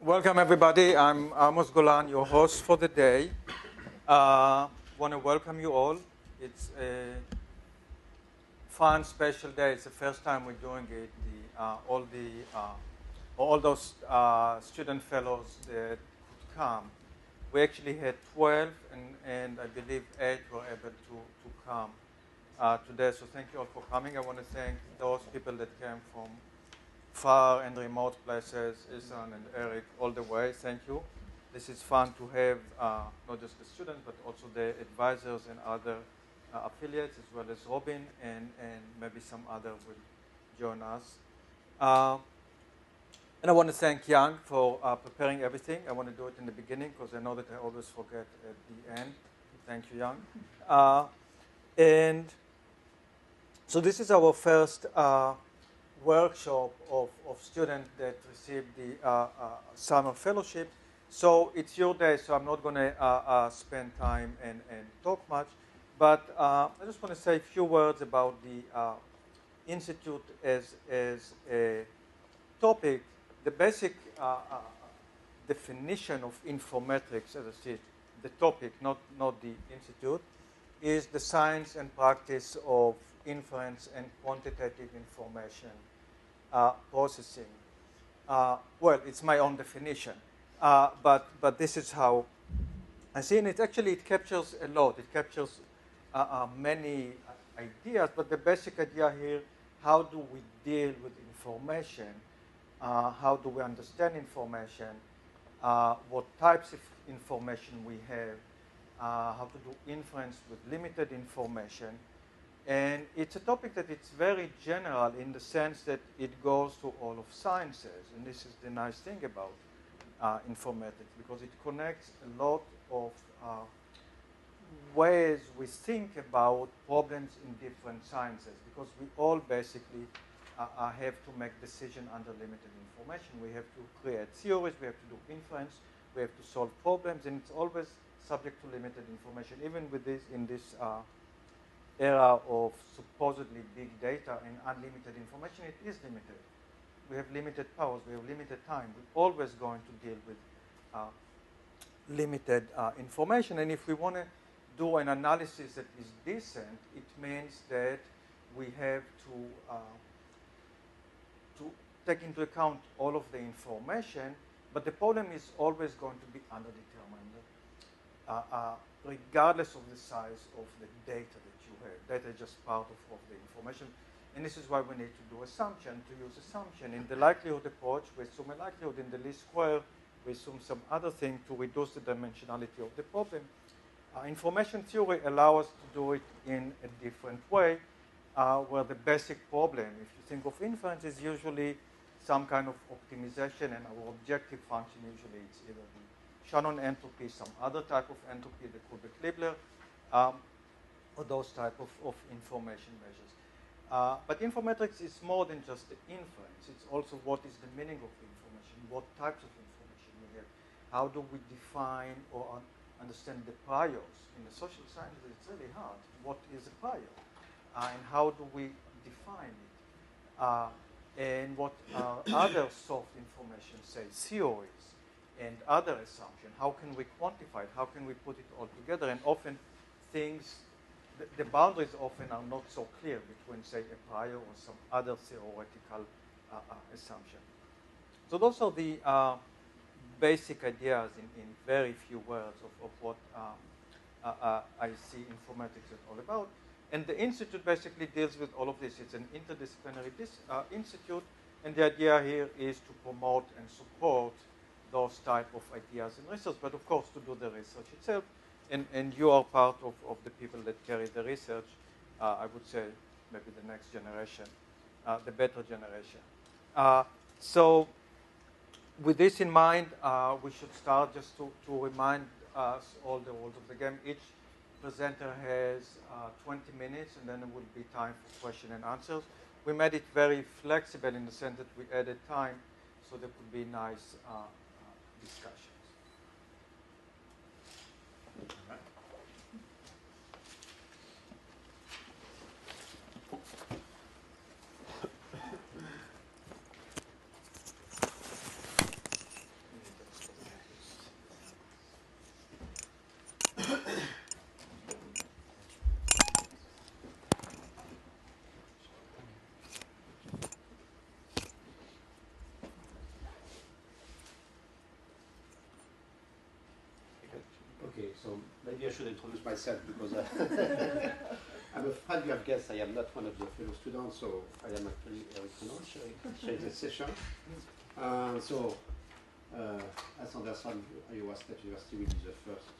Welcome, everybody. I'm Amos Golan, your host for the day. Want to welcome you all. It's a fun, special day. It's the first time we're doing it. All those student fellows that could come. We actually had 12, and I believe 8 were able to come today. So thank you all for coming. I want to thank those people that came from far and remote places, Isan and Eric, all the way. Thank you. This is fun to have not just the students, but also the advisors and other affiliates, as well as Robin, and maybe some other will join us. And I want to thank Yang for preparing everything. I want to do it in the beginning because I know that I always forget at the end. Thank you, Yang. And so this is our first workshop of students that received the summer fellowship. So it's your day, so I'm not going to spend time and talk much. But I just want to say a few words about the Institute as a topic. The basic definition of informatics, as I said, the topic, not the Institute, is the science and practice of inference and quantitative information processing. Well, it's my own definition, but this is how I see it. Actually, it captures a lot. It captures many ideas, but the basic idea here, how do we deal with information? How do we understand information? What types of information we have? How to do inference with limited information? And it's a topic that it's very general in the sense that it goes to all of sciences. And this is the nice thing about informatics, because it connects a lot of ways we think about problems in different sciences, because we all basically have to make decisions under limited information. We have to create theories, we have to do inference, we have to solve problems, and it's always subject to limited information. Even with this, in this era of supposedly big data and unlimited information, it is limited. We have limited powers, we have limited time. We're always going to deal with limited information. And if we want to do an analysis that is decent, it means that we have to take into account all of the information, but the problem is always going to be underdetermined, regardless of the size of the data that you have. Data is just part of the information. And this is why we need to do assumption, to use assumption. In the likelihood approach, we assume a likelihood. In the least square, we assume some other thing to reduce the dimensionality of the problem. Information theory allows us to do it in a different way, where the basic problem, if you think of inference, is usually some kind of optimization, and our objective function usually it's either the Shannon entropy, some other type of entropy that could be Klibler, or those type of information measures. But informatics is more than just the inference. It's also what is the meaning of information, what types of information we have, how do we define or understand the priors. In the social sciences, it's really hard. What is a prior? And how do we define it? And what are other soft information, say theories and other assumptions? How can we quantify it? How can we put it all together? And often things, the boundaries often are not so clear between, say, a prior or some other theoretical assumption. So those are the basic ideas in very few words of what I see informatics is all about. And the institute basically deals with all of this. It's an interdisciplinary institute, and the idea here is to promote and support those type of ideas in research, but of course to do the research itself. And you are part of the people that carry the research, I would say maybe the next generation, the better generation. So with this in mind, we should start just to remind us all the rules of the game. Each presenter has 20 minutes, and then there will be time for question and answers. We made it very flexible in the sense that we added time, so there could be nice discussions. All right. Okay, so maybe I should introduce myself because I'm afraid you have guessed I am not one of the fellow students, so I am actually Eric Renaud sharing this session. As Anderson, Iowa State University will be the first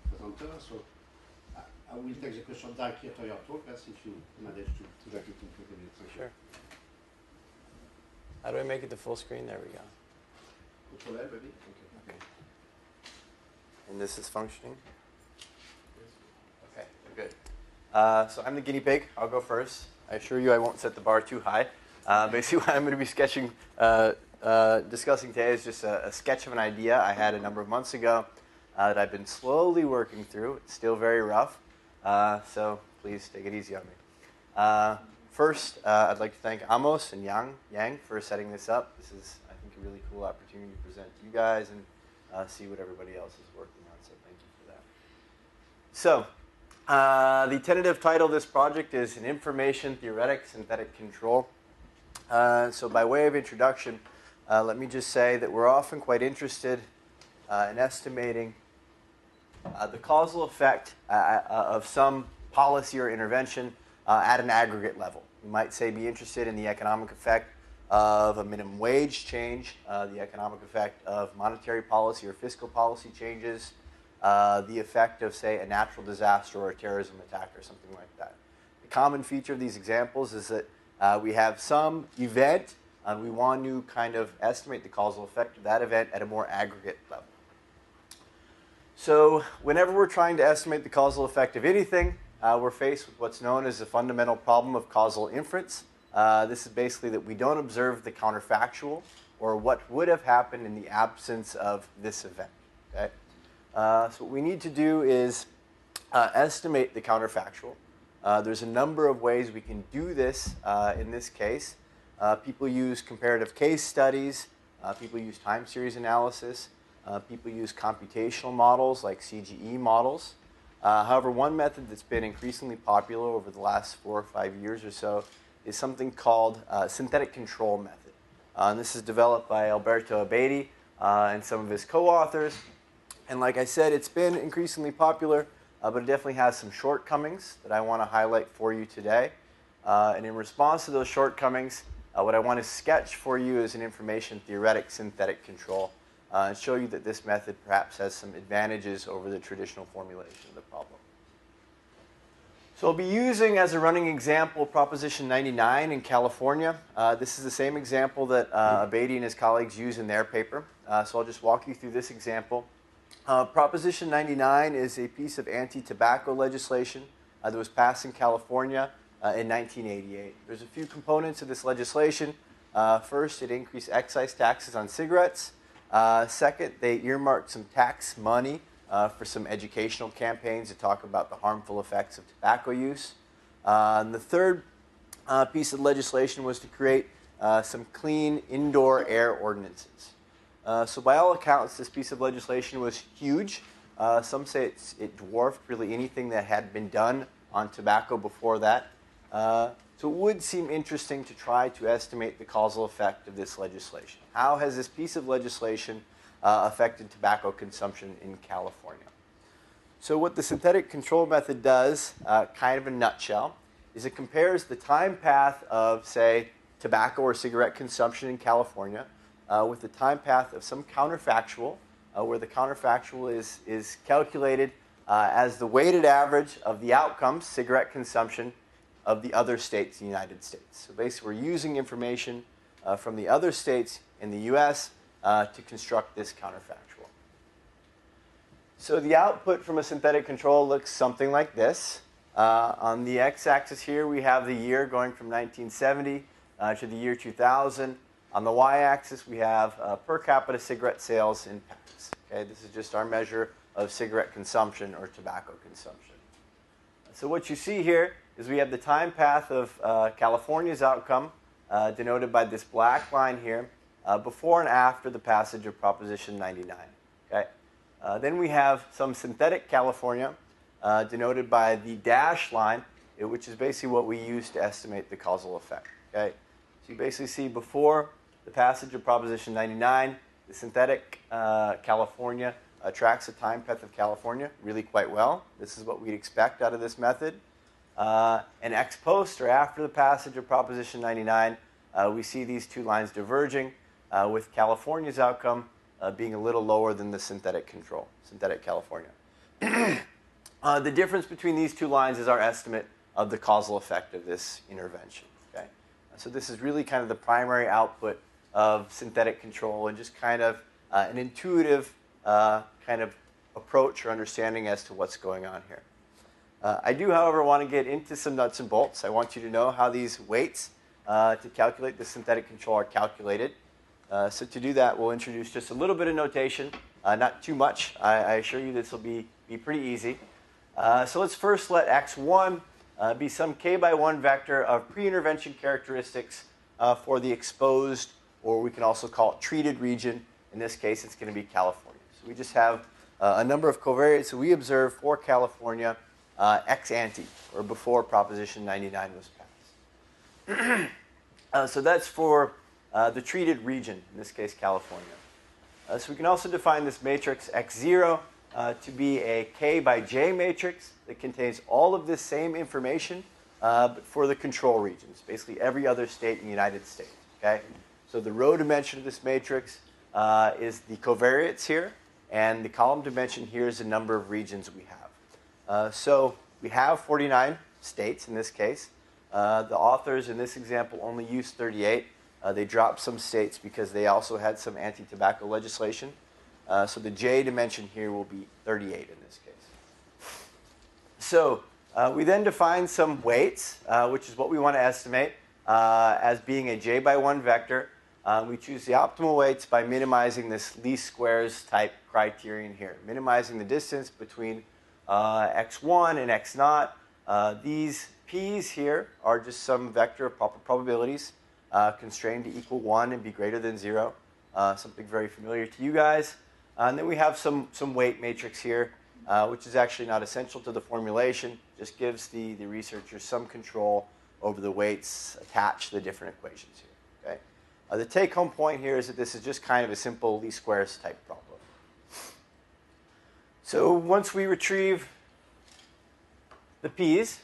presenter, so I will take the question directly after your talk, if you manage to get it in 20 minutes. Sure. How do I make it to full screen? There we go. Control L, maybe? Okay. And this is functioning? Okay, good. So I'm the guinea pig. I'll go first. I assure you I won't set the bar too high. Basically what I'm going to be discussing today is just a sketch of an idea I had a number of months ago that I've been slowly working through. It's still very rough, so please take it easy on me. First, I'd like to thank Amos and Yang for setting this up. This is, I think, a really cool opportunity to present to you guys and see what everybody else is working on, so thank you for that. So, the tentative title of this project is an Information Theoretic Synthetic Control. So by way of introduction, let me just say that we're often quite interested in estimating the causal effect of some policy or intervention at an aggregate level. You might say be interested in the economic effect of a minimum wage change, the economic effect of monetary policy or fiscal policy changes, the effect of, say, a natural disaster or a terrorism attack or something like that. The common feature of these examples is that we have some event, and we want to kind of estimate the causal effect of that event at a more aggregate level. So whenever we're trying to estimate the causal effect of anything, we're faced with what's known as the fundamental problem of causal inference. This is basically that we don't observe the counterfactual, or what would have happened in the absence of this event. Okay? So what we need to do is estimate the counterfactual. There's a number of ways we can do this in this case. People use comparative case studies. People use time series analysis. People use computational models like CGE models. However, one method that's been increasingly popular over the last 4 or 5 years or so is something called synthetic control method. And this is developed by Alberto Abadi and some of his co-authors. And like I said, it's been increasingly popular, but it definitely has some shortcomings that I want to highlight for you today. And in response to those shortcomings, what I want to sketch for you is an information theoretic synthetic control and show you that this method perhaps has some advantages over the traditional formulation of the problem. So I'll be using as a running example Proposition 99 in California. This is the same example that Abadi and his colleagues use in their paper. So I'll just walk you through this example. Proposition 99 is a piece of anti-tobacco legislation that was passed in California in 1988. There's a few components of this legislation. First, it increased excise taxes on cigarettes. Second, they earmarked some tax money for some educational campaigns to talk about the harmful effects of tobacco use. And the third piece of legislation was to create some clean indoor air ordinances. So by all accounts, this piece of legislation was huge. Some say it dwarfed really anything that had been done on tobacco before that. So it would seem interesting to try to estimate the causal effect of this legislation. How has this piece of legislation affected tobacco consumption in California? So what the synthetic control method does, kind of in a nutshell, is it compares the time path of, say, tobacco or cigarette consumption in California with the time path of some counterfactual, where the counterfactual is calculated as the weighted average of the outcomes, cigarette consumption, of the other states in the United States. So basically, we're using information from the other states in the US to construct this counterfactual. So the output from a synthetic control looks something like this. On the x-axis here, we have the year going from 1970 to the year 2000. On the y-axis, we have per capita cigarette sales in packs. Okay, this is just our measure of cigarette consumption or tobacco consumption. So what you see here is we have the time path of California's outcome, denoted by this black line here, before and after the passage of Proposition 99. Okay? Then we have some synthetic California, denoted by the dashed line, which is basically what we use to estimate the causal effect. Okay? So you basically see before the passage of Proposition 99, the synthetic California tracks the time path of California really quite well. This is what we'd expect out of this method. And ex post, or after the passage of Proposition 99, we see these two lines diverging, with California's outcome being a little lower than the synthetic control, synthetic California. The difference between these two lines is our estimate of the causal effect of this intervention. Okay? So this is really kind of the primary output of synthetic control, and just kind of an intuitive kind of approach or understanding as to what's going on here. I do, however, want to get into some nuts and bolts. I want you to know how these weights to calculate the synthetic control are calculated. So to do that, we'll introduce just a little bit of notation, not too much. I assure you this will be pretty easy. So let's first let x1 be some k by 1 vector of pre-intervention characteristics for the exposed, or we can also call it treated region. In this case, it's going to be California. So we just have a number of covariates that we observe for California ex ante, or before Proposition 99 was passed. So that's for the treated region, in this case California. So we can also define this matrix x0 to be a k by j matrix that contains all of this same information, but for the control regions, basically every other state in the United States. Okay? So the row dimension of this matrix is the covariates here, and the column dimension here is the number of regions we have. So we have 49 states in this case. The authors in this example only used 38. They dropped some states because they also had some anti-tobacco legislation. So the J dimension here will be 38 in this case. So we then define some weights, which is what we want to estimate as being a J by 1 vector. We choose the optimal weights by minimizing this least squares type criterion here, minimizing the distance between x1 and x naught. These p's here are just some vector of proper probabilities constrained to equal 1 and be greater than 0, something very familiar to you guys. And then we have some weight matrix here, which is actually not essential to the formulation, just gives the researchers some control over the weights attached to the different equations here. Okay? The take-home point here is that this is just kind of a simple least squares type problem. So once we retrieve the p's,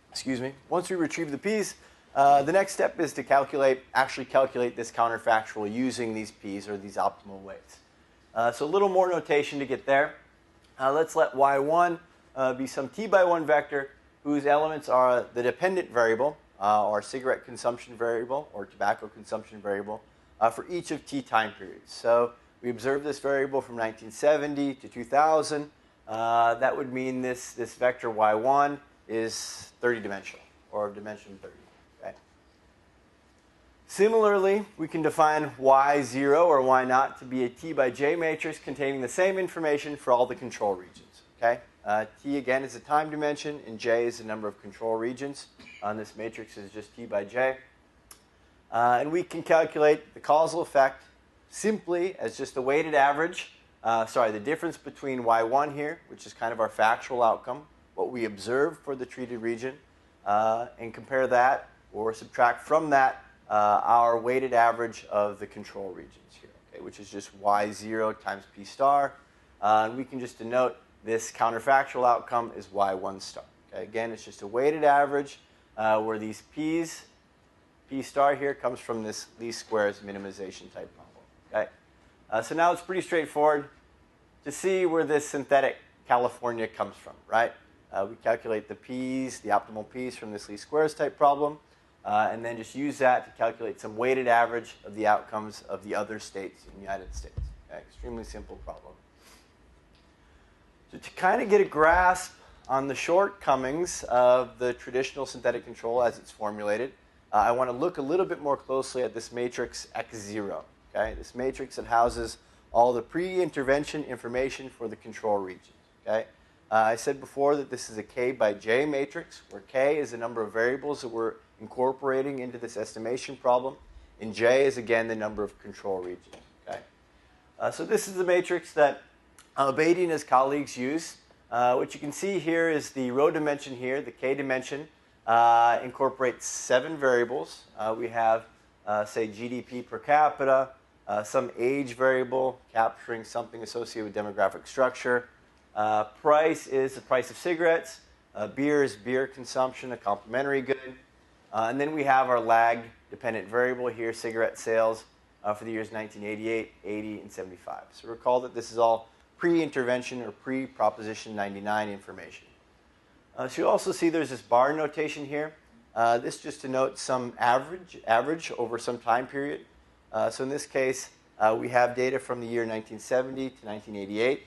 excuse me, once we retrieve the p's, the next step is to actually calculate this counterfactual using these p's, or these optimal weights. So a little more notation to get there. Let's let y1 be some t by 1 vector whose elements are the dependent variable, or cigarette consumption variable, or tobacco consumption variable, for each of t time periods. So we observed this variable from 1970 to 2000. That would mean this vector y1 is 30-dimensional, or dimension 30. Okay? Similarly, we can define y0 or y0 to be a t by j matrix containing the same information for all the control regions. Okay? T, again, is a time dimension, and j is the number of control regions. This matrix is just t by j. And we can calculate the causal effect simply as just the weighted average, the difference between y1 here, which is kind of our factual outcome, what we observe for the treated region, and compare that or subtract from that our weighted average of the control regions here, okay, which is just y0 times p star. And we can just denote this counterfactual outcome is y1 star. Okay? Again, it's just a weighted average where these p's, p star here comes from this least squares minimization type problem. Okay? So now it's pretty straightforward to see where this synthetic California comes from, right? We calculate the p's, the optimal p's from this least squares type problem, and then just use that to calculate some weighted average of the outcomes of the other states in the United States. Okay? Extremely simple problem. So to kind of get a grasp on the shortcomings of the traditional synthetic control as it's formulated, I want to look a little bit more closely at this matrix x0. Okay? This matrix that houses all the pre-intervention information for the control regions. Okay? I said before that this is a k by j matrix, where k is the number of variables that we're incorporating into this estimation problem, and j is, again, the number of control regions. Okay? So this is the matrix that Beatty and his colleagues use. What you can see here is the row dimension here, the k dimension, incorporates 7 variables. We have, say, GDP per capita, some age variable capturing something associated with demographic structure. Price is the price of cigarettes. Beer is beer consumption, a complementary good. And then we have our lag-dependent variable here, cigarette sales, for the years 1988, 80, and 75. So recall that this is all pre-intervention or pre-Proposition 99 information. So you also see there's this bar notation here. This just denotes some average over some time period. So in this case, we have data from the year 1970 to 1988.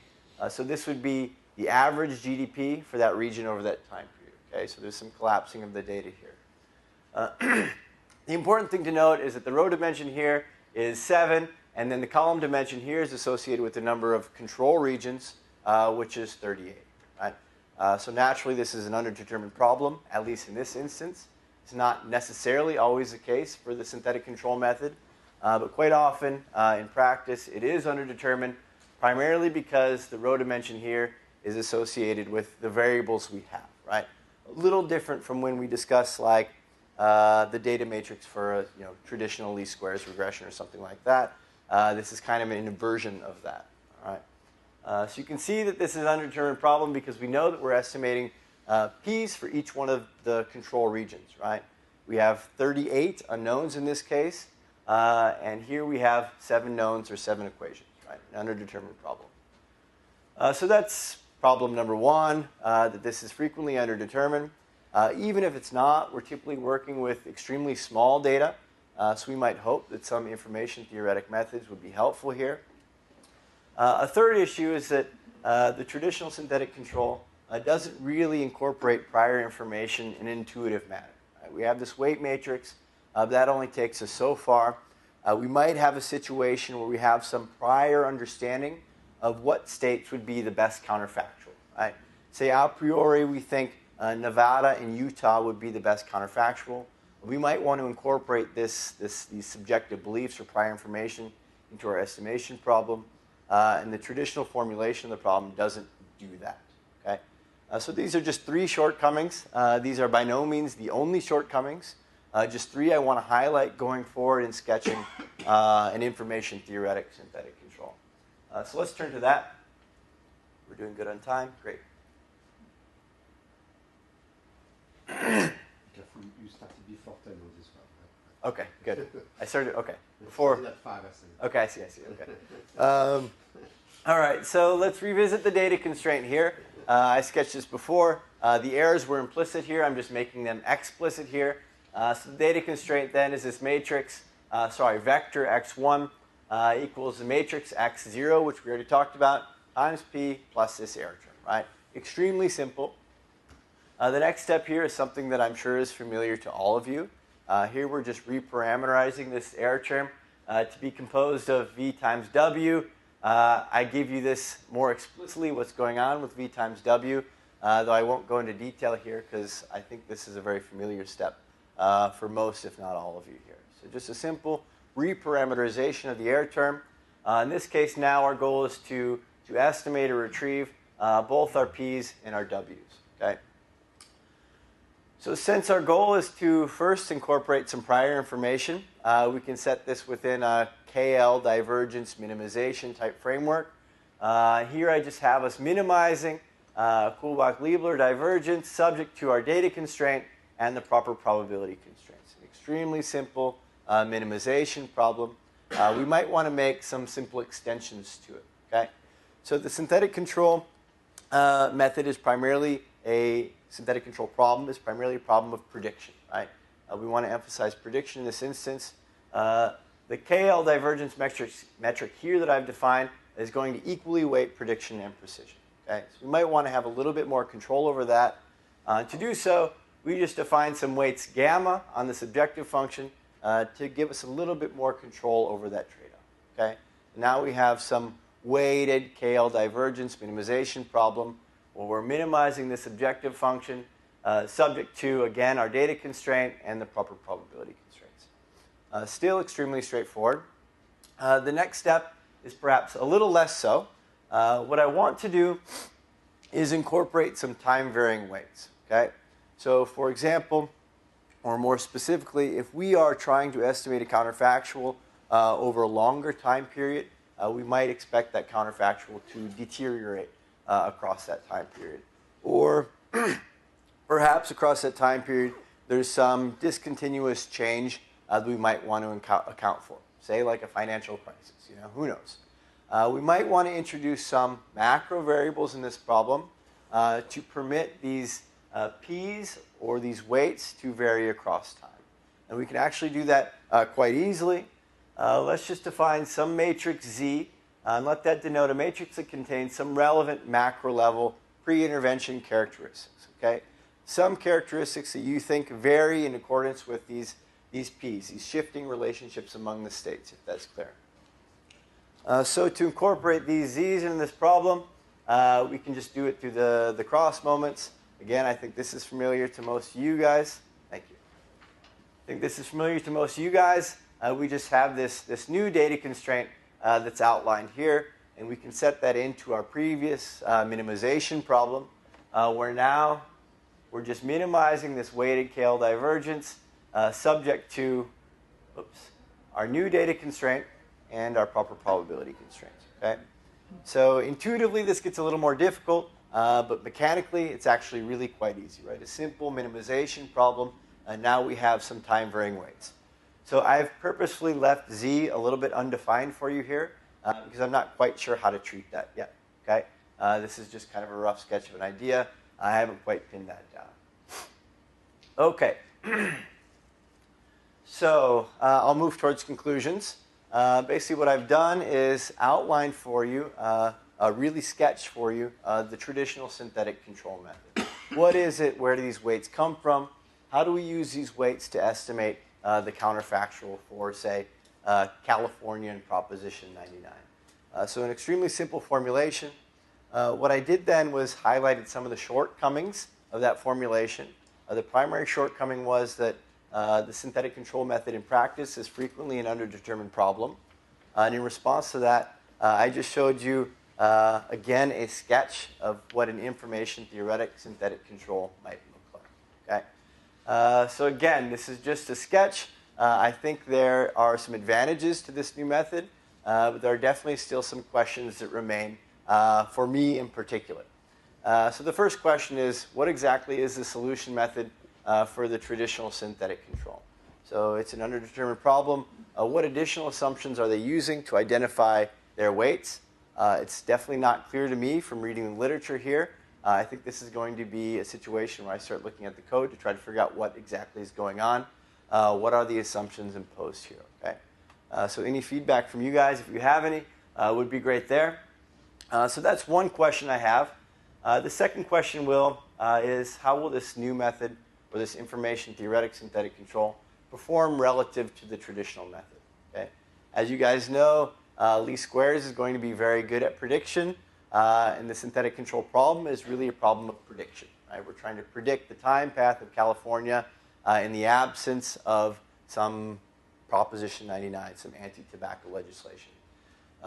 So this would be the average GDP for that region over that time period. Okay, so there's some collapsing of the data here. The important thing to note is that the row dimension here is 7, and then the column dimension here is associated with the number of control regions, which is 38. Right? So naturally, this is an underdetermined problem, at least in this instance. It's not necessarily always the case for the synthetic control method, but quite often in practice, it is underdetermined, primarily because the row dimension here is associated with the variables we have, right? A little different from when we discuss like the data matrix for a traditional least squares regression or something like that. This is kind of an inversion of that, all right? So you can see that this is an undetermined problem because we know that we're estimating p's for each one of the control regions, right? We have 38 unknowns in this case, and here we have 7 knowns or 7 equations, right? An underdetermined problem. So that's problem number 1, that this is frequently underdetermined. Even if it's not, we're typically working with extremely small data, so we might hope that some information theoretic methods would be helpful here. A third issue is that the traditional synthetic control doesn't really incorporate prior information in an intuitive manner. Right? We have this weight matrix, but that only takes us so far. We might have a situation where we have some prior understanding of what states would be the best counterfactual. Right? Say a priori we think Nevada and Utah would be the best counterfactual. We might want to incorporate these subjective beliefs or prior information into our estimation problem, and the traditional formulation of the problem doesn't do that. Okay? So these are just 3 shortcomings. These are by no means the only shortcomings. Just 3 I want to highlight going forward in sketching an information theoretic synthetic control. So let's turn to that. We're doing good on time. Great. Careful, you started before 10 on this one. Okay, good. I started, okay. Before. At 5, I think. Okay, I see, okay. All right, so let's revisit the data constraint here. I sketched this before. The errors were implicit here. I'm just making them explicit here. So the data constraint then is this matrix, vector x1 equals the matrix x0, which we already talked about, times p plus this error term, right? Extremely simple. The next step here is something that I'm sure is familiar to all of you. Here we're just reparameterizing this error term to be composed of v times w. I give you this more explicitly, what's going on with v times w, though I won't go into detail here because I think this is a very familiar step for most, if not all of you here. So just a simple reparameterization of the error term. In this case now our goal is to estimate or retrieve both our p's and our w's. Okay? So since our goal is to first incorporate some prior information, we can set this within a KL divergence minimization type framework. Here I just have us minimizing Kullback-Leibler divergence subject to our data constraint and the proper probability constraints. An extremely simple minimization problem. We might want to make some simple extensions to it. Okay? So the synthetic control method is primarily a synthetic control problem is primarily a problem of prediction, right? We want to emphasize prediction in this instance. The KL divergence metric here that I've defined is going to equally weight prediction and precision. Okay? So we might want to have a little bit more control over that. To do so, we just define some weights gamma on the subjective function to give us a little bit more control over that trade-off. Okay? Now we have some weighted KL divergence minimization problem where we're minimizing this objective function subject to, again, our data constraint and the proper probability constraints. Still extremely straightforward. The next step is perhaps a little less so. What I want to do is incorporate some time-varying weights. Okay? So, for example, or more specifically, if we are trying to estimate a counterfactual over a longer time period, we might expect that counterfactual to deteriorate across that time period. Or perhaps across that time period, there's some discontinuous change that we might want to account for, say like a financial crisis, who knows. We might want to introduce some macro variables in this problem to permit these p's or these weights to vary across time. And we can actually do that quite easily. Let's just define some matrix Z and let that denote a matrix that contains some relevant macro level pre-intervention characteristics. Okay? Some characteristics that you think vary in accordance with these P's, these shifting relationships among the states, if that's clear. So to incorporate these Z's in this problem, we can just do it through the cross moments. Again, I think this is familiar to most of you guys. Thank you. I think this is familiar to most of you guys. We just have this new data constraint that's outlined here, and we can set that into our previous minimization problem, where now we're just minimizing this weighted KL divergence subject to our new data constraint and our proper probability constraints. Okay? So intuitively, this gets a little more difficult, but mechanically, it's actually really quite easy, right? A simple minimization problem, and now we have some time-varying weights. So I've purposefully left Z a little bit undefined for you here because I'm not quite sure how to treat that yet. Okay? This is just kind of a rough sketch of an idea. I haven't quite pinned that down. Okay. So I'll move towards conclusions. Basically, what I've done is outline for you, really sketch for you, the traditional synthetic control method. What is it? Where do these weights come from? How do we use these weights to estimate the counterfactual for, say, California and Proposition 99? So an extremely simple formulation. What I did then was highlighted some of the shortcomings of that formulation. The primary shortcoming was that the synthetic control method in practice is frequently an underdetermined problem. And in response to that, I just showed you, again, a sketch of what an information theoretic synthetic control might look like. Okay? So again, this is just a sketch. I think there are some advantages to this new method, but there are definitely still some questions that remain for me in particular. So the first question is, what exactly is the solution method for the traditional synthetic control? So it's an underdetermined problem. What additional assumptions are they using to identify their weights? It's definitely not clear to me from reading the literature here. I think this is going to be a situation where I start looking at the code to try to figure out what exactly is going on. What are the assumptions imposed here? Okay? So any feedback from you guys, if you have any, would be great there. So that's one question I have. The second question is how will this new method, or this information theoretic synthetic control, perform relative to the traditional method? Okay? As you guys know, least squares is going to be very good at prediction, and the synthetic control problem is really a problem of prediction. Right? We're trying to predict the time path of California in the absence of some Proposition 99, some anti-tobacco legislation.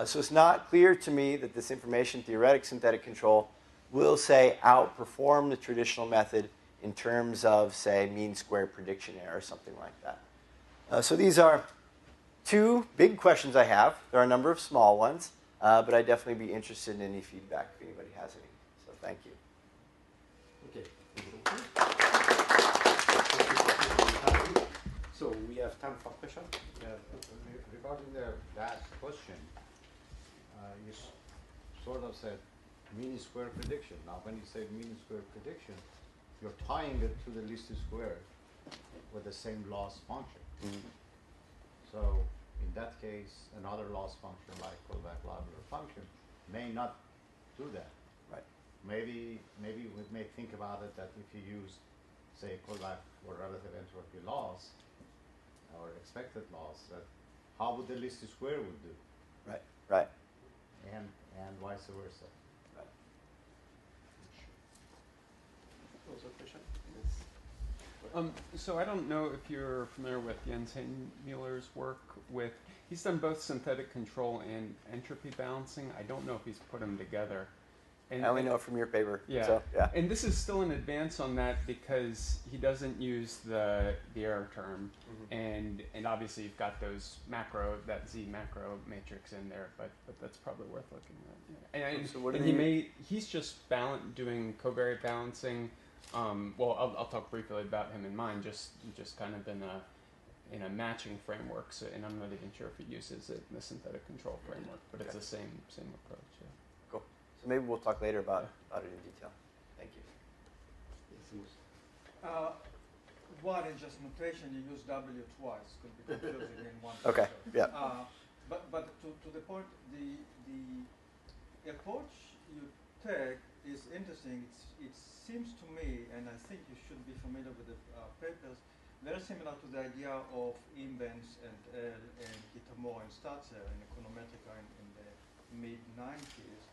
So it's not clear to me that this information theoretic synthetic control will, say, outperform the traditional method in terms of, say, mean square prediction error or something like that. So these are two big questions I have. There are a number of small ones, but I'd definitely be interested in any feedback if anybody has any. So thank you. Okay. So we have time for questions. Yeah, regarding the last question, you sort of said mean square prediction. Now, when you say mean square prediction, you're tying it to the least square with the same loss function. Mm-hmm. So in that case, another loss function like Kullback-Leibler function may not do that. Right. Maybe we may think about it that if you use, say, Kullback or relative entropy loss or expected loss, that how would the least square would do? Right. Right. And vice versa. So I don't know if you're familiar with Jens Mueller's work with, he's done both synthetic control and entropy balancing. I don't know if he's put them together. And, I only know it from your paper. Yeah. So, yeah. And this is still an advance on that because he doesn't use the error term, and obviously you've got that Z macro matrix in there, but that's probably worth looking at. Yeah. And So what and do he's just doing covariate balancing. Well, I'll talk briefly about him and mine. Just kind of in a matching framework, and I'm not even sure if he uses it in the synthetic control framework, but it's the same approach. Yeah. Cool. So maybe we'll talk later about it in detail. Thank you. One is just notation. You use W twice, could be confusing in one. Okay. picture. Yeah. But to the point, the approach you take is interesting. It seems to me, and I think you should be familiar with the papers, very similar to the idea of Imbens and L and Kitamura and Statzer in Econometrica in the mid-90s.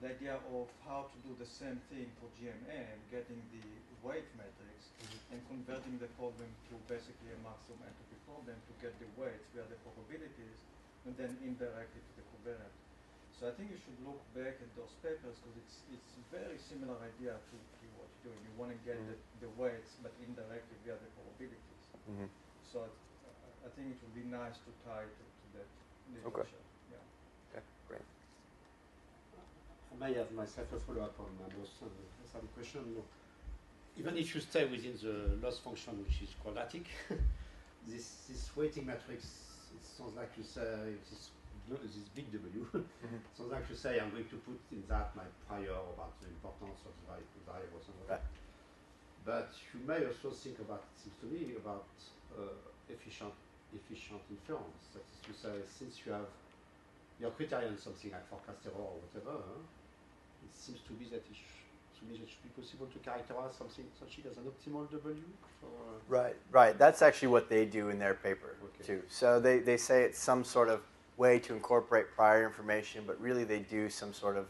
The idea of how to do the same thing for GMM, getting the weight matrix and converting the problem to basically a maximum entropy problem to get the weights via the probabilities and then indirectly to the covariant. So I think you should look back at those papers because it's a very similar idea to what you're doing. You want to get the weights but indirectly via the probabilities. So I think it would be nice to tie to that literature. Okay. Yeah. Okay. Great. I may have myself a follow-up on some question. No. Even if you stay within the loss function, which is quadratic, this weighting matrix, it sounds like you say this big W. Sounds like you say I'm going to put in that my prior about the importance of the variables and all that. But you may also think about, it seems to me, about efficient inference. That is to say, since you have your criterion, something like forecast error or whatever, it seems to me that it should be possible to characterize something such as an optimal W. Right. That's actually what they do in their paper too. So they say it's some sort of way to incorporate prior information, but really they do some sort of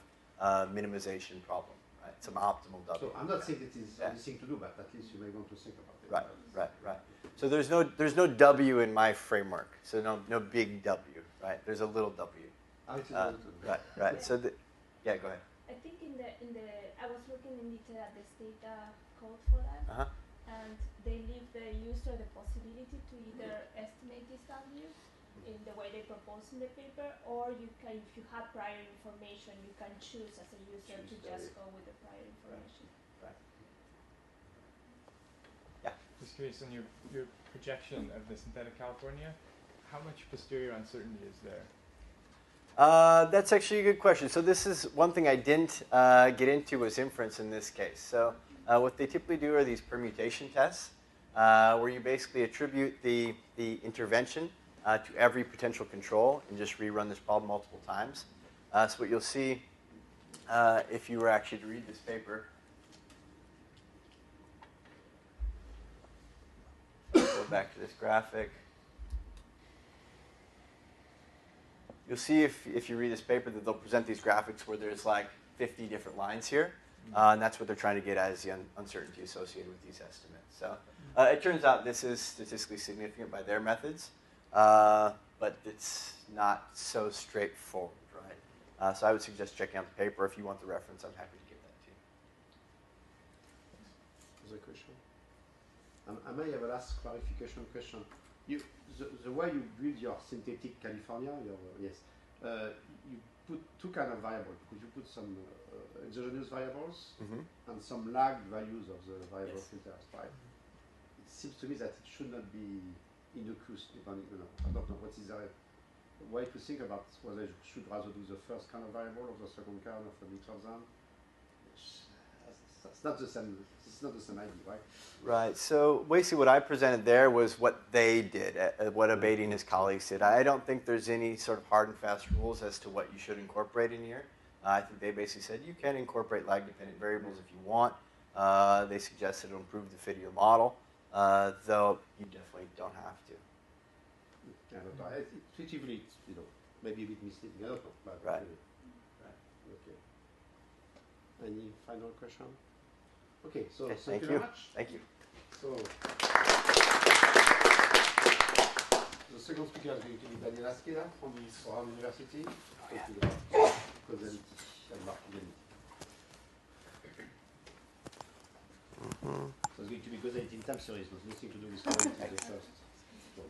minimization problem, right? Some optimal W. So I'm not saying it is anything to do, but at least you may want to think about it. Right. So there's no W in my framework. So no big W, right? There's a little W. Right. So yeah, go ahead. I think I was looking in detail at the data code for that, and they leave the user the possibility to either estimate this value in the way they propose in the paper, or you can, if you have prior information, you can choose as a user to just go with the prior information. Right. Just curious, on your projection of the synthetic California, how much posterior uncertainty is there? That's actually a good question. So this is one thing I didn't get into was inference in this case. So what they typically do are these permutation tests, where you basically attribute the intervention to every potential control and just rerun this problem multiple times. So what you'll see if you were actually to read this paper, go back to this graphic. You'll see if you read this paper that they'll present these graphics where there's like 50 different lines here. And that's what they're trying to get at is the uncertainty associated with these estimates. So it turns out this is statistically significant by their methods, but it's not so straightforward, right? So I would suggest checking out the paper. If you want the reference, I'm happy to give that to you. Other question? I may have a last clarification question. The way you build your synthetic California, you put two kind of variables. Because you put some exogenous variables and some lagged values of the variable filters, right? It seems to me that it should not be innocuous, depending, I don't know what is the way to think about whether you should rather do the first kind of variable or the second kind of a mix of them. It's not the same. It's not the same idea, right? Right. So basically, what I presented there was what they did, what Abedi and his colleagues did. I don't think there's any sort of hard and fast rules as to what you should incorporate in here. I think they basically said you can incorporate lag-dependent variables if you want. They suggested it'll improve the fit of your model, though you definitely don't have to. Yeah, but intuitively, maybe a bit misleading. I don't know. But Right. Okay. Any final question? Okay, so Okay, thank you very much. Thank you. So, the second speaker is going to be Daniel Askeda from the Sorbonne University. Oh, yeah. Causality and marginality. So it's going to be causality in time series, nothing to do with causality in the first. So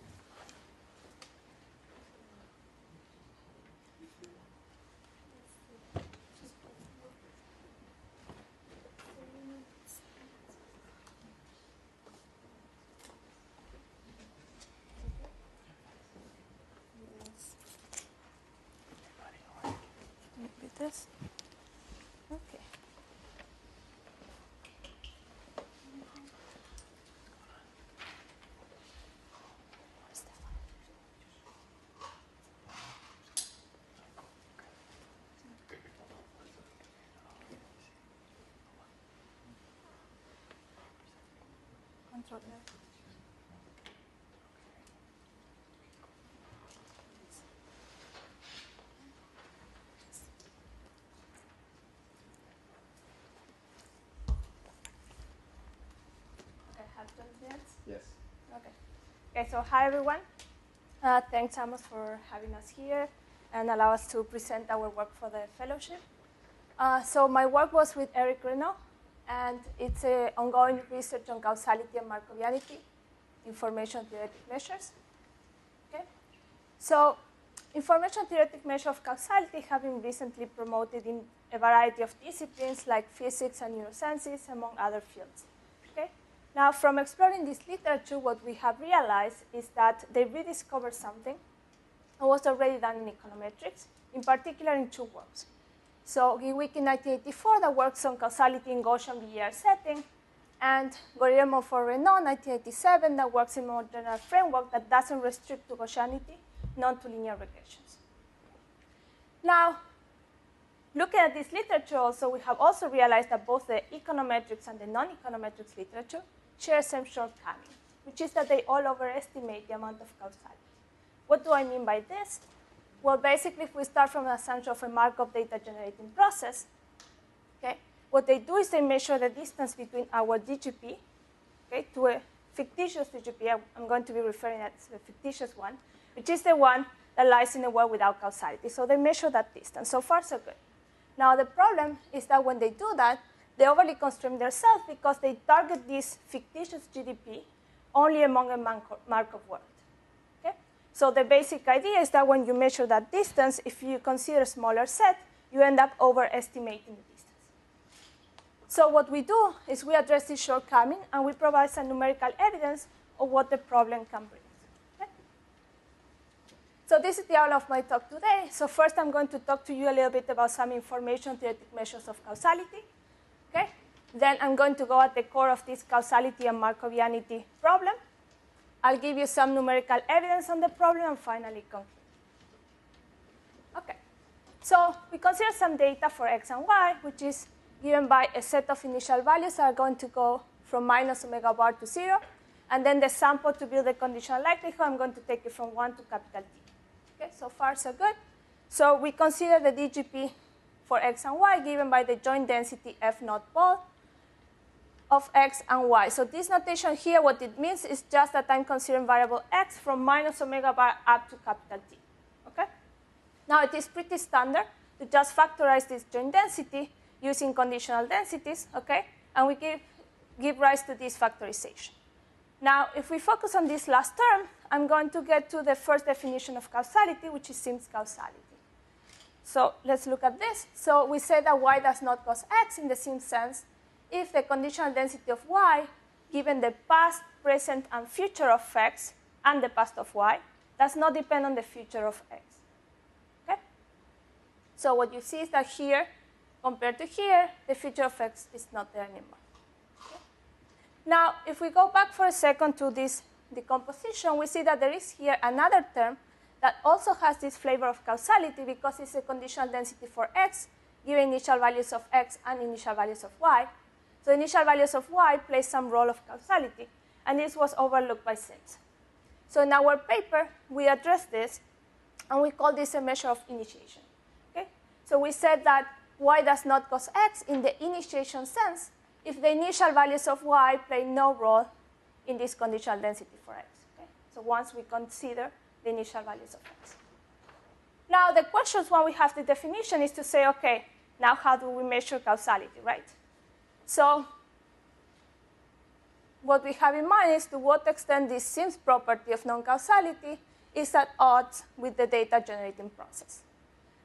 maybe this. Okay. Control F. Okay, have 12 minutes? yes. Okay, so hi everyone. Thanks, Amos, for having us here and allow us to present our work for the fellowship. So my work was with Eric Renaud, and it's ongoing research on causality and Markovianity, information theoretic measures. Okay, so information theoretic measures of causality have been recently promoted in a variety of disciplines like physics and neurosciences, among other fields. Okay, now from exploring this literature, what we have realized is that they rediscovered something that was already done in econometrics, in particular in two works. So Gewick in 1984 that works on causality in Gaussian Villiers setting, and Guillermo for Renaud 1987 that works in a more general framework that doesn't restrict to Gaussianity, not to linear regressions. Now, looking at this literature also, we have also realized that both the econometrics and the non-econometrics literature share the same shortcoming, which is that they all overestimate the amount of causality. What do I mean by this? Well, basically, if we start from the assumption of a Markov data generating process, okay, what they do is they measure the distance between our DGP, okay, to a fictitious DGP. I'm going to be referring to the fictitious one, which is the one that lies in a world without causality. So they measure that distance. So far, so good. Now, the problem is that when they do that, they overly constrain themselves because they target this fictitious GDP only among a Markov world. So the basic idea is that when you measure that distance, if you consider a smaller set, you end up overestimating the distance. So what we do is we address this shortcoming, and we provide some numerical evidence of what the problem can bring. Okay? So this is the outline of my talk today. So first, I'm going to talk to you a little bit about some information theoretic measures of causality. Okay? Then I'm going to go at the core of this causality and Markovianity problem. I'll give you some numerical evidence on the problem, and finally conclude. Okay, so we consider some data for x and y, which is given by a set of initial values that are going to go from minus omega bar to 0, and then the sample to build the conditional likelihood, I'm going to take it from 1 to capital T. Okay, so far so good. So we consider the DGP for x and y given by the joint density F naught ball of x and y. So this notation here, what it means is just that I'm considering variable x from minus omega bar up to capital T. Okay? Now it is pretty standard to just factorize this joint density using conditional densities, okay? And we give rise to this factorization. Now, if we focus on this last term, I'm going to get to the first definition of causality, which is Sims causality. So let's look at this. So we say that y does not cause x in the Sims sense if the conditional density of y, given the past, present, and future of x, and the past of y, does not depend on the future of x. Okay? So what you see is that here, compared to here, the future of x is not there anymore. Okay? Now, if we go back for a second to this decomposition, we see that there is here another term that also has this flavor of causality because it's a conditional density for x, given initial values of x and initial values of y. So initial values of y play some role of causality, and this was overlooked by Sims. So in our paper, we address this, and we call this a measure of initiation. Okay? So we said that y does not cause x in the initiation sense if the initial values of y play no role in this conditional density for x. Okay? So once we consider the initial values of x. Now the question when we have the definition is to say, okay, now how do we measure causality, right? So what we have in mind is to what extent this Sims property of non-causality is at odds with the data generating process.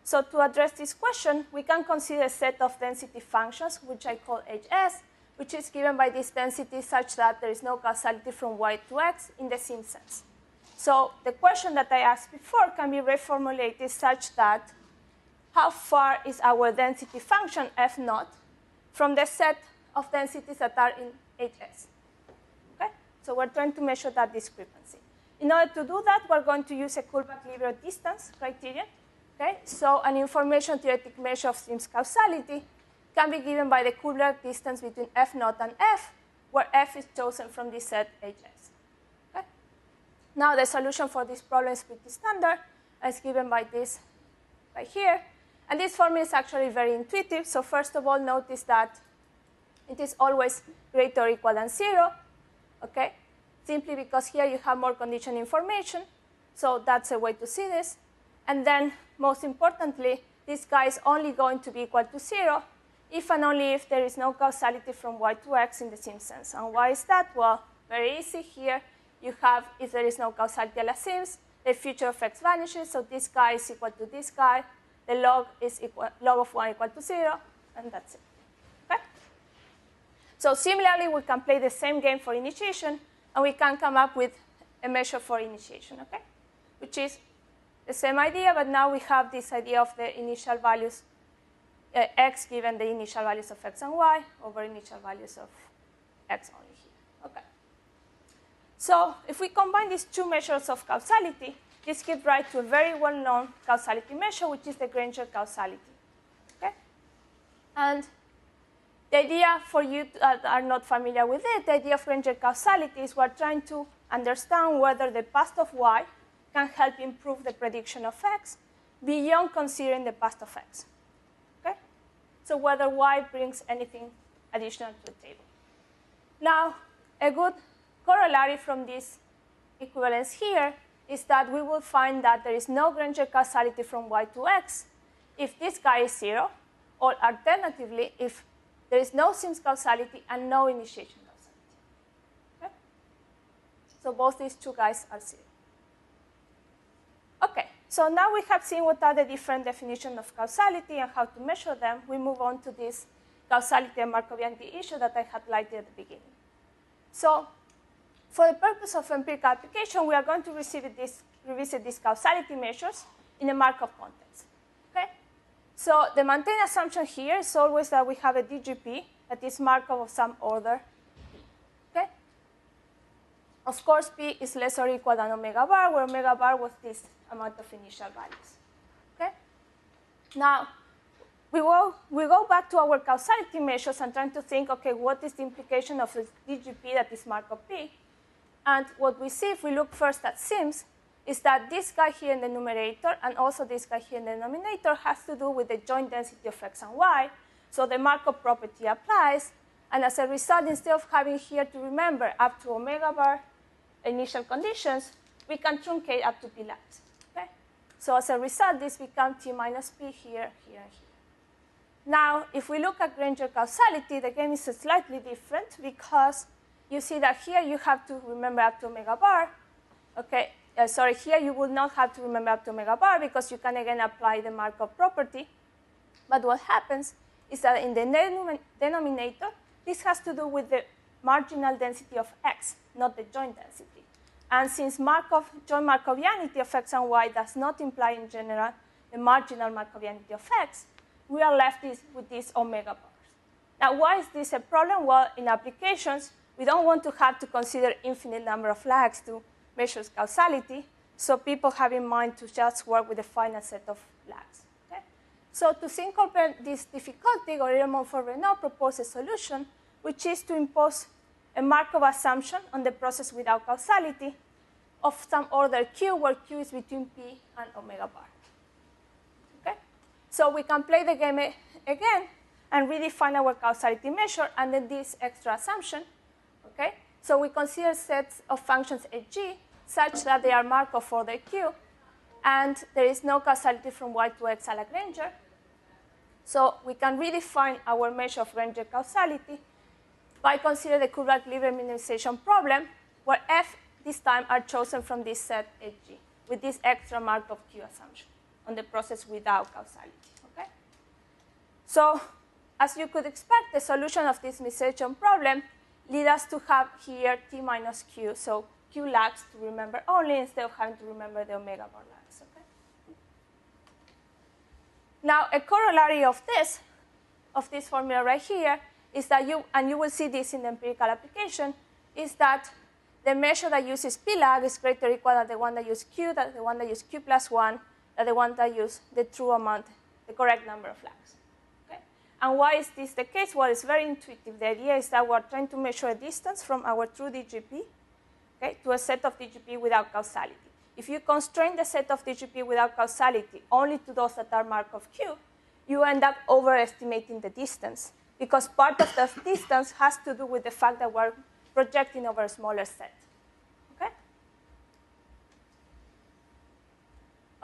So to address this question, we can consider a set of density functions, which I call HS, which is given by this density such that there is no causality from y to x in the Sims sense. So the question that I asked before can be reformulated such that how far is our density function f naught from the set of densities that are in HS? Okay? So we're trying to measure that discrepancy. In order to do that, we're going to use a Kullback-Leibler distance criterion. Okay? So an information theoretic measure of Sims causality can be given by the Kullback distance between f naught and f, where f is chosen from this set HS. Okay? Now the solution for this problem is pretty standard, as given by this right here. And this formula is actually very intuitive. So first of all, notice that it is always greater or equal than 0, okay? Simply because here you have more condition information. So that's a way to see this. And then, most importantly, this guy is only going to be equal to 0 if and only if there is no causality from y to x in the Sims sense. And why is that? Well, very easy here. You have, if there is no causality a la Sims, the future of x vanishes. So this guy is equal to this guy. The log is equal, log of 1 equal to 0, and that's it. Okay? So similarly, we can play the same game for initiation, and we can come up with a measure for initiation, okay? Which is the same idea, but now we have this idea of the initial values, x given the initial values of x and y over initial values of x only here. Okay. So if we combine these two measures of causality, this gives rise to a very well-known causality measure, which is the Granger causality. Okay? And the idea for you that are not familiar with it, the idea of Granger causality is we're trying to understand whether the past of y can help improve the prediction of x beyond considering the past of x. Okay? So whether y brings anything additional to the table. Now, a good corollary from this equivalence here is that we will find that there is no Granger causality from y to x if this guy is 0, or alternatively, if there is no Sims causality and no initiation causality. Okay? So both these two guys are 0. Okay, so now we have seen what are the different definitions of causality and how to measure them. We move on to this causality and Markovianity issue that I highlighted at the beginning. So for the purpose of empirical application, we are going to revisit these causality measures in a Markov context. Okay? So the maintained assumption here is always that we have a DGP that is Markov of some order. Okay? Of course, P is less or equal than omega bar, where omega bar was this amount of initial values. Okay? Now, we go back to our causality measures and trying to think, okay, what is the implication of the DGP that is Markov P? And what we see if we look first at Sims is that this guy here in the numerator and also this guy here in the denominator has to do with the joint density of x and y. So the Markov property applies. And as a result, instead of having here to remember up to omega bar initial conditions, we can truncate up to P lat. Okay? So as a result, this becomes T minus P here, here, and here. Now, if we look at Granger causality, the game is slightly different because you see that here you have to remember up to omega bar. Okay, sorry, here you will not have to remember up to omega bar because you can again apply the Markov property. But what happens is that in the denominator, this has to do with the marginal density of x, not the joint density. And since joint Markovianity of x and y does not imply in general the marginal Markovianity of x, we are left with these omega bars. Now, why is this a problem? Well, in applications, we don't want to have to consider infinite number of lags to measure causality, so people have in mind to just work with a finite set of lags. Okay? So to incorporate this difficulty, Gorilla-Montfort-Renaud proposed a solution, which is to impose a Markov assumption on the process without causality of some order Q, where Q is between P and omega bar. Okay? So we can play the game again and redefine our causality measure under this extra assumption. Okay? So we consider sets of functions Hg such that they are Markov for the Q, and there is no causality from y to x a la Granger. So we can redefine our measure of Granger causality by considering the Kullback-Leibler minimization problem, where f this time are chosen from this set HG, with this extra Markov Q assumption on the process without causality. Okay? So, as you could expect, the solution of this minimization problem leads us to have here T minus Q. So Q lags to remember only instead of having to remember the omega bar lags. Okay? Now, a corollary of this formula right here is that you will see this in the empirical application, is that the measure that uses P lag is greater or equal than the one that uses Q, that the one that uses Q plus 1, than the one that uses the true amount, the correct number of lags. Okay? And why is this the case? Well, it's very intuitive. The idea is that we're trying to measure a distance from our true DGP, okay, to a set of DGP without causality. If you constrain the set of DGP without causality only to those that are Markov Q, you end up overestimating the distance, because part of the distance has to do with the fact that we're projecting over a smaller set. Okay?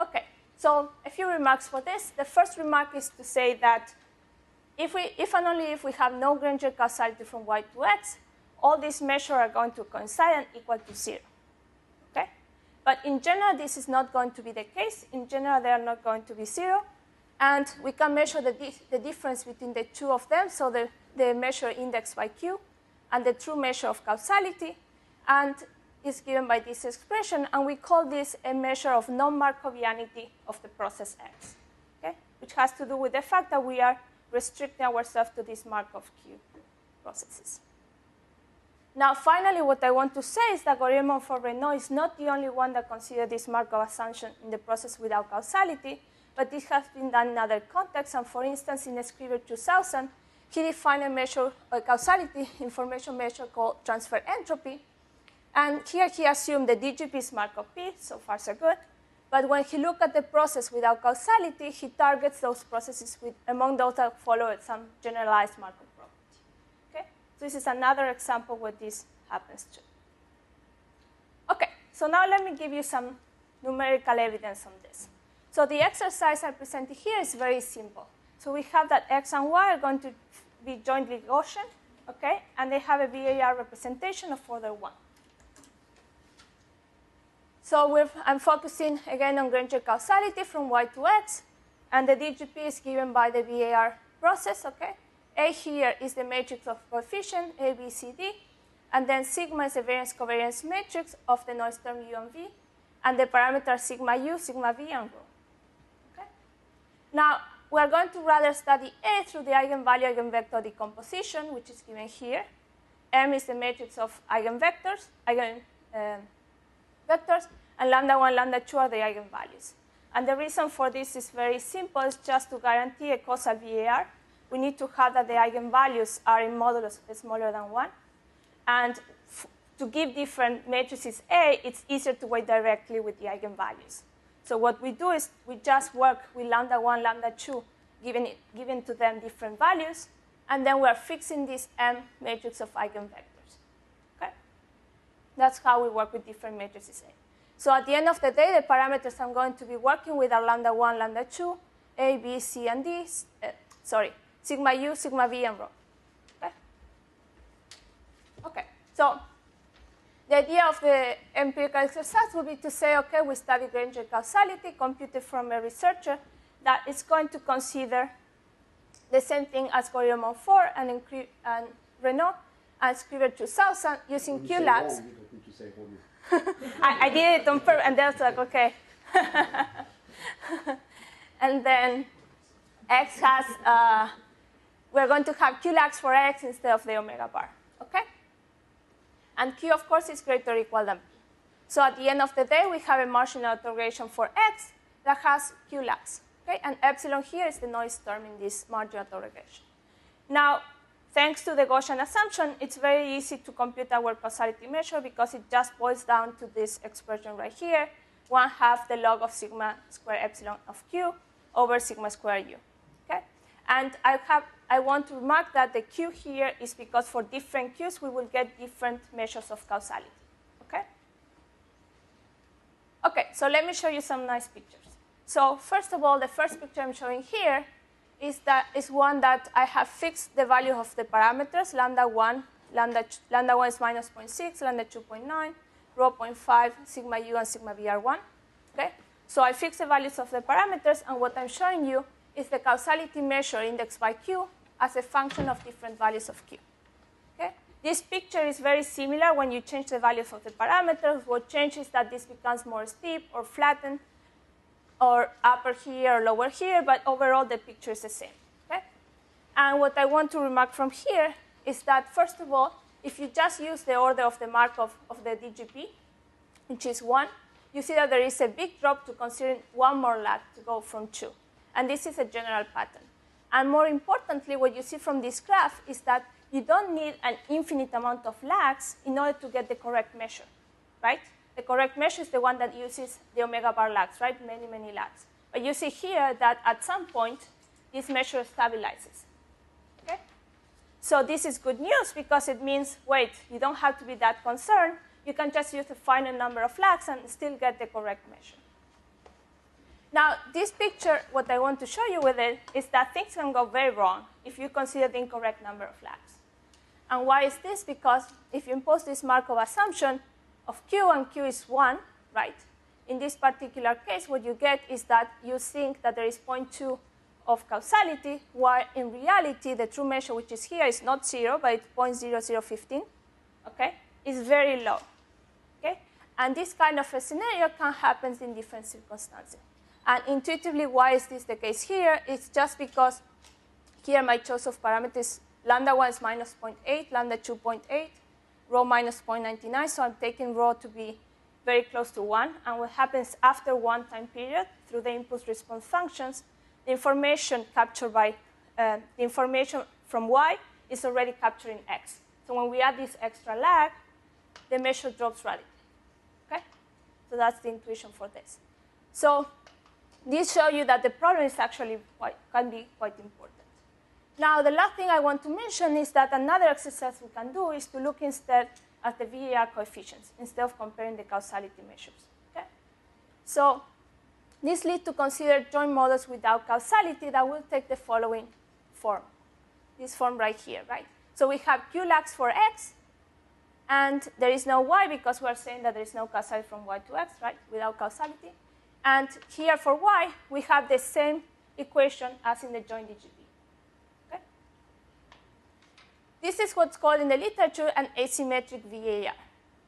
Okay, so a few remarks for this. The first remark is to say that if and only if we have no Granger causality from Y to X, all these measures are going to coincide and equal to 0. Okay? But in general, this is not going to be the case. In general, they are not going to be 0. And we can measure the difference between the two of them, so the measure indexed by Q, and the true measure of causality, and is given by this expression, and we call this a measure of non-Markovianity of the process X, okay? Which has to do with the fact that we are restricting ourselves to these Markov Q processes. Now, finally, what I want to say is that Gorimond-Fourrenaud is not the only one that considers this Markov assumption in the process without causality, but this has been done in other contexts, and for instance, in Scriver 2000, he defined a measure, a causality information measure called transfer entropy. And here he assumed the DGP is Markov P, so far so good. But when he looked at the process without causality, he targets those processes among those that follow some generalized Markov property. Okay? So this is another example where this happens too. Okay, so now let me give you some numerical evidence on this. So the exercise I presented here is very simple. So we have that X and Y are going to be jointly Gaussian, okay? And they have a VAR representation of order 1. So I'm focusing again on Granger causality from Y to X, and the DGP is given by the VAR process, okay? A here is the matrix of coefficient, A, B, C, D, and then sigma is the variance-covariance matrix of the noise term U and V, and the parameters sigma U, sigma V, and rho. Okay? Now, we're going to rather study A through the eigenvalue-eigenvector decomposition, which is given here. M is the matrix of eigenvectors, vectors, and lambda 1, lambda 2 are the eigenvalues. And the reason for this is very simple. It's just to guarantee a causal VAR. We need to have that the eigenvalues are in modulus smaller than 1. And to give different matrices A, it's easier to weight directly with the eigenvalues. So what we do is we just work with lambda 1, lambda 2, giving to them different values, and then we're fixing this M matrix of eigenvectors. Okay? That's how we work with different matrices A. So at the end of the day, the parameters I'm going to be working with are lambda 1, lambda 2, A, B, C, and D, sigma U, sigma V, and rho. Okay? Okay, so the idea of the empirical exercise would be to say, okay, we study Granger causality computed from a researcher that is going to consider the same thing as Gorimond-Four and Renaud and Scriver 2000 using Q lags. I did it on purpose, and then I was like, okay. And then X has, we're going to have Q lags for X instead of the omega bar, okay? And Q, of course, is greater or equal than P. So at the end of the day, we have a marginal autoregression for X that has Q lags, okay? And epsilon here is the noise term in this marginal autoregression. Now, thanks to the Gaussian assumption, it's very easy to compute our causality measure because it just boils down to this expression right here, 1/2 the log of sigma square epsilon of Q over sigma square U, okay? And I want to remark that the Q here is because for different Qs, we will get different measures of causality, okay? Okay, so let me show you some nice pictures. So first of all, the first picture I'm showing here is one that I have fixed the value of the parameters, lambda 1, lambda 1 is minus 0.6, lambda 2.9, rho 0.5, sigma u and sigma v are 1. Okay? So I fix the values of the parameters, and what I'm showing you is the causality measure indexed by q as a function of different values of q. Okay? This picture is very similar when you change the values of the parameters. What changes is that this becomes more steep or flattened, or upper here or lower here, but overall the picture is the same. Okay? And what I want to remark from here is that, first of all, if you just use the order of the Markov of the DGP, which is 1, you see that there is a big drop to considering one more lag to go from 2. And this is a general pattern. And more importantly, what you see from this graph is that you don't need an infinite amount of lags in order to get the correct measure, right? The correct measure is the one that uses the omega bar lags, right? Many, many lags. But you see here that at some point, this measure stabilizes. Okay? So this is good news because it means, wait, you don't have to be that concerned. You can just use a finite number of lags and still get the correct measure. Now, this picture, what I want to show you with it is that things can go very wrong if you consider the incorrect number of lags. And why is this? Because if you impose this Markov assumption of q and q is 1, right? In this particular case, what you get is that you think that there is 0.2 of causality, while in reality, the true measure, which is here, is not 0, but it's 0.0015, okay? It's very low, okay? And this kind of a scenario can happen in different circumstances. And intuitively, why is this the case here? It's just because here my choice of parameters, lambda 1 is minus 0.8, lambda 2.8, rho minus 0.99, so I'm taking rho to be very close to 1. And what happens after one time period, through the impulse response functions, the information captured by the information from y is already captured in x. So when we add this extra lag, the measure drops radically. Okay? So that's the intuition for this. So this shows you that the problem is actually can be quite important. Now, the last thing I want to mention is that another exercise we can do is to look instead at the VAR coefficients instead of comparing the causality measures. Okay? So this leads to consider joint models without causality that will take the following form, this form right here, right? So we have q lags for x, and there is no y because we're saying that there is no causality from y to x, right, without causality. And here for y, we have the same equation as in the joint DGP. Okay? This is what's called in the literature an asymmetric VAR.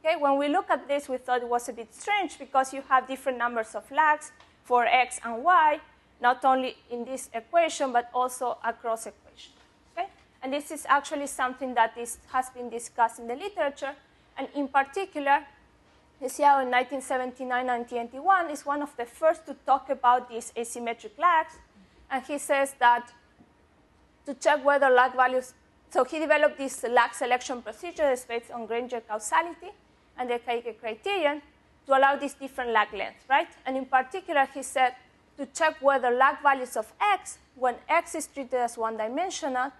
Okay? When we look at this, we thought it was a bit strange because you have different numbers of lags for x and y, not only in this equation, but also across equation. Okay? And this is actually something that has been discussed in the literature, and in particular, Hsiao in 1979-1981 is one of the first to talk about these asymmetric lags, and he says that to check whether lag values, so he developed this lag selection procedure that's based on Granger causality and the Kaike criterion to allow these different lag lengths, right? And in particular, he said to check whether lag values of x, when x is treated as one-dimensional,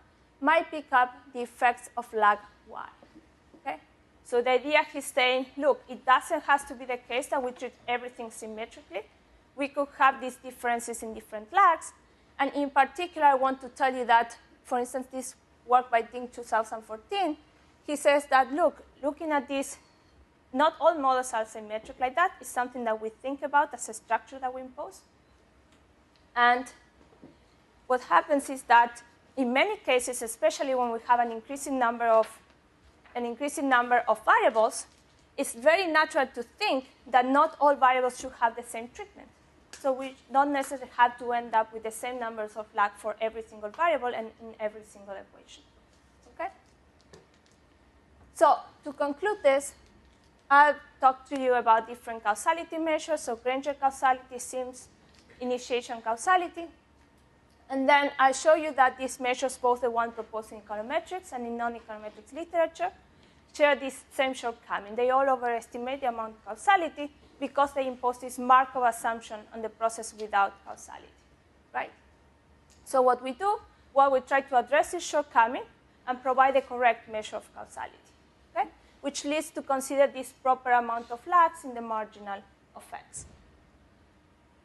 might pick up the effects of lag y. Okay? So the idea he's saying, look, it doesn't have to be the case that we treat everything symmetrically. We could have these differences in different lags. And in particular, I want to tell you that, for instance, this work by Ding 2014, he says that, look, looking at this, not all models are symmetric like that. It's something that we think about as a structure that we impose. And what happens is that in many cases, especially when we have an increasing number of variables, it's very natural to think that not all variables should have the same treatment. So we don't necessarily have to end up with the same numbers of lag for every single variable and in every single equation. Okay? So to conclude this, I'll talk to you about different causality measures. So Granger causality, Sims initiation causality. And then I'll show you that these measures, both the one proposed in econometrics and in non-econometrics literature, share this same shortcoming. They all overestimate the amount of causality because they impose this Markov assumption on the process without causality, right? So what we do, well, we try to address this shortcoming and provide the correct measure of causality, okay? Which leads to consider this proper amount of lags in the marginal of x.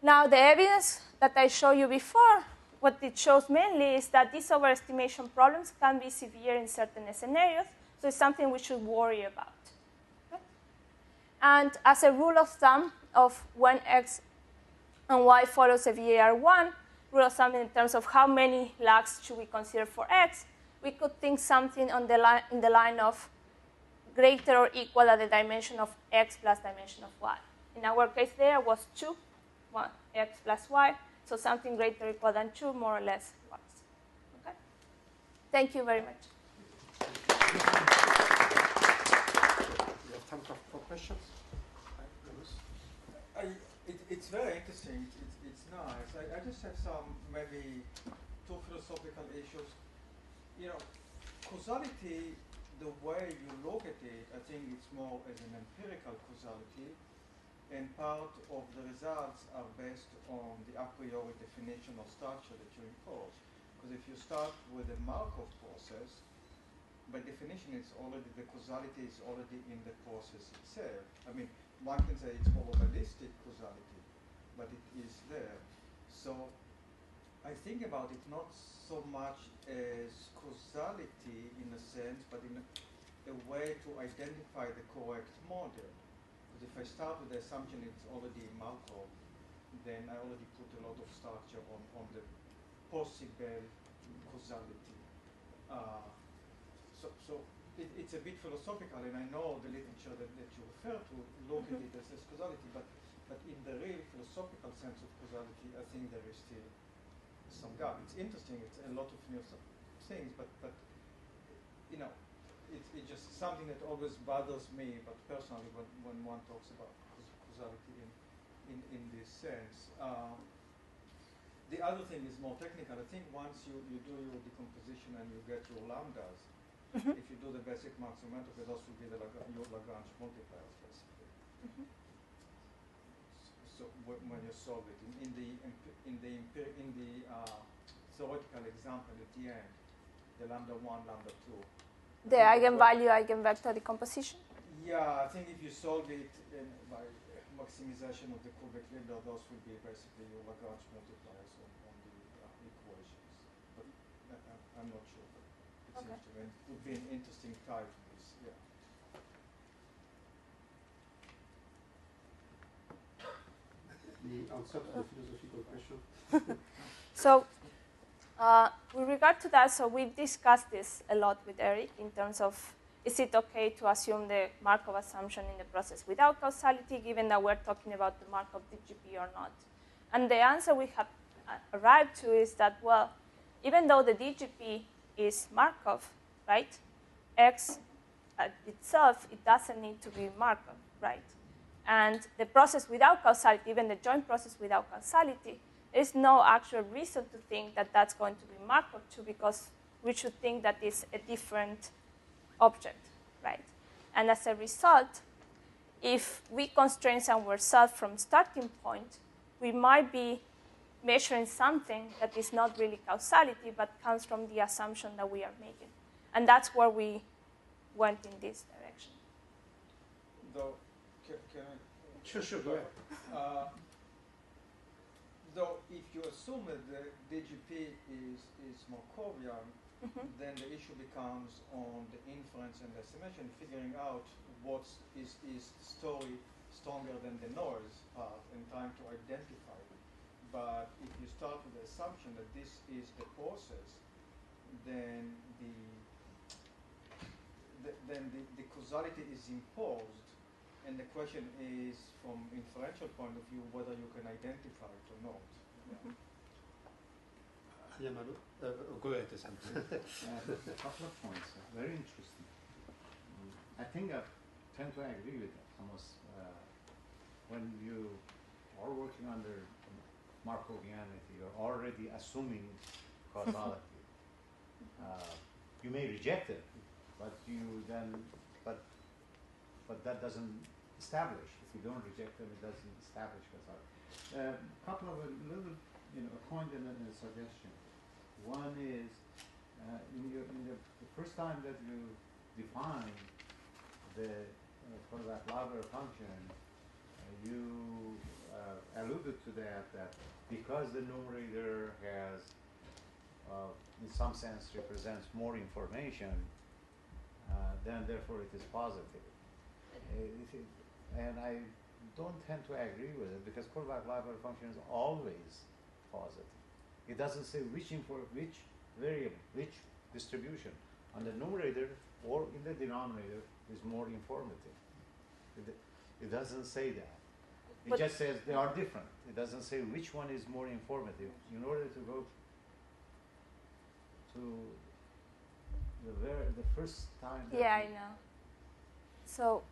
Now, the evidence that I showed you before, what it shows mainly is that these overestimation problems can be severe in certain scenarios. So it's something we should worry about. Okay? And as a rule of thumb of when x and y follows a VAR1, rule of thumb in terms of how many lags should we consider for x, we could think something on the in the line of greater or equal at the dimension of x plus dimension of y. In our case there was 2, x plus y, so something greater or equal than 2 more or less works. Okay? Thank you very much. We have time for questions. It's very interesting. It's nice. I just have some maybe two philosophical issues. You know, causality, the way you look at it, I think it's more as an empirical causality, and part of the results are based on the a priori definition or structure that you impose. Because if you start with a Markov process, by definition, it's already the causality is already in the process itself. I mean, one can say it's probabilistic causality, but it is there. So I think about it not so much as causality in a sense, but in a way to identify the correct model. Because if I start with the assumption it's already Markov, then I already put a lot of structure on the possible causality. So it's a bit philosophical, and I know the literature that you refer to look at it as causality, but in the real philosophical sense of causality, I think there is still some gap. It's interesting, it's a lot of new things, but you know, it's just something that always bothers me, but personally, when one talks about causality in this sense. The other thing is more technical. I think once you do your decomposition and you get your lambdas, if you do the basic maximum entropy, those will be your Lagrange multipliers, basically. So when you solve it in the theoretical example at the end, the lambda 1, lambda 2. The eigenvalue, eigenvector decomposition? Yeah, I think if you solve it by maximization of the cubic Libler, those will be basically your Lagrange multipliers on the equations. But I'm not sure. But it seems to me it would be an interesting tie to this. Yeah. The answer to the philosophical question. So, with regard to that, so we've discussed this a lot with Eric in terms of is it okay to assume the Markov assumption in the process without causality, given that we're talking about the Markov DGP or not? And the answer we have arrived to is that, well, even though the DGP is Markov, right, X itself, it doesn't need to be Markov, right? And the process without causality, even the joint process without causality, there is no actual reason to think that that's going to be Markov too, because we should think that it's a different object, right? And as a result, if we constrain ourselves from starting point, we might be measuring something that is not really causality, but comes from the assumption that we are making. And that's where we went in this direction. Though, can I? Sure, go ahead. Though, if you assume that the DGP is Markovian, then the issue becomes on the inference and the estimation, figuring out what is the story stronger than the noise part and trying to identify it. But if you start with the assumption that this is the process, then the causality is imposed, and the question is, from inferential point of view, whether you can identify it or not. Yamalu, go ahead, Sam. A couple of points, very interesting. I think I tend to agree with Thomas. When you are working under Markovianity, you're already assuming causality. You may reject it, but but that doesn't establish. If you don't reject them, it doesn't establish causality. A couple of a point and a suggestion. One is in the first time that you define the Colbert-Lauer function, you alluded to that because the numerator has, in some sense, represents more information, then therefore it is positive. And I don't tend to agree with it because Kullback-Leibler function is always positive. It doesn't say which variable, which distribution on the numerator or in the denominator is more informative. It doesn't say that. It just says they are different. It doesn't say which one is more informative. In order to go to the first time that Yeah, I know. So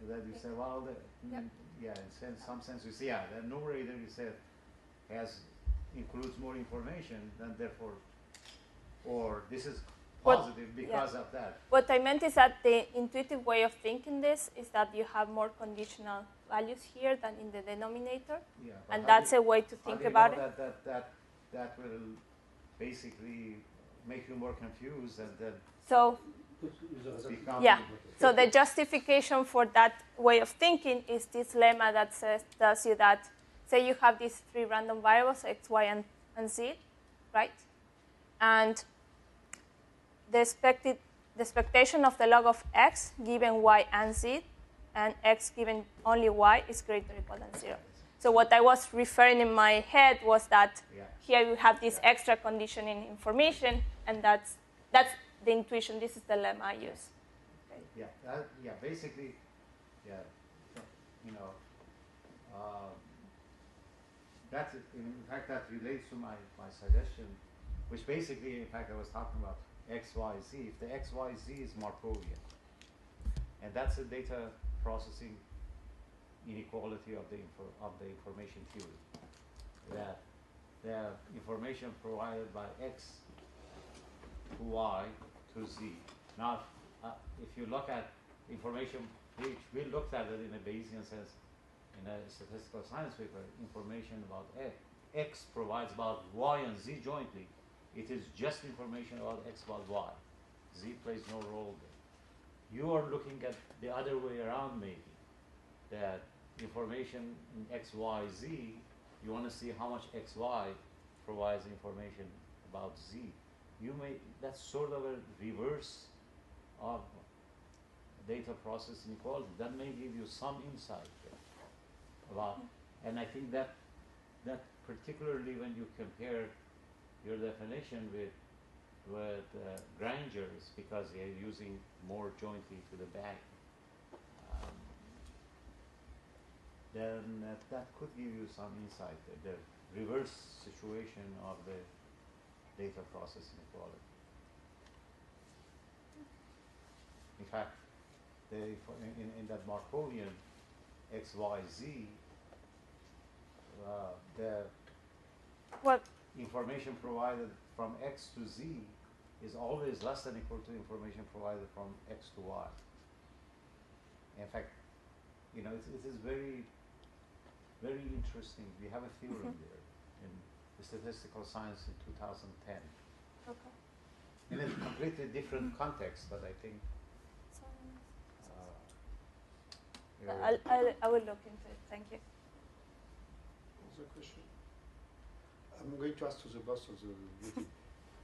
that you say, well, yeah, in some sense you see, yeah, the numerator you said includes more information, then therefore, or this is positive because of that. What I meant is that the intuitive way of thinking this is that you have more conditional values here than in the denominator, Yeah, and that's a way to how think do you about know it. that will basically make you more confused and then So become yeah. So the justification for that way of thinking is this lemma that tells you that, say you have these three random variables, x, y, and z, right? And the expectation of the log of x given y and z, and x given only y, is greater or equal than 0. So what I was referring in my head was that here you have this extra conditioning information, and that's the intuition. This is the lemma I use. Yeah, basically, you know, that's in fact that relates to my suggestion, which basically, in fact, I was talking about x, y, z. If the x, y, z is Markovian, and that's a data processing inequality of the information theory, that the information provided by x to y to z. Now, if you look at information, which we looked at it in a Bayesian sense in a statistical science paper, information about x provides about y and z jointly. It is just information about x about y. Z plays no role there. You are looking at the other way around, maybe, that information in x, y, z, you want to see how much x, y provides information about z. That's sort of a reverse of data process inequality. That may give you some insight there about, and I think that particularly when you compare your definition with Granger's, because they're using more jointly to the back, then that could give you some insight there. The reverse situation of the data process inequality. In fact, in that Markovian x, y, z, the information provided from x to z is always less than equal to information provided from x to y. In fact, you know, it is very, very interesting. We have a theorem there in the statistical science in 2010. Okay. In a completely different context, but I think I will look into it. Thank you. Another question? I'm going to ask to the boss of the meeting.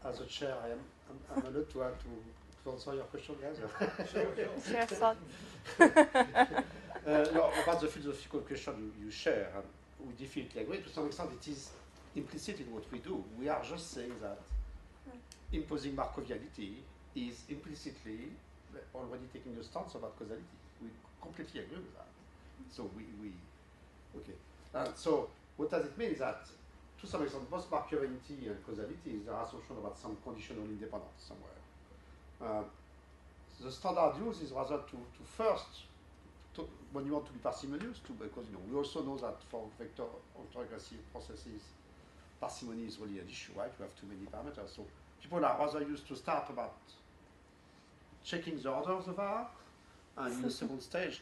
As a chair, I'm allowed to answer your question, guys? Sure, thought. No, about the philosophical question you share, and we definitely agree. To some extent, it is implicit in what we do. We are just saying that imposing Markovianity is implicitly already taking a stance about causality. We completely agree with that. So okay. So what does it mean is that, to some extent, both Markovianity and causality is an assumption about some conditional independence somewhere. The standard use is rather to first, when you want to be parsimonious, because we also know that for vector autoregressive processes, parsimony is really an issue, right? You have too many parameters. So people are rather used to start about checking the order of the var, and in the second stage,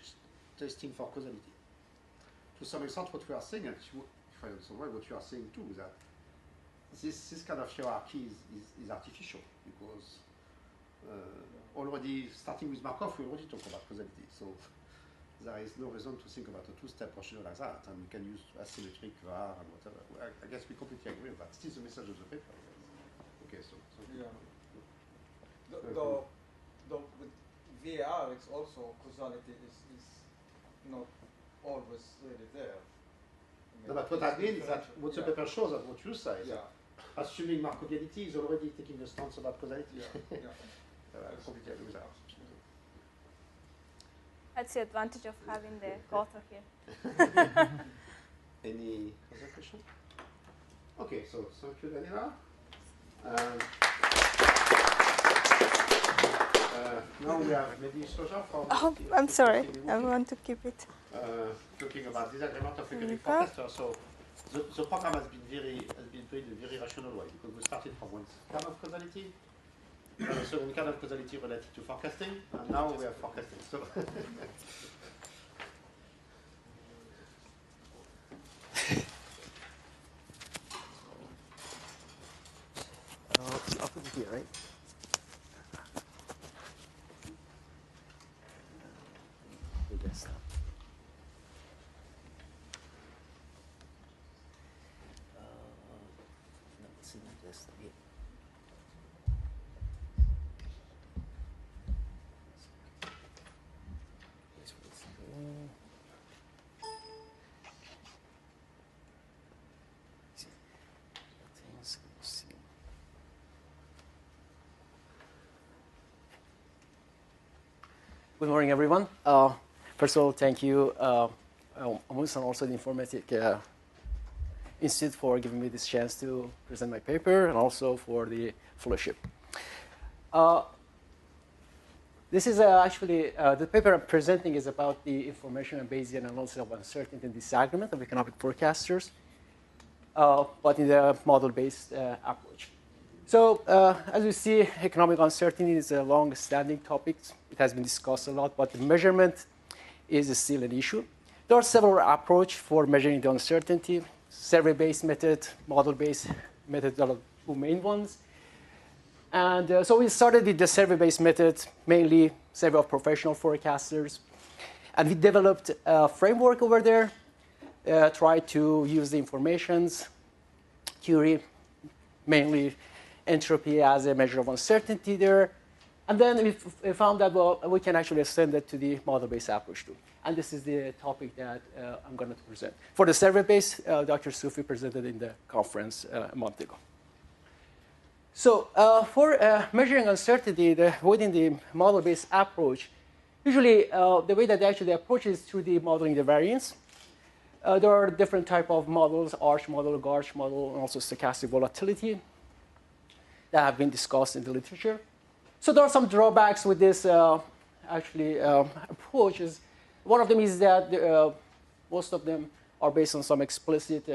testing for causality. To some extent, what we are saying, and if I understand well, what you are saying too, is that this kind of hierarchy is artificial, because already starting with Markov, we already talk about causality. So there is no reason to think about a two-step procedure like that, and we can use asymmetric var and whatever. I guess we completely agree with that. Still the message of the paper. Okay, so yeah. With VAR, it's also causality is not always really there. No, but what I mean is that what the paper shows and what you say is that assuming Markovianity is already taking a stance about causality. I completely agree with that. That's the advantage of having the author here. Any other question? Okay, so thank you, Daniela. Now we have maybe Soja from... Oh, I'm sorry. I want to keep it. Talking about disagreement of economic forecaster. So the program has been built in a very rational way because we started from one kind of causality, a certain kind of causality related to forecasting, and now we have forecasting. So I'll put it here, right? This. Good morning, everyone. First of all, thank you, Amos, and also the Informatic Institute for giving me this chance to present my paper, and also for the fellowship. This is actually, the paper I'm presenting is about the information and Bayesian analysis of uncertainty and disagreement of economic forecasters, but in the model-based approach. So, as you see, economic uncertainty is a long-standing topic. It has been discussed a lot, but the measurement is still an issue. There are several approaches for measuring the uncertainty. Survey-based method, model-based method are the two main ones. And so we started with the survey-based method, mainly survey of professional forecasters. And we developed a framework over there, tried to use the informations, Curie, mainly entropy as a measure of uncertainty there. And then we found that, well, we can actually extend that to the model-based approach too. And this is the topic that I'm going to present. For the survey-based, Dr. Sufi presented in the conference a month ago. So for measuring uncertainty within the model-based approach, usually the way that they actually approach is through the modeling the variance. There are different type of models, Arch model, Garch model, and also stochastic volatility that have been discussed in the literature. So there are some drawbacks with this approach. One of them is that most of them are based on some explicit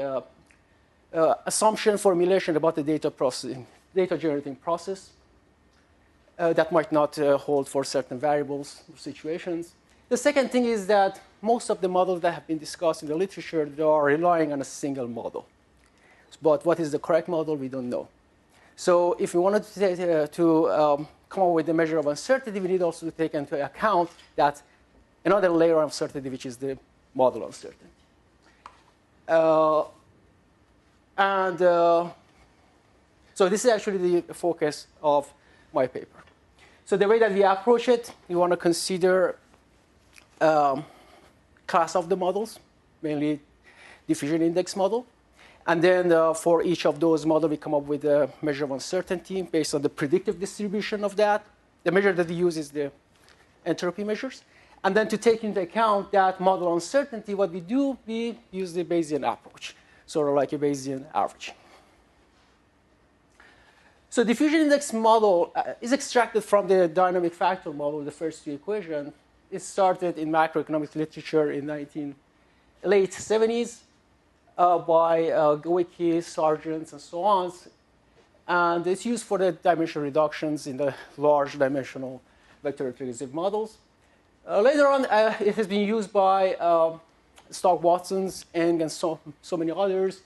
assumption formulation about the data generating process that might not hold for certain variables or situations. The second thing is that most of the models that have been discussed in the literature, they are relying on a single model. But what is the correct model, we don't know. So if we wanted to come up with a measure of uncertainty, we need also to take into account that another layer of uncertainty, which is the model uncertainty. So this is actually the focus of my paper. So the way that we approach it, we want to consider class of the models, mainly diffusion index model. And then for each of those models, we come up with a measure of uncertainty based on the predictive distribution of that. The measure that we use is the entropy measures. And then to take into account that model uncertainty, what we do, we use the Bayesian approach, sort of like a Bayesian averaging. So diffusion index model is extracted from the dynamic factor model, the first two equations. It started in macroeconomics literature in late 70s. By Gowicki, Sargent, and so on. And it's used for the dimensional reductions in the large dimensional vector recursive models. Later on, it has been used by Stark-Watson's, Eng, and so many others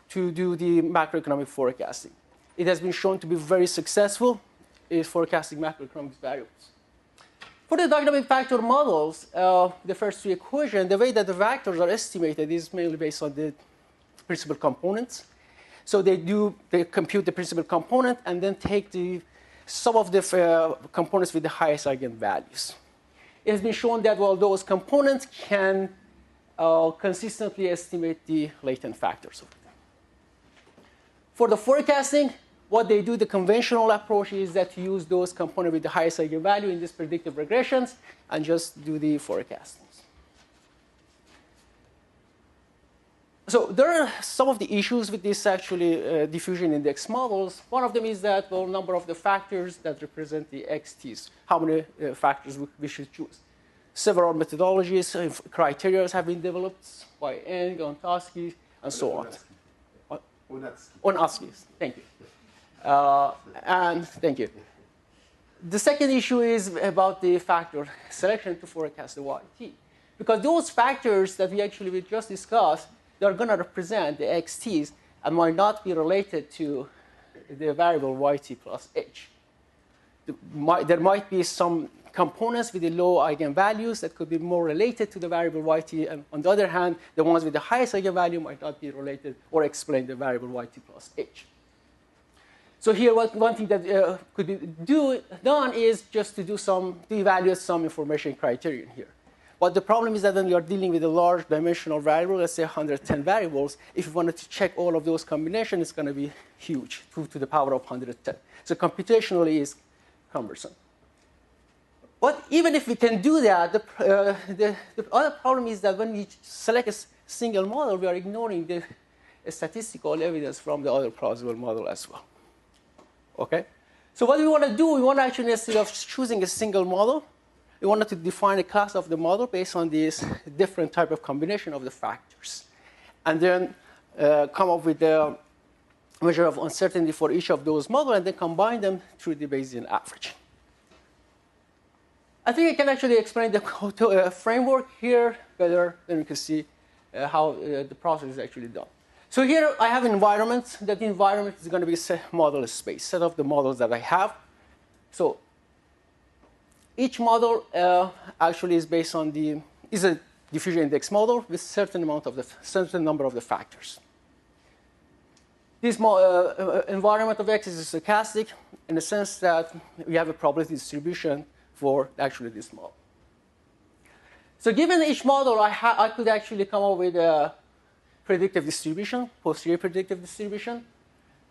to do the macroeconomic forecasting. It has been shown to be very successful in forecasting macroeconomic variables. For the dynamic factor models, the first two equations, the way that the vectors are estimated is mainly based on the principal components. So they compute the principal component and then take the some of the components with the highest eigenvalues. It has been shown that, well, those components can consistently estimate the latent factors of them. For the forecasting, what they do, the conventional approach is that you use those components with the highest eigenvalue in these predictive regressions and just do the forecastings. So there are some of the issues with this actually diffusion index models. One of them is that, well, number of the factors that represent the XTs, how many factors we should choose. Several methodologies, criteria have been developed by Eng, Ontosky, and so on. Onatsky, thank you. And thank you. The second issue is about the factor selection to forecast the YT. Because those factors that we just discussed, they're going to represent the XTs and might not be related to the variable YT plus H. There might be some components with the low eigenvalues that could be more related to the variable YT, and on the other hand, the ones with the highest eigenvalue might not be related or explain the variable YT plus H. So here, one thing that could be done is just to evaluate some information criterion here. But the problem is that when you are dealing with a large dimensional variable, let's say 110 variables, if you wanted to check all of those combinations, it's going to be huge, 2 to the power of 110. So computationally, it's cumbersome. But even if we can do that, the other problem is that when we select a single model, we are ignoring the statistical evidence from the other plausible model as well. Okay? So what we want to do, we want to actually, instead of choosing a single model, we wanted to define a class of the model based on this different type of combination of the factors. And then come up with the measure of uncertainty for each of those models, and then combine them through the Bayesian average. I think I can actually explain the framework here better, then we can see how the process is actually done. So here I have an environment. That environment is going to be a model space, set of the models that I have. So each model actually is based on is a diffusion index model with certain number of the factors. This environment of X is stochastic in the sense that we have a probability distribution for actually this model. So given each model, I could actually come up with a predictive distribution, posterior predictive distribution,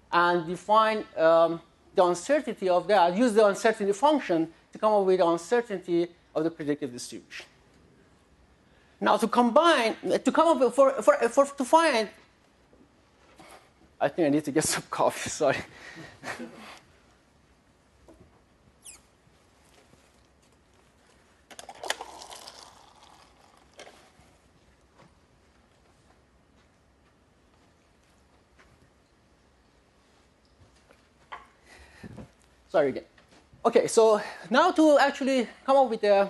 and define the uncertainty of that, use the uncertainty function to come up with the uncertainty of the predictive distribution. Now to find, I think I need to get some coffee, sorry. Sorry again. Okay, so now to actually come up with the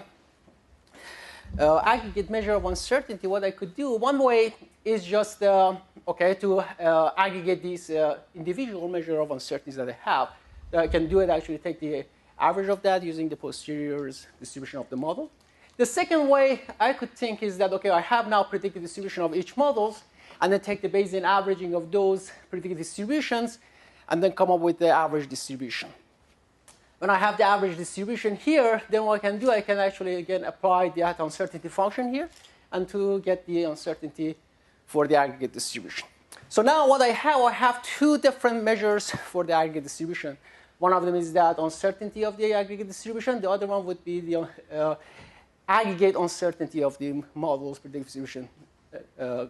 aggregate measure of uncertainty, what I could do, one way is just, to aggregate these individual measure of uncertainties that I have. I can do it, actually take the average of that using the posterior distribution of the model. The second way I could think is that, I have now predictive distribution of each models, and then take the Bayesian averaging of those predictive distributions, and then come up with the average distribution. When I have the average distribution here, then what I can do, I can actually, again, apply that uncertainty function here, and to get the uncertainty for the aggregate distribution. So now what I have two different measures for the aggregate distribution. One of them is that uncertainty of the aggregate distribution. The other one would be the aggregate uncertainty of the model's predictive distribution. The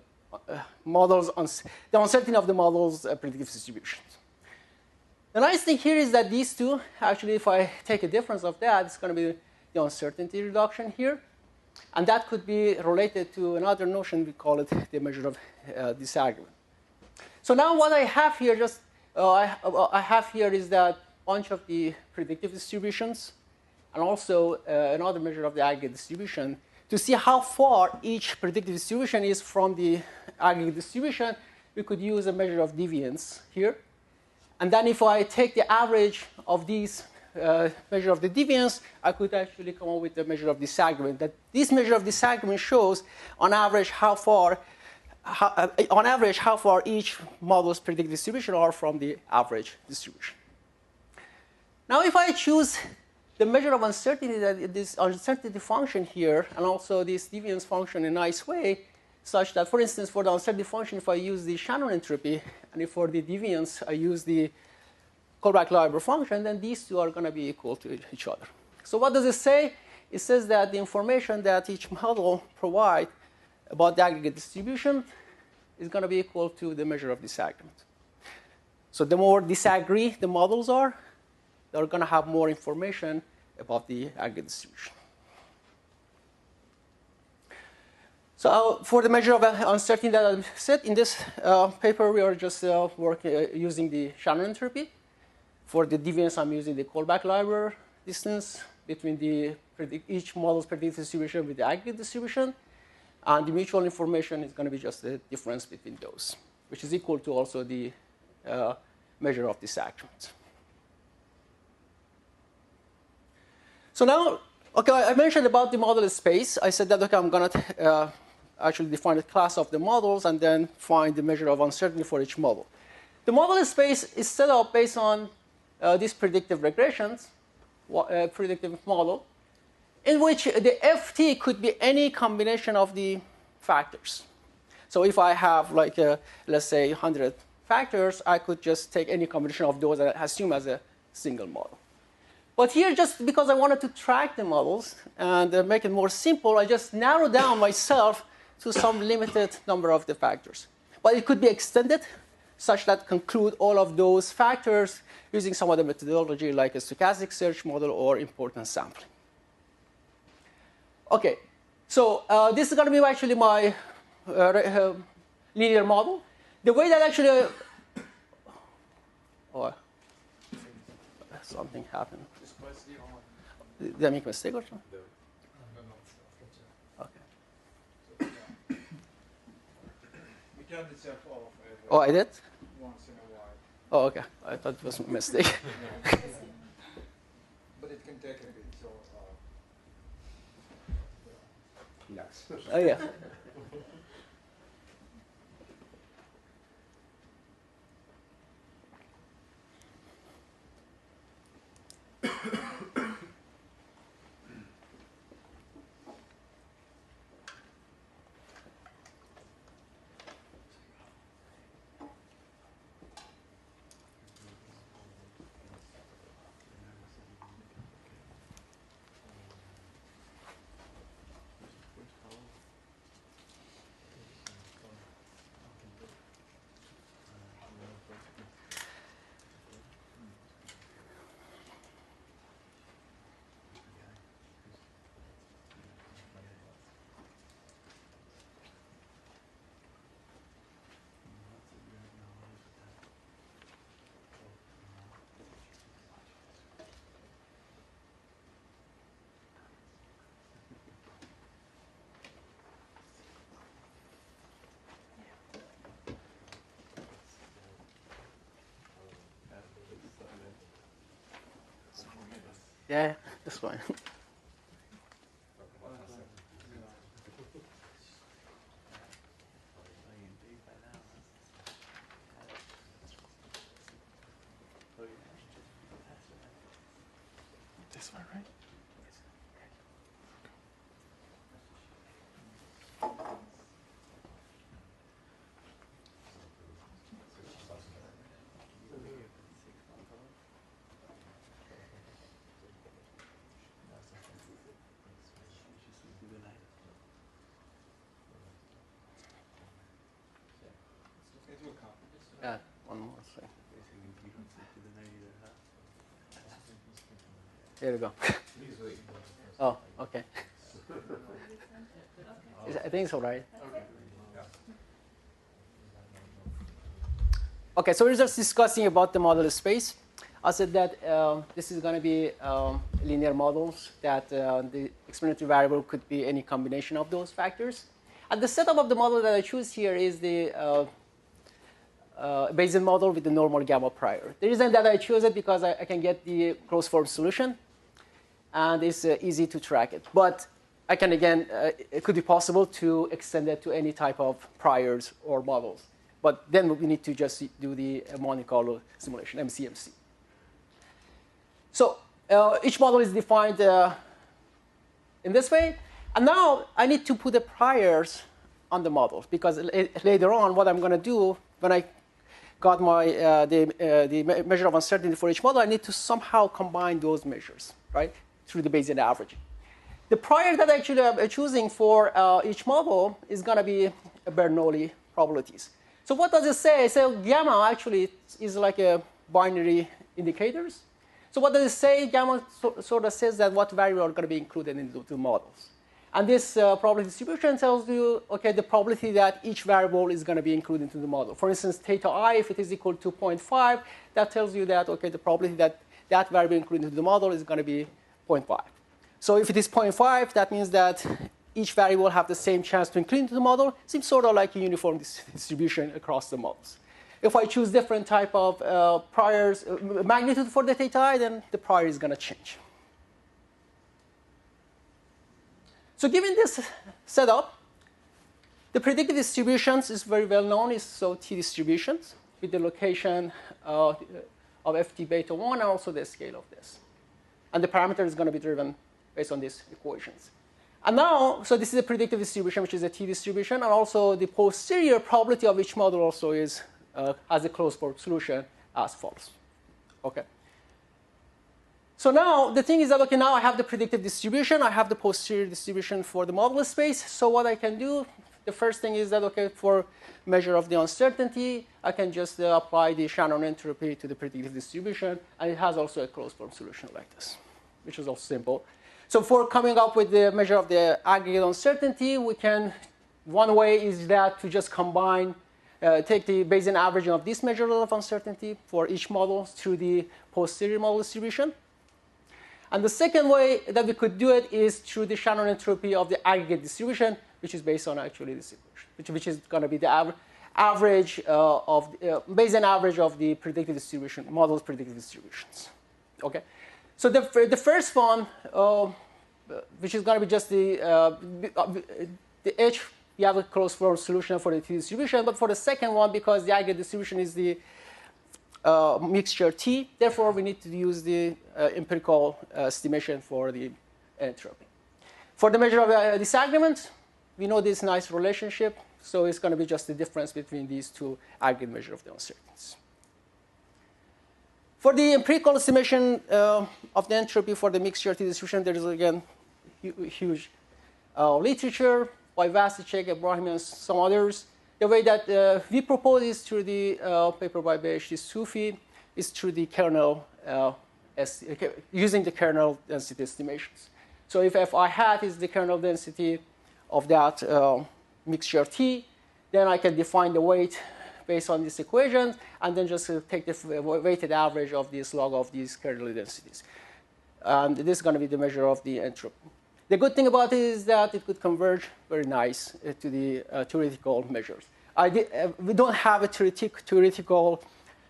uncertainty of the model's predictive distributions. The nice thing here is that these two, actually, if I take a difference of that, it's going to be the uncertainty reduction here. And that could be related to another notion, we call it the measure of disagreement. So now what I have here, I have here is that bunch of the predictive distributions, and also another measure of the aggregate distribution, to see how far each predictive distribution is from the aggregate distribution. We could use a measure of deviance here. And then if I take the average of these measure of the deviance, I could actually come up with the measure of disagreement. That this measure of disagreement shows, on average, how far each model's predictive distribution are from the average distribution. Now, if I choose the measure of uncertainty, that this uncertainty function here, and also this deviance function in a nice way, such that, for instance, for the uncertainty function, if I use the Shannon entropy, and if for the deviance I use the Kullback-Leibler function, then these two are going to be equal to each other. So what does it say? It says that the information that each model provides about the aggregate distribution is going to be equal to the measure of disagreement. So the more disagree the models are, they're going to have more information about the aggregate distribution. So for the measure of uncertainty that I said in this paper, we are just using the Shannon entropy. For the deviance, I'm using the Kullback-Leibler distance between each model's predicted distribution with the aggregate distribution. And the mutual information is going to be just the difference between those, which is equal to also the measure of disagreement. So now, okay, I mentioned about the model space. I said that, okay, I'm going to actually define the class of the models and then find the measure of uncertainty for each model. The model space is set up based on these predictive regressions, predictive model, in which the FT could be any combination of the factors. So if I have, like, let's say, 100 factors, I could just take any combination of those and assume as a single model. But here, just because I wanted to track the models and make it more simple, I just narrow down myself to some limited number of the factors. But it could be extended such that conclude all of those factors using some other methodology like a stochastic search model or importance sampling. Okay, so this is going to be actually my linear model. The way that actually, something happened. Did I make a mistake or something? Okay. We turned itself off. Oh, I did? Once in a while. Oh, okay. I thought it was a mistake. But it can take a bit, so. Yes. Oh, yeah. Yeah, that's fine. This one, right? Yeah, one more thing. Here we go. Oh, okay. I think it's all right. Okay, so we're just discussing about the model space. I said that this is going to be linear models, that the explanatory variable could be any combination of those factors. And the setup of the model that I choose here is the Bayesian model with the normal gamma prior. The reason that I chose it because I can get the closed form solution, and it's easy to track it. But I can, again, it could be possible to extend it to any type of priors or models. But then we need to just do the Monte Carlo simulation, MCMC. So each model is defined in this way. And now I need to put the priors on the model, because later on what I'm going to do when I got my the measure of uncertainty for each model, I need to somehow combine those measures, right, through the Bayesian averaging. The prior that actually I'm choosing for each model is going to be Bernoulli probabilities. So what does it say? So gamma actually is like a binary indicators. So what does it say? Gamma sort of says that what variable are going to be included in the two models. And this probability distribution tells you, okay, the probability that each variable is going to be included into the model. For instance, theta I, if it is equal to 0.5, that tells you that, okay, the probability that that variable included into the model is going to be 0.5. So if it is 0.5, that means that each variable have the same chance to include into the model. Seems sort of like a uniform distribution across the models. If I choose different type of priors, magnitude for the theta I, then the prior is going to change. So given this setup, the predicted distributions is very well known. It's so T distributions with the location of ft beta 1 and also the scale of this. And the parameter is going to be driven based on these equations. And now, so this is a predictive distribution, which is a T distribution. And also the posterior probability of each model also is has a closed form solution as follows. Okay. So now the thing is that, okay, now I have the predictive distribution. I have the posterior distribution for the model space. So what I can do, the first thing is that, okay, for measure of the uncertainty, I can just apply the Shannon entropy to the predictive distribution. And it has also a closed form solution like this, which is also simple. So for coming up with the measure of the aggregate uncertainty, we can, one way is that to just combine, take the Bayesian averaging of this measure of uncertainty for each model through the posterior model distribution. And the second way that we could do it is through the Shannon entropy of the aggregate distribution, which is based on actually this equation, which is going to be the average of Bayesian average of the predictive distribution, model's predictive distributions. Okay, so the first one, which is going to be just the H, we have a closed form solution for the T distribution, but for the second one, because the aggregate distribution is the mixture T. Therefore, we need to use the empirical estimation for the entropy. For the measure of disagreement, we know this nice relationship. So it's going to be just the difference between these two aggregate measure of the uncertainties. For the empirical estimation of the entropy for the mixture T distribution, there is, again, huge literature by Vasicek, Ibrahim, and some others. The way that we propose is through the paper by Beheshti Sufi, is through the kernel, using the kernel density estimations. So if Fi hat is the kernel density of that mixture T, then I can define the weight based on these equations, and then just take the weighted average of this log of these kernel densities. And this is going to be the measure of the entropy. The good thing about it is that it could converge very nice to the theoretical measures. We don't have a theoretical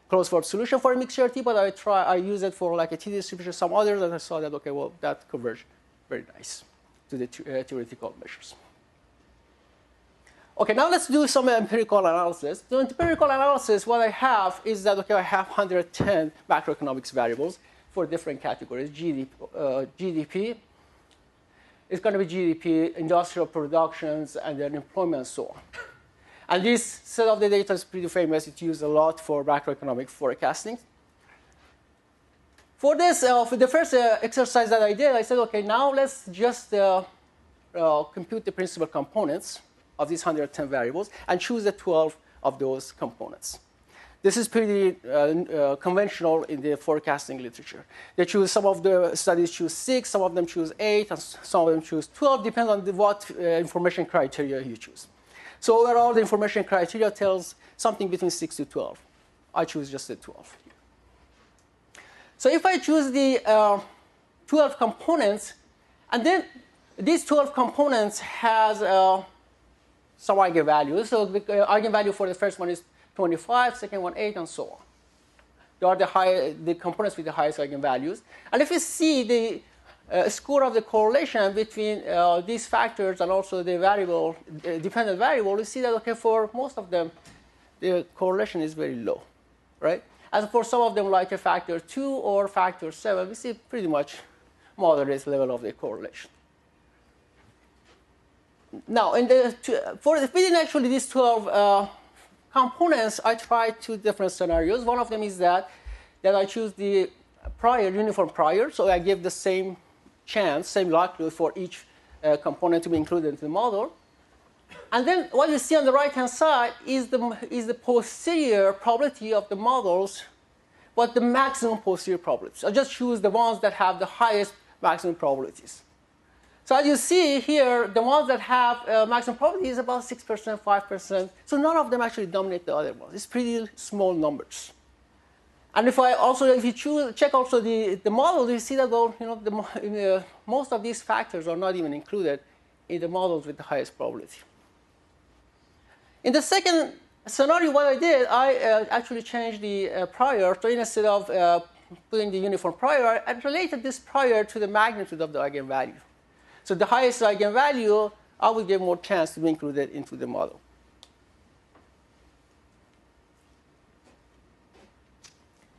closed form solution for a mixture T, but I use it for like a T distribution, some others, and I saw that, okay, well, that converged very nice to the theoretical measures. Okay, now let's do some empirical analysis. The empirical analysis, what I have is that, okay, I have 110 macroeconomics variables for different categories. GDP, it's going to be GDP, industrial productions, and then employment, and so on. And this set of the data is pretty famous. It's used a lot for macroeconomic forecasting. For this, for the first exercise that I did, I said, okay, now let's just compute the principal components of these 110 variables and choose the 12 of those components. This is pretty conventional in the forecasting literature. They choose, some of the studies choose 6, some of them choose 8, and some of them choose 12, depending on what information criteria you choose. So overall, the information criteria tells something between 6 to 12. I choose just the 12 here. So if I choose the 12 components, and then these 12 components has some eigenvalues. So the eigenvalue for the first one is 25, second one 8, and so on. They are the components with the highest eigenvalues. And if you see the score of the correlation between these factors and also the variable, dependent variable, you see that, okay, for most of them, the correlation is very low, right? And for some of them, like a factor 2 or factor 7, we see pretty much moderate level of the correlation. Now, within actually these 12 components, I tried 2 different scenarios. One of them is that I choose the uniform prior, so I give the same chance, same likelihood for each component to be included in the model. And then what you see on the right-hand side is the posterior probability of the models, but the maximum posterior probabilities. I just choose the ones that have the highest maximum probabilities. So as you see here, the ones that have maximum probability is about 6%, 5%. So none of them actually dominate the other ones. It's pretty small numbers. And if you check also the model, you see that most of these factors are not even included in the models with the highest probability. In the second scenario, what I did, I actually changed the prior. So instead of putting the uniform prior, I related this prior to the magnitude of the eigenvalue. So the highest eigenvalue, I would give more chance to be included into the model.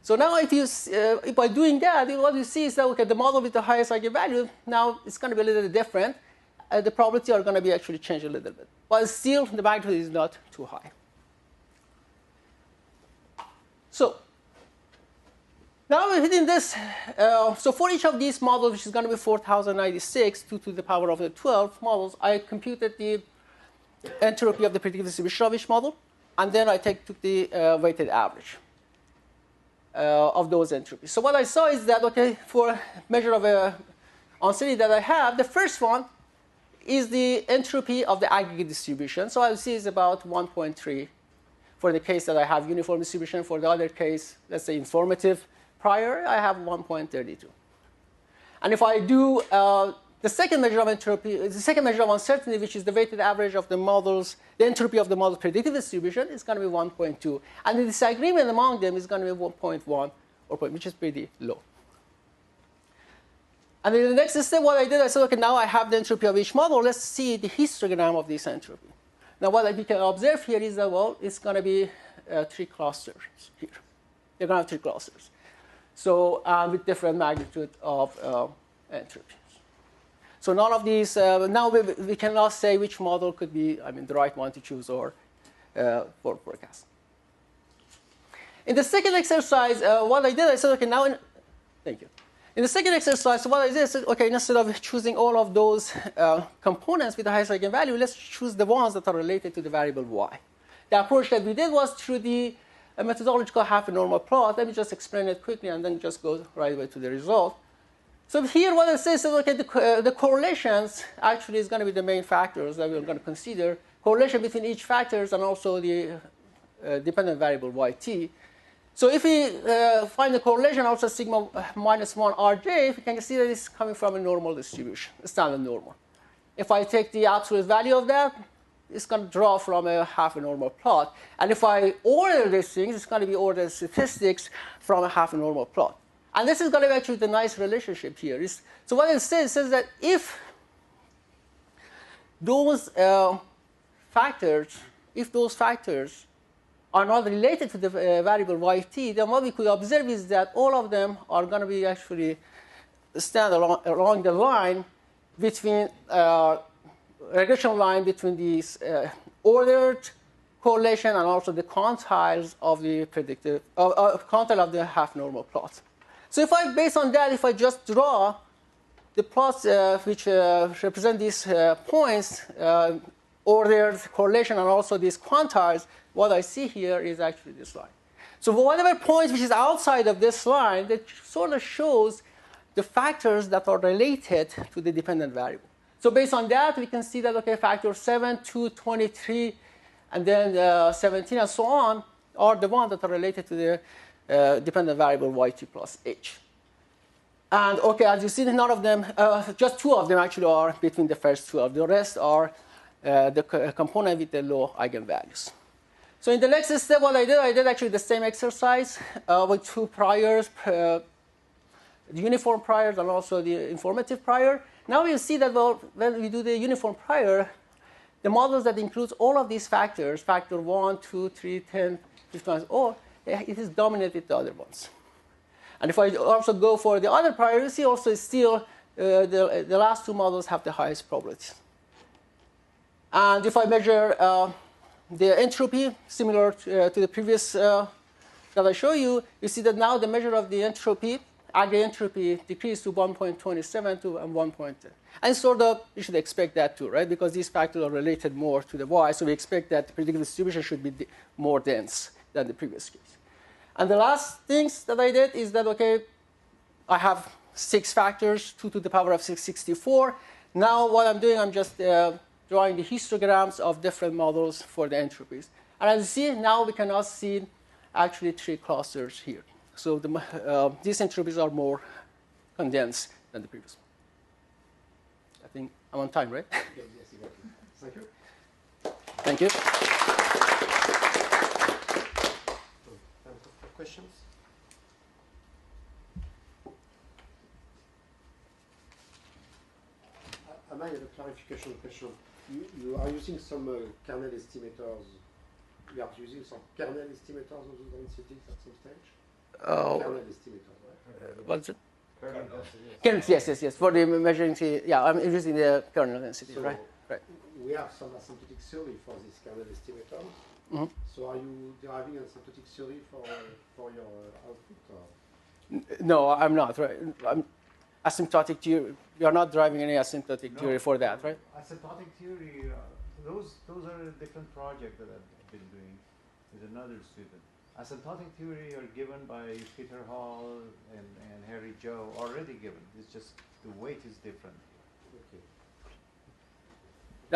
So now if by doing that, what you see is that, okay, the model with the highest eigenvalue, now it's going to be a little bit different. The probability are going to be actually changed a little bit. But still, the magnitude is not too high. So now within this, so for each of these models, which is going to be 4,096, 2 to the power of the 12 models, I computed the entropy of the predictive distribution of each model. And then I took the weighted average of those entropies. So what I saw is that, okay, for measure of uncertainty that I have, the first one is the entropy of the aggregate distribution. So I'll see is about 1.3 for the case that I have uniform distribution. For the other case, let's say informative prior, I have 1.32. And if I do the second measure of entropy, the second measure of uncertainty, which is the weighted average of the models, the entropy of the model predictive distribution, is going to be 1.2. And the disagreement among them is going to be 1.1, which is pretty low. And in the next step, what I did, I said, okay, now I have the entropy of each model. Let's see the histogram of this entropy. Now, what we can observe here is that, well, it's going to be 3 clusters here. They're going to have 3 clusters. So with different magnitude of entropies. So none of these, now we cannot say which model could be, the right one to choose or for forecast. In the second exercise, what I did, I said, okay, now, thank you. In the second exercise, what I did, I said, okay, instead of choosing all of those components with the highest eigenvalue, let's choose the ones that are related to the variable y. The approach that we did was through the methodological half a normal plot. Let me just explain it quickly and then just go right away to the result. So here what it says is, okay, the correlations actually is going to be the main factors that we're going to consider. Correlation between each factors and also the dependent variable yt. So if we find the correlation also sigma minus 1 rj, we can see that it's coming from a normal distribution, a standard normal. If I take the absolute value of that, it's going to draw from a half a normal plot. And if I order these things, it's going to be ordered statistics from a half a normal plot. And this is going to be actually the nice relationship here. So what it says that if those factors are not related to the variable yt, then what we could observe is that all of them are going to be actually stand along the line between regression line between these ordered correlation and also the quantiles of the predictive quantile of the half normal plot. So if I, based on that, if I just draw the plots which represent these points, ordered correlation and also these quantiles, what I see here is actually this line. So for whatever points which is outside of this line, that sort of shows the factors that are related to the dependent variable. So based on that, we can see that, okay, factor 7, 2, 23, and then 17, and so on, are the ones that are related to the dependent variable yt plus h. And, okay, as you see, none of them, just 2 of them actually are between the first 2 of the rest are the component with the low eigenvalues. So in the next step, what I did actually the same exercise with 2 priors, the uniform priors and also the informative prior. Now you see that, well, when we do the uniform prior, the models that includes all of these factors, factor 1, 2, 3, 10, 15, it is dominated the other ones. And if I also go for the other priority, also still the last two models have the highest probability. And if I measure the entropy, similar to the previous that I show you, you see that now the measure of the entropy, aggregate entropy, decreased to 1.27 to 1.10. And sort of, you should expect that too, right? Because these factors are related more to the y, so we expect that the predictive distribution should be more dense than the previous case. And the last things that I did is that, okay, I have 6 factors, 2 to the power of 664. Now what I'm doing, I'm just drawing the histograms of different models for the entropies. And as you see, now we can also see actually 3 clusters here. So these entropies are more condensed than the previous one. I think I'm on time, right? Yes, exactly. Thank you. Thank you. Questions? I might have a clarification question. You are using some kernel estimators. You are using some kernel estimators of the densities at some stage? Kernel estimators, right? What's it? Kernel density. Kernel, yes. For the measuring, yeah, I'm using the kernel density, So right? we have some asymptotic theory for this kernel estimator. Mm-hmm. So are you deriving an asymptotic theory for your output? Or? No, I'm not, right? I'm asymptotic theory. You are not driving any asymptotic theory for that, right? Asymptotic theory, those are a different project that I've been doing with another student. Asymptotic theory are given by Peter Hall and Harry Joe, already given. It's just the weight is different. Okay.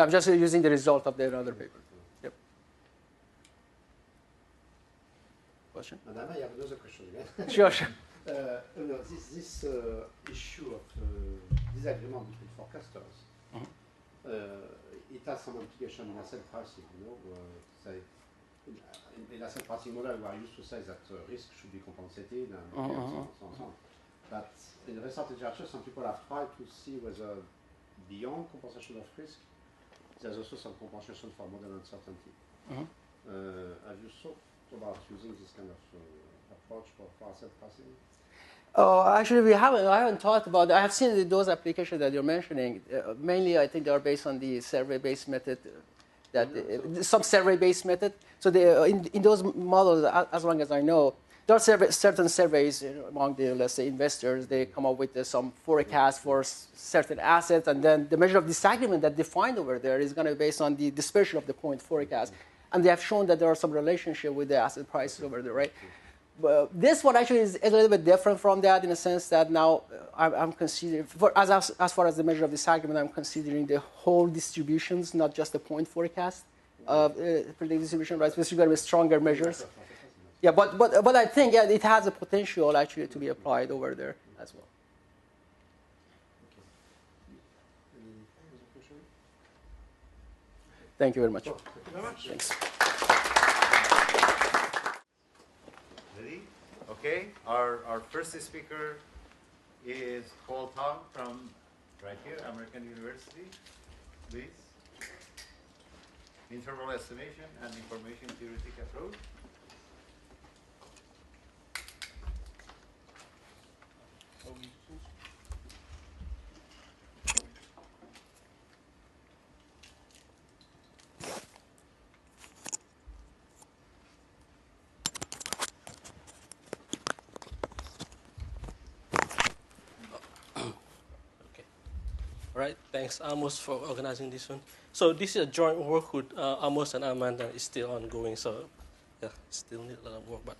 I'm just using the result of the other paper. Yep. Question? And I might have another question again. Sure. No, this issue of disagreement between forecasters, it has some implication in asset pricing. Say in asset pricing model, we are used to say that risk should be compensated and so on. But in research literature, some people have tried to see whether beyond compensation of risk, there's also some compensation for model uncertainty. Have you thought about using this kind of approach for asset pricing? Actually, I haven't thought about it. I have seen those applications that you're mentioning. Mainly, I think they are based on the survey-based method, some survey-based method. So in those models, as long as I know, there are certain surveys among the, let's say, investors. They come up with some forecast for certain assets, and then the measure of disagreement that they find over there is going to be based on the dispersion of the point forecast. And they have shown that there are some relationship with the asset prices over there, right? But this one actually is a little bit different from that in a sense that now I'm considering, as far as the measure of disagreement, I'm considering the whole distributions, not just the point forecast of predictive distribution, right? Which is going to be stronger measures. Yeah, but I think it has a potential actually to be applied over there as well. Thank you very much. Thank you very much. Thanks. Ready? Okay. Our first speaker is Paul Tong from right here, American University. Please. Interval estimation and information theoretic approach. All right, thanks Amos for organizing this one. So this is a joint work with Amos and Amanda. It's still ongoing, so yeah, still need a lot of work, but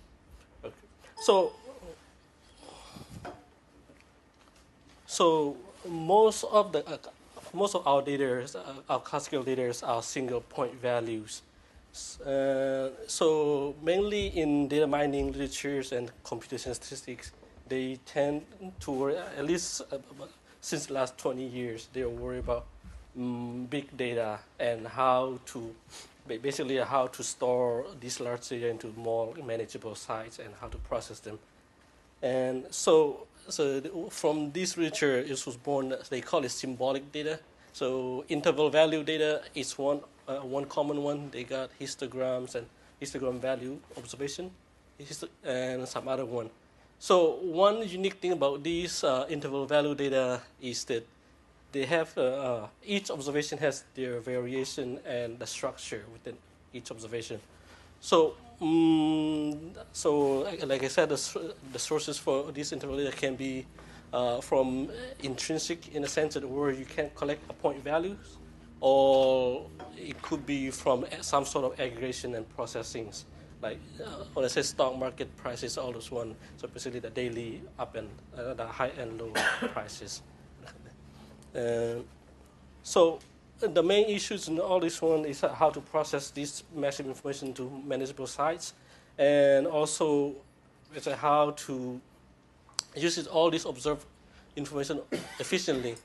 okay. So most of our data, our classical data, are single point values. So mainly in data mining literatures and computation statistics, they tend to worry, at least since the last 20 years, they are worried about big data and how to store this large data into more manageable sites and how to process them. And so from this literature, it was born, they call it symbolic data. So interval value data is one common one. They got histograms and histogram value observation. and some other one. So one unique thing about these interval value data is that they have each observation has their variation and the structure within each observation. So, like I said, the sources for these interval data can be from intrinsic, in a sense that where you can collect point values, or it could be from some sort of aggregation and processing. Like when I say stock market prices, all those one, so basically the daily up and the high and low prices. So the main issues in all this one is how to process this massive information to manageable sites, and also it's how to use all this observed information efficiently.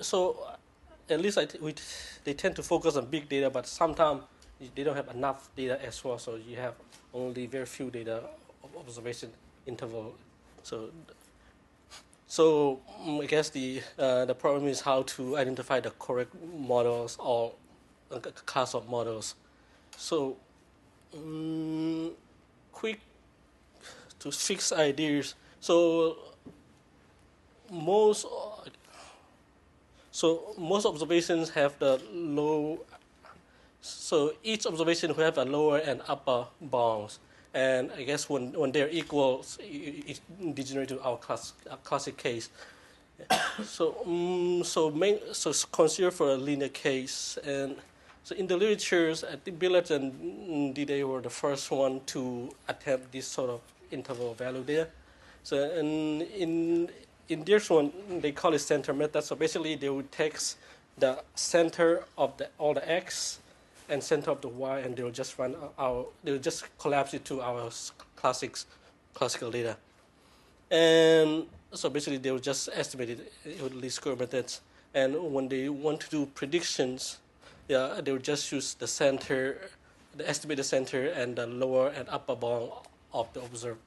So at least they tend to focus on big data, but sometimes they don't have enough data as well, so you have only very few data of observation interval. So I guess the problem is how to identify the correct models or class of models. So quick to fix ideas. So most observations have the low. So each observation will have a lower and upper bounds. And I guess when they're equal, it degenerates to our classic case. So consider for a linear case. And so in the literature, I think Billett and Diday were the first one to attempt this sort of interval value data. So in this one, they call it center method. So basically, they would take the center of all the x and center of the y, and they'll just they'll just collapse it to our classical data. And so basically they'll just estimate it with least square methods. And when they want to do predictions, they'll just use the center, the estimated center and the lower and upper bound of the observed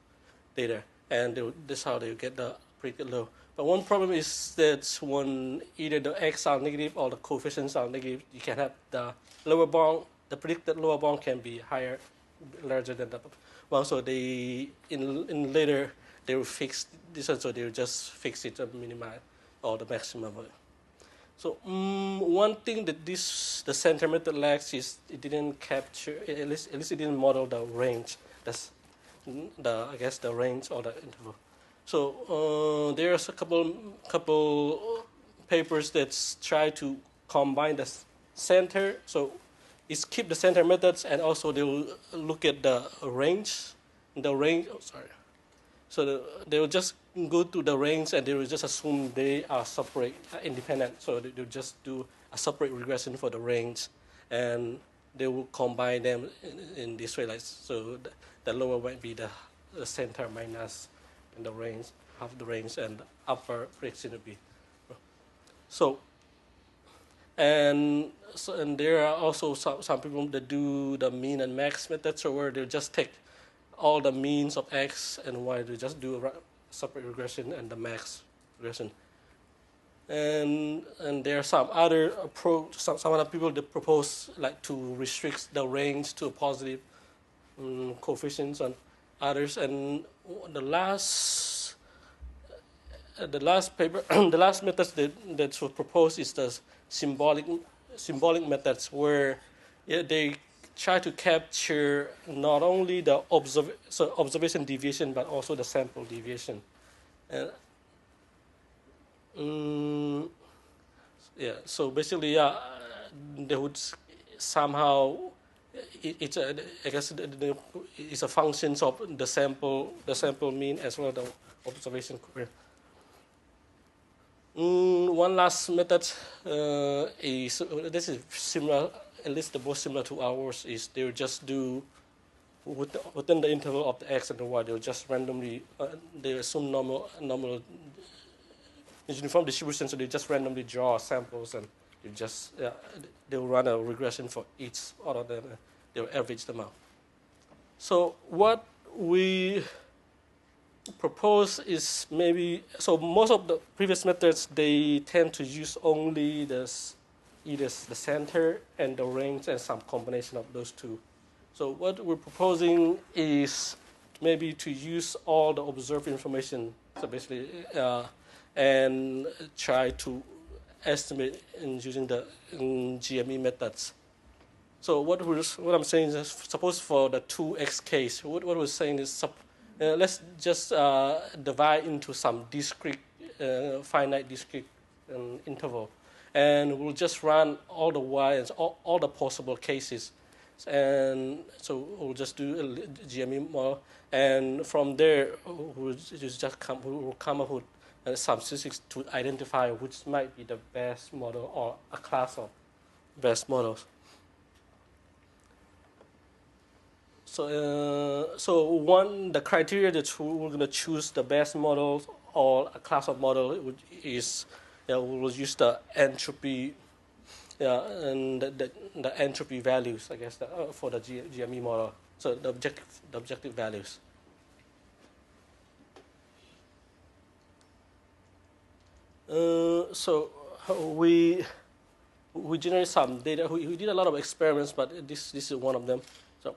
data. And that's how they get the predicted low. But one problem is that when either the x are negative or the coefficients are negative, you can have the lower bound, the predicted lower bound can be larger than the bound. So in later they will fix this, and so they will just fix it and minimize or the maximum. So one thing that the center method lacks is it didn't capture, at least it didn't model the range. That's I guess the range or the interval. So there's a couple papers that try to combine the center. So it's keep the center methods, and also they will look at the range. So they will just go to the range, and they will just assume they are separate, independent. So they will just do a separate regression for the range, and they will combine them in this way. Like so, the lower might be the center minus in the range, half the range, and the upper prediction would be. So there are also some people that do the mean and max method, so where they just take all the means of x and y, they just do a separate regression and the max regression. And there are some other other people that propose like to restrict the range to positive coefficients and others. And the last paper, the last methods that was proposed is the symbolic methods, where they try to capture not only the observation deviation but also the sample deviation. So basically, they would somehow it's a function of the sample mean as well as the observation curve. One last method is this is similar, at least the most similar to ours, is they will just do within the interval of the x and the y, they will just randomly they assume normal uniform distribution, so they just randomly draw samples and they'll run a regression for each out of them. They'll average them out. So what we propose is most of the previous methods, they tend to use only either the center and the range and some combination of those two. So what we're proposing is maybe to use all the observed information, so basically, and try to estimate using the GME methods. So what I'm saying is, suppose for the 2x case, what we're saying is, let's just divide into some discrete, finite discrete interval, and we'll just run all the y's, all the possible cases, and so we'll just do a GME model, and from there we'll come up with some statistics to identify which might be the best model or a class of best models. So, the criteria that we're going to choose the best model or a class of model is, we'll use the entropy, and the entropy values, I guess, for the GME model. So the objective values. So we generate some data. We did a lot of experiments, but this is one of them. So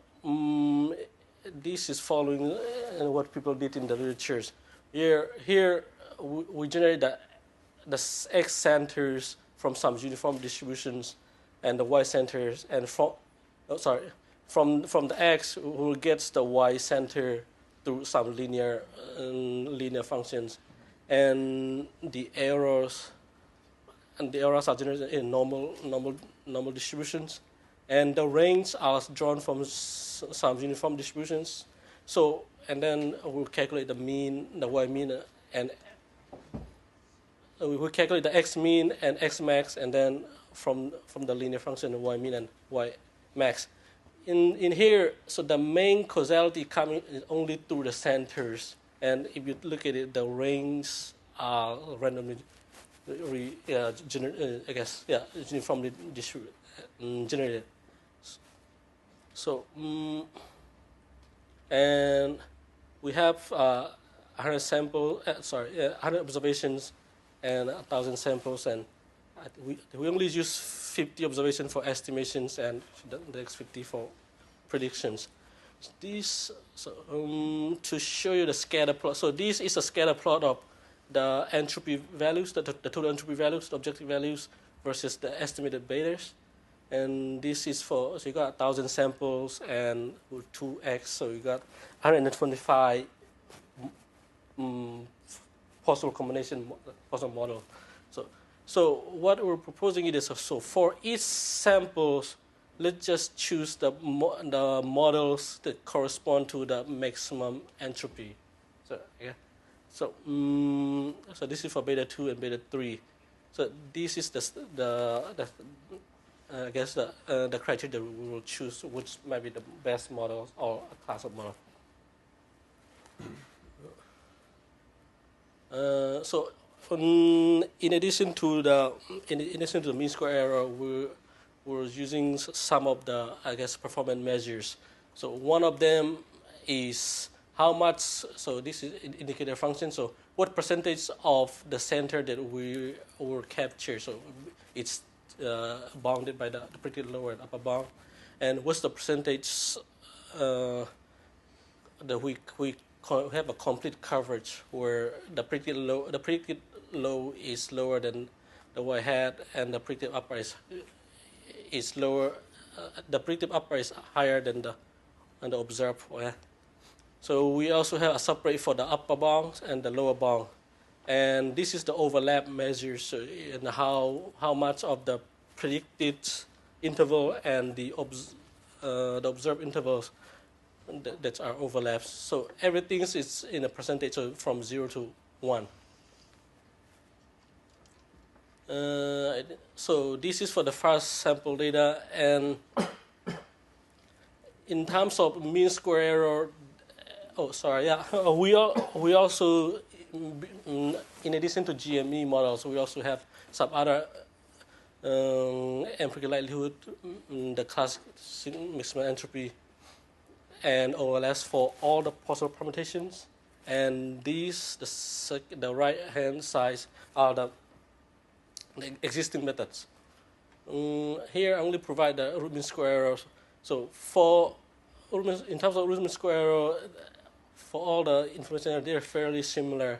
this is following what people did in the literature. Here we generate the X centers from some uniform distributions, and the Y centers, and from the X we'll get the Y center through some linear functions, and the errors are generated in normal distributions, and the range are drawn from some uniform distributions. So, and then we'll calculate the mean, the Y mean, and we will calculate the X mean and X max, and then from the linear function, the Y mean and Y max. In here, so the main causality coming is only through the centers, and if you look at it, the ranges are randomly uniformly generated. So, and we have 100 observations and 1,000 samples, and we only use 50 observations for estimations and the next 50 for predictions. To show you the scatter plot, so this is a scatter plot of the entropy values, the total entropy values, the objective values, versus the estimated betas. And this is so you got 1,000 samples and with 2x, so you got 125 possible combination, possible model. So what we're proposing is, so for each samples, let's just choose the models that correspond to the maximum entropy. So so this is for beta 2 and beta 3. So this is I guess the criteria that we will choose, which might be the best model or a class of model. So in addition to the mean square error, we're using some of the, I guess, performance measures. So one of them is how much. So this is indicator function. So what percentage of the center that we will capture? So it's bounded by the predicted lower and upper bound, and what's the percentage that we have a complete coverage where the predicted low is lower than the Y hat, and the predicted upper is lower. The predicted upper is higher than the observed Y hat. So we also have a separate for the upper bound and the lower bound. And this is the overlap measures, and how much of the predicted interval and the observed intervals that are overlaps. So everything is in a percentage, so from 0 to 1. So this is for the first sample data, and in terms of mean square error, we also, in addition to GME models, we also have some other empirical likelihood, the classic maximum entropy, and OLS for all the possible permutations. And these, the right-hand side, are the existing methods. Here I only provide the root mean square error. So for in terms of Riemann square error, for all the information, they're fairly similar,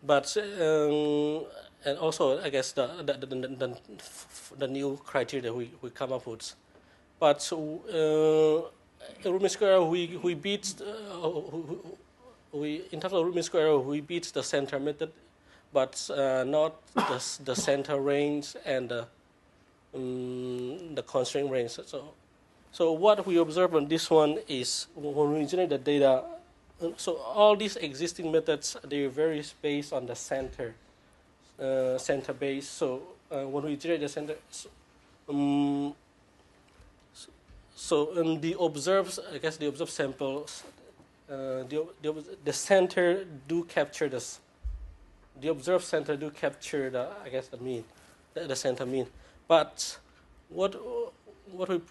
but also I guess the new criteria we come up with. But Riemann square error, we beat in terms of Riemann square error, we beat the center method, but not the center range and the constraint range. So what we observe on this one is when we generate the data, so all these existing methods, they're very based on the center base. So when we generate the center, the observed, I guess the observed samples, the center do capture this. The observed center do capture the, I guess, the mean, the center mean. But what we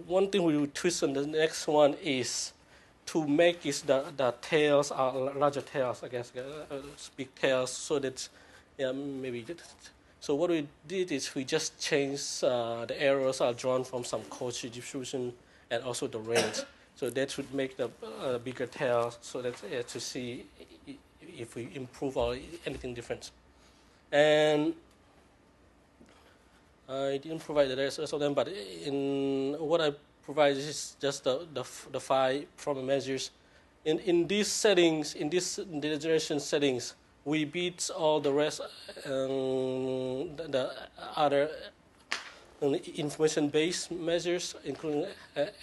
one thing we will twist on the next one is to make is the tails are larger tails, I guess, big tails, so that maybe. So what we did is we just changed the errors are drawn from some Cauchy distribution and also the range. So that would make the bigger tail, so that to see if we improve or anything different. And I didn't provide the rest of them, but in what I provide is just the 5 from measures. In these settings, in this data generation settings, we beat all the rest, the other information-based measures, including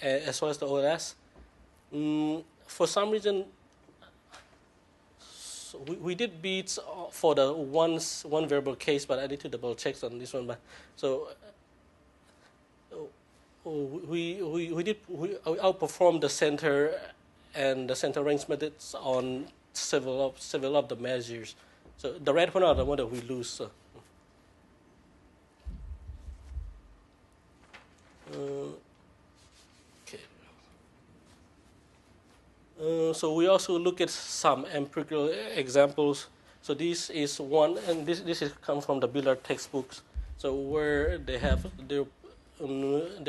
as well as the OLS. For some reason, so we did beat for the one variable case, but I need to double check on this one. But so we outperformed the center and the center range methods on several of the measures. So the red one are the one that we lose. So. So we also look at some empirical examples. So this is one, and this is come from the Billard textbooks. So where they're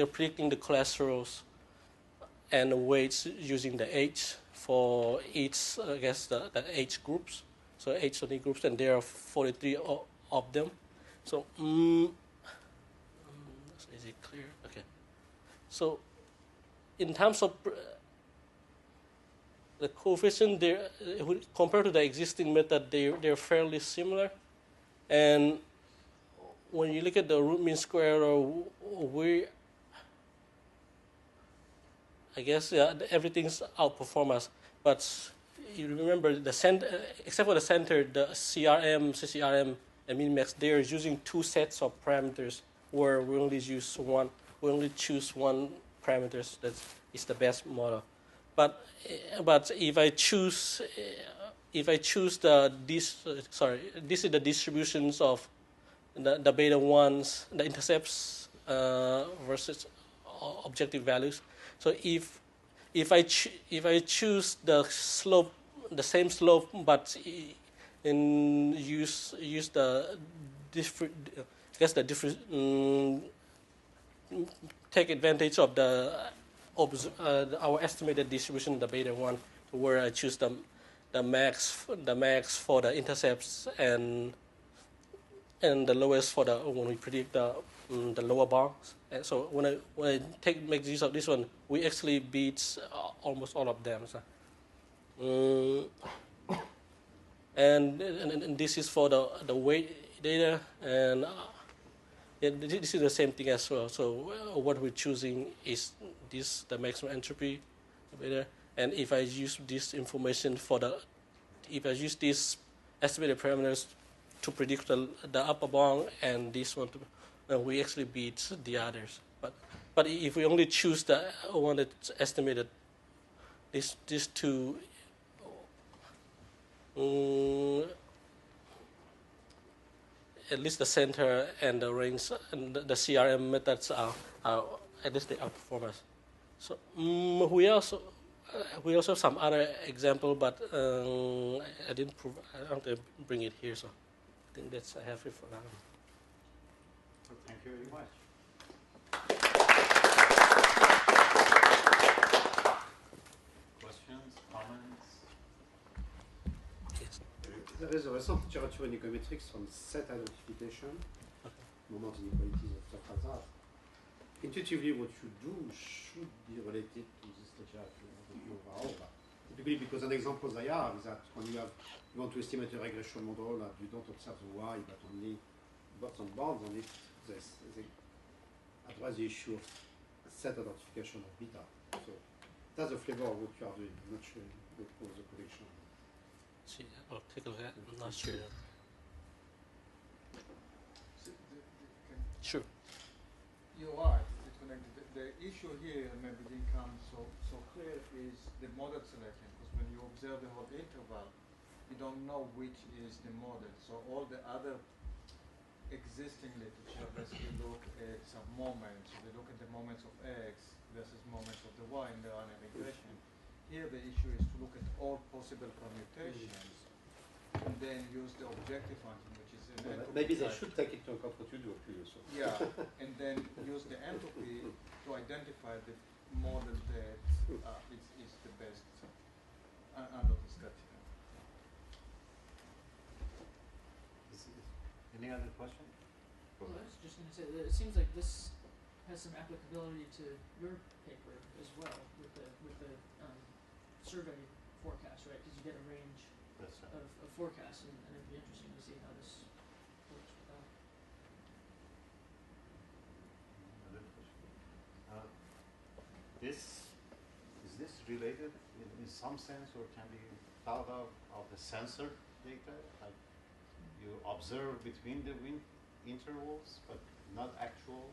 predicting the cholesterols and weights using the age for each, I guess, the age groups. So age of the groups, and there are 43 of them. So is it clear? Okay. So in terms of the coefficient, compared to the existing method, they're fairly similar. And when you look at the root mean square error, I guess everything's outperform us. But you remember the center, except for the center, the CRM, CCRM, and Minimax, they are using 2 sets of parameters where we only use one. We only choose one parameter that is the best model. But if I choose this is the distributions of the beta ones, the intercepts versus objective values. So if I choose the slope, the same slope, but use the different, I guess the different, take advantage of our estimated distribution, the beta one, where I choose the max for the intercepts and the lowest for when we predict the lower bounds. And so when I make use of this one, we actually beat almost all of them. So. And this is for the weight data, and this is the same thing as well. So what we're choosing is the maximum entropy beta, and if I use this information if I use these estimated parameters to predict the upper bound and this one, we actually beat the others. But if we only choose the one that's estimated, these two. At least the center and the range and the CRM methods are at least they outperform us. So we also have some other example, but I didn't have to bring it here, so I think that's I have it for now. Thank you very much. There is a recent literature in econometrics on set identification, moment inequalities and stuff like that. Intuitively, what you do should be related to this literature. I don't know how, but typically, because an example I have is that when you want to estimate a regression model and you don't observe the y, but only some bounds on it, they address the issue of set identification of beta. So that's the flavor of what you are doing. I'm not sure what was the prediction. See, I'll take a look at it. I'm not sure. Sure. You're right. It's connected. The issue here maybe didn't come so clear is the model selection, because when you observe the whole interval, you don't know which is the model. So all the other existing literature basically look at some moments. So they look at the moments of X versus moments of the Y in the linear regression. Here the issue is to look at all possible permutations and then use the objective function, which is an entropy Maybe they type. should take into account what you do actually. So. Yeah, and then use the entropy to identify the model that is the best under this criteria. Any other question? Well, I was just going to say that it seems like this has some applicability to your paper as well with the survey forecast, right? Because you get a range That's right. of forecasts, and it'd be interesting to see how this works with that. Another question. Is this related in some sense, or can be thought of the sensor data? Like you observe between the intervals, but not actual.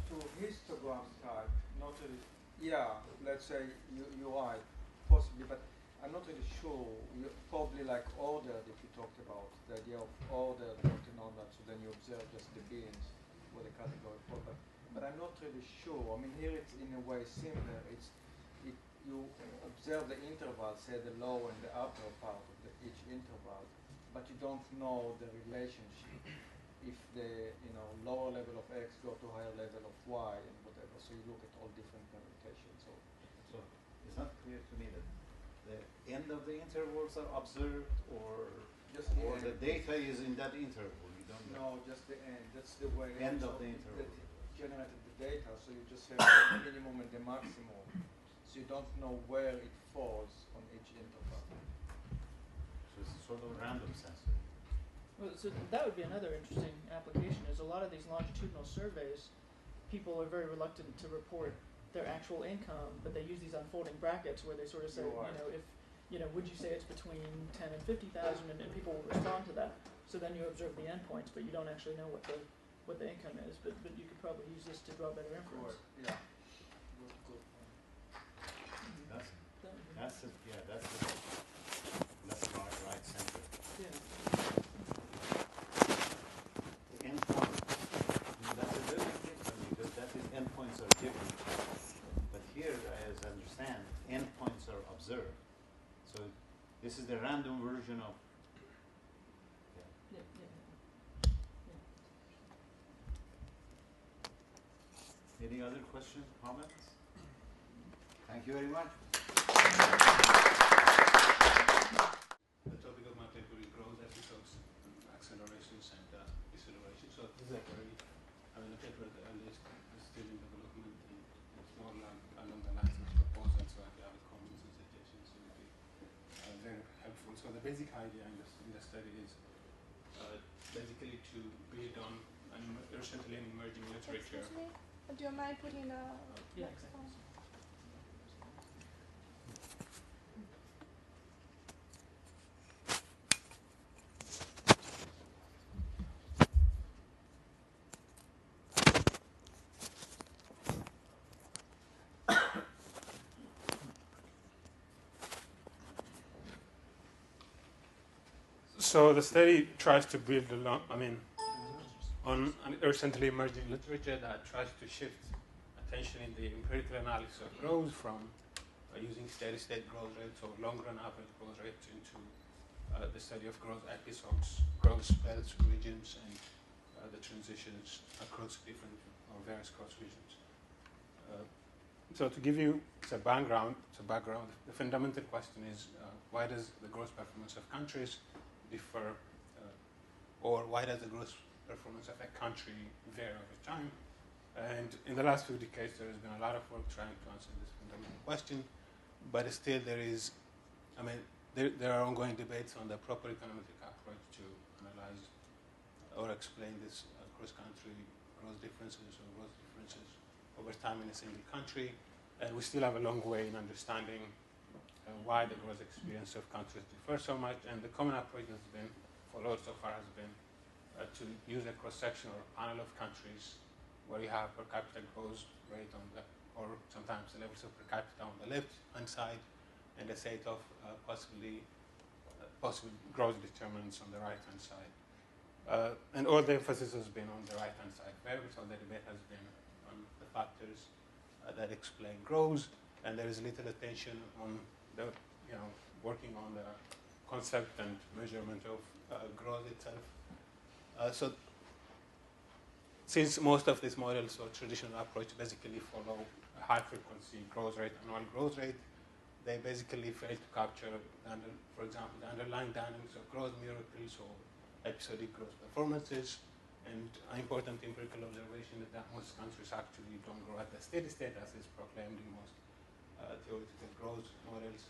To histogram type, not really, yeah, let's say you're right, possibly, but I'm not really sure. You probably like ordered if you talked about the idea of ordered continuum, so then you observe just the bins for the category 4, but I'm not really sure. I mean, here it's in a way similar. You observe the interval, say the lower and the upper part of each interval, but you don't know the relationship. If the lower level of X go to higher level of Y and whatever, so you look at all different permutations. So it's not clear to me that the end of the intervals are observed, or Just the end. the data is in that interval. You don't know. No, just the end. That's the way End of the interval. that it generated the data. So you just have the minimum and the maximum. So you don't know where it falls on each interval. So it's sort of random sensor. Well, so that would be another interesting application. Is a lot of these longitudinal surveys, people are very reluctant to report their actual income, but they use these unfolding brackets where they sort of say, would you say it's between 10 and 50,000, and people will respond to that. So then you observe the endpoints, but you don't actually know what the income is. But you could probably use this to draw better inference. Yeah. That's left, right, center. Yeah. The endpoint. That's a little bit different because endpoints are different. But here, as I understand, endpoints are observed. So this is the random version of. Any other questions, comments? Thank you very much. The topic of my paper is growth episodes, accelerations and decelerations. So this is a very, the paper is still in development, and it's more along the lines of proposals, so I have comments and suggestions. It would be very helpful. So the basic idea in the study is basically to build on recently emerging literature. Excuse me? Do you mind putting a next one? So the study tries to build on recently emerging literature that tries to shift attention in the empirical analysis of growth from using steady-state growth rates or long-run average growth rates into the study of growth episodes, growth spells, regions, and the transitions across different or various growth regions. So to give you some background, the fundamental question is why does the growth performance of countries differ, or why does the growth performance of a country vary over time? And in the last few decades, there has been a lot of work trying to answer this fundamental question, but still there are ongoing debates on the proper econometric approach to analyze or explain this cross-country growth differences or growth differences over time in a single country. And we still have a long way in understanding why the growth experience of countries differ so much. And the common approach that's been followed so far has been to use a cross-section or a panel of countries where you have per capita growth rate on the, or sometimes the levels of per capita on the left-hand side, and a set of possible growth determinants on the right-hand side. And all the emphasis has been on the right-hand side variables, so the debate has been on the factors that explain growth, and there is little attention on the, working on the concept and measurement of growth itself. So since most of these models or traditional approach basically follow a high frequency growth rate, annual growth rate, they basically fail to capture, for example, the underlying dynamics of growth miracles or episodic growth performances. And an important empirical observation is that most countries actually don't grow at the steady state as is proclaimed in most theoretical growth models.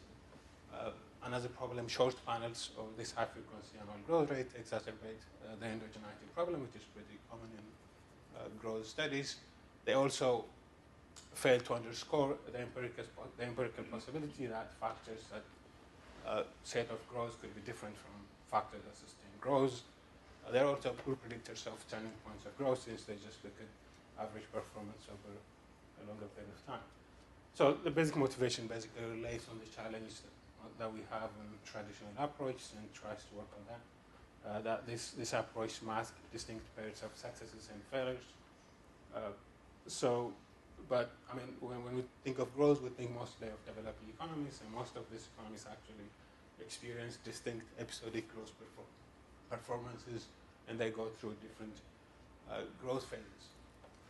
Another problem, short panels of this high frequency annual growth rate exacerbate the endogeneity problem, which is pretty common in growth studies. They also fail to underscore the empirical possibility that factors that set of growth could be different from factors that sustain growth. They're also poor predictors of turning points of growth, since they just look at average performance over a longer period of time. So the basic motivation basically relates on the challenge that we have in traditional approach and tries to work on that. That this approach masks distinct periods of successes and failures. But I mean, when we think of growth, we think mostly of developing economies, and most of these economies actually experience distinct episodic growth performances, and they go through different growth phases.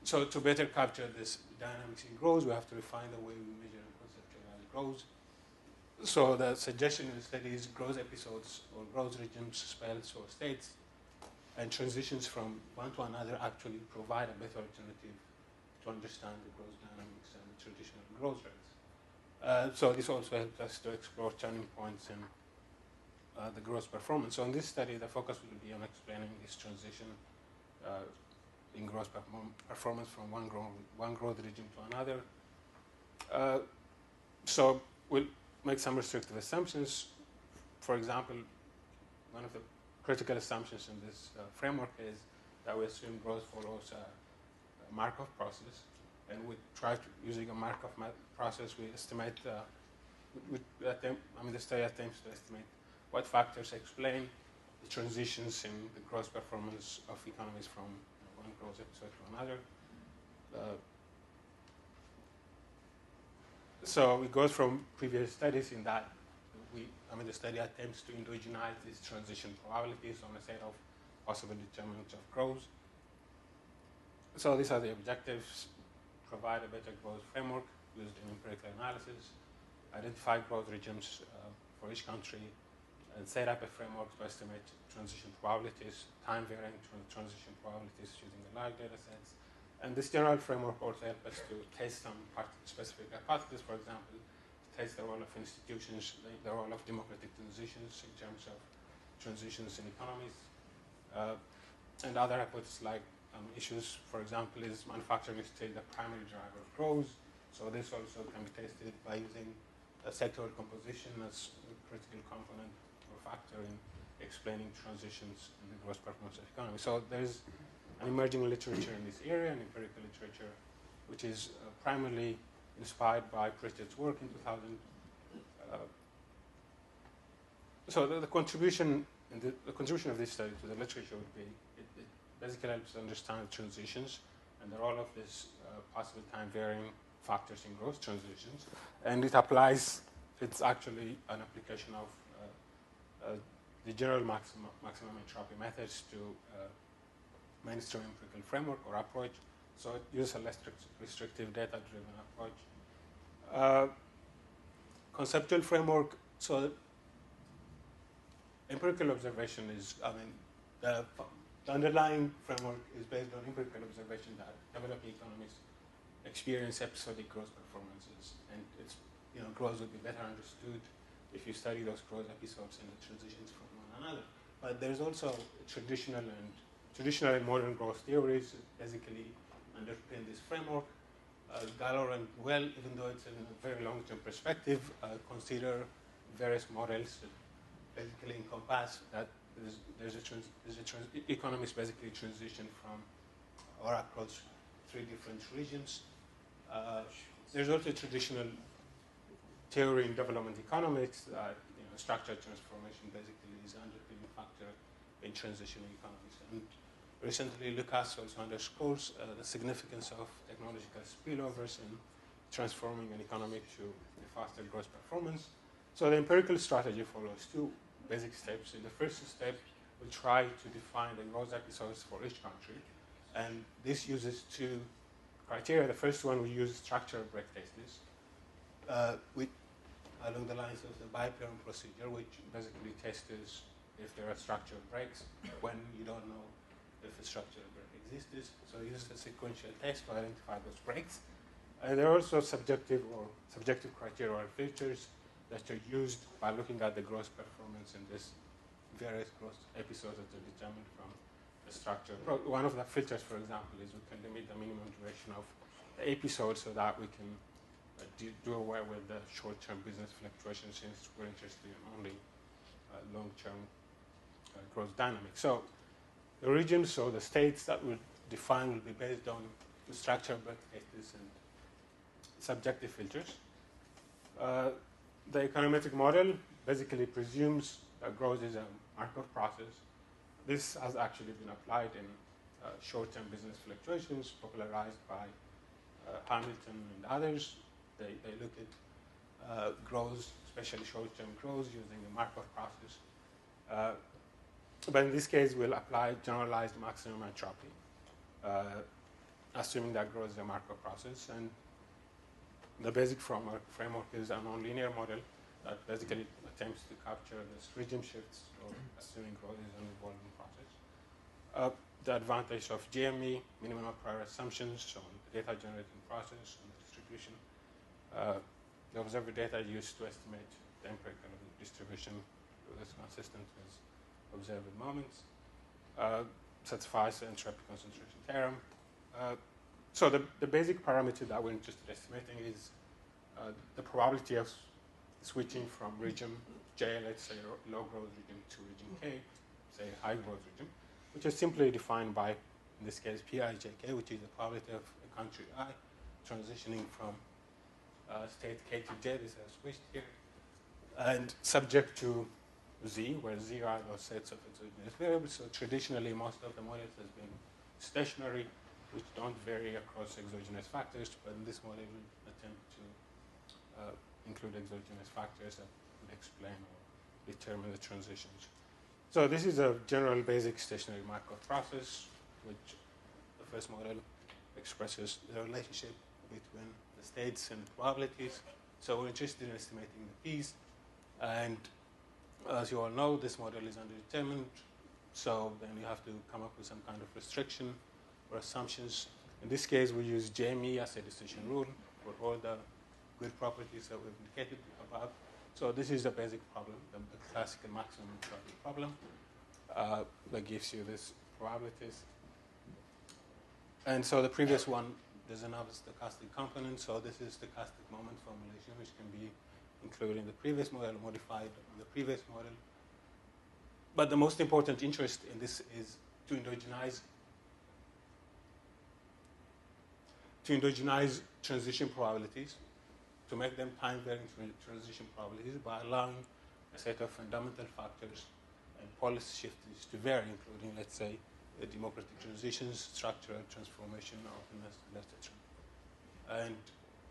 So to better capture this dynamics in growth, we have to refine the way we measure and conceptualize growth. So the suggestion in the study is growth episodes or growth regimes, spells, or states, and transitions from one to another actually provide a better alternative to understand the growth dynamics and the traditional growth rates. So this also helps us to explore turning points in the growth performance. So in this study, the focus will be on explaining this transition in growth performance from one growth regime to another. So we'll make some restrictive assumptions. For example, one of the critical assumptions in this framework is that we assume growth follows a Markov process, and we try to, using a Markov process, we estimate, the study attempts to estimate what factors explain the transitions in the growth performance of economies from one growth episode to another. So it goes from previous studies in that the study attempts to endogenize these transition probabilities on a set of possible determinants of growth. So these are the objectives: provide a better growth framework used in empirical analysis, identify growth regimes for each country, and set up a framework to estimate transition probabilities, time-varying transition probabilities using the large data sets. And this general framework also helps us to test some specific hypotheses, for example, to test the role of institutions, the role of democratic transitions in terms of transitions in economies. And other hypotheses like issues, for example, is manufacturing is still the primary driver of growth. So this also can be tested by using a sectoral composition as a critical component or factor in explaining transitions in the growth performance of economy. So there's an emerging literature in this area, an empirical literature, which is primarily inspired by Pritchard's work in 2000. So the contribution of this study to the literature would be it basically helps to understand transitions and the role of these possible time-varying factors in growth transitions, and it applies. It's actually an application of the general maximum entropy methods to mainstream empirical framework or approach. So it uses a less restrictive data-driven approach Conceptual framework, so empirical observation is, the underlying framework is based on empirical observation that developing economies experience episodic growth performances, and it's, growth would be better understood if you study those growth episodes and the transitions from one another. But there's also traditional and modern growth theories basically underpin this framework. Gallor and Well, even though it's in a very long-term perspective, consider various models that basically encompass that economists basically transition from or across 3 different regions. There's also traditional theory in development economics that structural transformation basically is an underpinning factor in transitional economies. And recently, Lucas also underscores the significance of technological spillovers in transforming an economy to a faster growth performance. So the empirical strategy follows 2 basic steps. In the first step, we try to define the growth episodes for each country, and this uses 2 criteria. The first one, we use structural break tests, along the lines of the Biplane procedure, which basically tests if there are structural breaks when you don't know if a structural break exists. So it uses a sequential test to identify those breaks. There are also subjective criteria or filters that are used by looking at the growth performance in this various growth episodes that are determined from the structure. One of the filters, for example, is we can limit the minimum duration of the episode so that we can do away with the short-term business fluctuations, since we're interested in only long-term growth dynamics. So the regions, so the states that we define will be based on the structure break tests and subjective filters. The econometric model basically presumes that growth is a Markov process. This has actually been applied in short-term business fluctuations, popularized by Hamilton and others. They look at growth, especially short-term growth, using the Markov process. But in this case, we'll apply generalized maximum entropy, assuming that growth is a Markov process. And the basic framework is a nonlinear model that basically attempts to capture this regime shifts, or assuming growth is an evolving process. The advantage of GME, minimum prior assumptions, so the data generating process and distribution. The observer data used to estimate the empirical distribution that's consistent with observed moments. Satisfies the entropy concentration theorem. So the basic parameter that we're interested in estimating is the probability of switching from region J, let's say low growth region, to region K, say high growth region, which is simply defined by, in this case, PIJK, which is the probability of a country I transitioning from state K to J. This is switched here, and subject to Z, where Z are those sets of exogenous variables. So traditionally, most of the models has been stationary, which don't vary across exogenous factors, but in this model, we attempt to include exogenous factors that would explain or determine the transitions. So this is a general basic stationary Markov process, which the first model expresses the relationship between the states and the probabilities. So we're interested in estimating the P's, and as you all know, this model is underdetermined, so then you have to come up with some kind of restriction or assumptions. In this case, we use JME as a decision rule for all the good properties that we've indicated above. So this is the basic problem, the classical maximum entropy problem that gives you these probabilities. And so the previous one doesn't have a stochastic component, so this is stochastic moment formulation, which can be included in the previous model, modified on the previous model. But the most important interest in this is to endogenize transition probabilities, to make them time-varying transition probabilities by allowing a set of fundamental factors and policy shifts to vary, including, let's say, the democratic transitions, structural transformation, openness, etc. And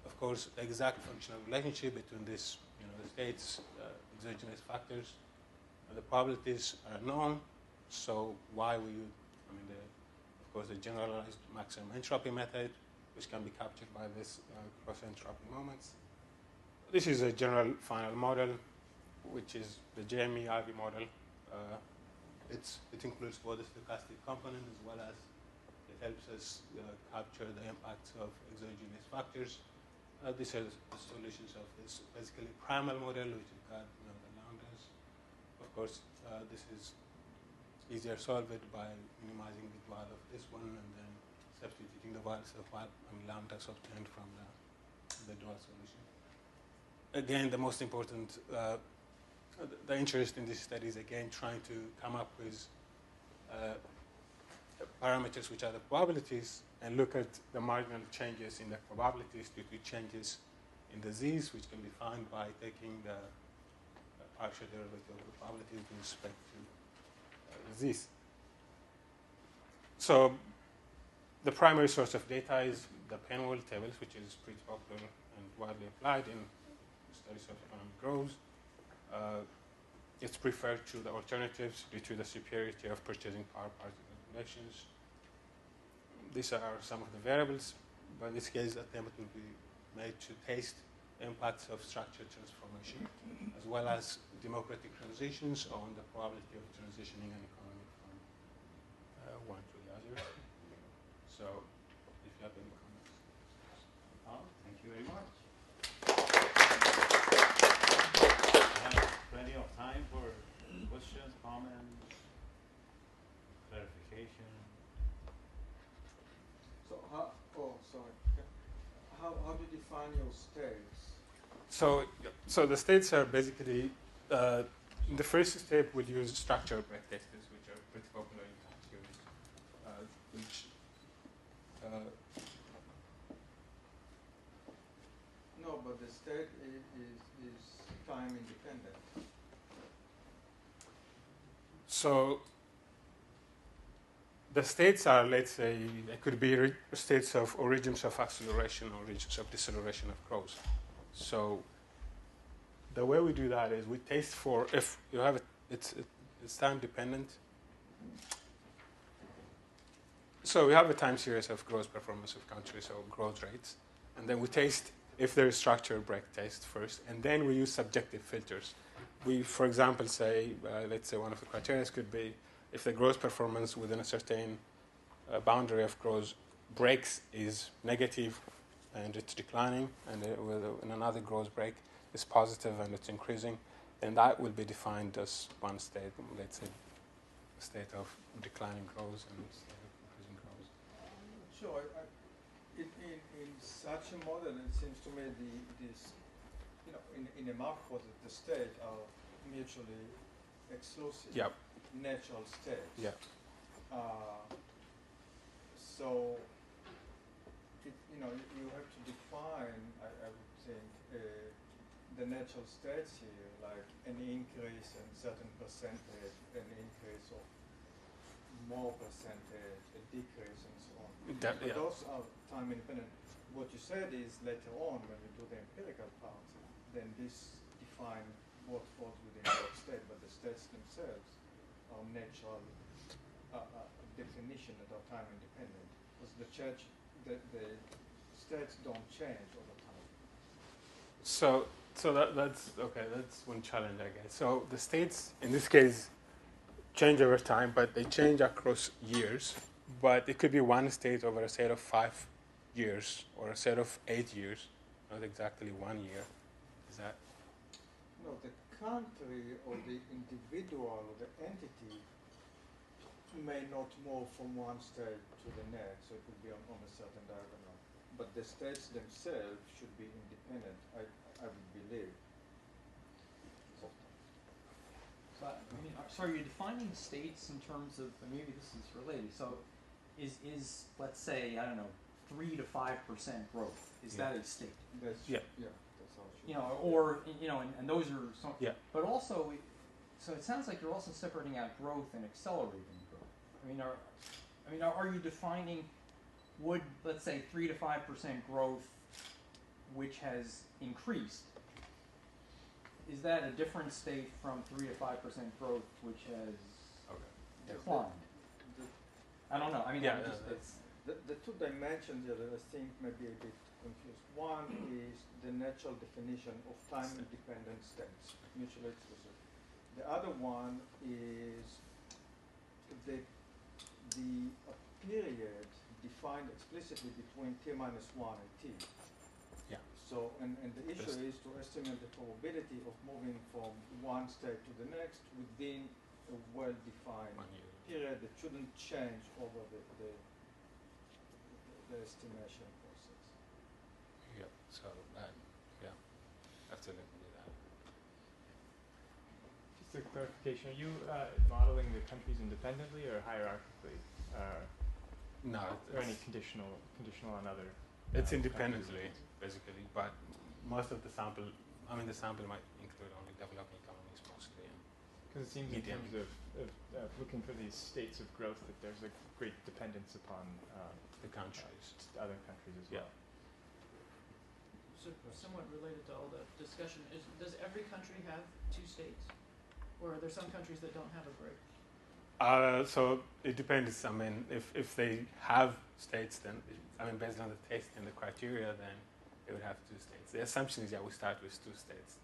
of course, the exact functional relationship between these, the states, exogenous factors, and the probabilities are known. So why we use, of course, the generalized maximum entropy method, which can be captured by this cross entropy moments. this is a general final model, which is the JME-IV model. It includes both the stochastic component as well as it helps us capture the impacts of exogenous factors. These are the solutions of this basically primal model, which has got the lambdas. Of course, this is easier solved by minimizing the value of this one and then substituting the values of lambdas obtained from the dual solution. Again, the most important, the interest in this study is again trying to come up with parameters which are the probabilities and look at the marginal changes in the probabilities due to changes in the z's, which can be found by taking the partial derivative of the probability with respect to z's. So the primary source of data is the Penwell tables, which is pretty popular and widely applied in studies of economic growth. It's preferred to the alternatives due to the superiority of purchasing power particle calculations. These are some of the variables, but in this case, attempt will be made to test impacts of structure transformation, as well as democratic transitions on the probability of transitioning an economy from one to the other. So, if you have any comments. Thank you very much. We have plenty of time for questions, comments, clarification. So how do you define your states? So the states are basically, in the first step we'll use structure break testers, which are pretty popular in theory, No, but the state is time independent. So the states are, let's say, they could be states of or regions of acceleration or regions of deceleration of growth. So the way we do that is we test for if you have it's time dependent. So we have a time series of growth performance of countries or growth rates, and then we test if there is structure break test first, and then we use subjective filters. We, for example, say, let's say one of the criteria could be if the growth performance within a certain boundary of growth breaks is negative and it's declining, and in another growth break is positive and it's increasing, then that will be defined as one state, let's say a state of declining growth and a state of increasing growth. Sure. In such a model, it seems to me in a macro, the states are mutually exclusive. Yep. Natural states. Yeah. So, you have to define, I would think, the natural states here, like an increase in certain percentage, an increase of more percentage, a decrease, and so on. But those are time independent. What you said is later on, when we do the empirical part, then this define what falls within what state, but the states themselves are natural definition that are time independent. Because the states don't change over time. So that's okay. That's one challenge, I guess. So the states, in this case, change over time, but they change across years. But it could be one state over a set of 5 years or a set of 8 years, not exactly 1 year. Is that? No, the country or the individual or the entity may not move from one state to the next, so it would be on a certain diagonal. But the states themselves should be independent, I would believe. So, so are you defining states in terms of, maybe this is related, so is let's say, I don't know, 3 to 5% growth, is that a state? That's, yeah. That's all. You know, or, and those are some, yeah. But also, so it sounds like you're also separating out growth and accelerating growth. Are you defining, would, let's say, 3 to 5% growth, which has increased, is that a different state from 3 to 5% growth, which has declined? I don't know. The 2 dimensions here that I think may be a bit confused. One is the natural definition of time-independent states, mutually exclusive. The other one is the period defined explicitly between t minus 1 and t. Yeah. So, and the issue is to estimate the probability of moving from one state to the next within a well-defined period that shouldn't change over the estimation process. Yeah, so, yeah, absolutely that. Just a clarification, are you modeling the countries independently or hierarchically? No. Or any conditional on other? It's independently, basically, but most of the sample, the sample might include only developing economies mostly. Because it seems in terms of looking for these states of growth that there's a great dependence upon the countries, other countries as well. So somewhat related to all the discussion, does every country have two states? Or are there some countries that don't have a break? So it depends. If they have states, then based on the test and the criteria, then they would have two states. The assumption is that we start with two states.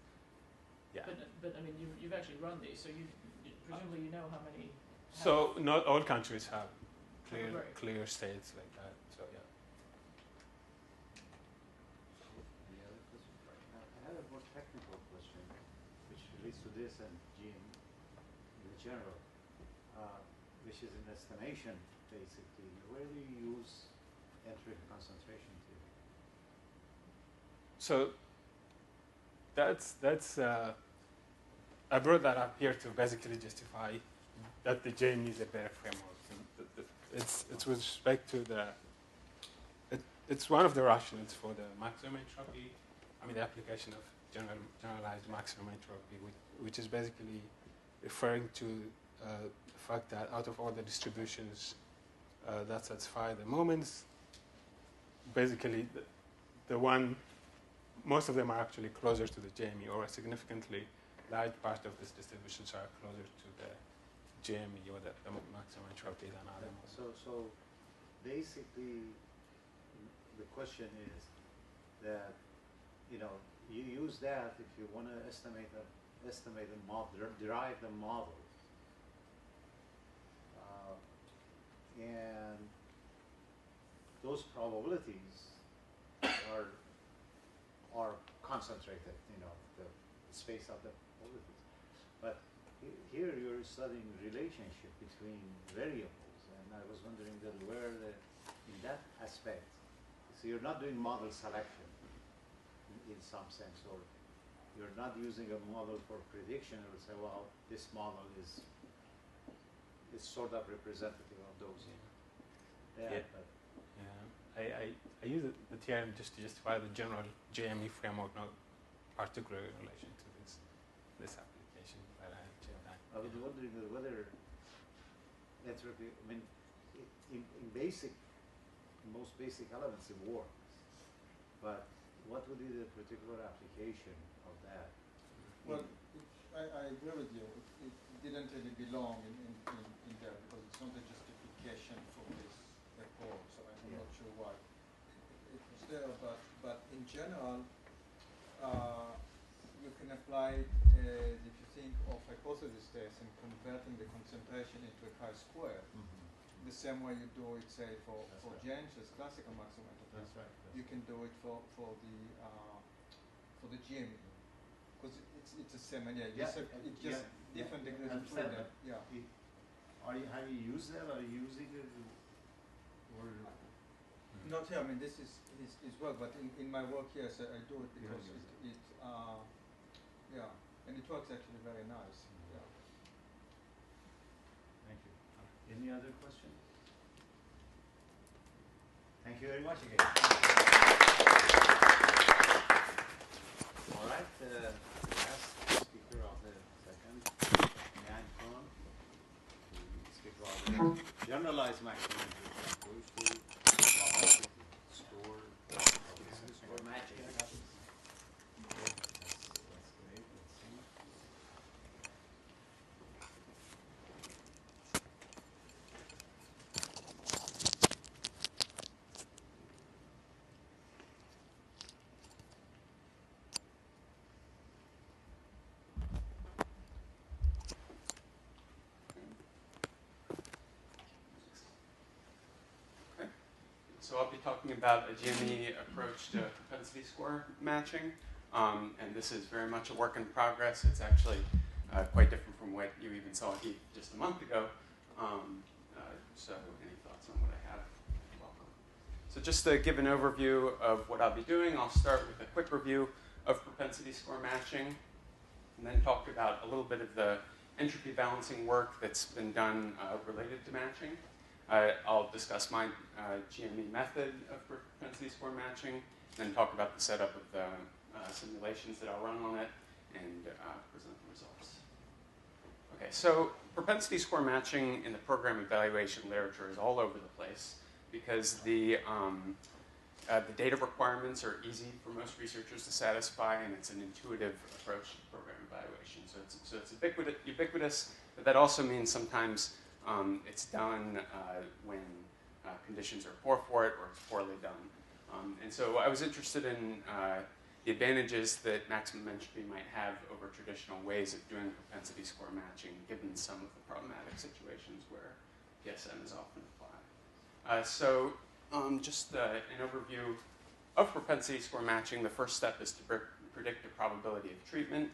Yeah. But you've actually run these, so presumably you know how many. So not all countries have clear states like that. So yeah. Any other questions? I have a more technical question, which relates to this and Jim in general. Which is an estimation, basically. Where do you use entropy concentration theory? So that's I brought that up here to basically justify that the JME is a better framework. And it's with respect to it's one of the rationales for the maximum entropy. The application of generalized maximum entropy, which is basically referring to the fact that out of all the distributions that satisfy the moments, basically most of them are actually closer to the JME, or a significantly large part of these distributions are closer to the JME, or the maximum entropy than other models. So basically, the question is that you use that if you want to estimate a model, derive the model. And those probabilities are concentrated, the space of the probabilities. But here you're studying relationship between variables, and I was wondering that in that aspect, so you're not doing model selection in some sense, or you're not using a model for prediction. It would say, well, this model is sort of representative of those. I use the theorem just to justify the general JME framework, not particular in relation to this application that I have to have. I was wondering whether entropy, in most basic elements it works, but what would be the particular application of that? Well, I agree with you. It didn't really belong in there because it's not a justification for this report, so I'm not sure why it was there. But in general, you can apply it as if you think of hypothesis tests and converting the concentration into a chi-square. The same way you do it, say, for James's classical maximum entropy. That's right. You can do it for the GME. Because it's the same idea. It's just different degrees of freedom. Yeah. Have you used that? Are you using it? Or not here. This is his work, but in my work, yes, I do it because and it works actually very nice. Yeah. Thank you. Any other questions? Thank you very much again. All right. Last speaker of the second, Yan Kuhn, the speaker of the generalized maximum approach to probability score matching. That's great. Let's see. So I'll be talking about a GME approach to propensity score matching. And this is very much a work in progress. It's actually quite different from what you even saw just a month ago. So any thoughts on what I have? Welcome. So just to give an overview of what I'll be doing, I'll start with a quick review of propensity score matching, and then talk about a little bit of the entropy balancing work that's been done related to matching. I'll discuss my GME method of propensity score matching, then talk about the setup of the simulations that I'll run on it, and present the results. Okay, so propensity score matching in the program evaluation literature is all over the place because the data requirements are easy for most researchers to satisfy, and it's an intuitive approach to program evaluation. So it's ubiquitous, but that also means sometimes it's done when conditions are poor for it or it's poorly done. And so I was interested in the advantages that maximum entropy might have over traditional ways of doing propensity score matching, given some of the problematic situations where PSM is often applied. Just an overview of propensity score matching. The first step is to predict the probability of treatment,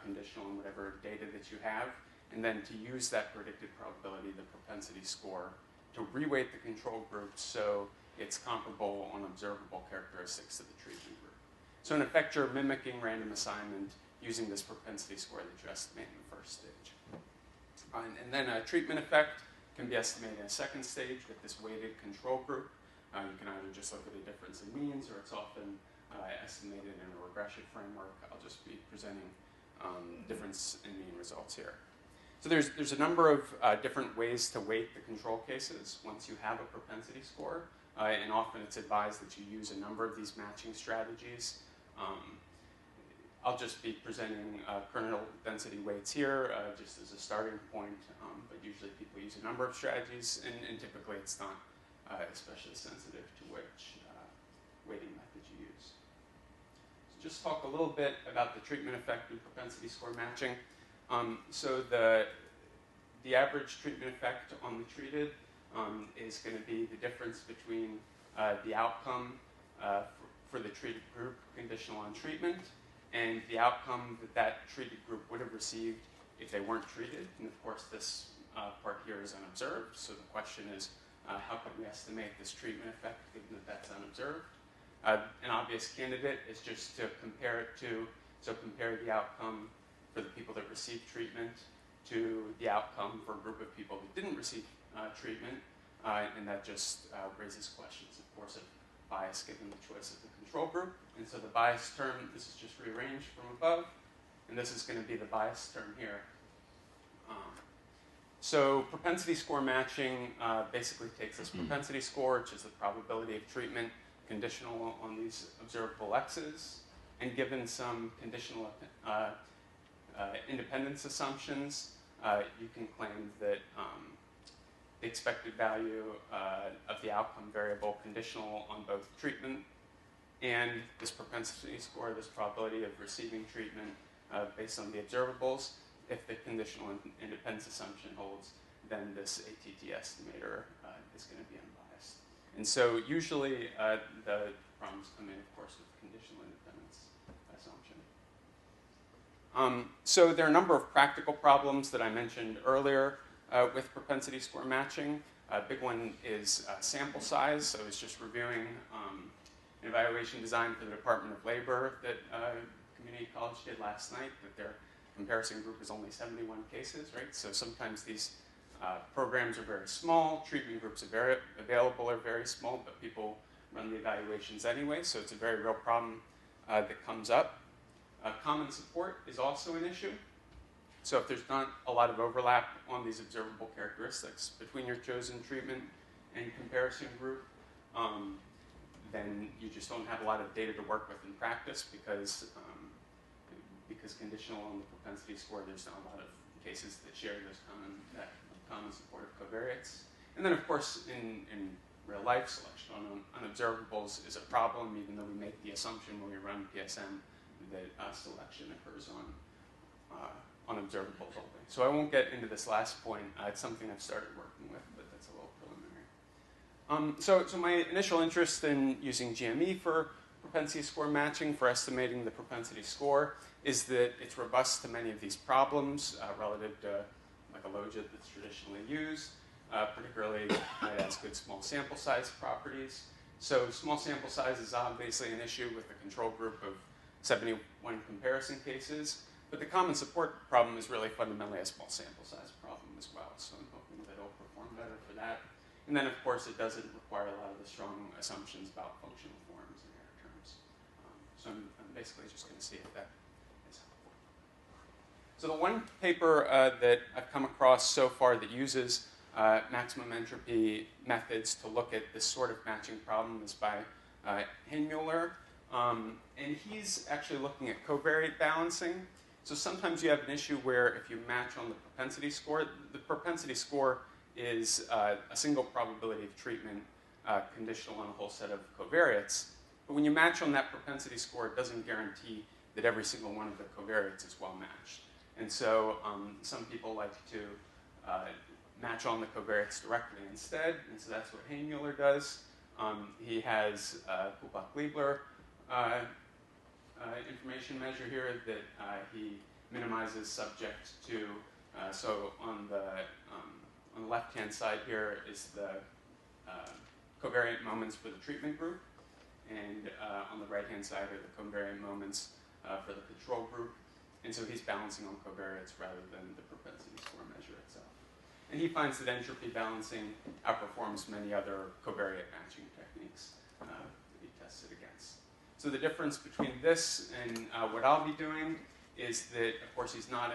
conditional on whatever data that you have, and then to use that predicted probability, the propensity score, to reweight the control group so it's comparable on observable characteristics of the treatment group. So in effect, you're mimicking random assignment using this propensity score that you estimate in the first stage. And then a treatment effect can be estimated in a second stage with this weighted control group. You can either just look at a difference in means, or it's often estimated in a regression framework. I'll just be presenting difference in mean results here. So there's a number of different ways to weight the control cases once you have a propensity score. And often it's advised that you use a number of these matching strategies. I'll just be presenting kernel density weights here just as a starting point, but usually people use a number of strategies, and typically it's not especially sensitive to which weighting method you use. So just talk a little bit about the treatment effect in propensity score matching. So the average treatment effect on the treated is going to be the difference between the outcome for the treated group conditional on treatment and the outcome that treated group would have received if they weren't treated. And of course, this part here is unobserved. So the question is, how can we estimate this treatment effect given that that's unobserved? An obvious candidate is just to compare the outcome for the people that received treatment to the outcome for a group of people that didn't receive treatment, and that just raises questions, of course, of bias given the choice of the control group. And so the bias term, this is just rearranged from above, and this is going to be the bias term here. So propensity score matching basically takes this propensity score, which is the probability of treatment conditional on these observable x's, and given some conditional independence assumptions, you can claim that the expected value of the outcome variable conditional on both treatment and this propensity score, this probability of receiving treatment based on the observables. If the conditional independence assumption holds, then this ATT estimator is going to be unbiased. And so usually the problems come in, of course, with conditional independence assumption. So there are a number of practical problems that I mentioned earlier with propensity score matching. A big one is sample size. So I was just reviewing an evaluation design for the Department of Labor that community college did last night, that their comparison group is only 71 cases, right? So sometimes these programs are very small, treatment groups are available are very small, but people run the evaluations anyway, so it's a very real problem that comes up. Common support is also an issue. So if there's not a lot of overlap on these observable characteristics between your chosen treatment and comparison group, then you just don't have a lot of data to work with in practice because conditional on the propensity score, there's not a lot of cases that share those common supportive covariates. And then, of course, in real life, selection on observables is a problem, even though we make the assumption when we run PSM that selection occurs on observables only. So I won't get into this last point. It's something I've started working with, but that's a little preliminary. So my initial interest in using GME for propensity score matching for estimating the propensity score is that it's robust to many of these problems relative to like a logit that's traditionally used. Particularly, it has good small sample size properties. So small sample size is obviously an issue with a control group of 71 comparison cases, but the common support problem is really fundamentally a small sample size problem as well. So I'm hoping that it'll perform better for that. And then, of course, it doesn't require a lot of the strong assumptions about functional forms and error terms. So I'm basically just going to see if that is helpful. So the one paper that I've come across so far that uses maximum entropy methods to look at this sort of matching problem is by Heinmuller. And he's actually looking at covariate balancing. So sometimes you have an issue where if you match on the propensity score is a single probability of treatment conditional on a whole set of covariates. But when you match on that propensity score, it doesn't guarantee that every single one of the covariates is well matched. And so some people like to match on the covariates directly instead, and so that's what Heinmuller does. He has Kupak-Liebler information measure here that he minimizes subject to. So on the left-hand side here is the covariant moments for the treatment group, and on the right-hand side are the covariant moments for the control group. And so he's balancing on covariates rather than the propensity score measure itself. And he finds that entropy balancing outperforms many other covariate matching techniques that he tested against. So the difference between this and what I'll be doing is that, of course, he's not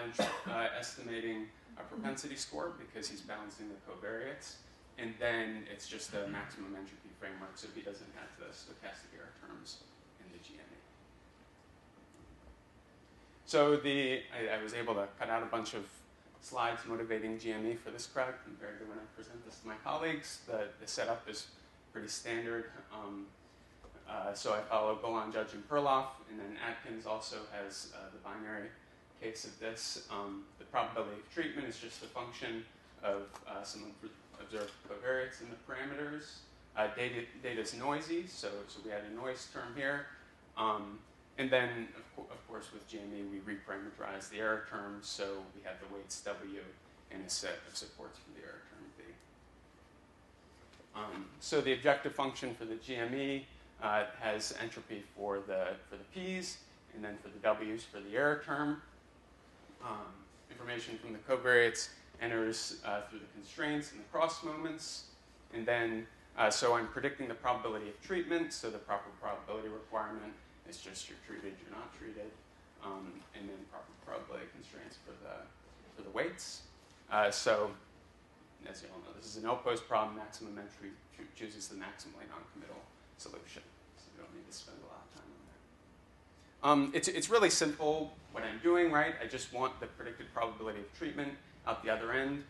estimating a propensity score because he's balancing the covariates. And then it's just a maximum entropy framework, so he doesn't have the stochastic error terms in the GME. So I was able to cut out a bunch of slides motivating GME for this crowd compared to when I present this to my colleagues. The setup is pretty standard. So I follow Golan, Judge, and Perloff, and then Atkins also has the binary case of this. The probability of treatment is just a function of some observed covariates in the parameters. Data is noisy, so we add a noise term here. And then, of course, with GME, we reparameterize the error terms, so we have the weights W and a set of supports for the error term B. So the objective function for the GME has entropy for the P's, and then for the W's for the error term. Information from the covariates enters through the constraints and the cross moments. And then, so I'm predicting the probability of treatment, so the proper probability requirement is just you're treated, you're not treated, and then proper probability constraints for the weights. So, as you all know, this is an L-post problem. Maximum entropy chooses the maximally non-committal solution. So we don't need to spend a lot of time on that. It's really simple what I'm doing, right? I just want the predicted probability of treatment out the other end.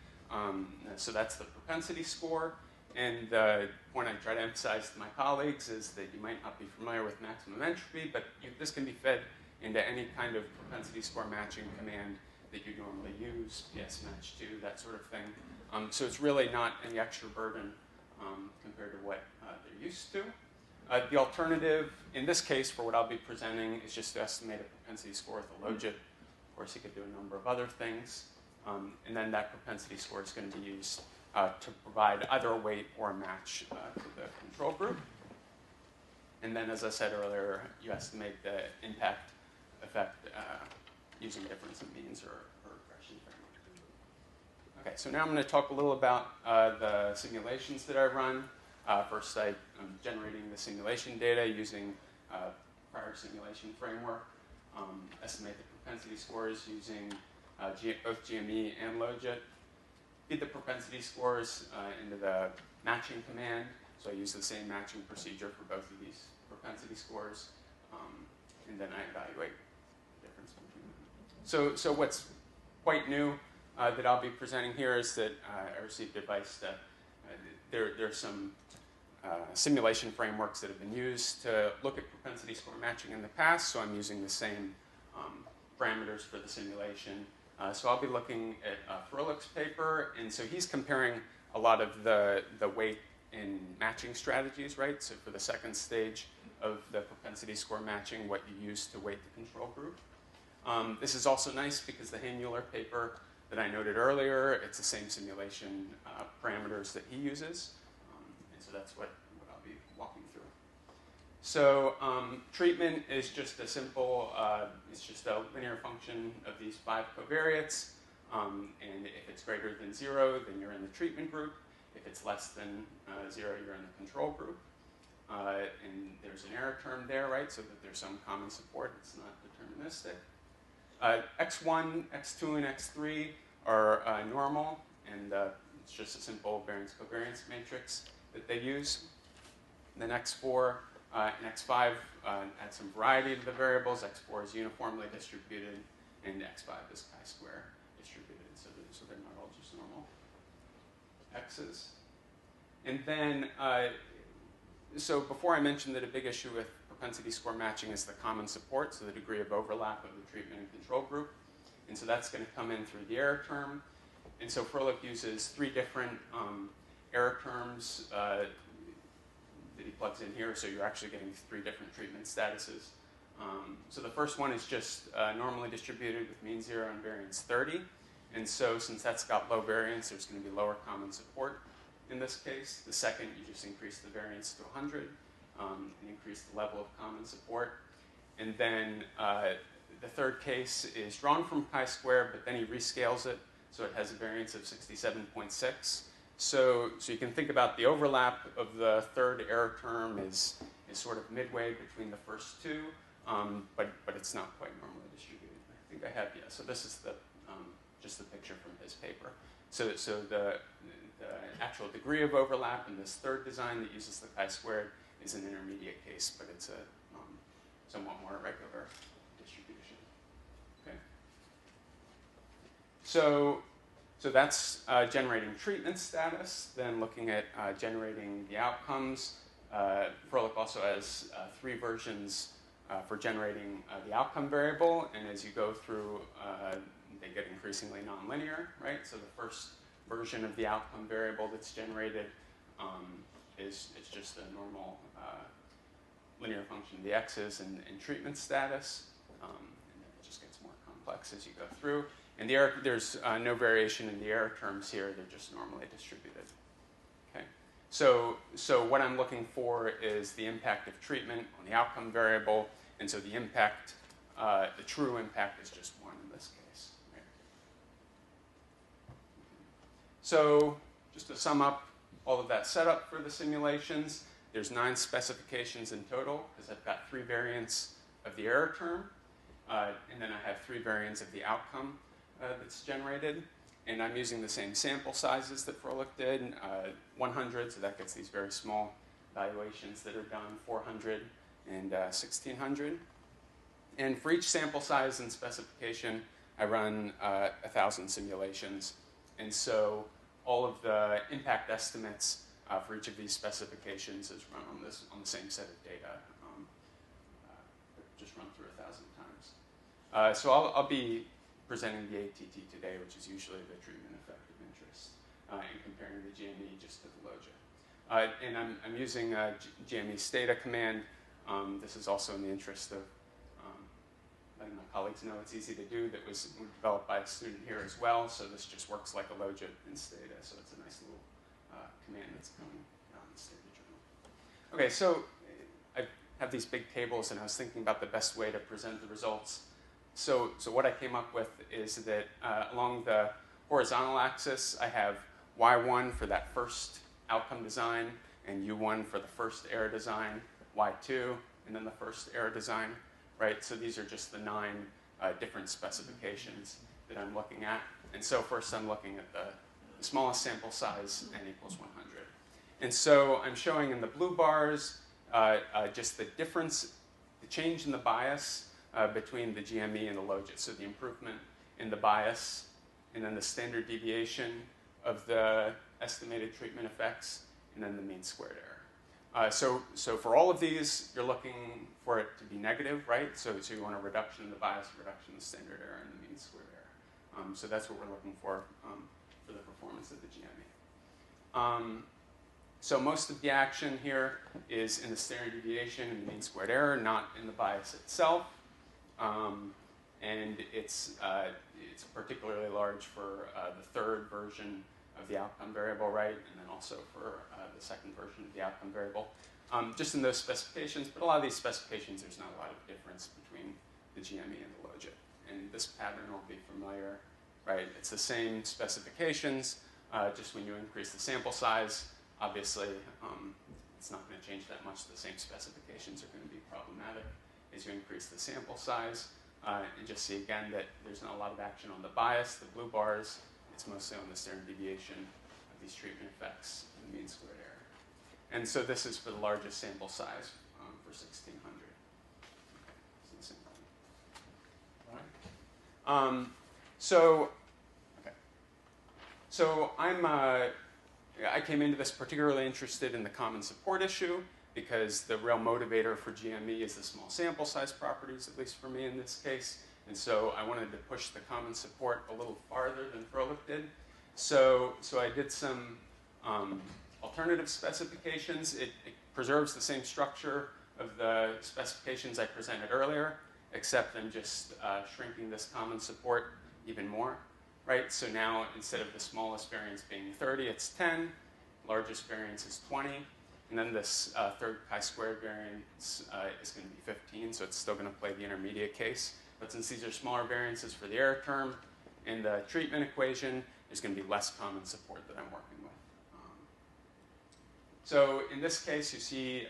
So that's the propensity score. And the point I try to emphasize to my colleagues is that you might not be familiar with maximum entropy, but this can be fed into any kind of propensity score matching command that you normally use, psmatch2, that sort of thing. So it's really not any extra burden compared to what they're used to. The alternative, in this case, for what I'll be presenting, is just to estimate a propensity score with a logit. Of course, you could do a number of other things. And then that propensity score is going to be used to provide either a weight or a match to the control group. And then, as I said earlier, you estimate the impact effect using difference in means or regression framework. Okay, so now I'm going to talk a little about the simulations that I run. First, I'm generating the simulation data using prior simulation framework. Estimate the propensity scores using both GME and logit. Feed the propensity scores into the matching command. So I use the same matching procedure for both of these propensity scores. And then I evaluate the difference between them. So what's quite new that I'll be presenting here is that I received advice that there's some simulation frameworks that have been used to look at propensity score matching in the past. So I'm using the same parameters for the simulation. So I'll be looking at Froehlich's paper, and so he's comparing a lot of the weight in matching strategies, right? So for the second stage of the propensity score matching, what you use to weight the control group. This is also nice because the Haymuller paper that I noted earlier, it's the same simulation parameters that he uses. And so that's what I'll be walking through. So treatment is just a simple, it's just a linear function of these 5 covariates. And if it's greater than 0, then you're in the treatment group. If it's less than 0, you're in the control group. And there's an error term there, right, so that there's some common support. It's not deterministic. X1, X2, and X3 are normal, and it's just a simple variance-covariance matrix that they use. And then X4 and X5 add some variety to the variables. X4 is uniformly distributed, and X5 is chi-square distributed, so they're not all just normal X's. And then, so before I mentioned that a big issue with propensity score matching is the common support, so the degree of overlap of the treatment and control group. And so that's going to come in through the error term. And so Froelich uses 3 different error terms that he plugs in here, so you're actually getting 3 different treatment statuses. So the first one is just normally distributed with mean 0 and variance 30. And so since that's got low variance, there's going to be lower common support in this case. The second, you just increase the variance to 100 and increase the level of common support. And then the third case is drawn from chi-square, but then he rescales it, so it has a variance of 67.6. So you can think about the overlap of the third error term is sort of midway between the first 2, but it's not quite normally distributed. I think I have, yeah. So this is the just the picture from his paper. So the actual degree of overlap in this third design that uses the chi-squared is an intermediate case, but it's a somewhat more irregular distribution. Okay. So that's generating treatment status. Then looking at generating the outcomes. Froelich also has 3 versions for generating the outcome variable, and as you go through, they get increasingly nonlinear, right? So the first version of the outcome variable that's generated is just a normal linear function of the x's and treatment status, and then it just gets more complex as you go through. And there's no variation in the error terms here; they're just normally distributed. Okay. So what I'm looking for is the impact of treatment on the outcome variable, and so the impact, the true impact, is just 1 in this case. Right? So just to sum up all of that setup for the simulations, there's 9 specifications in total, because I've got 3 variants of the error term, and then I have 3 variants of the outcome that's generated. And I'm using the same sample sizes that Froelich did, 100, so that gets these very small valuations that are done, 400 and 1600. And for each sample size and specification, I run 1,000 simulations. And so all of the impact estimates for each of these specifications is run on the same set of data, just run through 1,000 times. So I'll be presenting the ATT today, which is usually the treatment effect of interest, and comparing the GME just to the LOGIT. And I'm using GME stata command. This is also in the interest of letting my colleagues know it's easy to do. That was developed by a student here as well, so this just works like a LOGIT in stata, so it's a nice little command that's coming out in the stata journal. Okay, so I have these big tables, and I was thinking about the best way to present the results. So what I came up with is that along the horizontal axis, I have Y1 for that first outcome design, and U1 for the first error design, Y2, and then the first error design, right? So these are just the 9 different specifications that I'm looking at. And so first I'm looking at the smallest sample size, n equals 100. And so I'm showing in the blue bars just the difference, the change in the bias between the GME and the LOGIT. So the improvement in the bias, and then the standard deviation of the estimated treatment effects, and then the mean squared error. So for all of these, you're looking for it to be negative, right? So you want a reduction in the bias, a reduction in the standard error, and the mean squared error. So that's what we're looking for the performance of the GME. So most of the action here is in the standard deviation and the mean squared error, not in the bias itself. And it's particularly large for the third version of the outcome variable, right? And then also for the second version of the outcome variable. Just in those specifications, but a lot of these specifications, there's not a lot of difference between the GME and the logit. And this pattern will be familiar, right? It's the same specifications, just when you increase the sample size, obviously, it's not going to change that much. The same specifications are going to be problematic as you increase the sample size. And just see again that there's not a lot of action on the bias, the blue bars. It's mostly on the standard deviation of these treatment effects and the mean squared error. And so this is for the largest sample size for 1600. Okay, so the same thing. So I came into this particularly interested in the common support issue because the real motivator for GME is the small sample size properties, at least for me in this case. And so I wanted to push the common support a little farther than Froelich did. So I did some alternative specifications. It preserves the same structure of the specifications I presented earlier, except I'm just shrinking this common support even more, right? So now instead of the smallest variance being 30, it's 10. Largest variance is 20. And then this third chi-squared variance is going to be 15, so it's still going to play the intermediate case. But since these are smaller variances for the error term in the treatment equation, there's going to be less common support that I'm working with. So in this case, you see,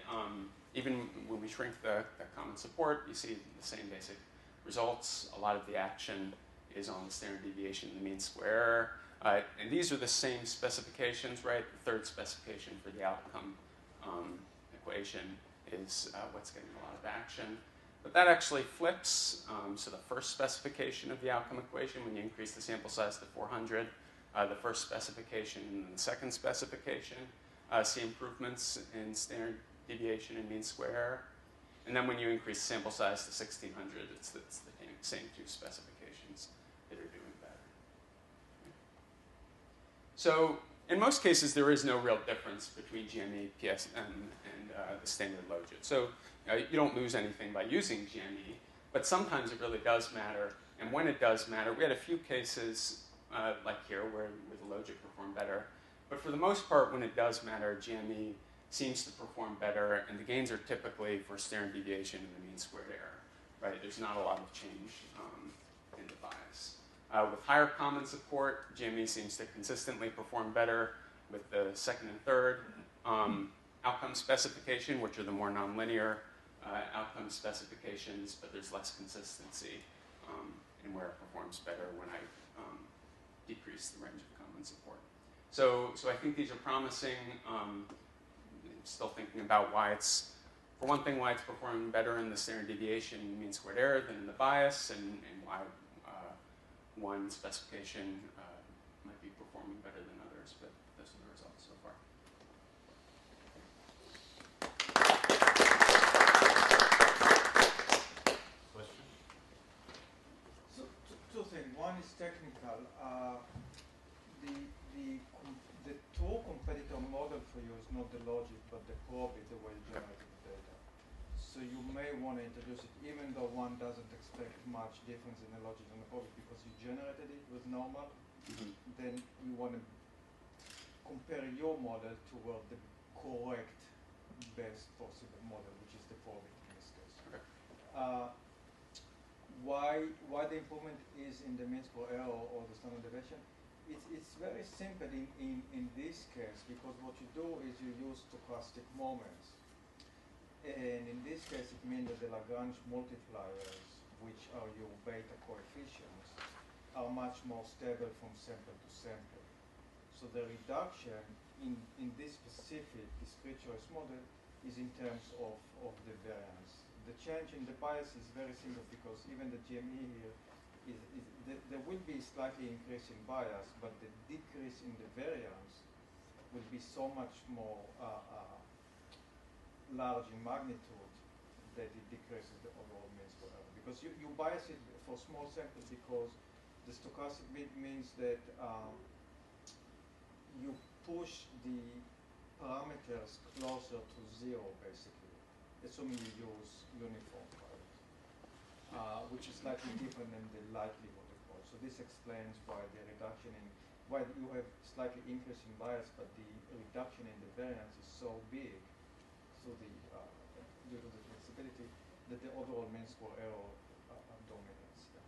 even when we shrink the common support, you see the same basic results. A lot of the action is on the standard deviation and the mean square error. And these are the same specifications, right? The third specification for the outcome equation is what's getting a lot of action. But that actually flips. So the first specification of the outcome equation, when you increase the sample size to 400, the first specification and the second specification see improvements in standard deviation and mean square error. And then when you increase the sample size to 1600, it's the same two specifications that are doing better. So in most cases, there is no real difference between GME, PSM, and the standard logit. So you don't lose anything by using GME, but sometimes it really does matter. And when it does matter, we had a few cases like here where the logit performed better. But for the most part, when it does matter, GME seems to perform better, and the gains are typically for standard deviation and the mean squared error. Right? There's not a lot of change in the bias. With higher common support, GME seems to consistently perform better with the second and third outcome specification, which are the more nonlinear outcome specifications, but there's less consistency in where it performs better when I decrease the range of common support. So I think these are promising. Still thinking about why it's, for one thing, why it's performing better in the standard deviation and mean squared error than in the bias, and why one specification might be performing better than others, but those are the results so far. Question? So two things. One is technical. The true competitor model for you is not the logic, but the probit, the way you generate the data. So you may want to introduce it, even though one doesn't expect much difference in the logic and the probit, because you generated it with normal. Then you want to compare your model toward the correct, best possible model, which is the probit in this case. Okay. Why the improvement is in the mean square error or the standard deviation? It's very simple in this case, because what you do is you use stochastic moments. And in this case, it means that the Lagrange multipliers, which are your beta coefficients, are much more stable from sample to sample. So the reduction in this specific discrete choice model is in terms of the variance. The change in the bias is very simple, because even the GME here there will be slightly increase in bias, but the decrease in the variance will be so much more large in magnitude that it decreases the overall mean square error. Because you bias it for small samples, because the stochastic means that you push the parameters closer to 0, basically, assuming you use uniform values, which is slightly different than the likelihood approach. So this explains why the reduction in, why you have slightly increasing bias, but the reduction in the variance is so big, so the due to the flexibility, that the overall mean square error dominates. Yeah.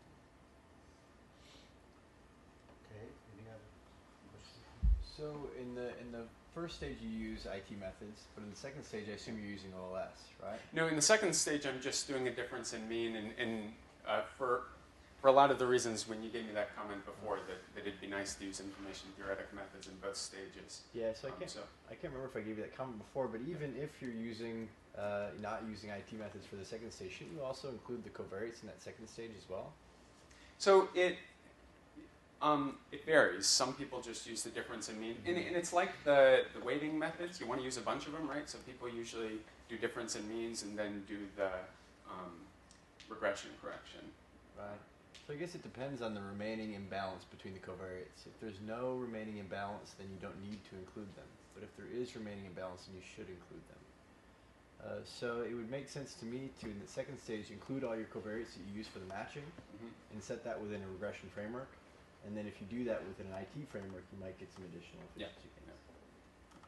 Okay, any other questions? So in the first stage you use IT methods, but in the second stage I assume you're using OLS, right? No, in the second stage, I'm just doing a difference in mean, and for a lot of the reasons when you gave me that comment before, that it'd be nice to use information theoretic methods in both stages. Yeah, so I can't remember if I gave you that comment before, but even if you're using not using IT methods for the second stage, shouldn't you also include the covariates in that second stage as well? So it varies. Some people just use the difference in mean, and it's like the weighting methods. You want to use a bunch of them, right? So people usually do difference in means and then do the regression correction. Right. So I guess it depends on the remaining imbalance between the covariates. If there's no remaining imbalance, then you don't need to include them. But if there is remaining imbalance, then you should include them. So it would make sense to me to, in the second stage, include all your covariates that you use for the matching and set that within a regression framework. And then if you do that within an IT framework, you might get some additional efficiency gains.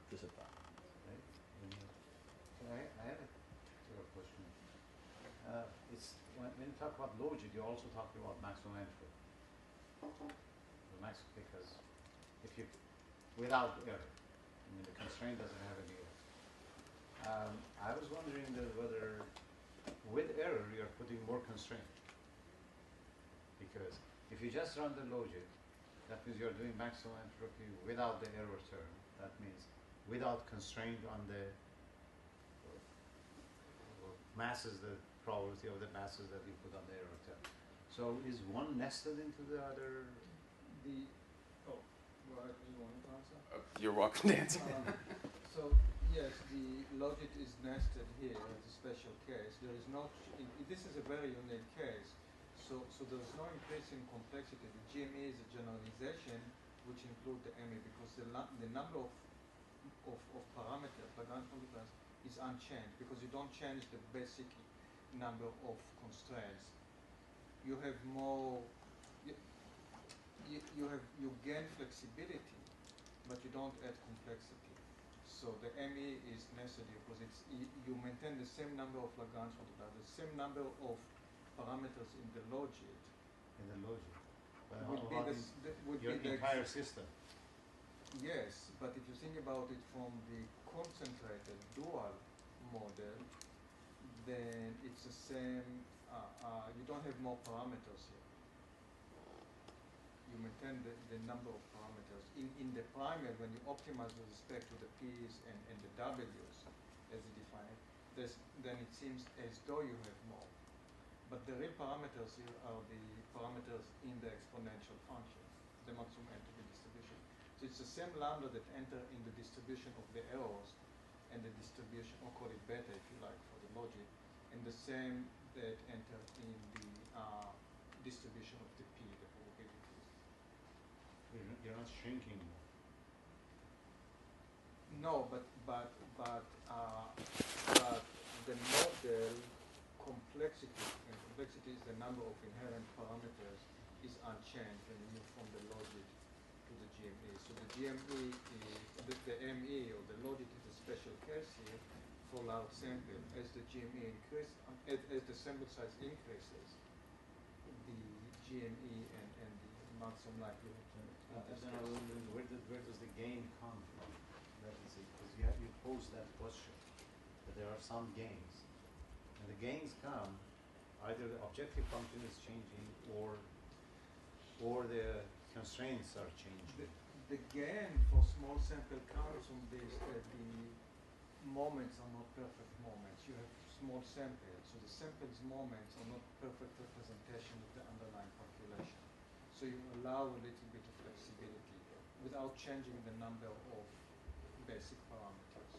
Just a thought. Right. I have a sort of question. It's when you talk about logit, you're also talking about maximum entropy. Because if you, without error, I mean the constraint doesn't have any error. I was wondering that whether with error you're putting more constraint. Because if you just run the logit, that means you're doing maximum entropy without the error term. That means without constraint on the masses, the probability of the masses that you put on the error term. So is one nested into the other? Well, you want to answer? You're welcome to answer. So yes, the logit is nested here as a special case. There is no. This is a very unique case. So there is no increase in complexity. The GME is a generalization which includes the ME because the number of parameters, Lagrange multipliers, is unchanged because you don't change the basic number of constraints. You have more. You gain flexibility, but you don't add complexity. So the ME is necessary because you maintain the same number of Lagrange multipliers, the same number of parameters in the logit. In the logit. But would your be the entire system. Yes, but if you think about it from the concentrated dual model, then it's the same. You don't have more parameters here. You maintain the number of parameters. In the primal, when you optimize with respect to the P's and the W's, as you define it, then it seems as though you have more. But the real parameters here are the parameters in the exponential function, the maximum entropy distribution. So it's the same lambda that enter in the distribution of the errors and the distribution, or call it beta if you like for the logit, and the same that enter in the distribution of the P, the probabilities. You're not shrinking more. No, but the model complexity, and complexity is the number of inherent parameters, is unchanged when you move from the logit to the GME. So the GME is the ME or the logit is a special case here for large sample. As the GME increases, as the sample size increases, the GME and the maximum likelihood. Where does the gain come from? Because you pose that question, that there are some gains. And the gains come, either the objective function is changing or the constraints are changing. The gain for small sample comes from this that the moments are not perfect moments. You have small samples, so the sample's moments are not perfect representation of the underlying population. So you allow a little bit of flexibility without changing the number of basic parameters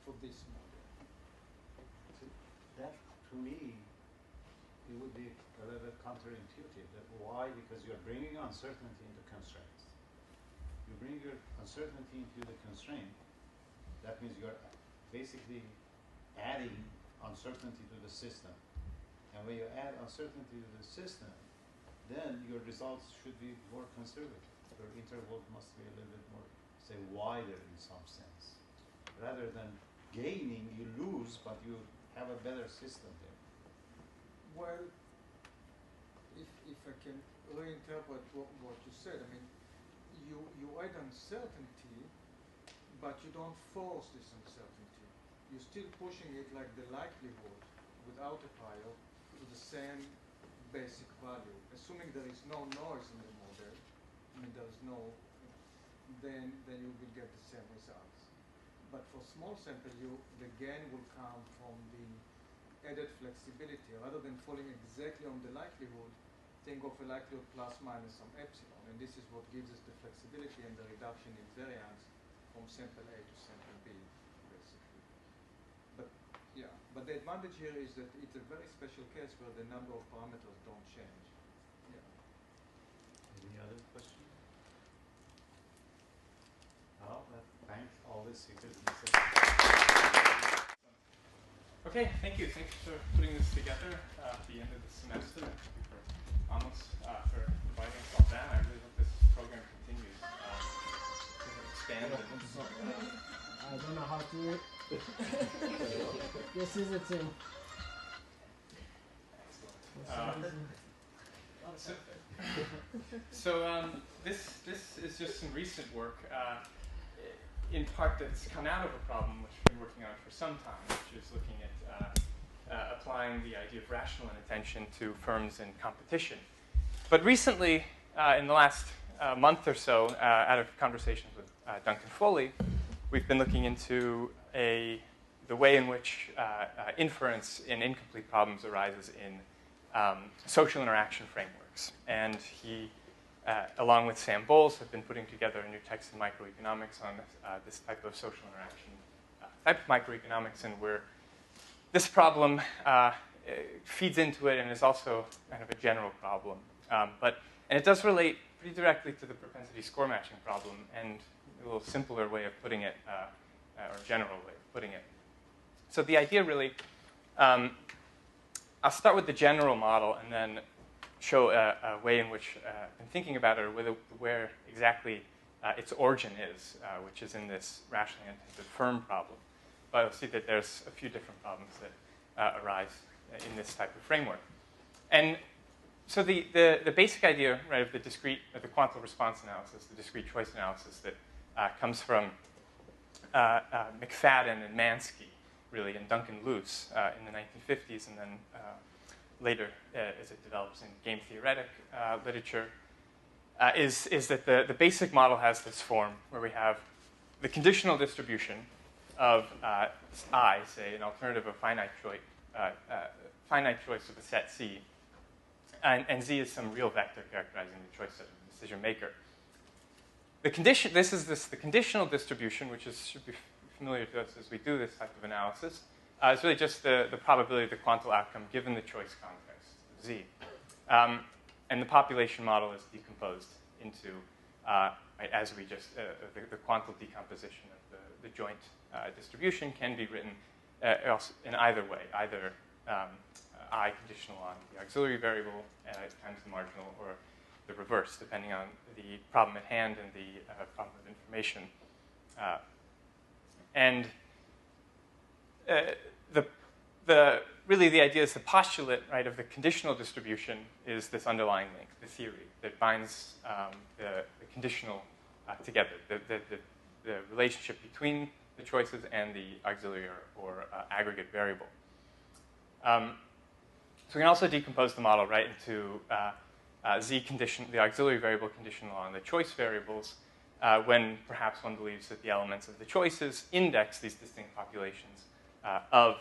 for this model. That, to me, it would be a little bit counterintuitive. Why? Because you're bringing uncertainty into constraints. You bring your uncertainty into the constraint, That means you're basically adding uncertainty to the system. And when you add uncertainty to the system, then your results should be more conservative. Your interval must be a little bit more, say, wider in some sense. Rather than gaining, you lose, but you have a better system there. Well, if I can reinterpret what you said, I mean, you add uncertainty, but you don't force this uncertainty. You're still pushing it like the likelihood without a prior to the same basic value. Assuming there is no noise in the model, I mean there is no, then you will get the same results. But for small sample, the gain will come from the added flexibility. Rather than falling exactly on the likelihood, think of a likelihood plus minus some epsilon. And this is what gives us the flexibility and the reduction in variance from sample A to sample B, basically. But yeah, but the advantage here is that it's a very special case where the number of parameters don't change. Yeah. Any other questions? Well, thanks all the speakers. Okay, thank you. Thanks for putting this together at the end of the semester. Thank you for Amos for providing us all that. I really hope this program continues to expand. I don't know how to. This is a thing. This is just some recent work, in part that's come out of a problem which we've been working on for some time, which is looking at applying the idea of rational inattention to firms in competition. But recently, in the last month or so, out of conversations with Duncan Foley, we've been looking into the way in which inference in incomplete problems arises in social interaction frameworks. And he, along with Sam Bowles, have been putting together a new text in microeconomics on this type of social interaction, type of microeconomics, and where this problem feeds into it and is also kind of a general problem. And it does relate pretty directly to the propensity score matching problem, and a little simpler way of putting it, or general way of putting it. So the idea really, I'll start with the general model and then show a way in which I'm thinking about it, or where exactly its origin is, which is in this rationally intensive firm problem. But you'll see that there's a few different problems that arise in this type of framework. And so the basic idea, right, of the quantal response analysis, the discrete choice analysis that comes from McFadden and Mansky, really, and Duncan Luce in the 1950s, and then later as it develops in game theoretic literature, is that the basic model has this form where we have the conditional distribution of I, say, an alternative of finite choice of the set C, and Z is some real vector characterizing the choice set of the decision maker. The conditional distribution, which should be familiar to us as we do this type of analysis, is really just the probability of the quantal outcome given the choice context, Z. And the population model is decomposed into, as we just, the quantal decomposition of the joint distribution can be written in either way, either I conditional on the auxiliary variable times the marginal, or the reverse, depending on the problem at hand and the problem of information. Really the idea is the postulate, right, of the conditional distribution is this underlying link, the theory that binds the conditional together, the relationship between the choices and the auxiliary or aggregate variable. So we can also decompose the model, right, into Z condition, the auxiliary variable conditional on the choice variables, when perhaps one believes that the elements of the choices index these distinct populations of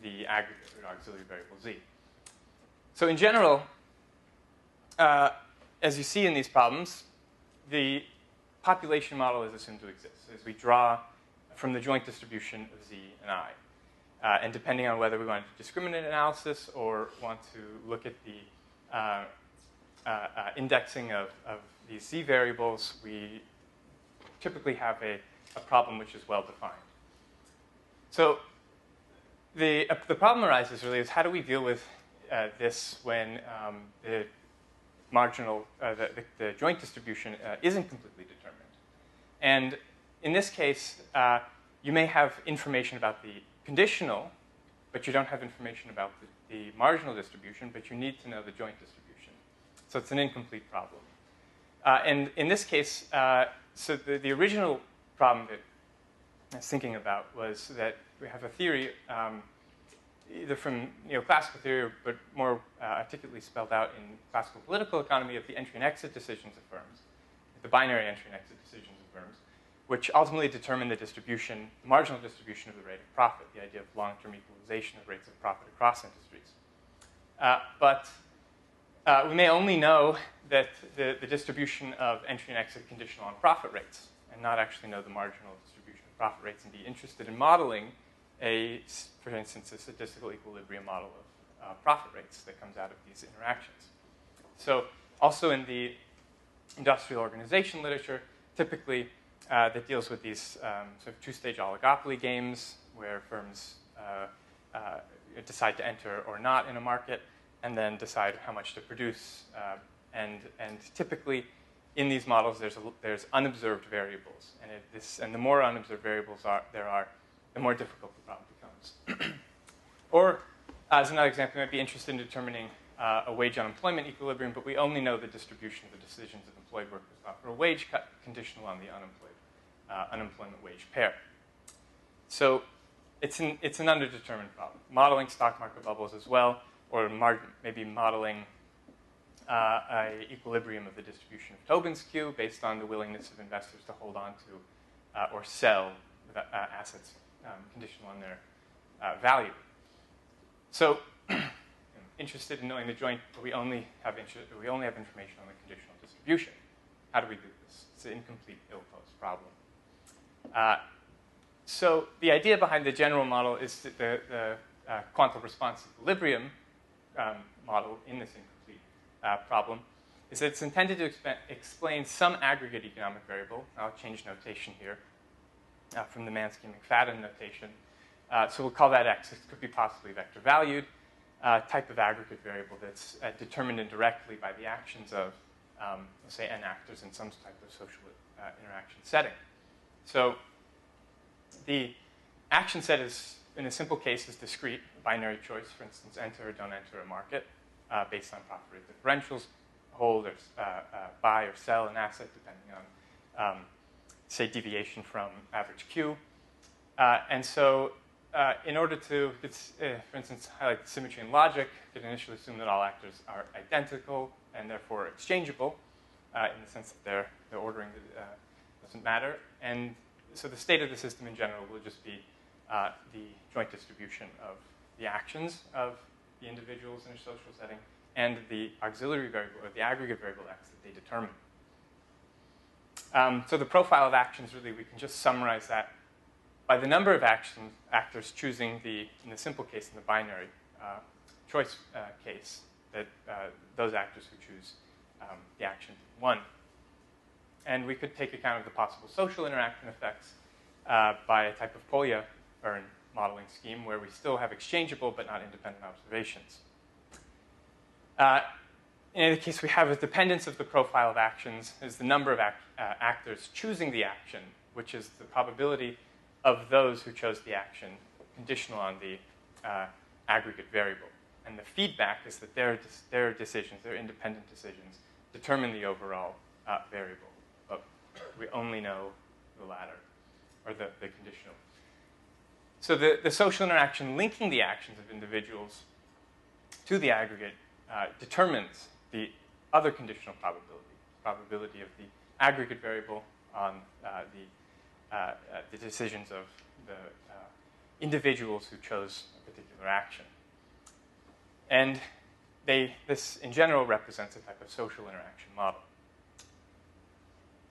the aggregate or auxiliary variable Z. So in general, as you see in these problems, the population model is assumed to exist as we draw from the joint distribution of Z and I. And depending on whether we want to discriminate analysis or want to look at the indexing of these Z variables, we typically have a problem which is well defined. So the problem arises really is how do we deal with this when the marginal, the joint distribution isn't completely determined. And in this case, you may have information about the conditional, but you don't have information about the marginal distribution, but you need to know the joint distribution. So it's an incomplete problem. And in this case, so the original problem that I was thinking about was that we have a theory, either from neoclassical theory, but more articulately spelled out in classical political economy, of the entry and exit decisions of firms, the binary entry and exit decisions of firms, which ultimately determine the distribution, the marginal distribution of the rate of profit, the idea of long-term equalization of rates of profit across industries. But we may only know that the distribution of entry and exit conditional on profit rates, and not actually know the marginal distribution of profit rates, and be interested in modeling for instance, a statistical equilibrium model of profit rates that comes out of these interactions. So also in the industrial organization literature, typically that deals with these sort of two-stage oligopoly games where firms decide to enter or not in a market and then decide how much to produce. And typically in these models, there's unobserved variables. And the more unobserved variables there are, the more difficult the problem becomes. Or, as another example, you might be interested in determining a wage unemployment equilibrium, but we only know the distribution of the decisions of employed workers for a wage cut conditional on the unemployment wage pair. So it's an underdetermined problem. Modeling stock market bubbles as well, or maybe modeling an equilibrium of the distribution of Tobin's Q based on the willingness of investors to hold on to or sell assets conditional on their value. So, interested in knowing the joint, but we only have information on the conditional distribution. How do we do this? It's an incomplete, ill-posed problem. So the idea behind the general model is that the quantum response equilibrium model in this incomplete problem is that it's intended to explain some aggregate economic variable. I'll change notation here. From the Mansky-McFadden notation. So we'll call that X. It could be possibly vector valued, type of aggregate variable that's determined indirectly by the actions of, let's say, n actors in some type of social interaction setting. So the action set is, in a simple case, is discrete, a binary choice, for instance, enter or don't enter a market based on profit rate differentials, hold or buy or sell an asset depending on say, deviation from average Q. And so in order to, for instance, highlight the symmetry in logic, you could initially assume that all actors are identical and therefore exchangeable in the sense that their ordering doesn't matter. And so the state of the system in general will just be the joint distribution of the actions of the individuals in a social setting and the auxiliary variable, or the aggregate variable X that they determine. So the profile of actions, really, we can just summarize that by the number of actors choosing in the simple case, in the binary choice case, that those actors who choose the action 1. And we could take account of the possible social interaction effects by a type of Polya-Earn modeling scheme where we still have exchangeable but not independent observations. In any case, we have a dependence of the profile of actions as the number of actors choosing the action, which is the probability of those who chose the action conditional on the aggregate variable. And the feedback is that their decisions, their independent decisions, determine the overall variable. But we only know the latter, or the conditional. So the social interaction linking the actions of individuals to the aggregate determines the other conditional probability of the aggregate variable on the decisions of the individuals who chose a particular action. And this, in general, represents a type of social interaction model.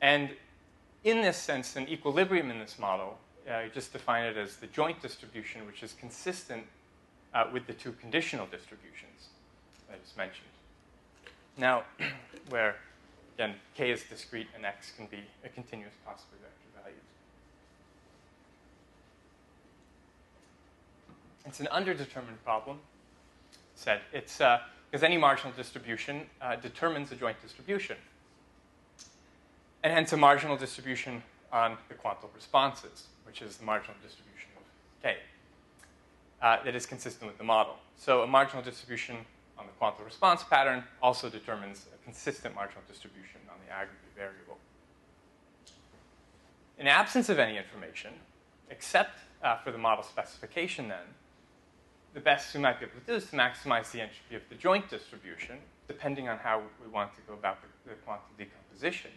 And in this sense, an equilibrium in this model, you just define it as the joint distribution, which is consistent with the two conditional distributions that I just mentioned. Now, where, again, k is discrete and x can be a continuous possibly vector values. It's an underdetermined problem. Said it's because any marginal distribution determines a joint distribution, and hence a marginal distribution on the quantal responses, which is the marginal distribution of K, that is consistent with the model. So a marginal distribution on the quantal response pattern also determines a consistent marginal distribution on the aggregate variable. In absence of any information, except for the model specification then, the best we might be able to do is to maximize the entropy of the joint distribution, depending on how we want to go about the quantum decomposition,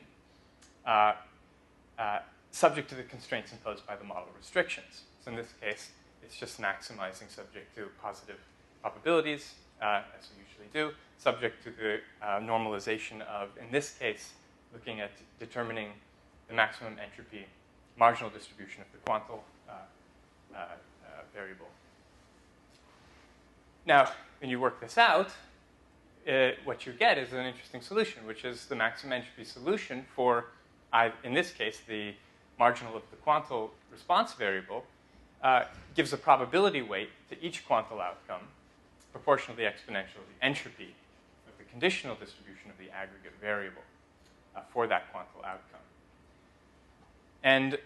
subject to the constraints imposed by the model restrictions. So in this case, it's just maximizing subject to positive probabilities, as we usually do, subject to the normalization of, in this case, looking at determining the maximum entropy marginal distribution of the quantal variable. Now, when you work this out, what you get is an interesting solution, which is the maximum entropy solution for, in this case, the marginal of the quantal response variable, gives a probability weight to each quantal outcome proportionally exponential of the entropy of the conditional distribution of the aggregate variable for that quantal outcome. And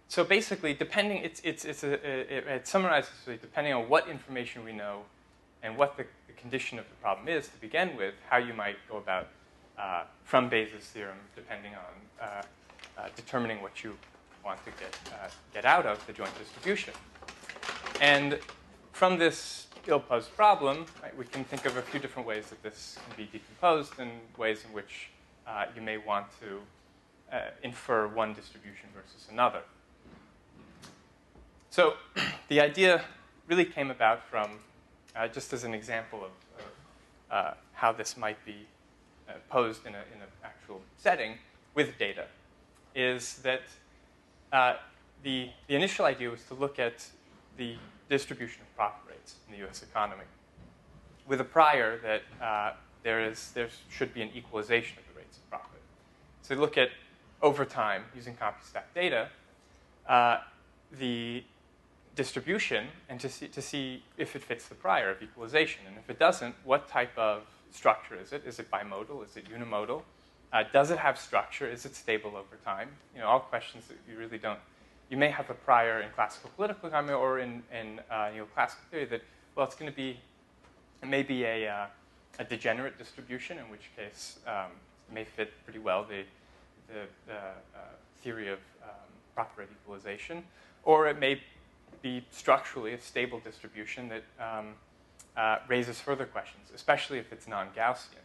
so basically, depending, it summarizes depending on what information we know and what the condition of the problem is to begin with, how you might go about from Bayes' theorem, depending on determining what you want to get out of the joint distribution. And from this ill-posed problem, right, we can think of a few different ways that this can be decomposed and ways in which you may want to infer one distribution versus another. So the idea really came about from, just as an example of how this might be posed in an actual setting with data, is that the initial idea was to look at the distribution of profit rates in the U.S. economy with a prior that there should be an equalization of the rates of profit. So look at, over time, using CompuStat data, the distribution and to see if it fits the prior of equalization. And if it doesn't, what type of structure is it? Is it bimodal? Is it unimodal? Does it have structure? Is it stable over time? You know, all questions that you really don't. You may have a prior in classical political economy or in classical theory that, well, it's going to be, it may be a degenerate distribution, in which case it may fit pretty well the theory of profit rate equalization, or it may be structurally a stable distribution that raises further questions, especially if it's non-Gaussian.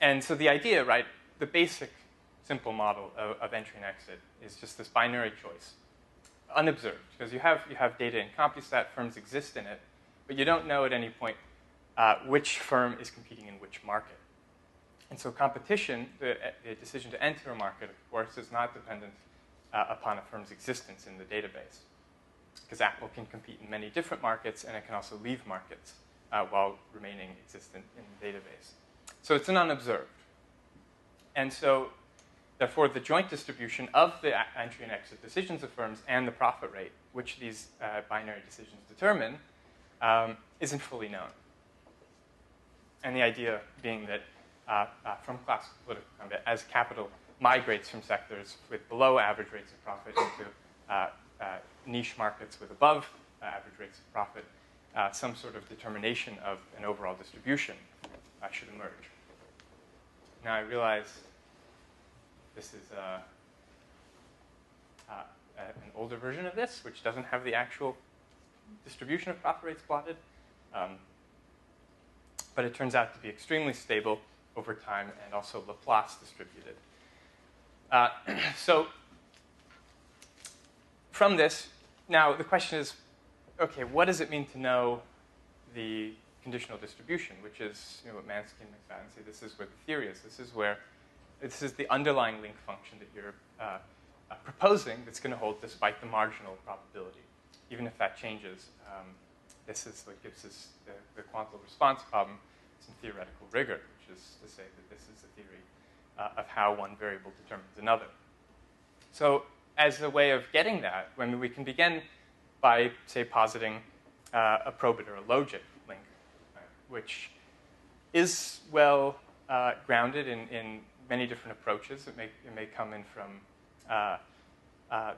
And so the idea, right, the basic simple model of entry and exit is just this binary choice, unobserved, because you have data in CompuStat, firms exist in it, but you don't know at any point which firm is competing in which market. And so competition, the decision to enter a market, of course, is not dependent upon a firm's existence in the database, because Apple can compete in many different markets, and it can also leave markets while remaining existent in the database. So it's an unobserved. And so, therefore, the joint distribution of the entry and exit decisions of firms and the profit rate, which these binary decisions determine, isn't fully known. And the idea being that from classical political economy, as capital migrates from sectors with below average rates of profit into niche markets with above average rates of profit, some sort of determination of an overall distribution should emerge. Now I realize this is an older version of this, which doesn't have the actual distribution of profit rates plotted, but it turns out to be extremely stable over time and also Laplace distributed. So from this, now the question is, okay, what does it mean to know the conditional distribution, which is what Mansky and McFadden say, this is where the theory is. This is the underlying link function that you're proposing that's going to hold despite the marginal probability. Even if that changes, this is what gives us the quantal response problem some theoretical rigor, which is to say that this is the theory of how one variable determines another. So as a way of getting that, when we can begin by, say, positing a probit or a logit link, which is well grounded in many different approaches. It may come in from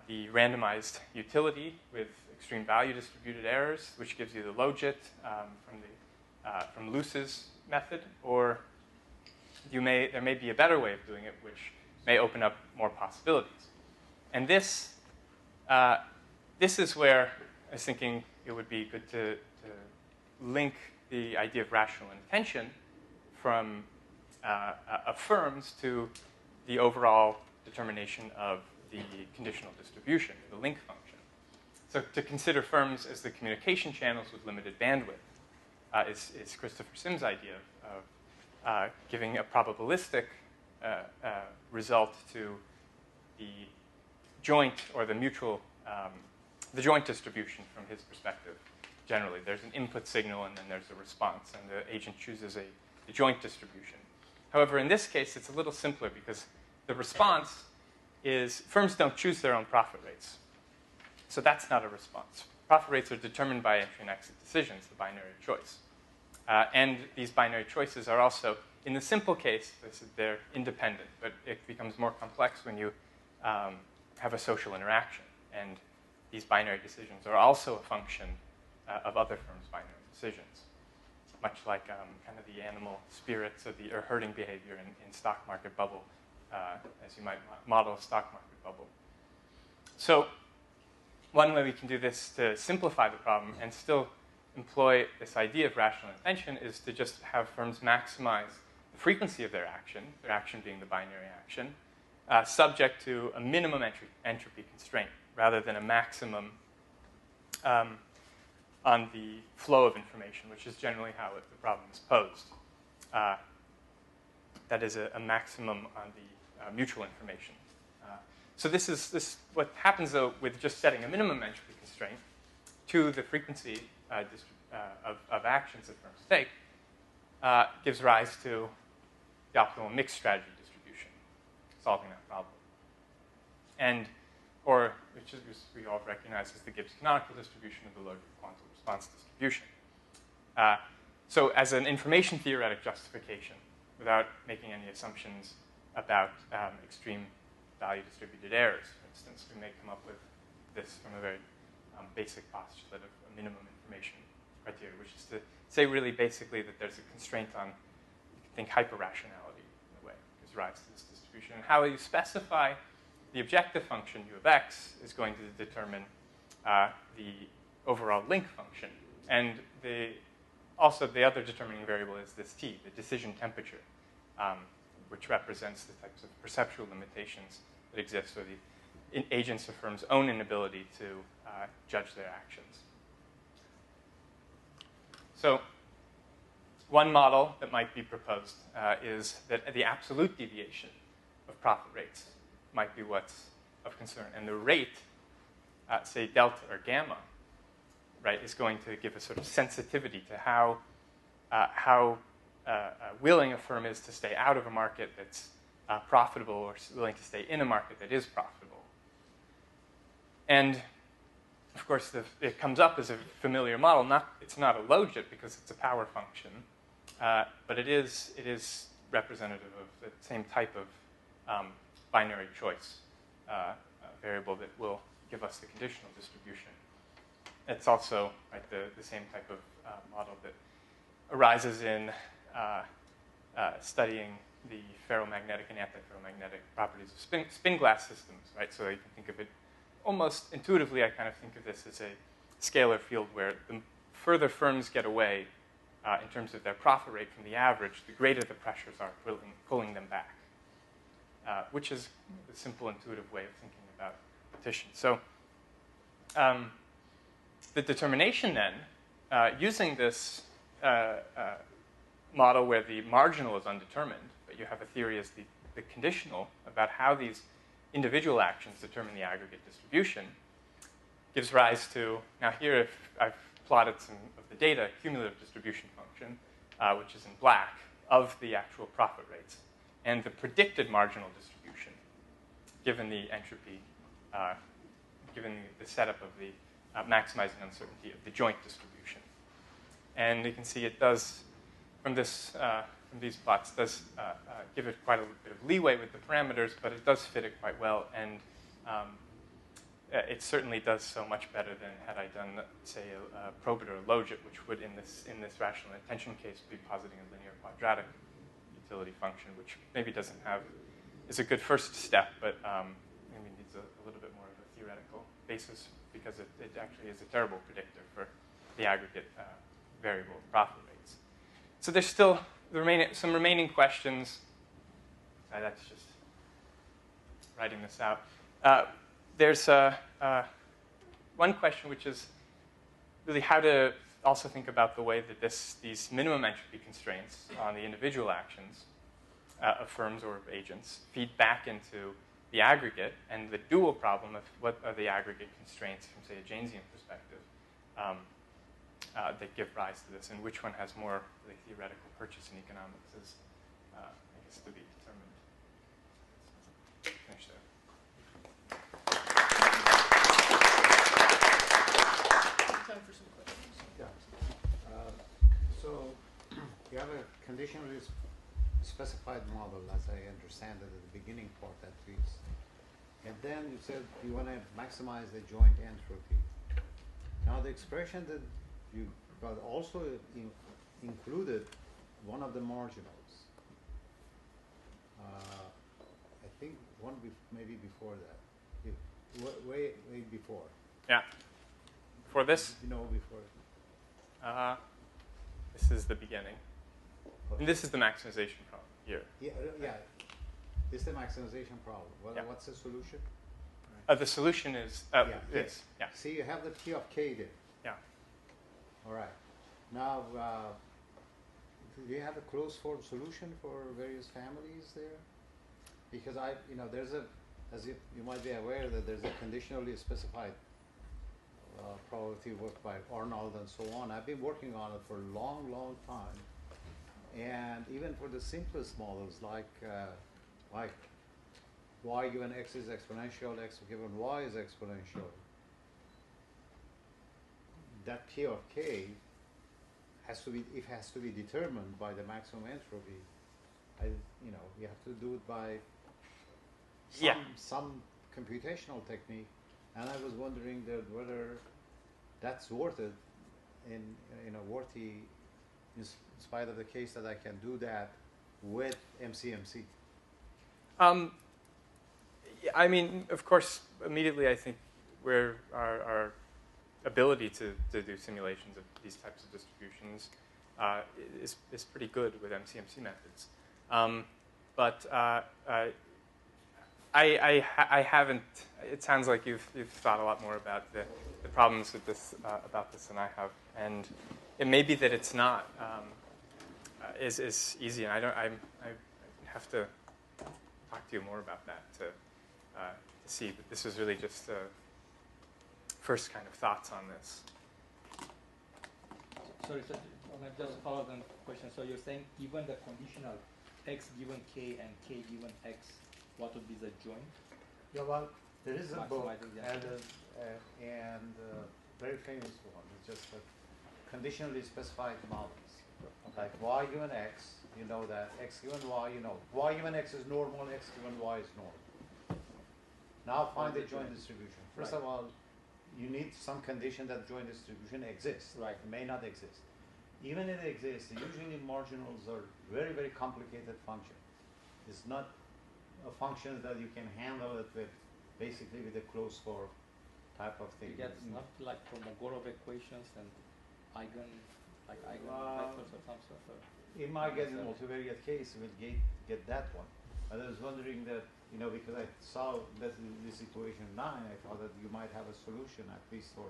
the randomized utility with extreme value distributed errors, which gives you the logit from Luce's method, or there may be a better way of doing it, which may open up more possibilities. And this is where I was thinking it would be good to link the idea of rational intention from affirms to the overall determination of the conditional distribution, the link function. So to consider firms as the communication channels with limited bandwidth is Christopher Sims' idea of giving a probabilistic result to the joint or the mutual, the joint distribution from his perspective. Generally, there's an input signal and then there's a response, and the agent chooses a joint distribution. However, in this case, it's a little simpler because the response is firms don't choose their own profit rates. So that's not a response. Profit rates are determined by entry and exit decisions, the binary choice. And these binary choices are also, in the simple case, they're independent, but it becomes more complex when you have a social interaction. And these binary decisions are also a function of other firms' binary decisions, much like kind of the animal spirits or herding behavior in stock market bubble, as you might model a stock market bubble. So one way we can do this to simplify the problem and still employ this idea of rational intention is to just have firms maximize the frequency of their action being the binary action, subject to a minimum entropy constraint rather than a maximum on the flow of information, which is generally how the problem is posed. That is a maximum on the mutual information. So this is what happens, though, with just setting a minimum entropy constraint to the frequency of actions that firms take, gives rise to the optimal mixed strategy distribution, solving that problem. And, or, which we all recognize as the Gibbs canonical distribution of the logic quantum response distribution. So as an information theoretic justification, without making any assumptions about extreme value distributed errors, for instance, we may come up with this from a very basic postulate of a minimum information criteria, which is to say really basically that there's a constraint on, you can think, hyperrationality in a way, gives rise to this distribution. And how you specify the objective function u of x is going to determine the overall link function. And also the other determining variable is this t, the decision temperature, which represents the types of perceptual limitations that exist, or the agents of firms' own inability to judge their actions. So one model that might be proposed is that the absolute deviation of profit rates might be what's of concern. And the rate, say delta or gamma, right, is going to give a sort of sensitivity to how willing a firm is to stay out of a market that's profitable or willing to stay in a market that is profitable. And of course, it comes up as a familiar model. It's not a logit because it's a power function, but it is representative of the same type of binary choice variable that will give us the conditional distribution. It's also, right, the same type of model that arises in studying the ferromagnetic and antiferromagnetic properties of spin glass systems, right? So you can think of it almost intuitively. I kind of think of this as a scalar field where the further firms get away in terms of their profit rate from the average, the greater the pressures are pulling them back, which is a simple, intuitive way of thinking about competition. So the determination then, using this model where the marginal is undetermined, but you have a theory as the conditional about how these individual actions determine the aggregate distribution, gives rise to, now here if I've plotted some of the data, cumulative distribution function, which is in black, of the actual profit rates, and the predicted marginal distribution, given the entropy given the setup of the maximizing uncertainty of the joint distribution. And you can see it does, from these plots, does give it quite a bit of leeway with the parameters, but it does fit it quite well, and it certainly does so much better than had I done, say, a probit or a logit, which would, in this rational intension case, be positing a linear quadratic utility function, which maybe doesn't have, is a good first step, but maybe needs a little bit more of a theoretical basis, because it actually is a terrible predictor for the aggregate variable profit rates. So there's still some remaining questions. That's just writing this out. There's one question, which is really how to also think about the way that these minimum entropy constraints on the individual actions of firms or of agents feed back into the aggregate, and the dual problem of what are the aggregate constraints from, say, a Jaynesian perspective that give rise to this, and which one has more really theoretical purchase in economics is, I guess, to be determined. Finish there. Time for some questions. Yeah. So you have a conditionally specified model, as I understand it, at the beginning part at least. And then you said you want to maximize the joint entropy. Now the expression that you got also included one of the marginals. I think one maybe before that. Way before. Yeah. For this? No, before. This is the beginning. And this is the maximization problem here. Yeah. This is the maximization problem. Well, yeah. What's the solution? The solution is this. Yeah. See, you have the P of K there. Yeah. All right. Now, do you have a closed form solution for various families there? Because there's as you might be aware that there's a conditionally specified probability work by Arnold and so on. I've been working on it for a long, long time. And even for the simplest models like y given x is exponential, x given y is exponential, that P of K has to be determined by the maximum entropy. You have to do it by some computational technique, and I was wondering whether that's worth it, worthy in spite of the case that I can do that with MCMC. I mean, of course, immediately I think our ability to do simulations of these types of distributions is pretty good with MCMC methods. But I haven't. It sounds like you've thought a lot more about the problems with this about this than I have, and it may be that it's not is easy, and I have to talk to you more about that to see. But this was really just first kind of thoughts on this. Sorry, so just follow up on the question. So you're saying given the conditional x given k and k given x, what would be the joint? Yeah, well, there is a book and very famous one. It's just conditionally specified models. Like y given x, you know that x given y, y given x is normal, x given y is normal. Now find the joint distribution. First of all, you need some condition that joint distribution exists. Right. It may not exist. Even if it exists, usually marginals are very, very complicated function. It's not a function that you can handle it with basically with a closed form type of thing. You get not like Kolmogorov equations and eigen vectors or some sort of. It might get in a multivariate case, we'll get that one. But I was wondering that, because I saw this equation 9, I thought that you might have a solution at least for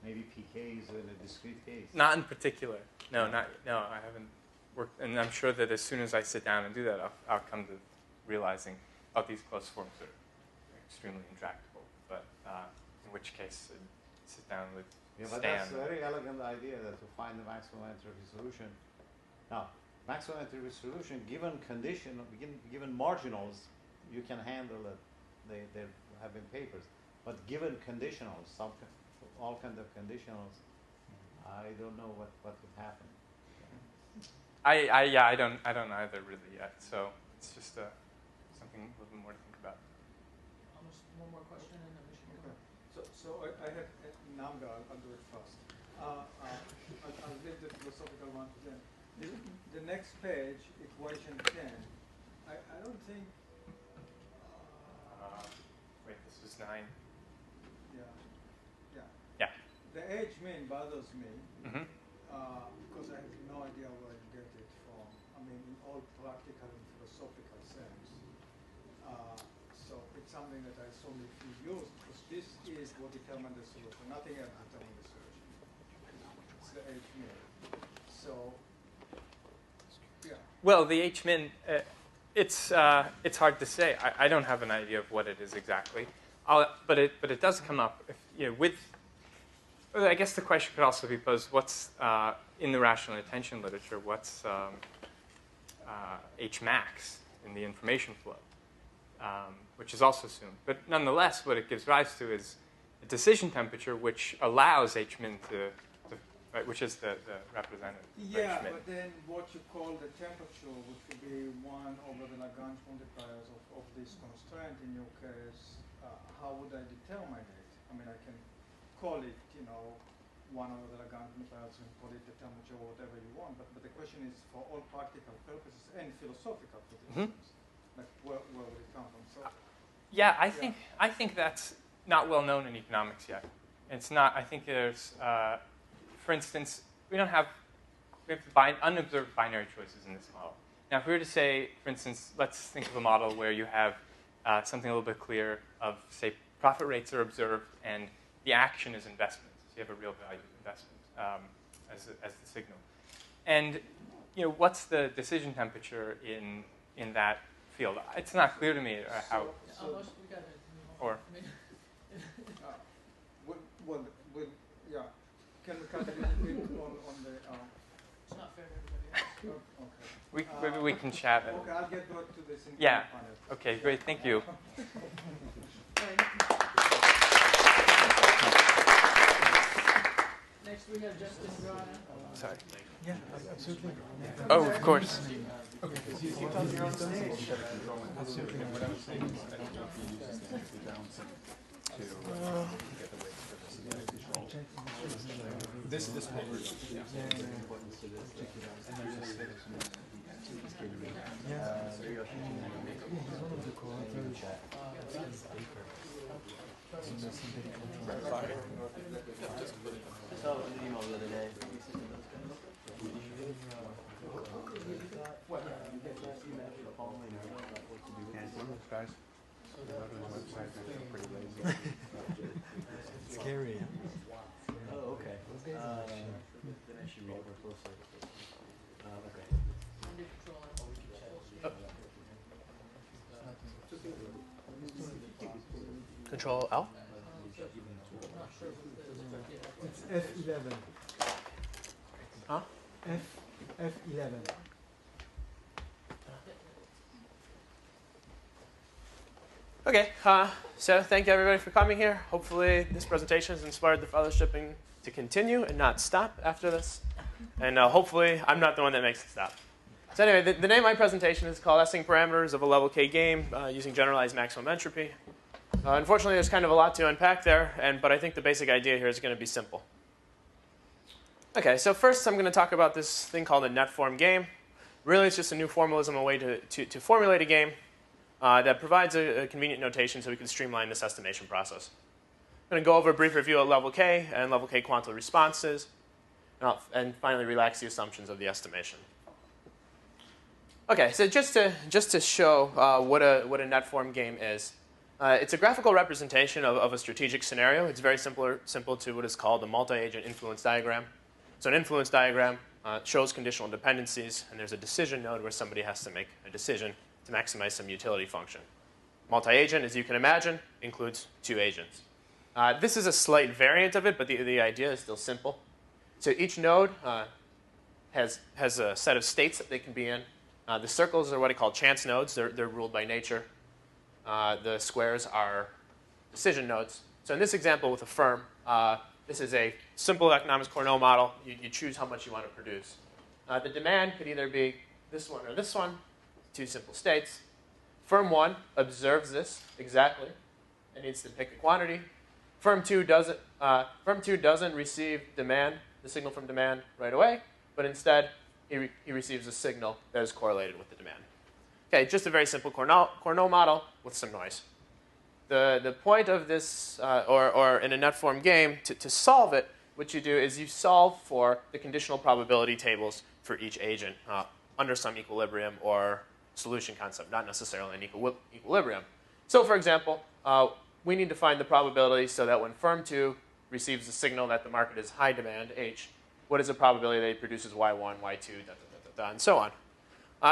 maybe PKs in a discrete case. Not in particular. No, I haven't worked, and I'm sure that as soon as I sit down and do that, I'll come to realizing, these closed forms are extremely intractable. But in which case, sit down with but Stan. that's a very elegant idea that to find the maximum entropy solution. Now, maximum entropy solution, given condition, given marginals, you can handle it. There have been papers. But given conditionals, all kinds of conditionals, I don't know what would happen. I don't either really yet. So it's just something a little bit more to think about. Almost one more question and then we should move on. So I have Namga. I'll do it first. I'll leave the philosophical one to them. The next page, equation 10. I don't think. Wait, this is 9. Yeah. The age mean bothers me Mm-hmm. because I have no idea where I get it from. I mean, in all practical and philosophical sense. So it's something that I saw if you use because this is what determines the solution. Nothing else determines the solution. It's the age mean. So. Yeah. Well, the H-min, it's hard to say. I don't have an idea of what it is exactly. But it does come up with. Well, I guess the question could also be posed: what's in the rational attention literature? What's H max in the information flow, which is also assumed. But nonetheless, what it gives rise to is a decision temperature which allows H min to right, which is the representative. Yeah, but then what you call the temperature, which would be 1 over the Lagrange multipliers of this constraint in your case, how would I determine it? I mean, I can call it, 1 over the Lagrange multipliers, and call it the temperature or whatever you want, but the question is for all practical purposes and philosophical purposes, like where would it come from? So, yeah, I think that's not well known in economics yet. It's not. I think there's. For instance, we have unobserved binary choices in this model. Now, if we were to say, for instance, let's think of a model where you have something a little bit clearer of, say, profit rates are observed and the action is investment. So you have a real value of investment as the signal. And what's the decision temperature in that field? It's not clear to me how. Almost, we got it. Or. Yeah. Can we cut a little bit on the? It's not fair to everybody else. Okay. Maybe we can chat. Okay, I'll get back to this in the Yeah. panel. Okay, great. Thank you. Next we have Justin Grana. Sorry. Yeah, absolutely. Oh, of course. Okay. You're on stage. Absolutely. What I was saying is I don't know if you use this thing to balance it to get the weight for this whole group. Yeah. And then just say this one. I saw an email the other day. What? You get that email the following what to do. And one of those guys wrote on his website and they're pretty lazy. Scary. Oh, okay. Then I should read it more closely. Okay. Control L? It's F11. Huh? F11. Okay, so thank you everybody for coming here. Hopefully this presentation has inspired the fellowshipping to continue and not stop after this. And hopefully I'm not the one that makes it stop. So anyway, the name of my presentation is called Esting Parameters of a Level K Game using Generalized Maximum Entropy. Unfortunately, there's kind of a lot to unpack there, but I think the basic idea here is going to be simple. Okay, so first I'm going to talk about this thing called a net form game. Really, it's just a new formalism, a way to formulate a game that provides a convenient notation so we can streamline this estimation process. I'm going to go over a brief review at level K and level K quantile responses, and finally relax the assumptions of the estimation. Okay, so just to show what a net form game is, it's a graphical representation of a strategic scenario. It's very simple to what is called a multi-agent influence diagram. So an influence diagram shows conditional dependencies, and there's a decision node where somebody has to make a decision to maximize some utility function. Multi-agent, as you can imagine, includes two agents. This is a slight variant of it, but the idea is still simple. So each node has a set of states that they can be in. The circles are what I call chance nodes. They're ruled by nature. The squares are decision nodes. So in this example with a firm, this is a simple economics Cournot model. You choose how much you want to produce. The demand could either be this one or this one, two simple states. Firm 1 observes this exactly and needs to pick a quantity. Firm 2 doesn't receive demand, the signal from demand right away, but instead he receives a signal that is correlated with the demand. Okay, just a very simple Cournot model with some noise. The point of this, or in a net form game, to solve it, what you do is you solve for the conditional probability tables for each agent under some equilibrium or solution concept, not necessarily an equilibrium. So for example, we need to find the probability so that when firm 2 receives a signal that the market is high demand, H, what is the probability that it produces Y1, Y2, and so on.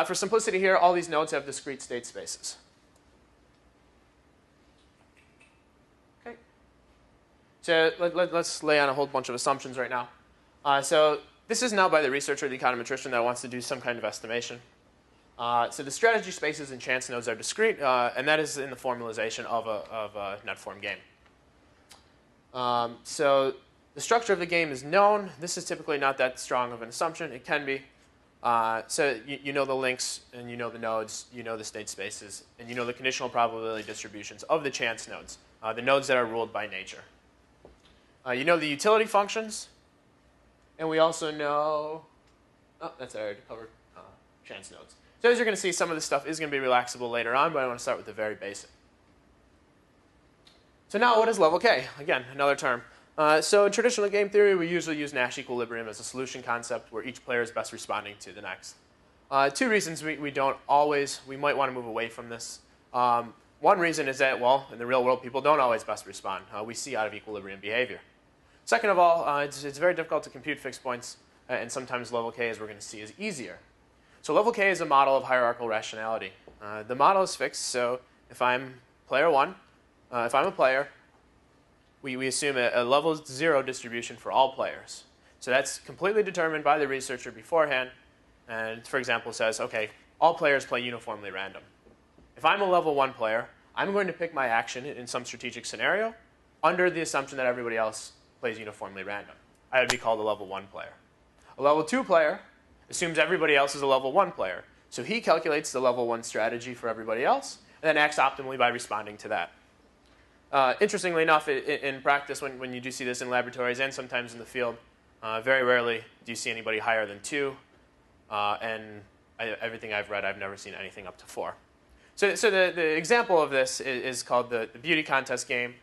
For simplicity here, all these nodes have discrete state spaces. Okay. So let's lay on a whole bunch of assumptions right now. So this is now by the researcher, the econometrician, that wants to do some kind of estimation. So the strategy spaces and chance nodes are discrete, and that is in the formalization of a net form game. So the structure of the game is known. This is typically not that strong of an assumption. It can be. So you know the links, and you know the nodes, you know the state spaces, and you know the conditional probability distributions of the chance nodes, the nodes that are ruled by nature. You know the utility functions, and we also know, that's already covered, chance nodes. So as you're going to see, some of this stuff is going to be relaxable later on, but I want to start with the very basic. So now what is level K? Again, another term. So in traditional game theory, we usually use Nash equilibrium as a solution concept where each player is best responding to the next. Two reasons we might want to move away from this. One reason is that, well, in the real world, people don't always best respond. We see out of equilibrium behavior. Second of all, it's very difficult to compute fixed points, and sometimes level K, as we're going to see, is easier. So level K is a model of hierarchical rationality. The model is fixed, so if I'm player 1, if I'm a player, we assume a level 0 distribution for all players. So that's completely determined by the researcher beforehand, and for example says, okay, all players play uniformly random. If I'm a level 1 player, I'm going to pick my action in some strategic scenario under the assumption that everybody else plays uniformly random. I would be called a level 1 player. A level 2 player assumes everybody else is a level 1 player. So he calculates the level 1 strategy for everybody else, and then acts optimally by responding to that. Interestingly enough, in practice, when you do see this in laboratories and sometimes in the field, very rarely do you see anybody higher than 2. And everything I've read, I've never seen anything up to 4. So the example of this is called the beauty contest game,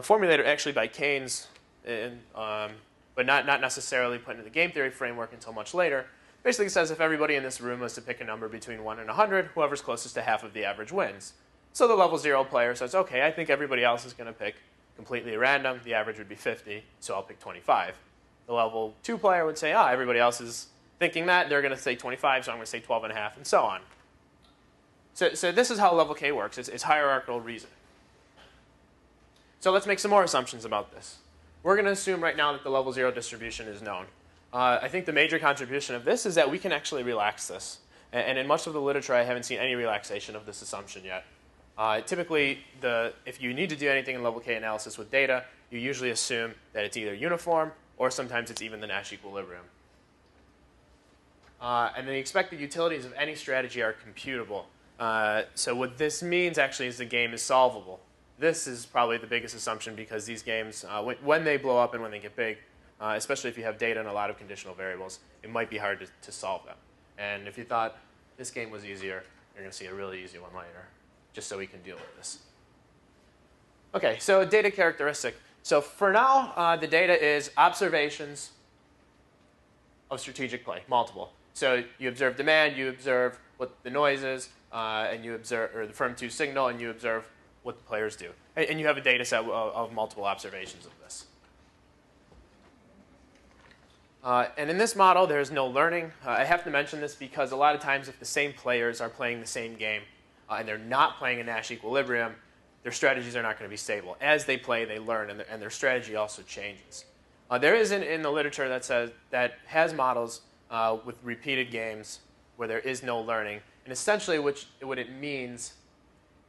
formulated actually by Keynes, but not necessarily put into the game theory framework until much later. Basically says if everybody in this room was to pick a number between 1 and 100, whoever's closest to half of the average wins. So the level 0 player says, okay, I think everybody else is going to pick completely random. The average would be 50, so I'll pick 25. The level 2 player would say, everybody else is thinking that. They're going to say 25, so I'm going to say 12.5, and so on. So this is how level K works. It's hierarchical reasoning. So let's make some more assumptions about this. We're going to assume right now that the level 0 distribution is known. I think the major contribution of this is that we can actually relax this. And in much of the literature, I haven't seen any relaxation of this assumption yet. Typically, if you need to do anything in level K analysis with data, you usually assume that it's either uniform or sometimes it's even the Nash equilibrium. And then the expected utilities of any strategy are computable. So what this means actually is the game is solvable. This is probably the biggest assumption because these games, when they blow up and when they get big, especially if you have data and a lot of conditional variables, it might be hard to solve them. And if you thought this game was easier, you're going to see a really easy one later, just so we can deal with this. Okay, so data characteristic. So for now, the data is observations of strategic play, multiple. So you observe demand, you observe what the noise is, and you observe or the firm 2 signal, and you observe what the players do. And you have a data set of multiple observations of this. And in this model, there's no learning. I have to mention this because a lot of times if the same players are playing the same game and they're not playing a Nash equilibrium, their strategies are not going to be stable. As they play, they learn, and their strategy also changes. There is in the literature that has models with repeated games where there is no learning. And essentially what it means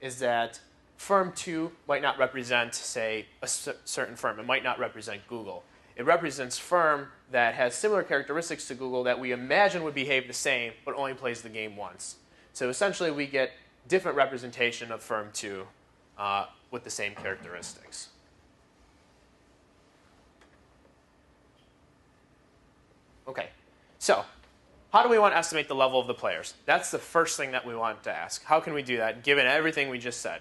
is that firm 2 might not represent, say, a certain firm. It might not represent Google. It represents firm that has similar characteristics to Google that we imagine would behave the same, but only plays the game once. So essentially, we get different representation of firm 2 with the same characteristics. Okay, so how do we want to estimate the level of the players? That's the first thing that we want to ask. How can we do that, given everything we just said?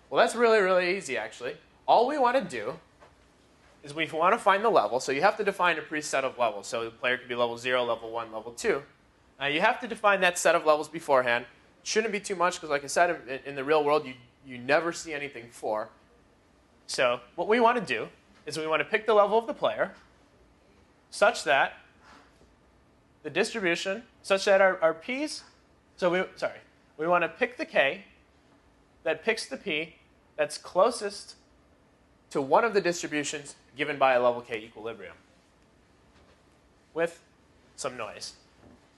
Well, that's really, really easy, actually. All we want to do is we want to find the level. So you have to define a preset of levels. So the player could be level 0, level 1, level 2. You have to define that set of levels beforehand. Shouldn't be too much, because like I said, in the real world, you never see anything 4. So what we want to do is we want to pick the level of the player such that the distribution, such that our P's, we want to pick the K that picks the P that's closest to one of the distributions given by a level K equilibrium with some noise.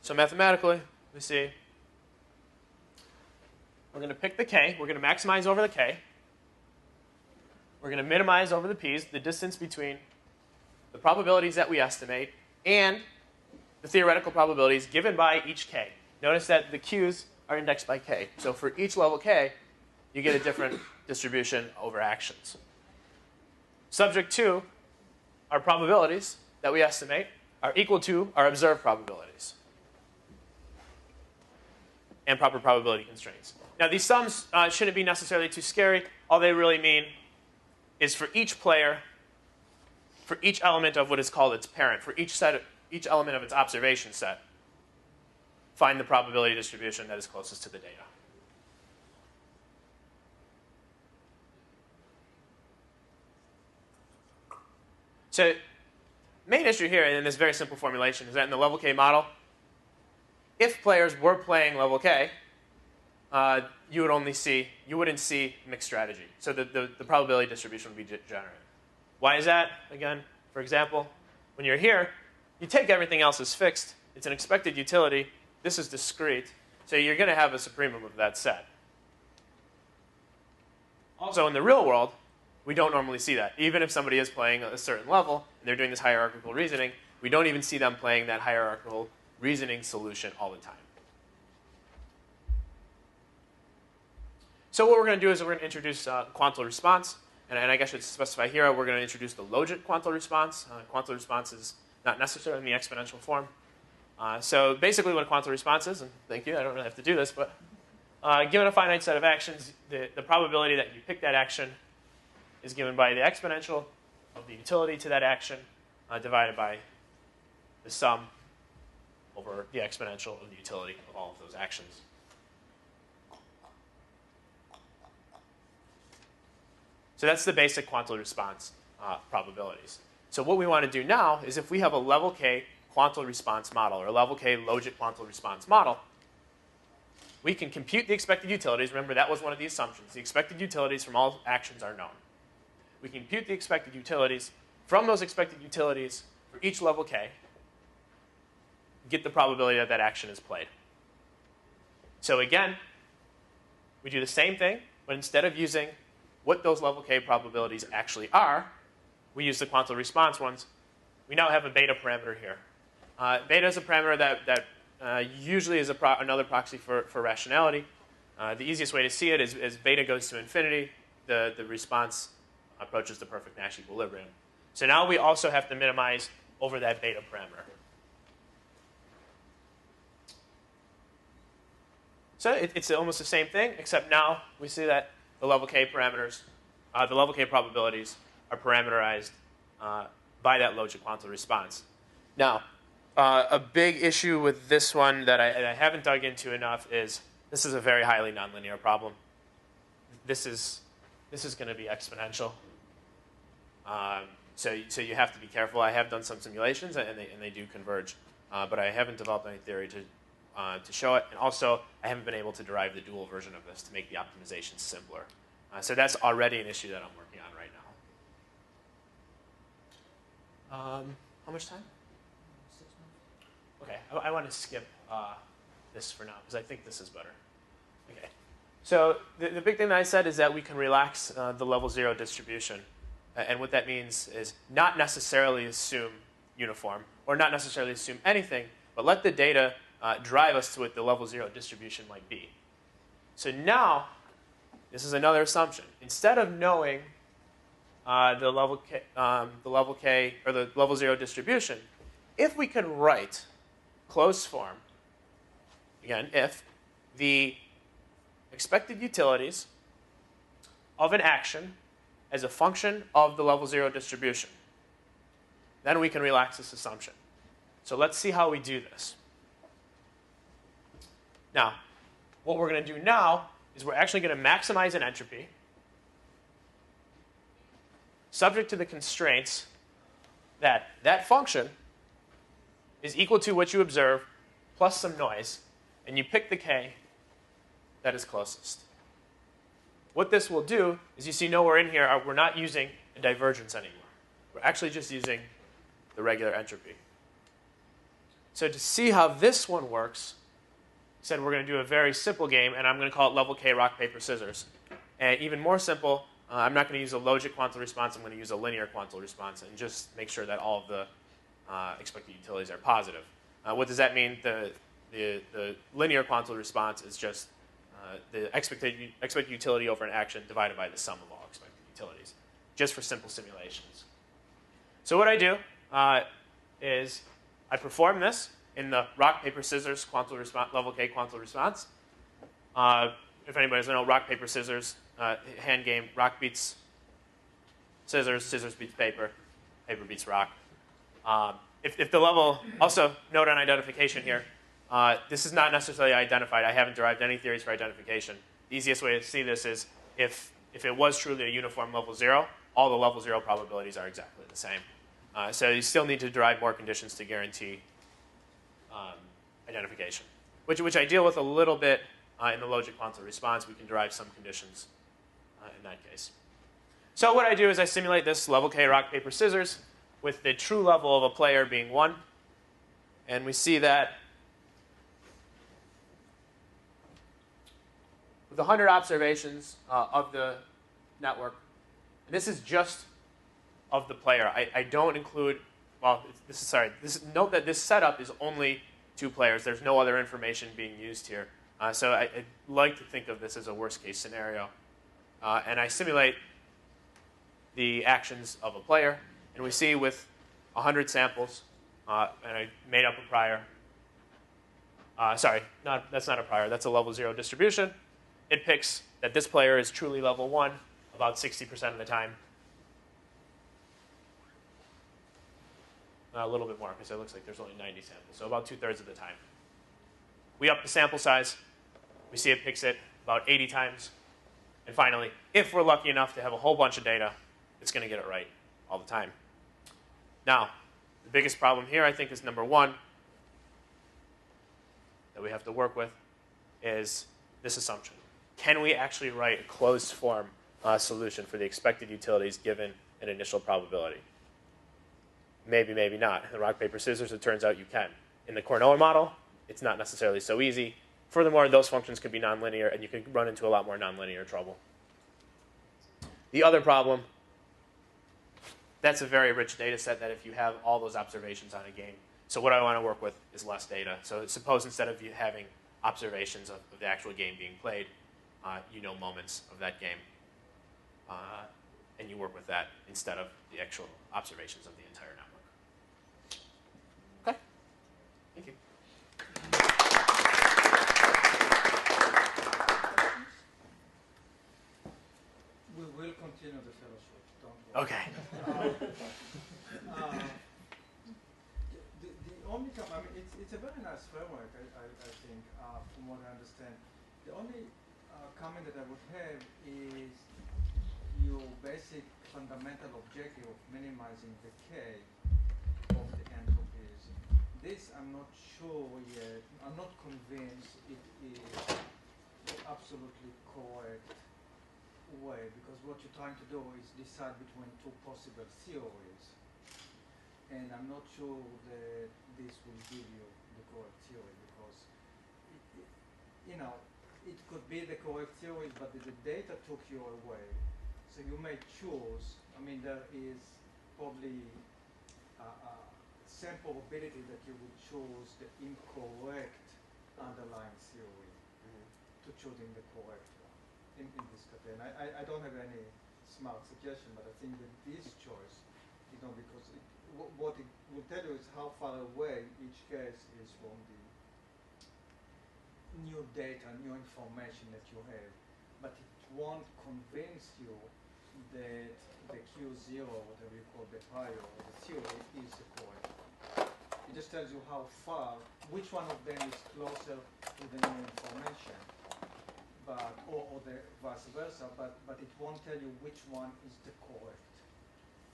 So mathematically, we see we're going to pick the K. We're going to maximize over the K. We're going to minimize over the P's, the distance between the probabilities that we estimate and the theoretical probabilities given by each K. Notice that the Q's are indexed by K. So for each level K, you get a different distribution over actions. Subject to our probabilities that we estimate are equal to our observed probabilities and proper probability constraints. Now, these sums shouldn't be necessarily too scary. All they really mean is for each player, for each element of what is called its parent, for each element of its observation set, find the probability distribution that is closest to the data. So main issue here in this very simple formulation is that in the level K model, if players were playing level K, you wouldn't see mixed strategy. So the probability distribution would be generated. Why is that? Again, for example, when you're here, you take everything else as fixed. It's an expected utility. This is discrete. So you're going to have a supremum of that set. Also, in the real world, we don't normally see that. Even if somebody is playing a certain level, and they're doing this hierarchical reasoning, we don't even see them playing that hierarchical reasoning solution all the time. So what we're going to do is we're going to introduce quantal response. And I guess I should specify here, we're going to introduce the logit quantal response. Quantal response is not necessarily in the exponential form. So basically what a quantal response is, and thank you, I don't really have to do this, but given a finite set of actions, the probability that you pick that action is given by the exponential of the utility to that action divided by the sum over the exponential of the utility of all of those actions. So that's the basic quantal response probabilities. So what we want to do now is if we have a level K quantal response model or a level K logit quantal response model, we can compute the expected utilities. Remember, that was one of the assumptions. The expected utilities from all actions are known. We can compute the expected utilities from those expected utilities for each level K, get the probability that that action is played. So again, we do the same thing, but instead of using what those level K probabilities actually are, we use the quantal response ones. We now have a beta parameter here. Beta is a parameter that usually is another proxy for rationality. The easiest way to see it is as beta goes to infinity, the response approaches the perfect Nash equilibrium. So now we also have to minimize over that beta parameter. So it's almost the same thing, except now we see that the level K parameters, the level K probabilities are parameterized by that logit quantal response. Now, a big issue with this one that I haven't dug into enough is this is a very highly nonlinear problem. This is going to be exponential. So you have to be careful. I have done some simulations, and they do converge. But I haven't developed any theory to show it. And also, I haven't been able to derive the dual version of this to make the optimization simpler. So that's already an issue that I'm working on right now. How much time? 6 minutes. Okay, I want to skip this for now, because I think this is better. Okay. So the big thing that I said is that we can relax the level 0 distribution. And what that means is not necessarily assume uniform, or not necessarily assume anything, but let the data drive us to what the level 0 distribution might be. So now, this is another assumption. Instead of knowing the level K or the level 0 distribution, if we could write closed form, again, if the expected utilities of an action as a function of the level 0 distribution, then we can relax this assumption. So let's see how we do this. Now, what we're going to do now is we're actually going to maximize an entropy subject to the constraints that that function is equal to what you observe plus some noise, and you pick the K that is closest. What this will do is, you see nowhere in here, we're not using a divergence anymore. We're actually just using the regular entropy. So to see how this one works, I said we're going to do a very simple game, and I'm going to call it level K rock, paper, scissors. And even more simple, I'm not going to use a logic quantal response. I'm going to use a linear quantal response and just make sure that all of the expected utilities are positive. What does that mean? The linear quantal response is just the expected utility over an action divided by the sum of all expected utilities, just for simple simulations. So what I do is I perform this in the rock, paper, scissors quantal response, level K quantal response. If anybody doesn't know, rock, paper, scissors, hand game, rock beats scissors, scissors beats paper, paper beats rock. If the level, also note on identification here, this is not necessarily identified. I haven't derived any theories for identification. The easiest way to see this is if it was truly a uniform level 0, all the level 0 probabilities are exactly the same. So you still need to derive more conditions to guarantee identification, which I deal with a little bit in the logic quantal response. We can derive some conditions in that case. So what I do is I simulate this level K rock, paper, scissors with the true level of a player being 1. And we see that with 100 observations of the network, and this is just of the player. I don't include, well, note that this setup is only 2 players. There's no other information being used here. So I'd like to think of this as a worst case scenario. And I simulate the actions of a player. And we see with 100 samples, and I made up a prior. That's not a prior. That's a level 0 distribution. It picks that this player is truly level 1 about 60% of the time. A little bit more, because it looks like there's only 90 samples, so about 2/3 of the time. We up the sample size. We see it picks it about 80 times. And finally, if we're lucky enough to have a whole bunch of data, it's going to get it right all the time. Now, the biggest problem here, I think, is number 1 that we have to work with is this assumption. Can we actually write a closed form solution for the expected utilities given an initial probability? Maybe, maybe not. In the rock, paper, scissors, it turns out you can. In the Cournot model, it's not necessarily so easy. Furthermore, those functions could be nonlinear, and you could run into a lot more nonlinear trouble. The other problem, that's a very rich data set that if you have all those observations on a game. So what I want to work with is less data. So suppose instead of you having observations of the actual game being played, you know moments of that game. And you work with that instead of the actual observations of the entire network. Okay? Thank you. We will continue the fellowship, don't worry. Okay. The only, I mean, it's a very nice framework, I think, from what I understand. The only comment that I would have is your basic fundamental objective of minimizing the K of the entropies. This I'm not sure yet, I'm not convinced it is the absolutely correct way, because what you're trying to do is decide between 2 possible theories. And I'm not sure that this will give you the correct theory, because, you know, it could be the correct theories, but the data took you away. So you may choose. I mean, there is probably some probability that you would choose the incorrect underlying theory to choosing the correct one in this category. And I don't have any smart suggestion, but I think that this choice, because what it will tell you is how far away each case is from the new data, new information that you have. But it won't convince you that the Q0, whatever you call the prior, or the theory, is the correct. It just tells you how far, which one of them is closer to the new information, but or the vice versa, but it won't tell you which one is the correct.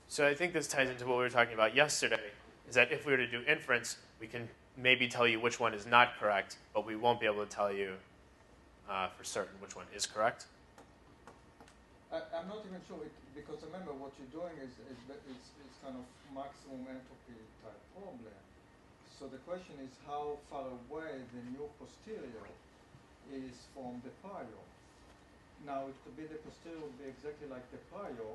So I think this ties into what we were talking about yesterday, is that if we were to do inference, we can maybe tell you which one is not correct, but we won't be able to tell you for certain which one is correct. I'm not even sure, because remember what you're doing is kind of maximum entropy type problem. So the question is how far away the new posterior is from the prior. Now it could be the posterior would be exactly like the prior,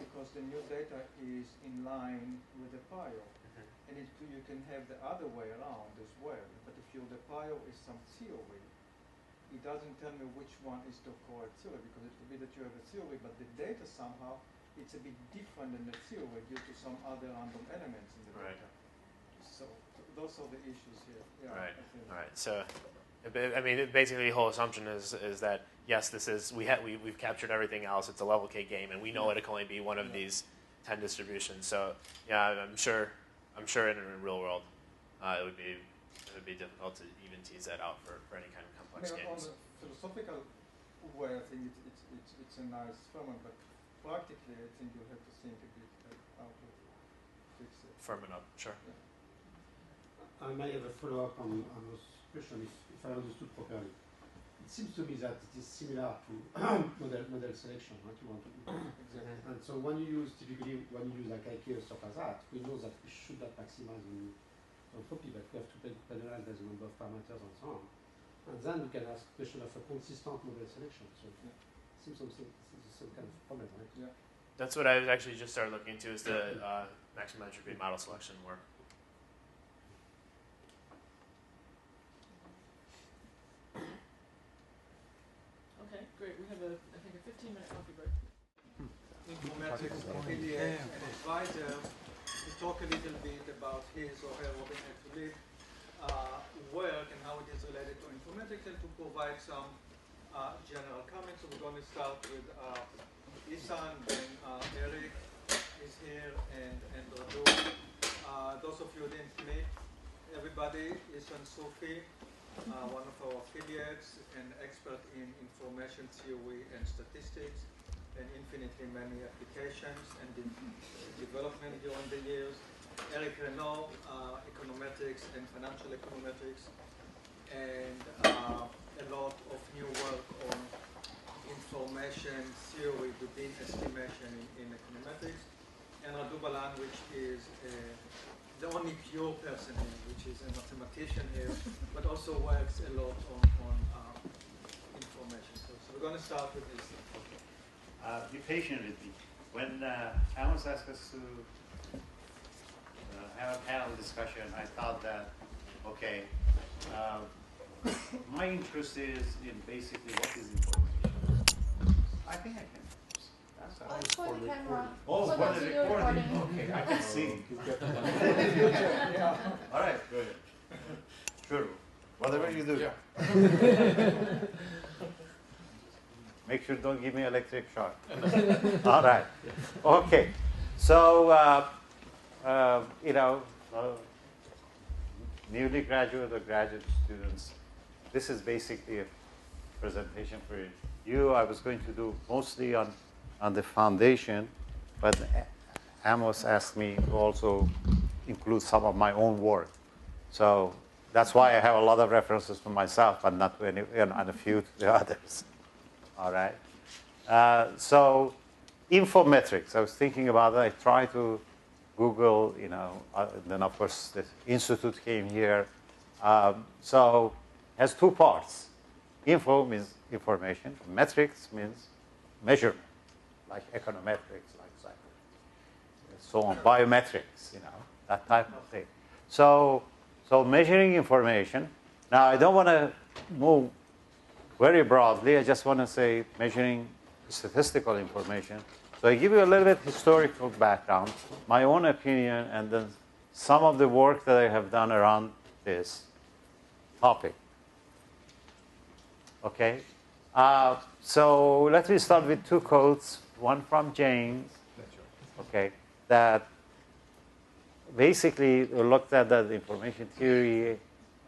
because the new data is in line with the prior. And you can have the other way around as well. But if the prior is some theory, it doesn't tell me which one is the correct theory, because it could be that you have a theory, but the data somehow, it's a bit different than the theory due to some other random elements in the data. So those are the issues here. Yeah, right. All right. So, I mean, basically the whole assumption is that yes, this is we've captured everything else. It's a level K game, and we know it can only be one of these 10 distributions. So yeah, I'm sure in the real world, it would be difficult to even tease that out for any kind of complex games. On the philosophical way, I think it's a nice framework, but practically, I think you have to think a bit how to fix it. Firm it up, sure. Yeah. I may have a follow-up on this question, if I understood properly. It seems to me that it is similar to model selection, right? You want to exactly. And so typically when you use like IK or stuff like that, we know that we should not maximize the entropy, but we have to penalize the number of parameters and so on. And then we can ask the question of a consistent model selection. So it seems some kind of problem, right? Yeah. That's what I actually just started looking into, is the maximum entropy model selection work. Okay, great. We have I think a 15-minute coffee break. Informatics affiliate and advisor to talk a little bit about his or her Robin Hood to Live work and how it is related to informatics, and to provide some general comments. So we're going to start with Isan, then Eric is here, and Radu. Those of you who didn't meet everybody, Isan Sufi, one of our affiliates, an expert in information theory and statistics, and infinitely many applications and development during the years. Eric Renaud, econometrics and financial econometrics, and a lot of new work on information theory within estimation in econometrics. And Radu Balan, which is the only pure person here, which is a mathematician here, but also works a lot on information. So we're going to start with this. Be patient with me. When Amos asked us to have a panel discussion, I thought that, okay, my interest is in basically what is information. I think I can. That's for the camera. Oh, so for the recording. Okay, I can see. All right, good. Sure. Whatever you do. Make sure don't give me electric shock. All right. Okay. So, newly graduate or graduate students, this is basically a presentation for you. I was going to do mostly on the foundation, but Amos asked me to also include some of my own work. So that's why I have a lot of references to myself, but not to any, and a few to the others. All right. So infometrics, I was thinking about it. I tried to Google, then of course the institute came here. So it has two parts. Info means information. Metrics means measurement, like econometrics, like so on, biometrics, that type of thing. So measuring information. Now, I don't want to move very broadly. I just want to say measuring statistical information. So I give you a little bit historical background, my own opinion, and then some of the work that I have done around this topic. Okay? So let me start with two quotes, one from James, okay, that basically looked at the information theory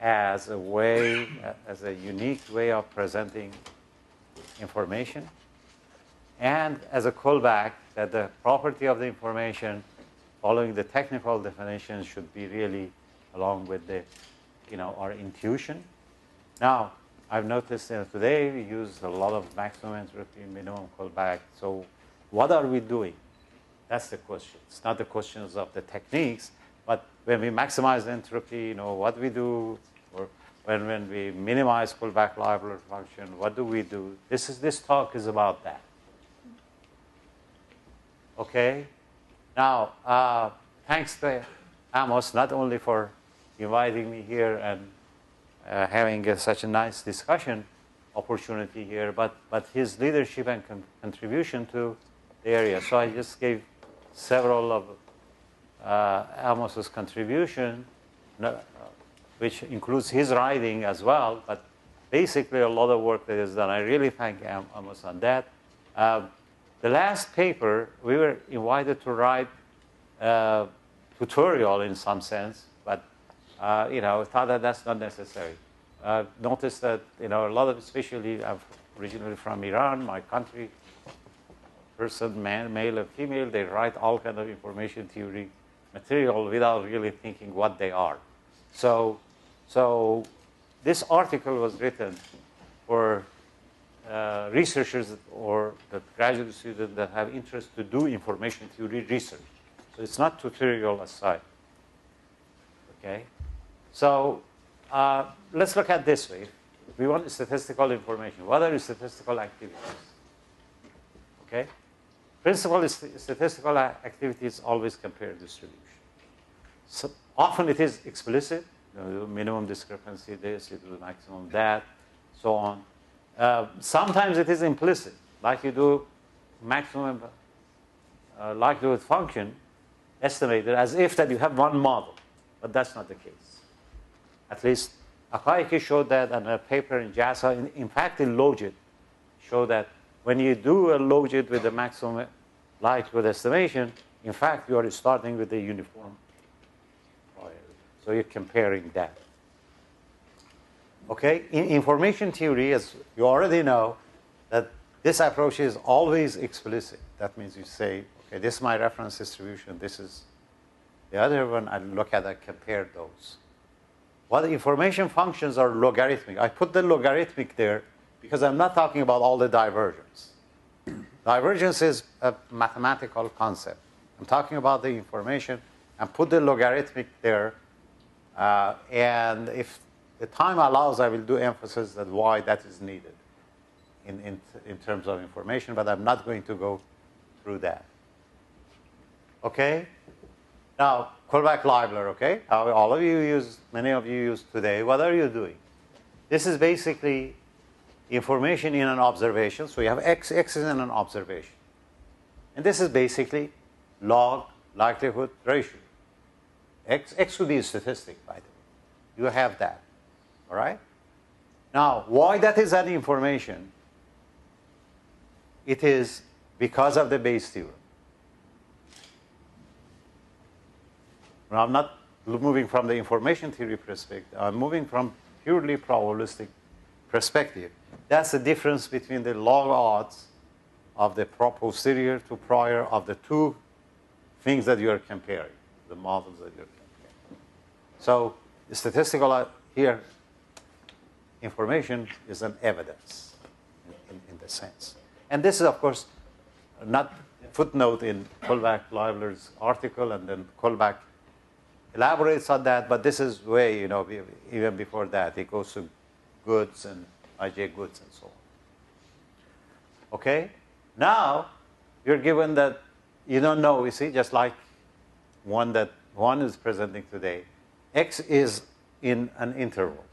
as a way, as a unique way of presenting information, and as a callback that the property of the information following the technical definition should be really along with the, our intuition. Now, I've noticed today we use a lot of maximum entropy, minimum callback. So what are we doing? That's the question. It's not the questions of the techniques, but when we maximize entropy, what we do, or when we minimize callback library function, what do we do? This talk is about that. Okay? Now, thanks to Amos, not only for inviting me here and having such a nice discussion opportunity here, but his leadership and contribution to the area. So I just gave several of Amos's contribution, which includes his writing as well, but basically a lot of work that is done. I really thank Amos on that. The last paper, we were invited to write a tutorial in some sense, but I thought that that's not necessary. Noticed that a lot of, especially I'm originally from Iran, my country, person, man, male and female, they write all kind of information theory material without really thinking what they are. So this article was written for researchers or the graduate students that have interest to do information theory research. So it's not tutorial aside. Okay? So let's look at this way. We want statistical information. What are statistical activities? Okay? Principle is statistical activities always compare distribution. So often it is explicit, minimum discrepancy this, it will maximum that, so on. Sometimes it is implicit, like you do maximum likelihood function estimated as if that you have one model, but that's not the case. At least Akaiki showed that, and a paper in JASA, in fact in Logit, showed that when you do a Logit with the maximum likelihood estimation, in fact you are starting with the uniform probability. So you're comparing that. Okay, in information theory, as you already know, that this approach is always explicit. That means you say, okay, this is my reference distribution, this is the other one, I look at, I compare those. Well, information functions are logarithmic. I put the logarithmic there because I'm not talking about all the divergence. Divergence is a mathematical concept. I'm talking about the information and put the logarithmic there. And if the time allows, I will do emphasis that why that is needed in terms of information, but I'm not going to go through that. Okay? Now, callback library, okay? All of you use, many of you use today. What are you doing? This is basically information in an observation. So you have x is in an observation. And this is basically log likelihood ratio. X would be a statistic, by the way. You have that. All right? Now, why that is that information? It is because of the Bayes theorem. Now, I'm not moving from the information theory perspective. I'm moving from purely probabilistic perspective. That's the difference between the log odds of the posterior to prior of the two things that you are comparing, the models that you're comparing. So the statistical here information is an evidence in the sense. And this is, of course, not a footnote in Kullback Leibler's article, and then Kullback elaborates on that, but this is way, even before that. It goes to goods and ij goods, and so on. Okay? Now, you're given that you don't know, you see, just like one is presenting today. X is in an interval,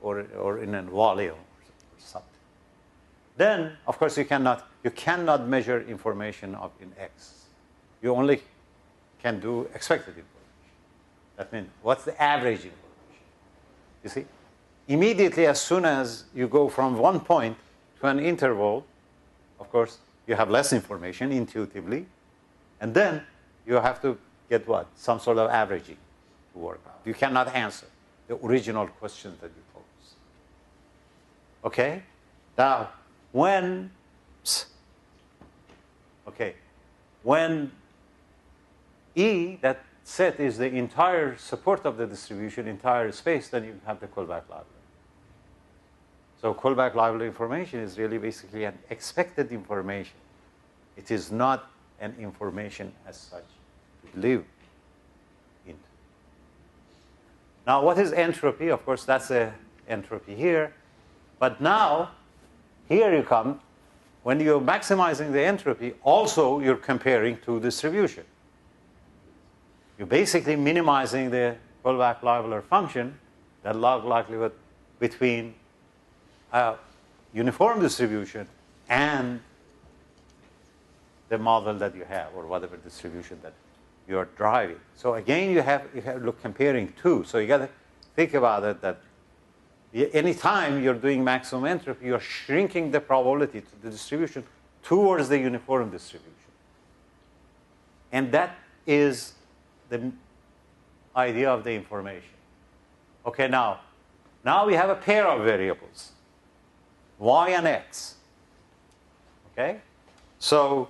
or in a volume or something. Then, of course, you cannot measure information in X. You only can do expected information. That means, what's the average information? You see? Immediately, as soon as you go from one point to an interval, of course, you have less information intuitively. And then you have to get what? Some sort of averaging to work out. You cannot answer the original questions that you pose. Okay? Now, when E, that set is the entire support of the distribution, entire space, then you have the Kullback library. So Kullback library information is really basically an expected information. It is not an information as such to live into. Now, what is entropy? Of course, that's the entropy here. But now, here you come. When you're maximizing the entropy, also you're comparing to distribution. You're basically minimizing the Kullback library function, that log likelihood between a uniform distribution and the model that you have, or whatever distribution that you're driving. So again, you have to look comparing two. So you got to think about it that anytime you're doing maximum entropy, you're shrinking the probability to the distribution towards the uniform distribution. And that is the idea of the information. Okay, now we have a pair of variables, y and x. Okay? So,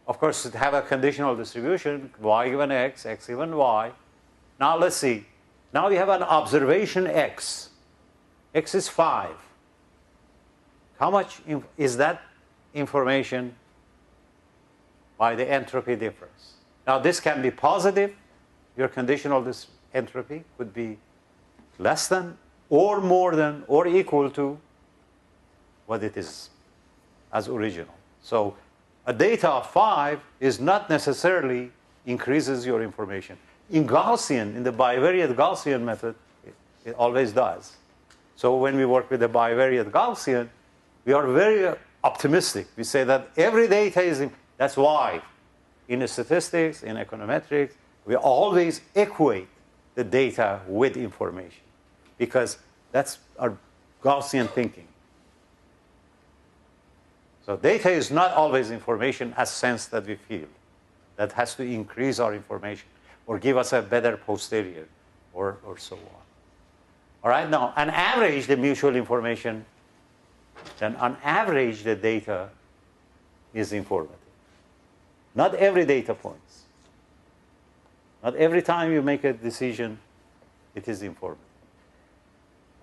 of course, to have a conditional distribution, y given x, x given y. Now let's see. Now we have an observation x. X is 5. How much is that information by the entropy difference? Now this can be positive. Your conditional entropy could be less than, or more than, or equal to what it is as original. So a data of 5 is not necessarily increases your information. In Gaussian, in the bivariate Gaussian method, it always does. So when we work with the bivariate Gaussian, we are very optimistic. We say that every data is, that's why in statistics, in econometrics, we always equate the data with information, because that's our Gaussian thinking. So data is not always information as sense that we feel. That has to increase our information or give us a better posterior or so on. All right, now on average, the mutual information, then on average, the data is informative. Not every data points. Not every time you make a decision, it is informative.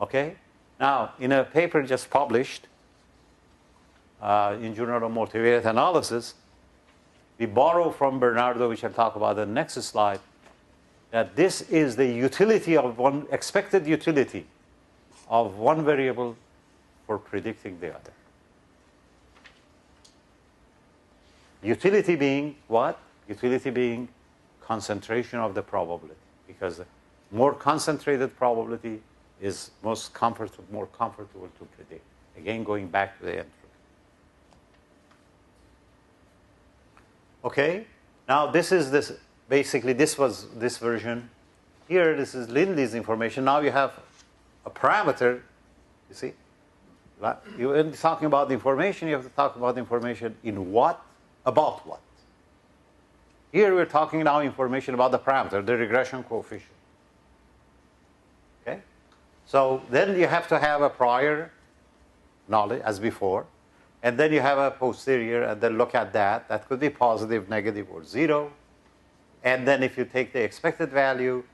Okay? Now, in a paper just published in Journal of Multivariate Analysis, we borrow from Bernardo, which I'll talk about in the next slide, that this is the utility of one, expected utility of one variable for predicting the other. Utility being what? Utility being concentration of the probability, because the more concentrated probability is more comfortable to predict. Again, going back to the entropy. Okay, now this is this. Basically, this was this version. Here, this is Lindley's information. Now you have a parameter. You see, you're talking about the information. You have to talk about the information in what, about what. Here we're talking now information about the parameter, the regression coefficient. Okay, so then you have to have a prior knowledge as before, and then you have a posterior, and then look at that. That could be positive, negative, or 0. And then if you take the expected value,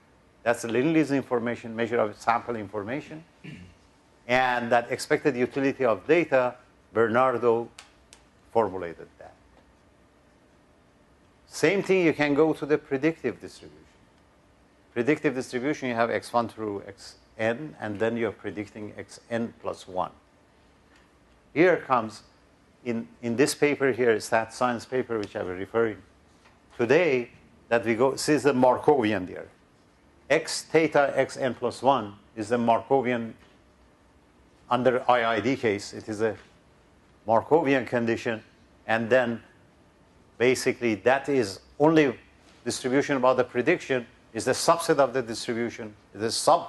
that's the Lindley's information, measure of sample information. And that expected utility of data, Bernardo formulated that. Same thing, you can go to the predictive distribution. Predictive distribution, you have x1 through xn, and then you're predicting xn plus 1. Here comes, in this paper here, Stat Science paper, which I was referring today, that we go, this is the Markovian there. X theta xn plus 1 is the Markovian, under IID case, it is a Markovian condition, and then basically that is only distribution about the prediction is the subset of the distribution, the sub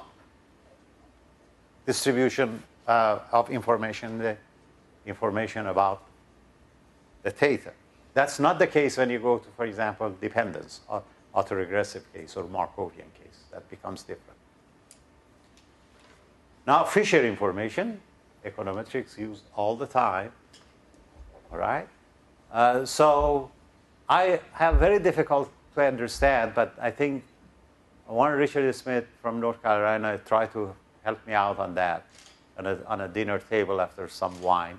distribution of information, the information about the theta. That's not the case when you go to, for example, dependence, or autoregressive case, or Markovian case. That becomes different. Now, Fisher information, econometrics used all the time, all right? So I have very difficult to understand, but I think one Richard Smith from North Carolina tried to help me out on that, on a dinner table after some wine,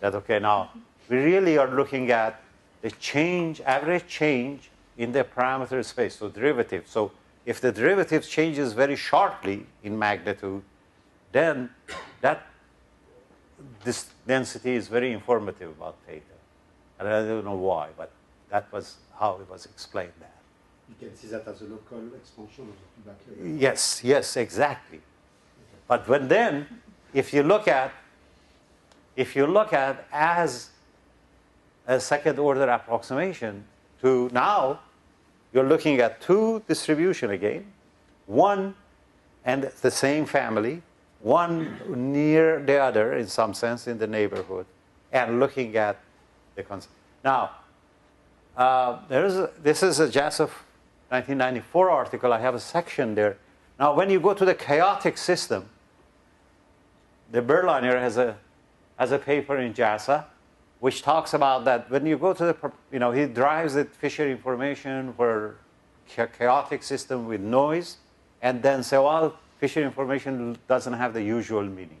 that, okay, now we really are looking at the change, average change in the parameter space, so derivative. So if the derivative changes very sharply in magnitude, then this density is very informative about theta. And I don't know why, but that was how it was explained there. You can see that as a local expansion of the feedback area. Yes, yes, exactly. But when then, if you look at as a second order approximation to now, you're looking at two distribution again, one and the same family, one near the other in some sense in the neighborhood, and looking at the concept. Now, this is a Jasov 1994 article. I have a section there. Now, when you go to the chaotic system, the Berliner has a paper in JASA which talks about that when you go to the, he drives the Fisher information for chaotic system with noise, and then say, well, Fisher information doesn't have the usual meaning.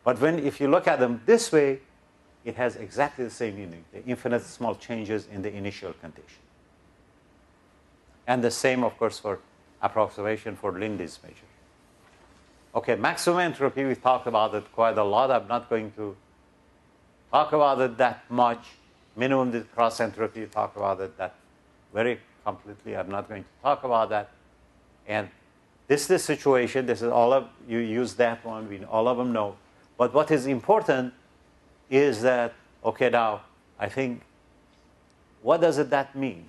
But if you look at them this way, it has exactly the same meaning, the infinitesimal changes in the initial condition. And the same, of course, for approximation for Lindy's measure. Okay, maximum entropy, we talked about it quite a lot. I'm not going to talk about it that much. Minimum cross entropy, talk about it that very completely. I'm not going to talk about that. And this is the situation. This is all of, you use that one. All of them know. But what is important is that, okay, now, I think, what does that mean?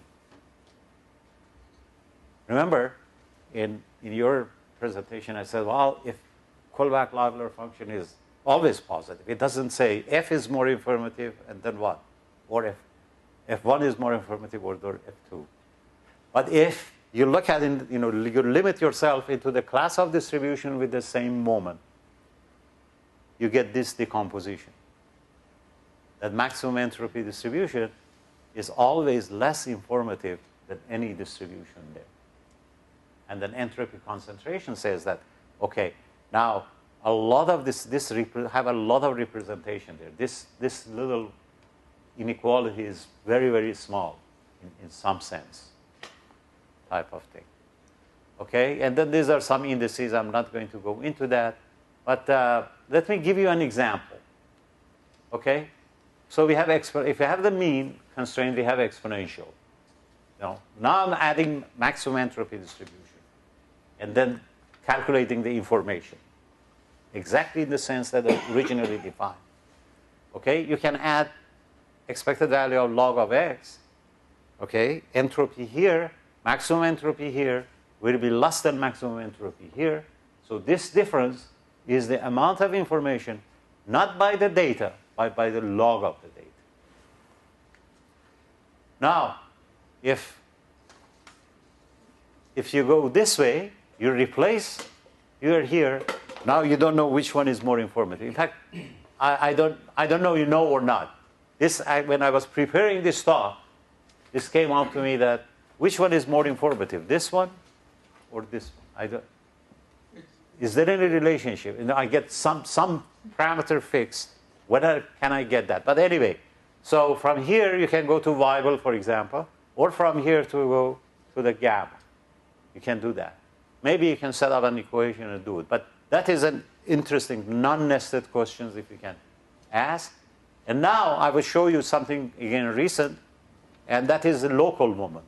Remember, in your presentation, I said, well, if Kullback-Leibler function is always positive, it doesn't say f is more informative and then what? Or f1 is more informative or f2. But if you look at it, you limit yourself into the class of distribution with the same moment, you get this decomposition. That maximum entropy distribution is always less informative than any distribution there. And then entropy concentration says that, okay, now a lot of have a lot of representation there. This little inequality is very, very small in some sense, type of thing. Okay, and then these are some indices. I'm not going to go into that, but let me give you an example. Okay, so we have if you have the mean constraint, we have exponential. Now I'm adding maximum entropy distribution, and then calculating the information exactly in the sense that I originally defined. Okay, you can add expected value of log of x. Okay, entropy here, maximum entropy here will be less than maximum entropy here. So this difference is the amount of information, not by the data, but by the log of the data. Now, if you go this way, you replace, you're here, now you don't know which one is more informative. In fact, I don't know you know or not. When I was preparing this talk, this came out to me that which one is more informative, this one or this one? Is there any relationship? I get some parameter fixed. Whether can I get that? But anyway, so from here you can go to Weibull, for example, or from here to go to the gamma. You can do that. maybe you can set up an equation and do it. But that is an interesting non-nested questions if you can ask. And now I will show you something, again, recent, and that is the local moment.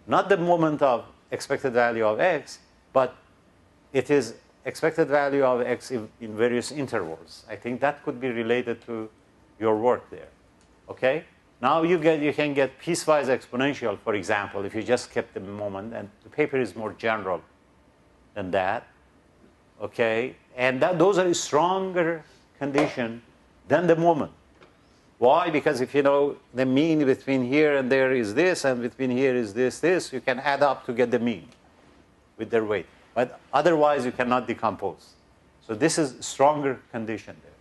Not the moment of expected value of x, but it is expected value of x in various intervals. I think that could be related to your work there. Okay? Now you can get piecewise exponential, for example, if you just kept the moment, and the paper is more general than that. Okay? And those are a stronger condition than the moment. Why? Because if you know the mean between here and there is this, and between here is this, you can add up to get the mean with their weight. But otherwise, you cannot decompose. So this is a stronger condition there.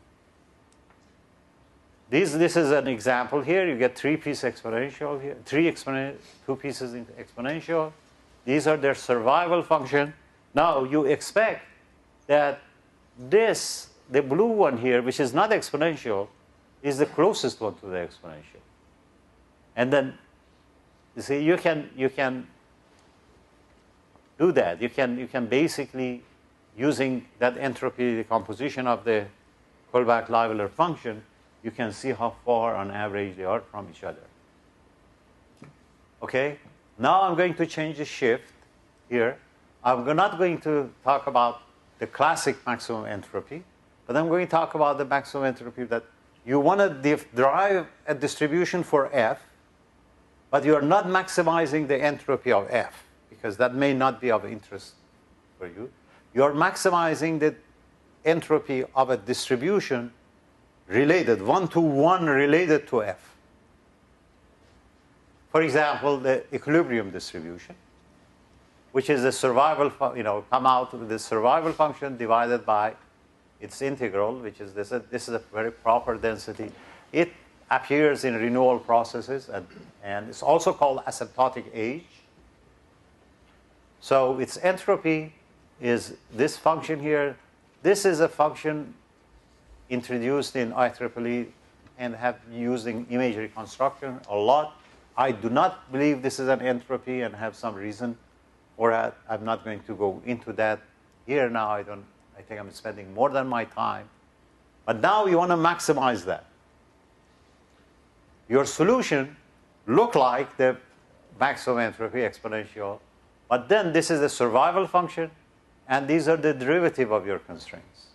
This is an example here. You get 3-piece exponential here, 2 pieces in exponential. These are their survival function. Now you expect that this, the blue one here, which is not exponential, is the closest one to the exponential. And then, you see, you can do that. You can basically, using that entropy decomposition of the Kullback-Leibler function, you can see how far on average they are from each other. Okay? Now I'm going to change the shift here. I'm not going to talk about the classic maximum entropy, but I'm going to talk about the maximum entropy that you want to derive a distribution for f, but you are not maximizing the entropy of f, because that may not be of interest for you. You are maximizing the entropy of a distribution related, one-to-one related to f. For example, the equilibrium distribution, which is the survival, come out with the survival function divided by its integral, which is this is a very proper density. It appears in renewal processes, and it's also called asymptotic age. So its entropy is this function here. This is a function introduced in IEEE and have using image reconstruction a lot. I do not believe this is an entropy and have some reason for that. I'm not going to go into that here now. I think I'm spending more than my time. But now you want to maximize that. Your solution look like the maximum entropy exponential, but then this is the survival function, and these are the derivative of your constraints.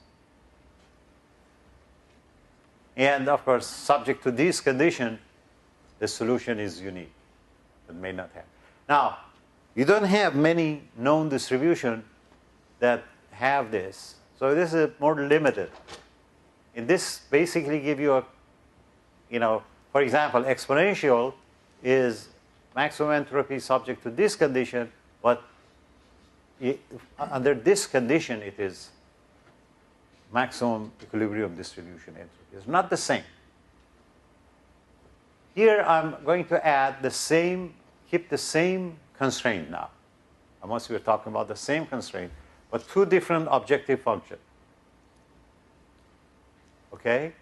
And of course, subject to this condition, the solution is unique. It may not have. Now, you don't have many known distributions that have this. So this is more limited. And this basically give you a, for example, exponential is maximum entropy subject to this condition, but under this condition, it is maximum equilibrium distribution entropy. It's not the same. Here I'm going to add the same, keep the same constraint now. Unless we're talking about the same constraint, but 2 different objective functions. Okay?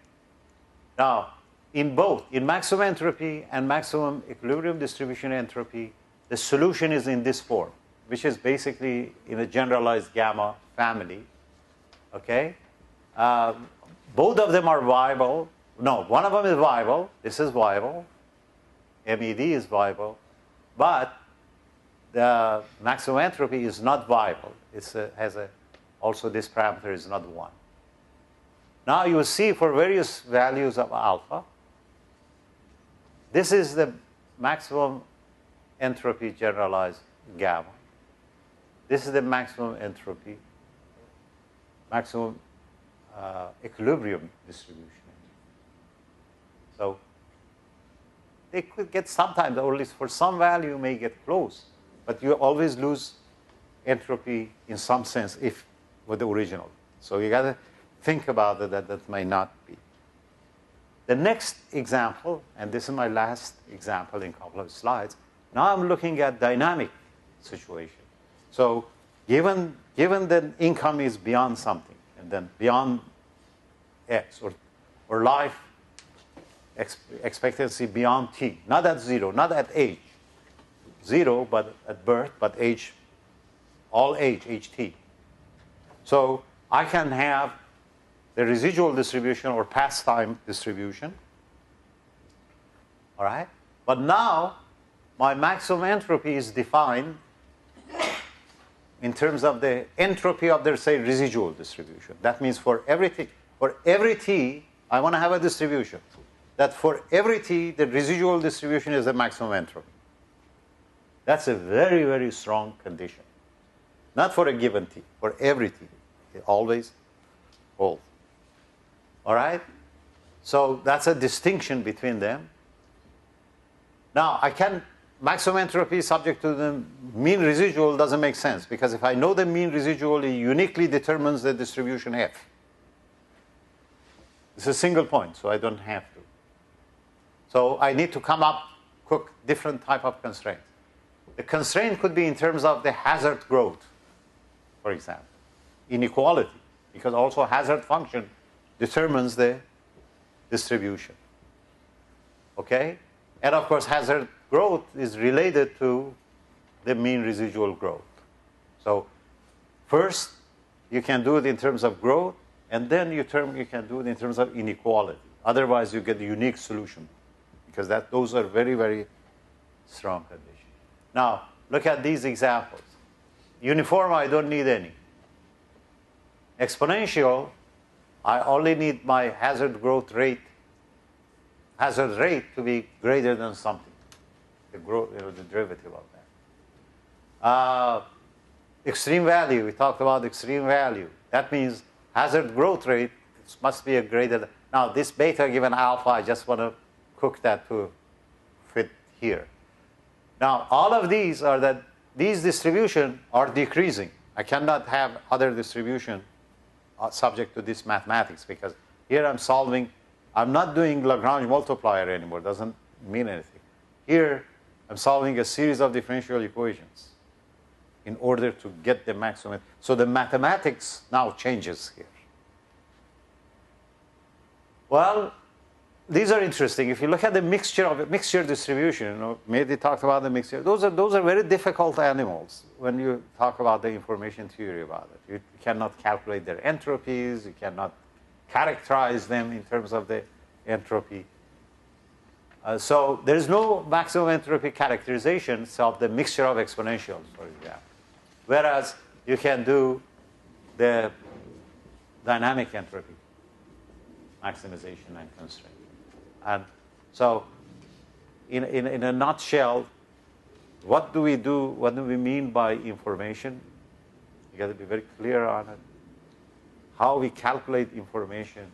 Now, in both, in maximum entropy and maximum equilibrium distribution entropy, the solution is in this form, which is basically in a generalized gamma family. Okay? Both of them are viable. No, one of them is viable. This is viable. MED is viable. But the maximum entropy is not viable. Also this parameter is not 1. Now you will see for various values of alpha, this is the maximum entropy generalized gamma. This is the maximum entropy, maximum equilibrium distribution. So they could get sometimes, or at least for some value, you may get close, but you always lose entropy in some sense with the original. So you got to think about it that may not be. The next example, and this is my last example in a couple of slides. Now I'm looking at dynamic situation. So given that income is beyond something, and then beyond X, or life expectancy beyond T, not at 0, not at age. 0, but at birth, but age all H, HT. So I can have the residual distribution or past time distribution. All right? But now my maximum entropy is defined in terms of the entropy of their, say, residual distribution. That means for every t, I want to have a distribution that for every t, the residual distribution is the maximum entropy. That's a very, very strong condition. Not for a given t, for every t. It always holds. All right? So that's a distinction between them. Now, maximum entropy subject to the mean residual doesn't make sense, because if I know the mean residual, it uniquely determines the distribution F. It's a single point, so I don't have to. So I need to come up, cook different type of constraints. The constraint could be in terms of the hazard growth, for example, inequality, because also hazard function determines the distribution. Okay? And of course, hazard growth is related to the mean residual growth. So first, you can do it in terms of growth, and then you can do it in terms of inequality. Otherwise, you get a unique solution, because those are very, very strong conditions. Now, look at these examples. Uniform, I don't need any. Exponential, I only need my hazard rate to be greater than something, the derivative of that. Extreme value, we talked about extreme value. That means hazard growth rate must be a greater. Now, this beta given alpha, I just want to cook that to fit here. Now, all of these are that these distributions are decreasing. I cannot have other distribution subject to this mathematics, because here I'm solving, I'm not doing Lagrange multiplier anymore, doesn't mean anything. Here, I'm solving a series of differential equations in order to get the maximum. So the mathematics now changes here. Well, these are interesting. If you look at the mixture distribution, Mehdi talked about the mixture. Those are very difficult animals when you talk about the information theory about it. You cannot calculate their entropies. You cannot characterize them in terms of the entropy. So there's no maximum entropy characterizations of the mixture of exponentials, for example. Whereas you can do the dynamic entropy maximization and constraint. And so in a nutshell, what do we do? What do we mean by information? You got to be very clear on it. How we calculate information,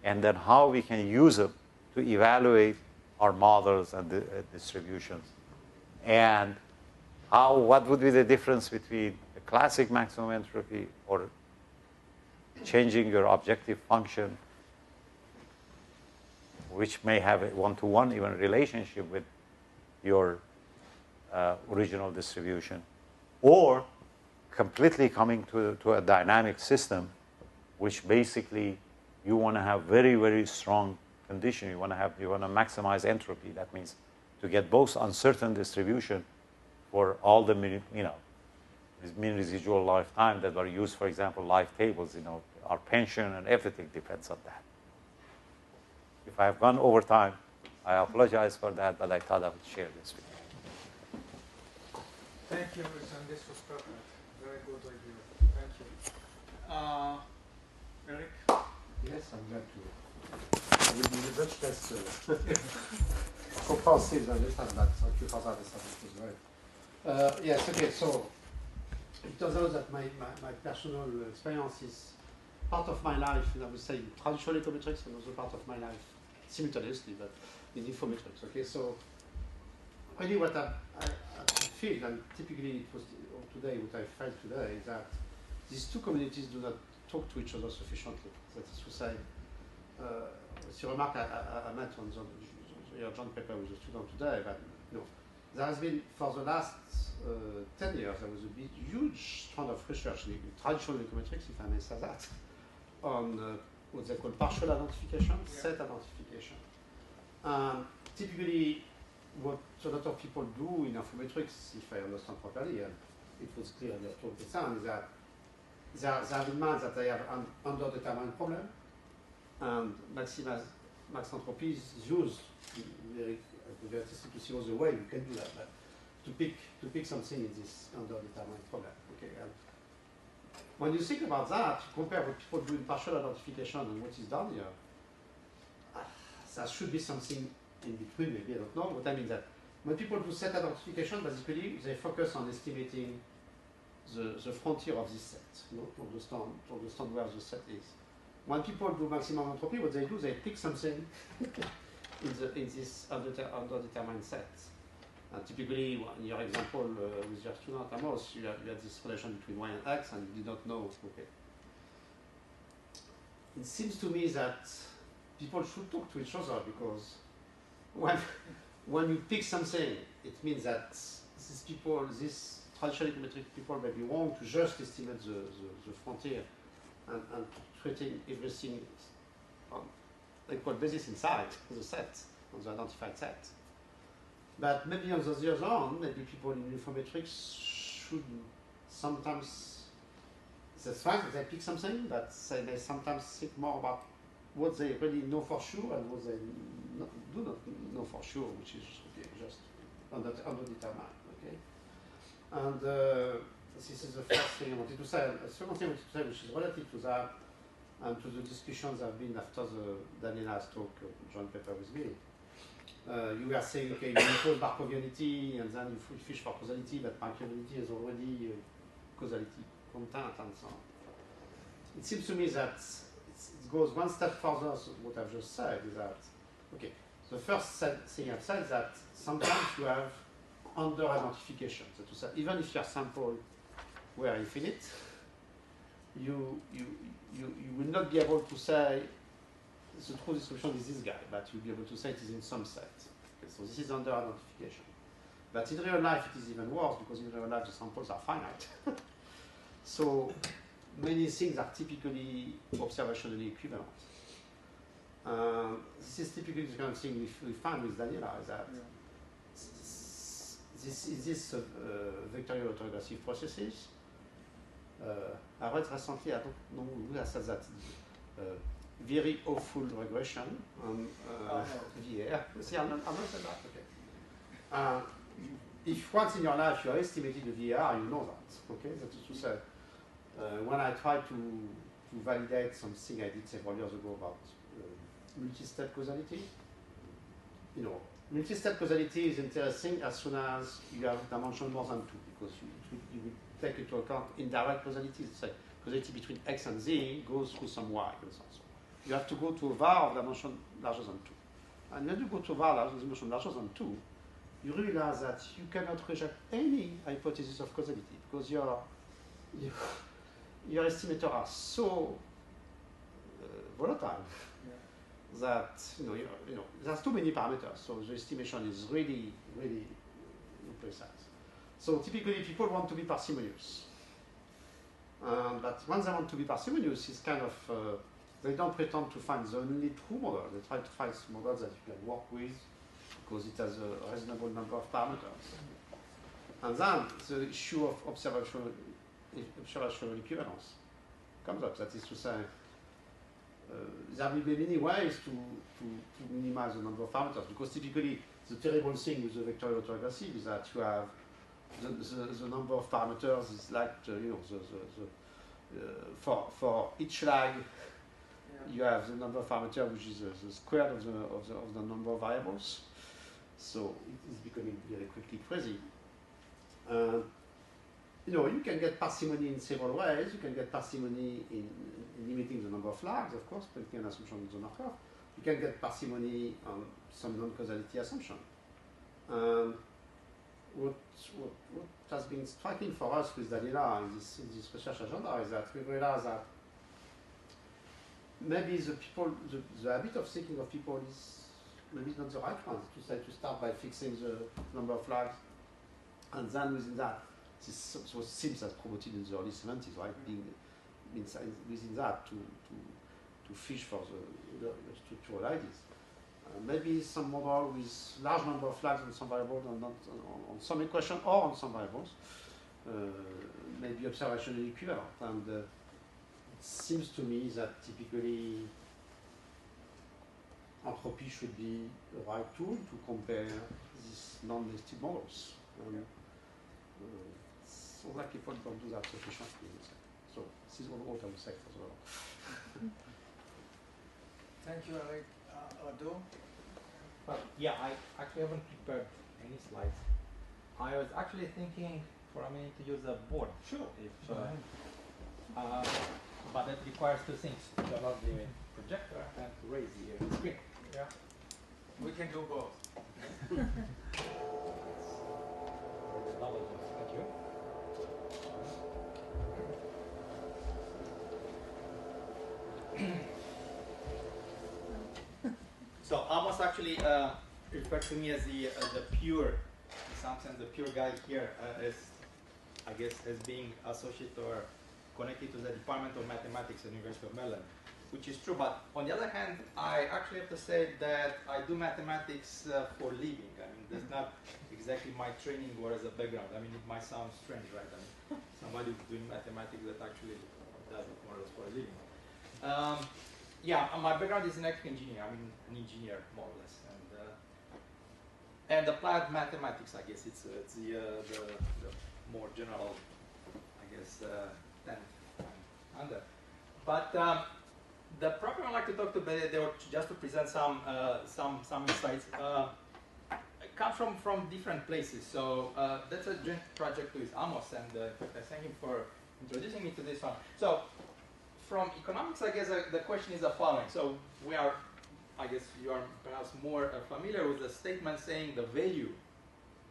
and then how we can use it to evaluate our models and the distributions. And what would be the difference between a classic maximum entropy or changing your objective function, which may have a one-to-one even relationship with your original distribution, or completely coming to a dynamic system, which basically you want to have very, very strong condition. You want to maximize entropy. That means to get both uncertain distribution for all the mean residual lifetime that are used, for example, life tables. Our pension and everything depends on that. If I have gone over time, I apologize for that, but I thought I would share this with you. Thank you, Wilson. This was perfect. Very good review. Thank you. Eric? Yes, I'm glad to. I will be much less comprehensive than this time, but thank you for that. It was great. Yes, okay, so it turns out that my personal experience is part of my life, and I would say traditional econometrics, and also part of my life simultaneously, but in infometrics. Okay, so really what I feel, and typically it was today, what I felt today, is that these two communities do not talk to each other sufficiently. That is to say, it's a remark I met on your joint paper with a student today, but there has been, for the last 10 years, there was a huge strand of research in traditional econometrics, if I may say that, on what they call partial identification, set identification. Typically, what a lot of people do in infometrics, if I understand properly, and it was clear in your talk this time, is that there are demands that they have an underdetermined problem, and max entropy is used very to see all the way you can do that, but to pick something in this underdetermined problem. Okay, and when you think about that, you compare what people do in partial identification and what is done here. There should be something in between, maybe, I don't know. What I mean that when people do set identification, basically they focus on estimating the frontier of this set, you know, to understand where the set is. When people do maximum entropy, what they do, they pick something in this underdetermined set. And typically, in your example with your student Amos, you had this relation between y and x, and you did not know. Okay. It seems to me that people should talk to each other, because when you pick something, it means that these traditional econometric people may be wrong to just estimate the frontier and treating everything on equal basis inside the set, on the identified set. But maybe on the other hand, maybe people in informatics should sometimes, that's fine that they pick something, but they may sometimes think more about what they really know for sure and what they do not know for sure, which is just underdetermined. Okay? And this is the first thing I wanted to say. The second thing I wanted to say, which is relative to that, and to the discussions that have been after the Daniela's talk, joint paper with me. You were saying, okay, you impose Markovianity and then you fish for causality, but Markovianity is already causality content and so on. It seems to me that it goes one step further. So what I've just said is that, okay, the first thing I've said is that sometimes you have under-identification. So to say, even if your sample were infinite, you will not be able to say the true distribution is this guy, but you'll be able to say it is in some set. Okay, so this is under-identification. But in real life, it is even worse, because in real life, the samples are finite. So many things are typically observationally equivalent. This is typically the kind of thing we find with Daniela, is that this vectorial autoregressive processes. I read recently, I don't know who has said that, very awful regression on VR. See, I'm not saying that, okay. If once in your life you are estimating the VR, you know that, okay? That is to say, when I tried to validate something I did several years ago about multi-step causality, you know, multi-step causality is interesting as soon as you have dimension more than 2, because you will take into account indirect causality. It's like causality between x and z goes through some y and so on. So you have to go to a var of dimension larger than 2. And when you go to a var of dimension larger than 2, you realize that you cannot reject any hypothesis of causality, because your estimators are so volatile that you know there's too many parameters, so the estimation is really imprecise. So typically people want to be parsimonious, but when they want to be parsimonious, it's kind of they don't pretend to find the only true model. They try to find models that you can work with because it has a reasonable number of parameters. And then the issue of observational equivalence comes up. That is to say, there will be many ways to minimize the number of parameters, because typically the terrible thing with the vectorial autoregressive is that you have the number of parameters is like for each lag you have the number of parameters which is the square of the number of variables. So it is becoming very quickly crazy. You can get parsimony in several ways. You can get parsimony in limiting the number of lags, of course, making an assumption on the marker. You can get parsimony on some non-causality assumption. What has been striking for us with Daniela in this research agenda is that we realize that maybe the habit of thinking of people is maybe not the right one, to start by fixing the number of lags, and then within that, this was seems as promoted in the early 70s, right? Being inside within that to fish for the structural ideas. Maybe some model with large number of flags on some variable on some equation or on some variables maybe observational equivalent. And it seems to me that typically entropy should be the right tool to compare these non-nested models. So like if one don't do that sufficiently. So this is what I would say as well. Thank you, Alec. Ado? Well, yeah, I actually haven't prepared any slides. I was actually thinking for a minute to use a board. Sure. If, but that requires two things: to turn off the projector and to raise the screen. Yeah. We can do both. Thank you. So Amos actually referred to me as the pure, in some sense, the pure guy here, as I guess as being associate or connected to the Department of Mathematics at the University of Maryland, which is true. But on the other hand, I actually have to say that I do mathematics for living. I mean, that's not exactly my training or as a background. I mean, it might sound strange, right? I mean, somebody doing mathematics that actually does it more or less for a living. Yeah, my background is electrical engineering. I mean, an engineer more or less, and applied mathematics. I guess it's the more general, I guess, 10 under. But the problem I'd like to talk about, just to present some insights, come from different places. So that's a joint project with Amos, and in fact, I thank him for introducing me to this one. So from economics, I guess the question is the following. So we are, I guess you are perhaps more familiar with the statement saying the value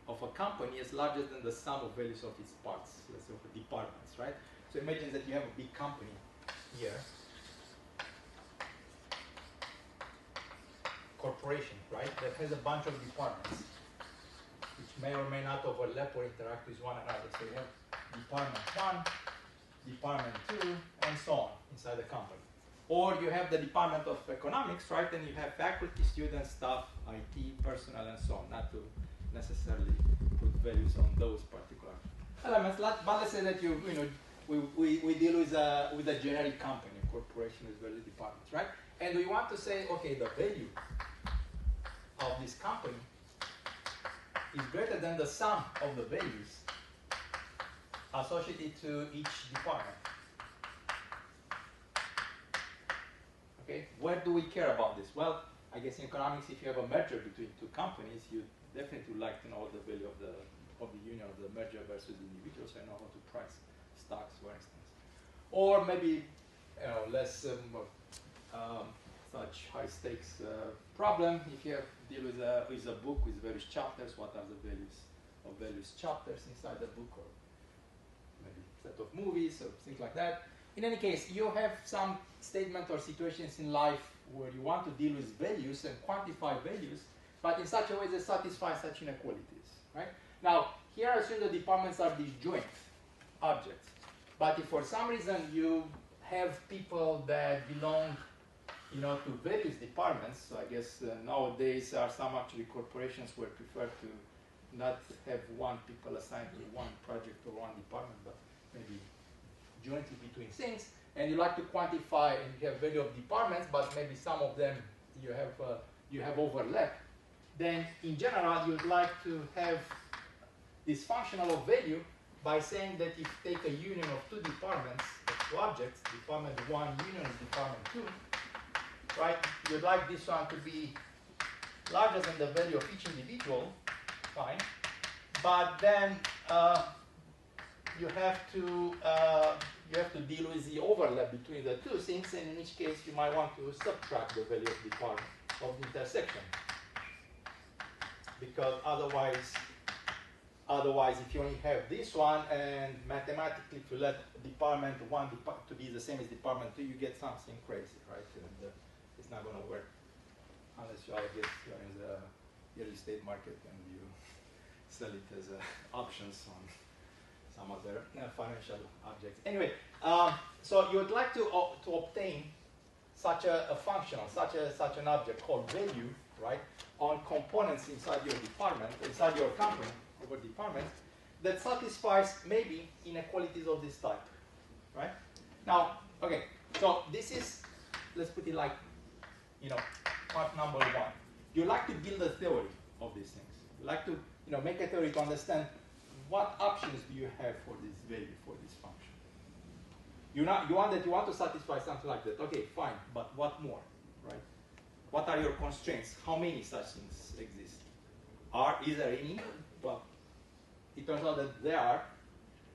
of a company is larger than the sum of values of its parts, let's say of the departments, right? So imagine that you have a big company here, corporation, right, that has a bunch of departments, which may or may not overlap or interact with one another. So you have department 1, department 2, and so on inside the company. Or you have the department of economics, right, and you have faculty, students, staff, IT, personnel, and so on, not to necessarily put values on those particular elements. But let's say that we deal with a generic company, a corporation with various departments, right? And we want to say, okay, the value of this company is greater than the sum of the values associated to each department. Okay, where do we care about this? Well, I guess in economics, if you have a merger between two companies, you definitely would like to know the value of the union, of the merger versus the individual, so I know how to price stocks, for instance. Or maybe less such high stakes problem. If you deal with a book with various chapters, what are the values of various chapters inside the book, or maybe set of movies or things like that. In any case, you have some statement or situations in life where you want to deal with values and quantify values, but in such a way that satisfies such inequalities, right? Now, here I assume the departments are disjoint objects, but if for some reason you have people that belong, to various departments, so I guess nowadays there are some actually corporations where prefer to not have one people assigned to one project or one department, but maybe jointly between things, and you like to quantify, and you have value of departments, but maybe some of them you have overlap, then in general you'd like to have this functional of value by saying that if you take a union of two departments, of two objects, department 1 union is department 2, right, you'd like this one to be larger than the value of each individual, fine, but then you have to deal with the overlap between the two things, and in each case you might want to subtract the value of the department of the intersection, because otherwise if you only have this one, and mathematically if you let department 1 to be the same as department 2, you get something crazy, right? And it's not going to work unless you, I guess, you're in the real estate market and you sell it as options on some other financial objects. Anyway, so you would like to obtain such a functional, such an object called value, right, on components inside your department, inside your company, over departments, that satisfies maybe inequalities of this type, right? Now, okay, so this is, let's put it like, part number one. You like to build a theory of these things. You like to, make a theory to understand what options do you have for this value, for this function. You want to satisfy something like that. Okay, fine, but what more, right? What are your constraints? How many such things exist? Is there any? Well, it turns out that there are.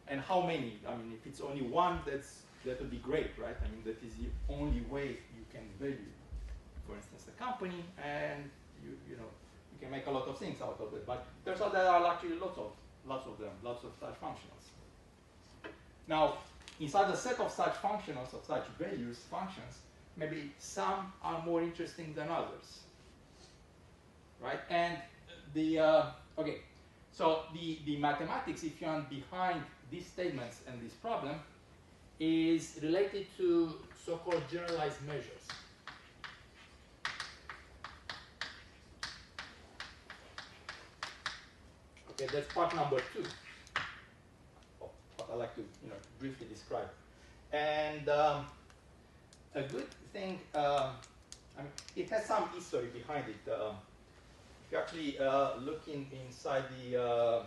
And how many? I mean, if it's only one, that would be great, right? I mean, that is the only way you can value, for instance, a company, and you can make a lot of things out of it. But it turns out there are actually lots of them, lots of such functionals. Now, inside a set of such functionals, of such values, functions, maybe some are more interesting than others, right? And okay, so the mathematics, if you want, behind these statements and this problem is related to so-called generalized measures. Okay, that's part number two of what I like to briefly describe. And a good thing, I mean, it has some history behind it. If you actually look inside the,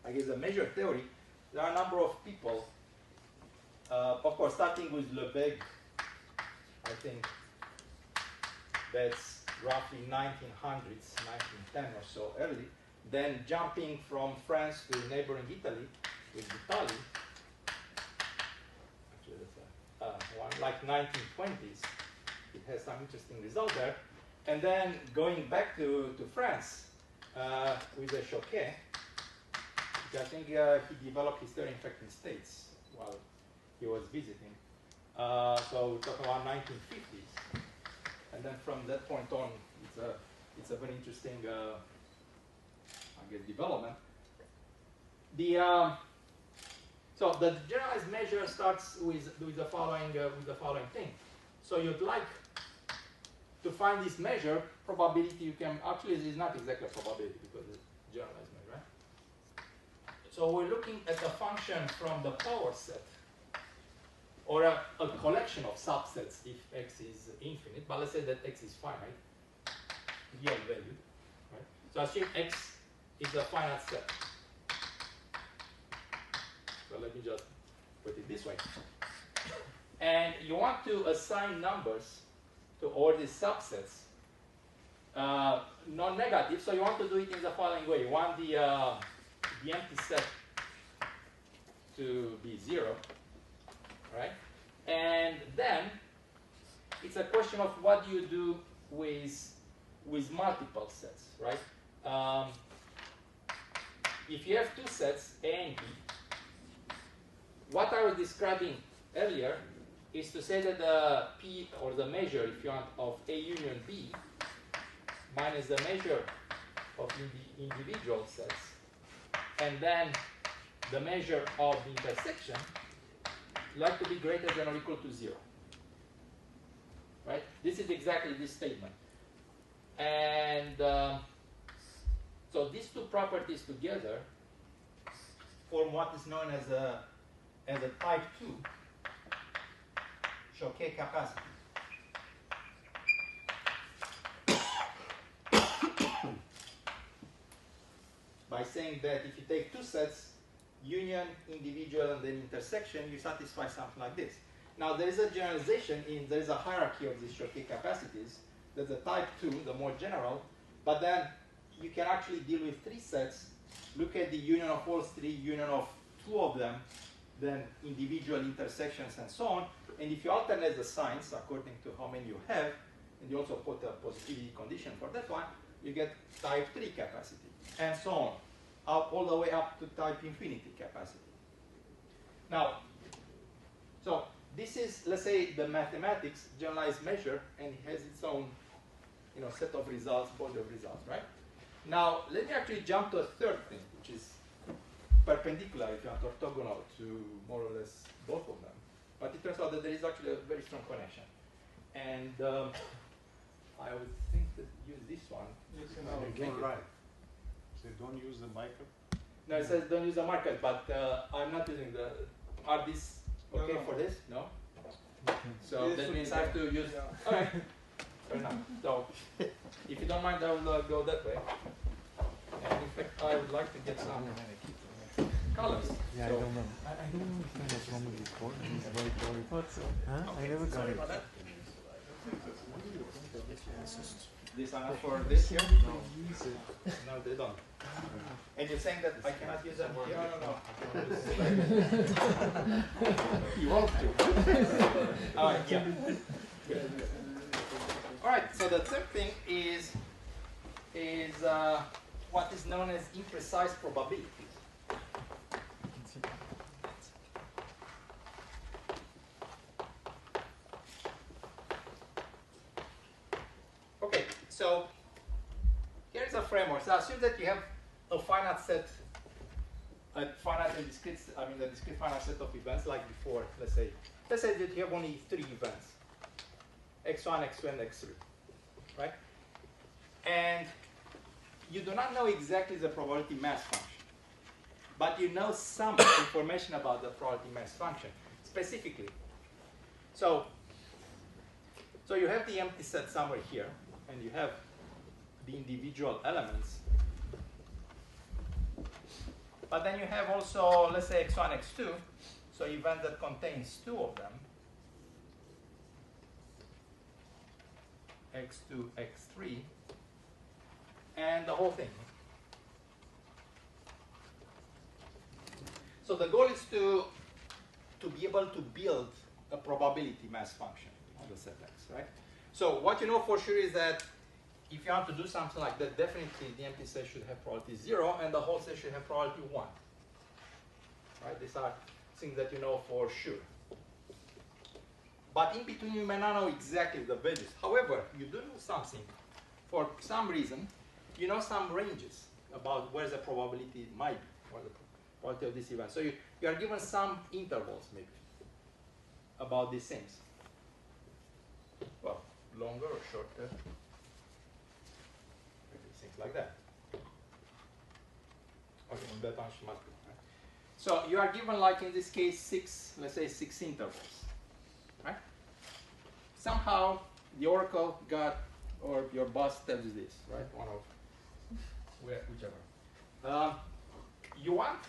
I guess, the measure theory, there are a number of people, of course, starting with Lebesgue, I think that's roughly 1900s, 1910 or so early, then jumping from France to neighboring Italy with Vitali, actually that's one like 1920s, it has some interesting result there, and then going back to France with the Choquet, which I think he developed his theory, in fact, in the States while he was visiting. So we're talking about 1950s, and then from that point on, it's a very interesting, I guess, development. So the generalized measure starts with the following thing. So you'd like to find this measure, probability you can, actually it's not exactly a probability because it's generalized measure, right? So we're looking at a function from the power set, or a collection of subsets if x is infinite, but let's say that x is finite, real valued, right? So assume x is a finite set. So let me just put it this way. And you want to assign numbers to all these subsets, non-negative, so you want to do it in the following way. You want the empty set to be 0, right? And then it's a question of what do you do with multiple sets, right? If you have two sets, A and B, what I was describing earlier is to say that the P, or the measure, if you want, of A union B minus the measure of the individual sets, and then the measure of the intersection, like to be greater than or equal to 0. Right? This is exactly this statement. And so these two properties together form what is known as a type 2 Choquet capacity. By saying that if you take two sets, union, individual, and then intersection, you satisfy something like this. Now there is a generalization, there is a hierarchy of these Choquet capacities. There's a type 2, the more general, but then you can actually deal with three sets, look at the union of all three, union of two of them, then individual intersections and so on. And if you alternate the signs according to how many you have, and you also put a positivity condition for that one, you get type 3 capacity, and so on, all the way up to type infinity capacity. Now, so this is, let's say, the mathematics generalized measure, and it has its own set of results, body of results, right? Now, let me actually jump to a third thing, which is perpendicular, if you want, orthogonal to more or less both of them. But it turns out that there is actually a very strong connection. And I would think that use this one. You're right. So don't use the micro. No, it says don't use the markers, but I'm not using the. Are these okay for this? No. So This that would means be I have to good. use. All right. Fair enough. So if you don't mind, I will go that way. And in fact, I would like to get some colors. Yeah, So I don't know. I don't understand what's wrong with this board. It's very boring. Huh? I never got sorry it. about that. These are not for this here? No. No, they don't. And you're saying that I cannot use them here? No. You want to. All right, yeah. All right, so the third thing is what is known as imprecise probabilities. Okay, so here's a framework. So assume that you have a finite set, a finite and discrete, the discrete finite set of events like before. Let's say that you have only 3 events, x1, x2, and x3, right? And you do not know exactly the probability mass function, but you know some information about the probability mass function specifically. So you have the empty set somewhere here, and you have the individual elements. But then you have also, let's say, x1, x2, so event that contains 2 of them, x2, x3, and the whole thing. So the goal is to be able to build a probability mass function on the set X, right? So what you know for sure is that if you want to do something like that, definitely the empty set should have probability 0, and the whole set should have probability 1. Right? These are things that you know for sure. But in between, you may not know exactly the values. However, you do know something. For some reason, you know some ranges about where the probability might be, or the probability of this event. So you are given some intervals, maybe, about these things. Well, longer or shorter. Maybe things like that. Okay, that one must be. Right? So you are given, like in this case, 6, let's say 6 intervals. Right? Somehow the oracle got, or your boss tells you this, right? One of whichever. You want,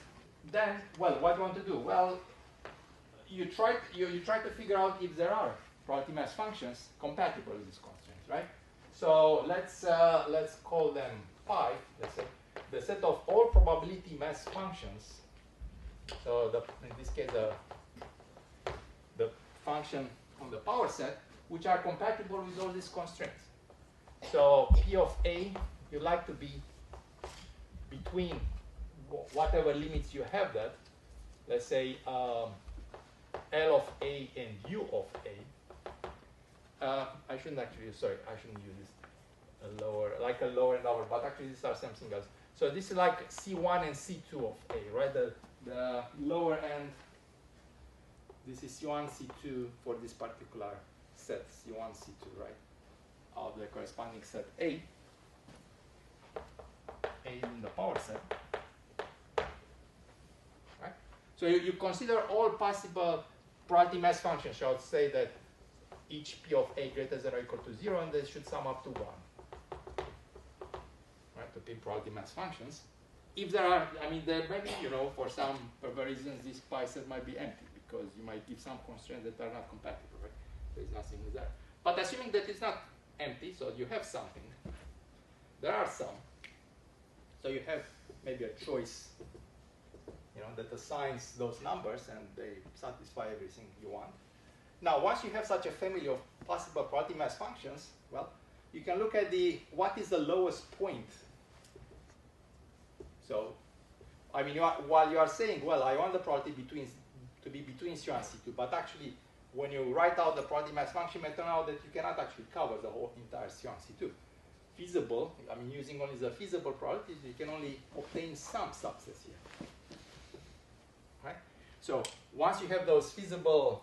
then, well, what do you want to do? Well, you try to figure out if there are probability mass functions compatible with these constraints, right? So let's call them pi. Let's say the set of all probability mass functions. So in this case, the function on the power set, which are compatible with all these constraints. So P of A, you like to be between whatever limits you have that. Let's say L of A and U of A. I shouldn't actually, sorry, I shouldn't use this like a lower and upper, but actually these are something else. So this is like C1 and C2 of A, right? The lower end, this is C1, C2 for this particular set, C1, C2, right? Of the corresponding set A. A in the power set. Right? So you consider all possible probability mass functions. So I would say that each P of A greater than or equal to 0, and they should sum up to 1. Right, to P probability mass functions. If there are, there may be, for some reasons, this pi set might be empty because you might give some constraints that are not compatible, right? There is nothing there. But assuming that it's not empty, so you have something. There are some. So you have maybe a choice, that assigns those numbers and they satisfy everything you want. Now, once you have such a family of possible probability mass functions, well, you can look at what is the lowest point. So, while you are saying, well, I want the probability to be between C1 and C2, but actually, when you write out the probability mass function, it may turn out that you cannot actually cover the whole entire C1 and C2. Feasible, using only the feasible probabilities, you can only obtain some subsets here. Right? So once you have those feasible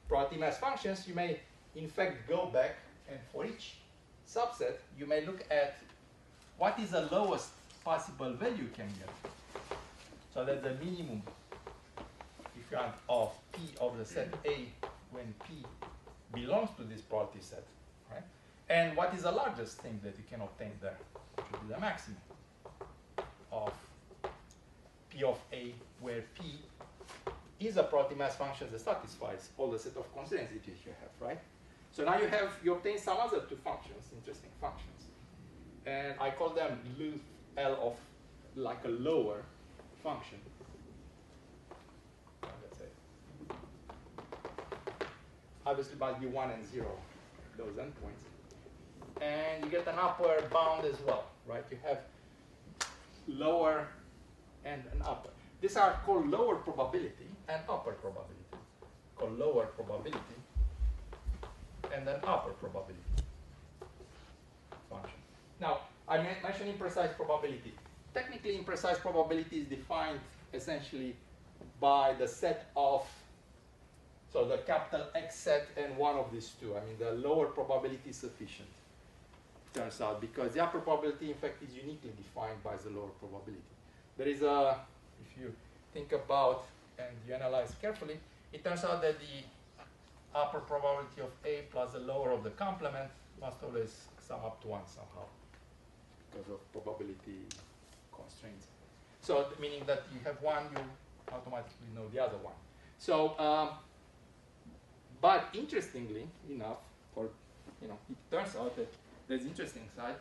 probability mass functions, you may in fact go back, and for each subset, you may look at what is the lowest possible value you can get. So that the minimum, if you have of P of the set A when P belongs to this probability set, right? And what is the largest thing that you can obtain there? Which would be the maximum of P of A, where P is a probability mass function that satisfies all the set of constraints that you have, right? So now you obtain some other two functions, interesting functions. And I call them L of like a lower function. Let's say. Obviously must be 1 and 0, those endpoints. And you get an upper bound as well, right? You have lower and an upper. These are called lower probability and upper probability. Called lower probability and an upper probability function. Now, I mentioned imprecise probability. Technically, imprecise probability is defined essentially by the set of, so the capital X set and one of these two. I mean, the lower probability is sufficient, turns out, because the upper probability, in fact, is uniquely defined by the lower probability. There is a, if you think about and you analyze carefully, it turns out that the upper probability of A plus the lower of the complement must always sum up to 1 somehow because of probability constraints. So meaning that you have one, you automatically know the other one. So, but interestingly enough, or it turns out that there's interesting side.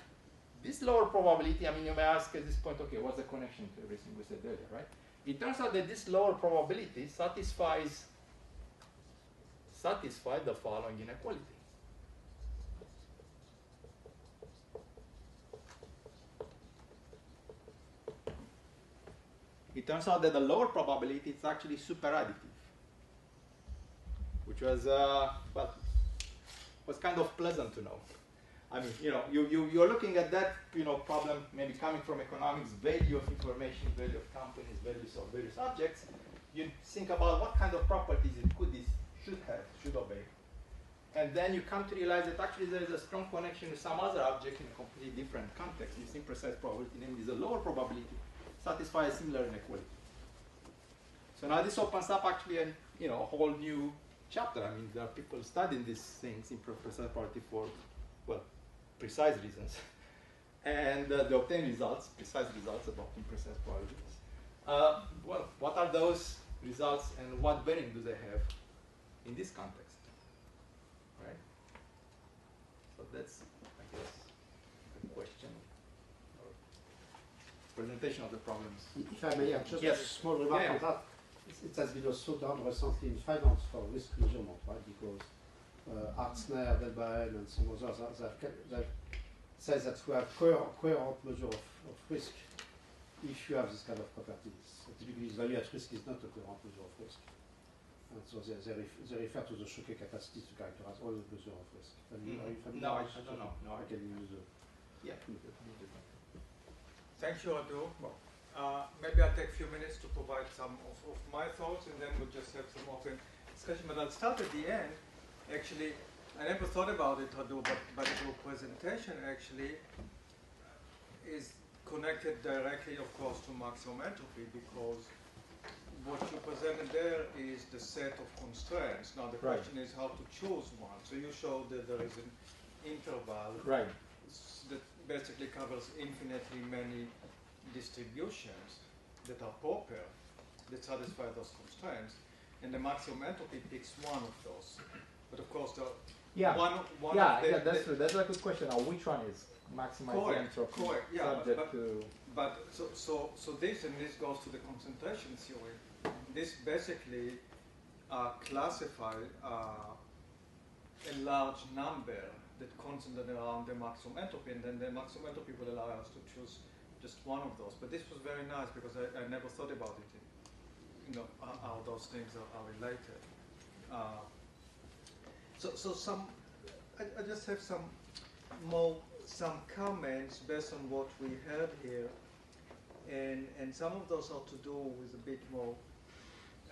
This lower probability, I mean, you may ask at this point, okay, what's the connection to everything we said earlier, right? It turns out that this lower probability satisfies the following inequality. It turns out that the lower probability is actually superadditive, which was, was kind of pleasant to know. I mean, you're looking at that, problem maybe coming from economics, value of information, value of companies, values of various objects. You think about what kind of properties it should obey. And then you come to realize that actually there is a strong connection with some other object in a completely different context. This imprecise probability, namely the lower probability, satisfies a similar inequality. So now this opens up actually a whole new chapter. I mean, there are people studying these things in precise probability for, well, precise reasons. And they obtain precise results about imprecise probabilities. Well, what are those results and what bearing do they have in this context? Right? So that's, I guess, a question or presentation of the problems. If I may, just yes. a small remark on that. It has been also done recently in finance for risk measurement, right? Because Artsner, Delbaen, and some others that says that we have coherent measure of risk if you have this kind of properties. So typically, this value at risk is not a coherent measure of risk. And so they refer to the Choquet capacity to characterize all the measure of risk. Are you familiar? No, I don't know. No, I can use it. Yeah. Thank you, Adu. Maybe I'll take a few minutes to provide some of my thoughts, and then we'll just have some open discussion. But I'll start at the end. Actually, I never thought about it, Adu, but your presentation actually is connected directly, of course, to maximum entropy, because what you presented there is the set of constraints. Now the question is how to choose one. So you showed that there is an interval that basically covers infinitely many distributions that are proper, that satisfy those constraints, and the maximum entropy picks one of those. But of course, that's true. That's a good question. Now, which one is maximizing entropy? Correct. Yeah, subject to? But so this goes to the concentration theory. This basically classifies a large number that concentrated around the maximum entropy, and then the maximum entropy will allow us to choose just one of those. But this was very nice because I never thought about it, how those things are related. I just have some comments based on what we heard here, and some of those are to do with a bit more,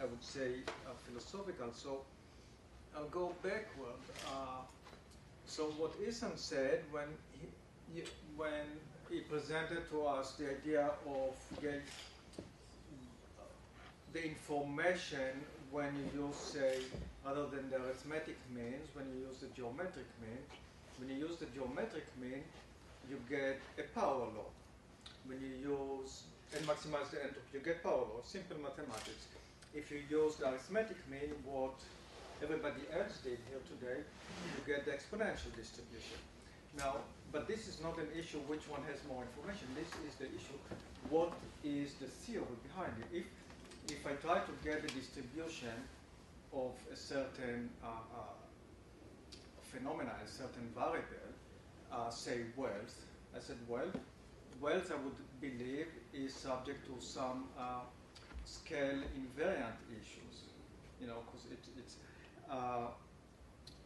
I would say, philosophical. So I'll go backward. So what Ihsan said when he presented to us the idea of the information when you use, say, other than the arithmetic means, when you use the geometric mean. When you use the geometric mean, you get a power law. When you use and maximize the entropy, you get power law, simple mathematics. If you use the arithmetic mean, what everybody else did here today, you get the exponential distribution. Now, but this is not an issue which one has more information. This is the issue, what is the theory behind it? If I try to get the distribution of a certain phenomena, a certain variable, say wealth, I said wealth I would believe is subject to some scale invariant issues, you know,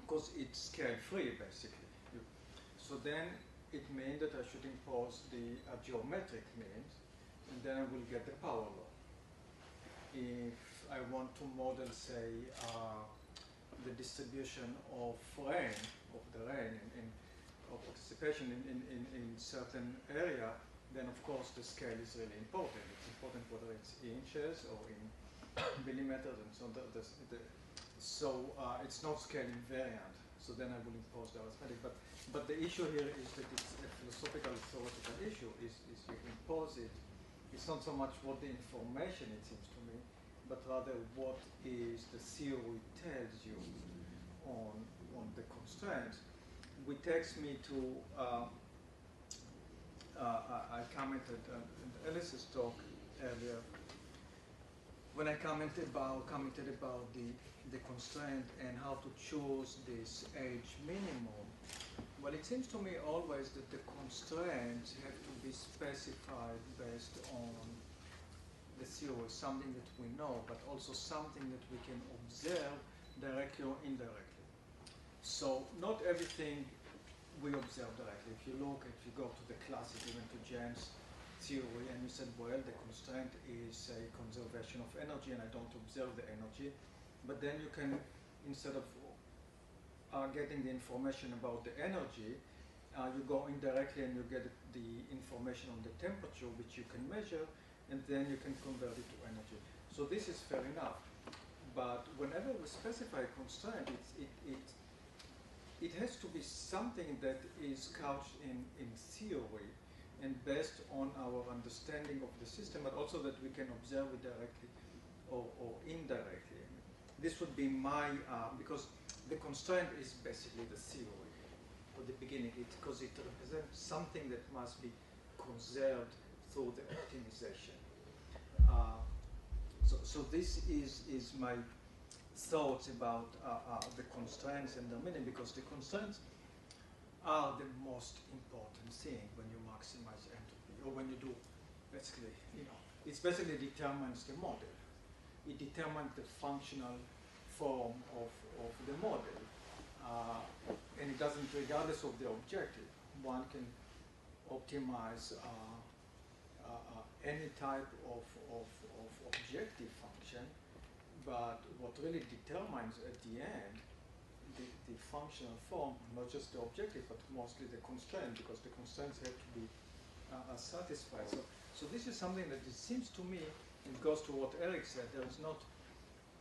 because it's scale free basically. So then it means that I should impose the geometric means, and then I will get the power law. If I want to model, say, the distribution of rain, of participation in certain area, then of course the scale is really important. It's important whether it's inches or in millimeters and so on. So it's not scale invariant. So then I will impose the arithmetic. But the issue here is that it's a philosophical, theoretical issue. Is you impose it. It's not so much what the information, it seems to me, but rather what is the theory tells you on the constraints. Which takes me to I commented in Alice's talk earlier when I commented about the constraint and how to choose this age minimum. Well, it seems to me always that the constraints have to be specified based on the theory, something that we know, but also something that we can observe directly or indirectly. So not everything we observe directly. If you go to the classic, even to James' theory, and you said, well, the constraint is a conservation of energy, and I don't observe the energy, but then you can, instead of getting the information about the energy, you go indirectly and you get the information on the temperature, which you can measure, and then you can convert it to energy. So this is fair enough. But whenever we specify a constraint, it has to be something that is couched in theory and based on our understanding of the system, but also that we can observe it directly or indirectly. This would be my, because the constraint is basically the theory at the beginning, because it represents something that must be conserved through the optimization. So this is my thoughts about the constraints and their meaning, because the constraints are the most important thing when you maximize entropy, or when you do basically, you know, it basically determines the model. It determines the functional form of the model, and it doesn't, regardless of the objective. One can optimize any type of objective function, but what really determines at the end the functional form, not just the objective, but mostly the constraint, because the constraints have to be satisfied. So this is something that it seems to me, it goes to what Eric said, there is not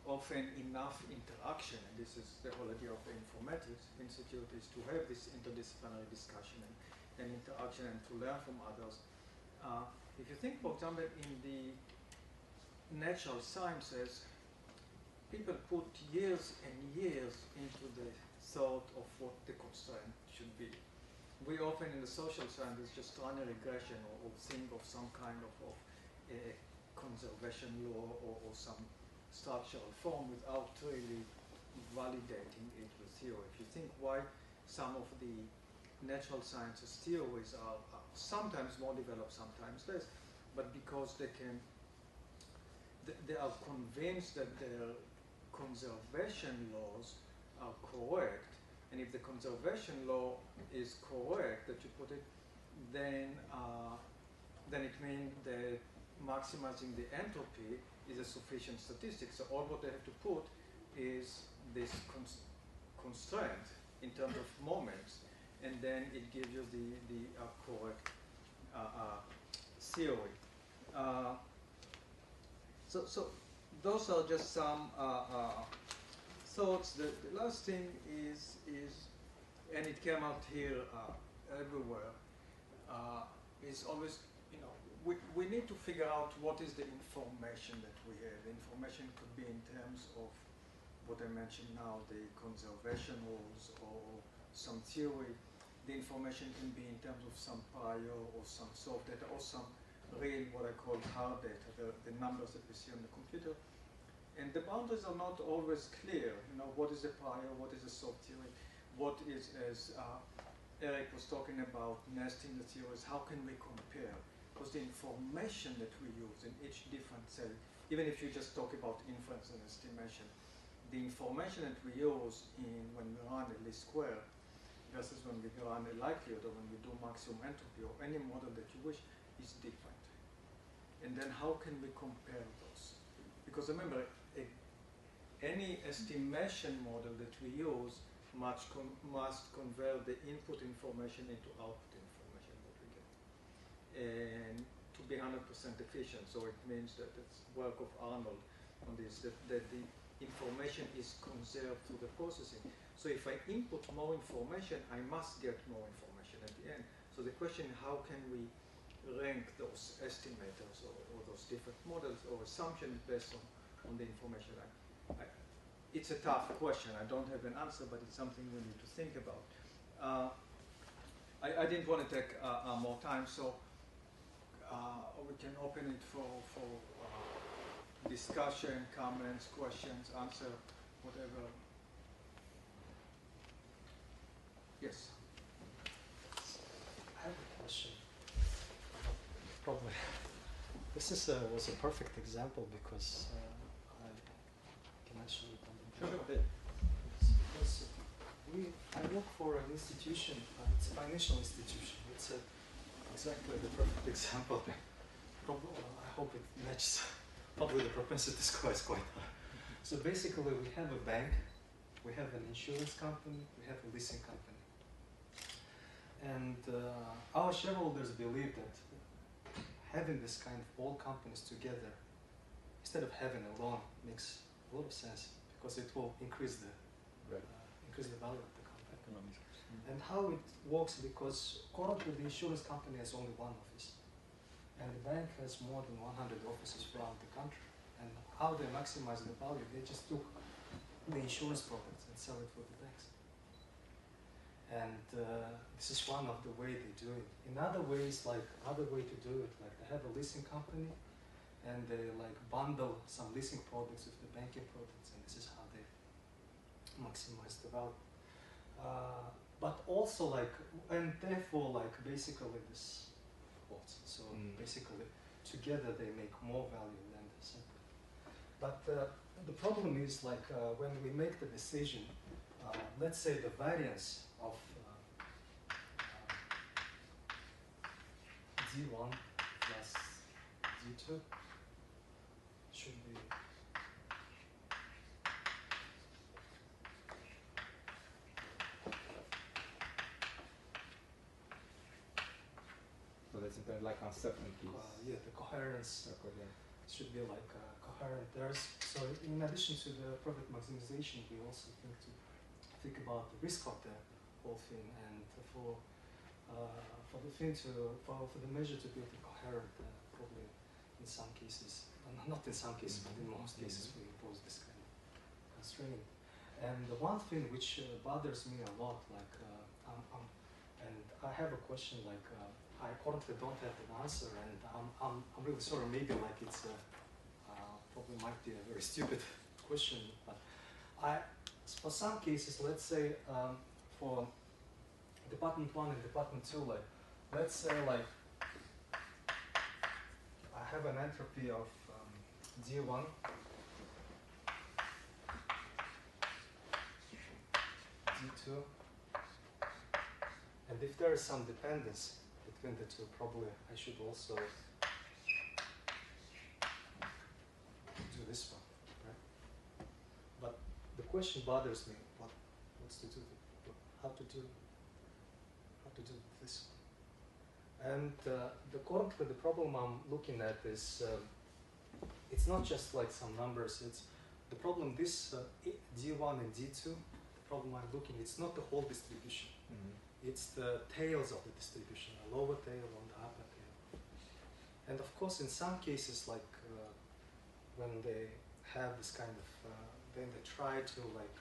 often enough interaction, and this is the whole idea of the Informatics Institute, is to have this interdisciplinary discussion and interaction and to learn from others. If you think, for example, in the natural sciences, people put years and years into the thought of what the constraint should be. We often in the social sciences just run a regression or think of some kind of a conservation law or some structural form without really validating it with theory. If you think why some of the natural sciences theories are sometimes more developed, sometimes less, but because they are convinced that their conservation laws are correct, and if the conservation law is correct, that you put it, then it means that maximizing the entropy is a sufficient statistic. So all what they have to put is this constraint in terms of moments, and then it gives you the correct theory. So those are just some thoughts. The last thing is, and it came out here everywhere, is always, we need to figure out what is the information that we have. Information could be in terms of what I mentioned now, the conservation rules or some theory. The information can be in terms of some prior or some soft data or some real, what I call hard data, the numbers that we see on the computer. And the boundaries are not always clear. What is the prior, what is the soft theory, what is, as Eric was talking about, nesting the theories, how can we compare? Because the information that we use in each different, say, even if you just talk about inference and estimation, the information that we use when we run a least square versus when we run a likelihood or when we do maximum entropy or any model that you wish is different. And then how can we compare those? Because remember, any estimation model that we use must convert the input information into output information that we get. And to be 100% efficient, so it means that it's work of Arnold on this, that the information is conserved through the processing. So if I input more information, I must get more information at the end. So the question, how can we rank those estimators or those different models or assumptions based on the information? It's a tough question. I don't have an answer, but it's something we need to think about. I didn't want to take more time, so we can open it for discussion, comments, questions, answer, whatever. Yes. I have a question. Probably this was a perfect example because I can actually comment a bit. Because I work for an institution. It's a financial institution. It's exactly the perfect example. I hope it matches. Probably the propensity score is quite high. So basically, we have a bank, we have an insurance company, we have a leasing company. And our shareholders believe that having this kind of all companies together, instead of having a loan, makes a lot of sense because it will increase the value of the company. And how it works, because currently the insurance company has only one office, and the bank has more than 100 offices around the country. And how they maximize the value, they just took the insurance products and sell it for the banks. And this is one of the way they do it. In other ways, other way to do it, like they have a leasing company and they bundle some leasing products with the banking products, and this is how they maximize the value. But also and therefore basically this holds. So basically together they make more value than the separate. But the problem is when we make the decision, let's say the variance of D1 plus D2 should be So that's uncertainty. Yeah, the coherence should be coherent. So in addition to the profit maximization, we also think about the risk of the whole thing, and for the measure to be coherent, probably in some cases, not in some cases, but in most cases, we impose this kind of constraint. And the one thing which bothers me a lot, and I have a question, I currently don't have an answer, and I'm really sorry. Maybe it's probably might be a very stupid question, but for some cases, let's say for department 1 and department 2, let's say I have an entropy of D1 D2, and if there is some dependence between the two, probably I should also do this one, right? But the question bothers me. What's to do? How to do this one? And currently the problem I'm looking at is it's not just like some numbers. It's the problem. This D1 and D2. The problem I'm looking. It's not the whole distribution. It's the tails of the distribution. A lower tail on the upper tail. And of course, in some cases, like when they have this kind of, then they try to like,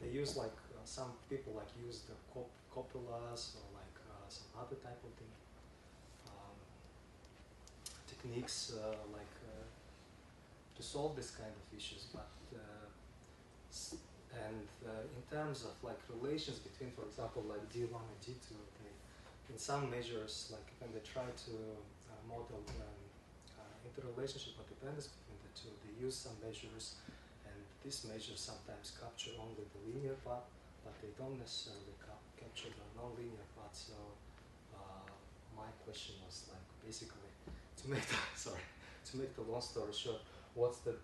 they use like some people like use the copulas or like some other type of thing, techniques like to solve this kind of issues. But in terms of like relations between, for example, like D1 and D2, they, in some measures, like when they try to model interrelationship or dependence between the two, they use some measures, and these measures sometimes capture only the linear part, but they don't necessarily capture the non-linear part. So my question was like basically to make the to make the long story short, what's the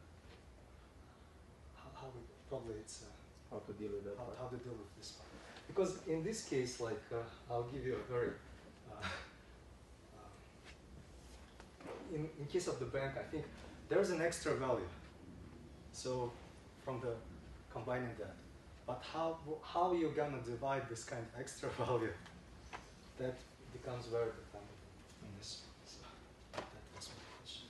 how we probably it's how to deal with that part. How to deal with this part, because in this case, like I'll give you a very in case of the bank, I think there's an extra value. So from the combining that, but how you're gonna divide this kind of extra value? That becomes very dependent in this. So that was my question.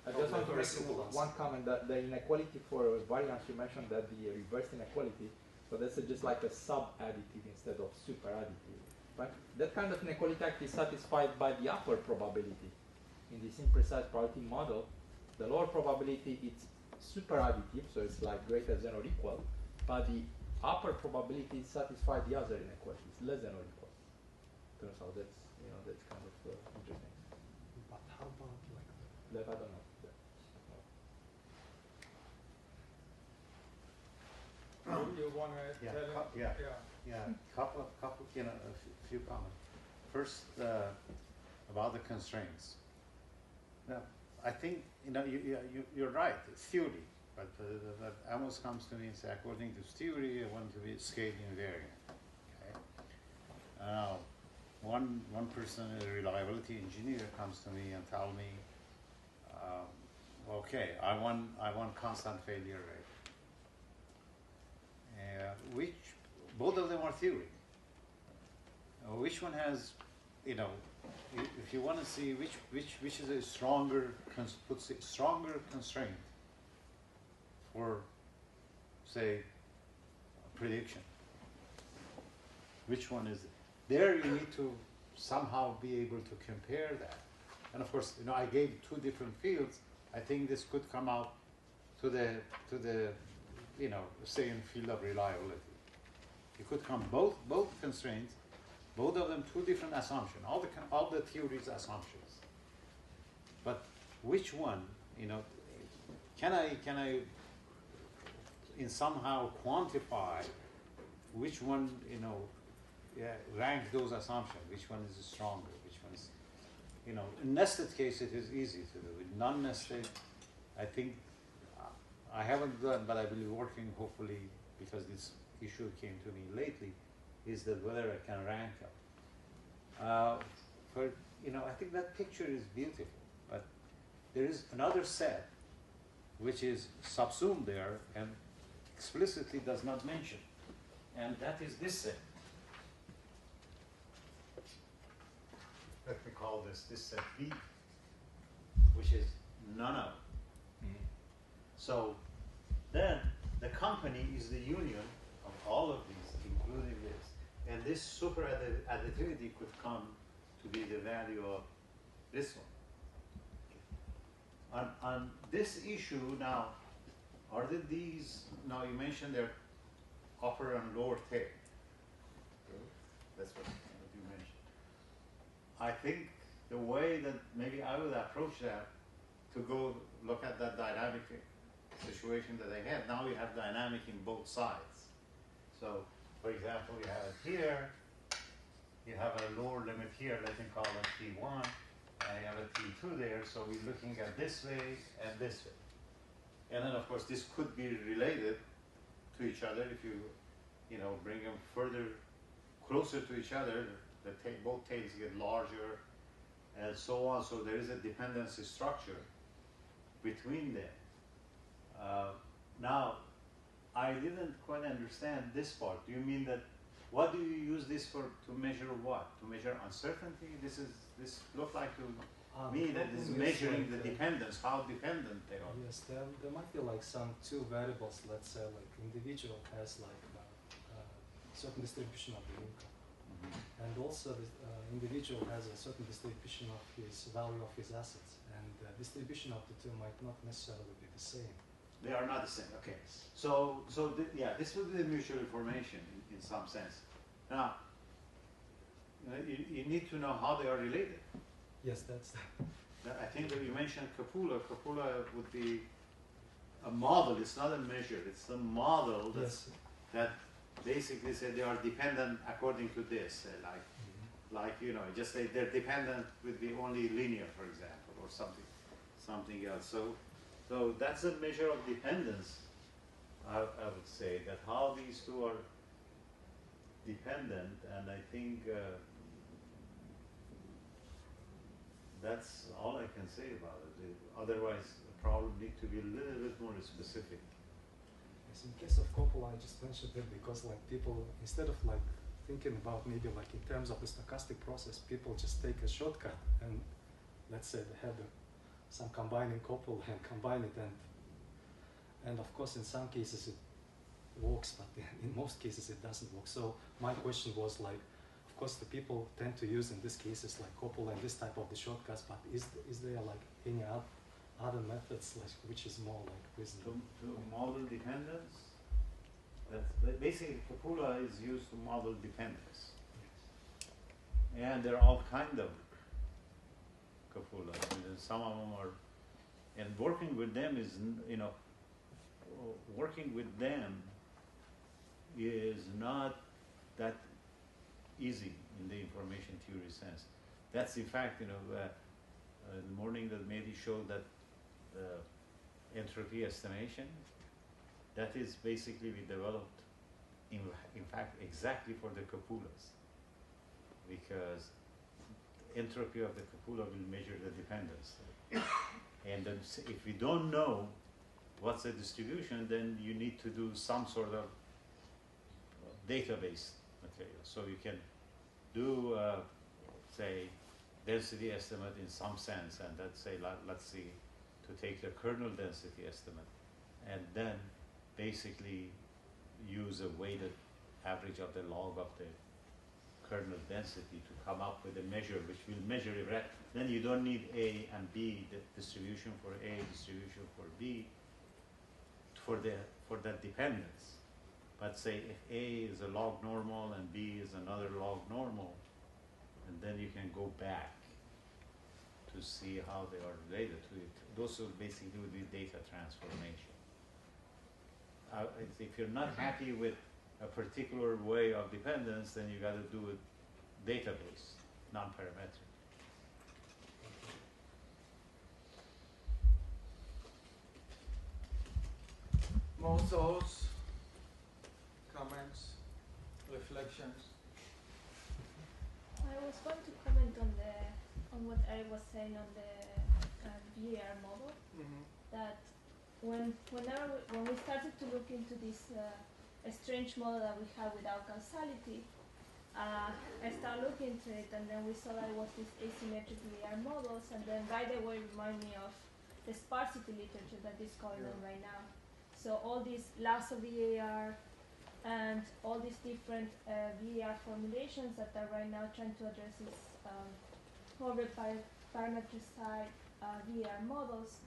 I just want to make one comment that the inequality for variance, you mentioned that the reverse inequality, so that's just like a sub-additive instead of super-additive. Right? That kind of inequality actually is satisfied by the upper probability. In this imprecise probability model, the lower probability it's super-additive, so it's like greater than or equal, but the upper probability satisfies the other inequality, it's less than or equal. Turns out that's that's kind of interesting. But how about like that? I don't know. You want to tell him? Couple, a few comments. First, about the constraints. Now, I think you're right. It's theory, but Amos comes to me and says, according to this theory, I want to be scale invariant. Okay. One person, a reliability engineer, comes to me and tell me, okay, I want constant failure rate. Which both of them are theory. Which one has, if you want to see which is a stronger constraint for, say, prediction. Which one is it? There you need to somehow be able to compare that. And of course, I gave two different fields. I think this could come out to the say in field of reliability. You could come both constraints, both of them two different assumptions. All the theories assumptions. But which one, can I in somehow quantify which one, rank those assumptions, which one is stronger, which one is, in nested case it is easy to do. In non-nested, I think I haven't done, but I will be working hopefully, because this issue came to me lately, is that whether I can rank them. I think that picture is beautiful, but there is another set which is subsumed there and explicitly does not mention, and that is this set. Let me call this set B, which is none of. So then the company is the union of all of these, including this. And this super additivity could come to be the value of this one. On this issue now, now you mentioned their upper and lower tail. That's what you mentioned. I think the way that maybe I would approach that, to go look at that dynamic situation that they had. Now we have dynamic in both sides. So, for example, you have it here, you have a lower limit here, let me call it T1, and you have a T2 there, so we're looking at this way and this way. And then, of course, this could be related to each other if you, bring them further, closer to each other, both tails get larger, and so on. So there is a dependency structure between them. Now, I didn't quite understand this part. Do you mean that, what do you use this for, to measure what? To measure uncertainty? This look like to me that is measuring the dependence, how dependent they are. Yes, there might be like some two variables, let's say like individual has like certain distribution of the income. And also the individual has a certain distribution of his value of his assets. And the distribution of the two might not necessarily be the same. They are not the same, okay. Yeah, this would be the mutual information in some sense. Now, you need to know how they are related. Yes, that's. I think that you mentioned Kapula. Kapula would be a model. It's not a measure. It's a model that basically say they are dependent according to this. Like you know, just say they're dependent with the only linear, for example, or something else. So that's a measure of dependence. I would say that how these two are dependent, and I think. That's all I can say about it. Otherwise, the problem needs to be a little bit more specific. Yes, in case of Coppola, I just mentioned it because like people, instead of like thinking about maybe like in terms of the stochastic process, people just take a shortcut and let's say they have some combining Coppola and combine it, and of course in some cases it works, but in most cases it doesn't work. So my question was like, of course, the people tend to use in these cases like Coppola and this type of the shortcuts, but is there like any other methods like which is more like reasonable? To model dependence? Basically, Coppola is used to model dependence. Yes. And there are all kinds of Coppola. Some of them are, and working with them is, you know, working with them is not that easy in the information theory sense. That's in fact, you know, in the morning that Mehdi showed that entropy estimation, that is basically we developed in fact exactly for the Coppolas, because entropy of the Coppola will measure the dependence. And then if we don't know what's the distribution, then you need to do some sort of database material. So you can do, say, density estimate in some sense, and let's say, let's see, to take the kernel density estimate, and then basically use a weighted average of the log of the kernel density to come up with a measure which will measure it. Then you don't need A and B, the distribution for A, distribution for B, for that dependence. But say if A is a log normal and B is another log normal, and then you can go back to see how they are related to it. Those will basically would be data transformation. If you're not happy with a particular way of dependence, then you got to do a database, non-parametric. More thoughts, comments, reflections? I was going to comment on what Eric was saying on the VAR model. That when we started to look into this strange model that we have without causality, I started looking into it, and then we saw that it was this asymmetric VAR models, and then right away remind me of the sparsity literature that is going on right now. So all these Lasso VAR and all these different VAR formulations that are right now trying to address these over parametricized VAR models.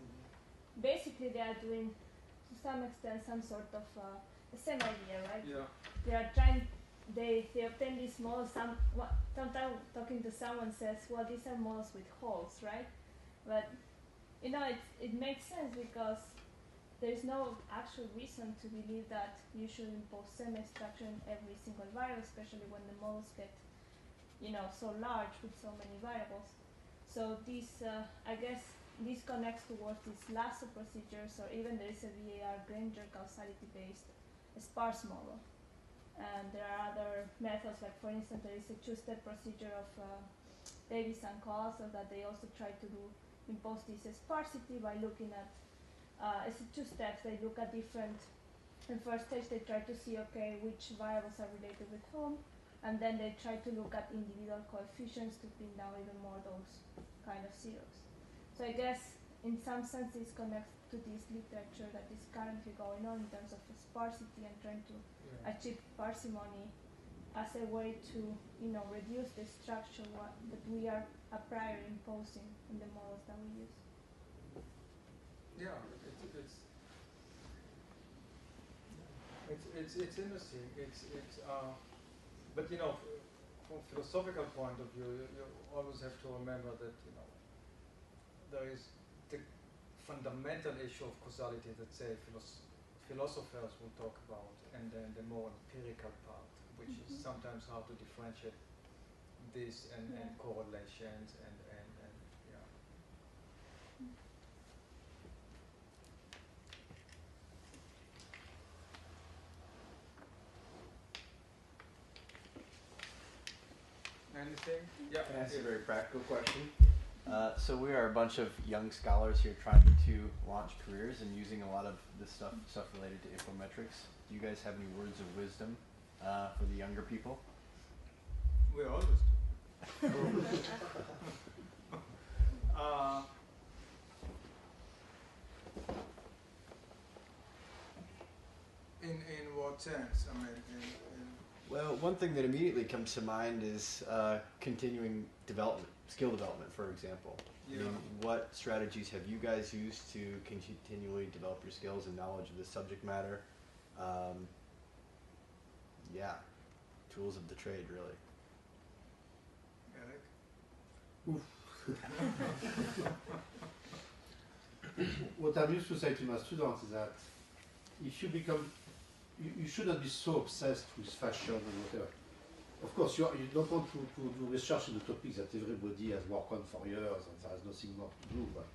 Basically, they are doing, to some extent, some sort of the same idea, right? Yeah. They are trying. They obtain these models. Sometimes talking to someone says, "Well, these are models with holes, right?" But you know, it makes sense because there is no actual reason to believe that you should impose semi-structure in every single variable, especially when the models get, you know, so large with so many variables. So this, I guess, this connects towards these Lasso procedures, or even there is a VAR Granger causality-based sparse model. And there are other methods, like for instance, there is a two-step procedure of Davis and co-authors that they also try to impose this sparsity by looking at it's 2 steps. They look at different. In first stage, they try to see okay which variables are related with whom, and then they try to look at individual coefficients to pin down even more those kind of zeros. So I guess in some sense this connects to this literature that is currently going on in terms of sparsity and trying to achieve parsimony as a way to reduce the structure that we are a priori imposing in the models that we use. Yeah, it's interesting. But from philosophical point of view, you always have to remember that there is the fundamental issue of causality that say philosophers will talk about, and then the more empirical part, which is sometimes hard to differentiate this and correlations and yeah. Anything? Yeah. Can I ask a very practical question? So we are a bunch of young scholars here trying to launch careers and using a lot of this stuff related to Infometrics. Do you guys have any words of wisdom for the younger people? We always do. In what sense? I mean, Well, one thing that immediately comes to mind is continuing development, skill development, for example. Yeah. I mean, what strategies have you guys used to continually develop your skills and knowledge of the subject matter? Yeah, tools of the trade, really. Eric? What I'm used to say to my students is that if you become, you shouldn't be so obsessed with fashion and whatever. Of course, you don't want to do research in the topics that everybody has worked on for years and there is nothing more to do. But,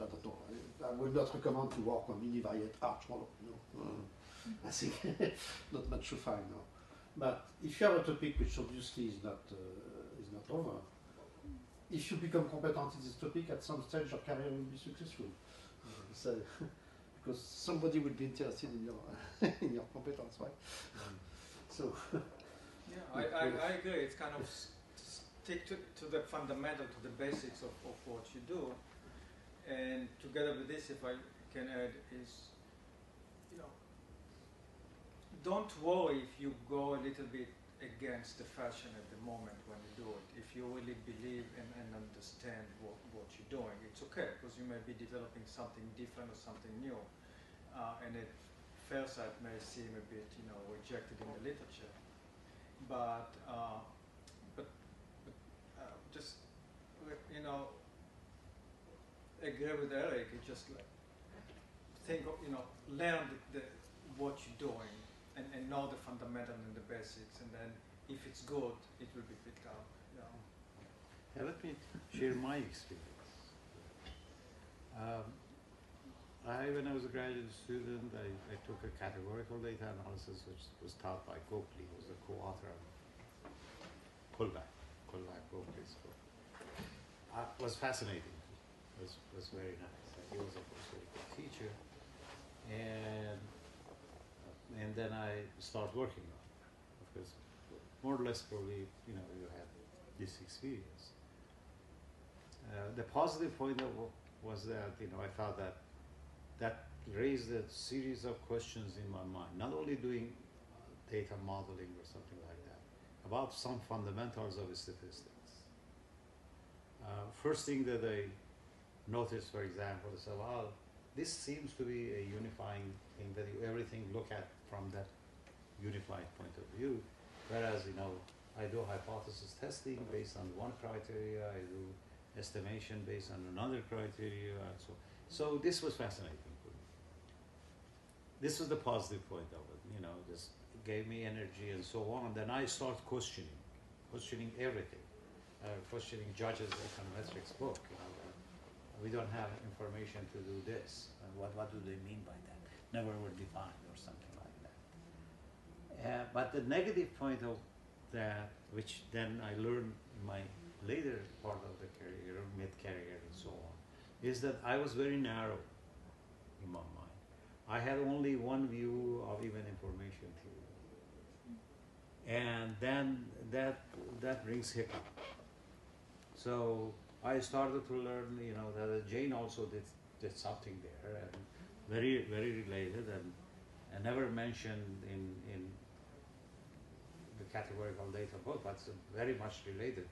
I don't know. I would not recommend to work on univariate arch model. I think not much to find now. But if you have a topic which obviously is not over, if you become competent in this topic, at some stage your career will be successful. So, because somebody will be interested in your in your competence, right? So. Yeah, I agree. It's kind of stick to the fundamental, to the basics of what you do, and together with this, if I can add, is don't worry if you go a little bit against the fashion at the moment when you do it. If you really believe and understand what you're doing, it's okay, because you may be developing something different or something new, and at first sight may seem a bit, rejected in the literature. But just agree with Eric. You just think of, learn what you're doing. And know the fundamental and the basics, and then if it's good, it will be picked up. Yeah, let me share my experience. When I was a graduate student, I took a categorical data analysis, which was taught by Coakley, who was the co-author of Coakley's book. It was fascinating. It was very nice. He was, of course, a very good teacher. And then I started working on it, because more or less probably, you had this experience. The positive point was that, I thought that raised a series of questions in my mind, not only doing data modeling or something like that, about some fundamentals of statistics. First thing that I noticed, for example, is, well, this seems to be a unifying thing that everything look at from that unified point of view, whereas I do hypothesis testing based on one criteria, I do estimation based on another criteria, and so. So this was fascinating for me. This was the positive point of it. Just gave me energy and so on. And then I start questioning everything, questioning Judge's econometrics book. We don't have information to do this. What do they mean by that? Never were defined or something like that. But the negative point of that, which then I learned in my later part of the career, mid-career and so on, is that I was very narrow in my mind. I had only one view of even information theory. And then that brings hiccup. So I started to learn, you know, that Jane also did something there, and very, very related, and never mentioned in the categorical data book, but it's very much related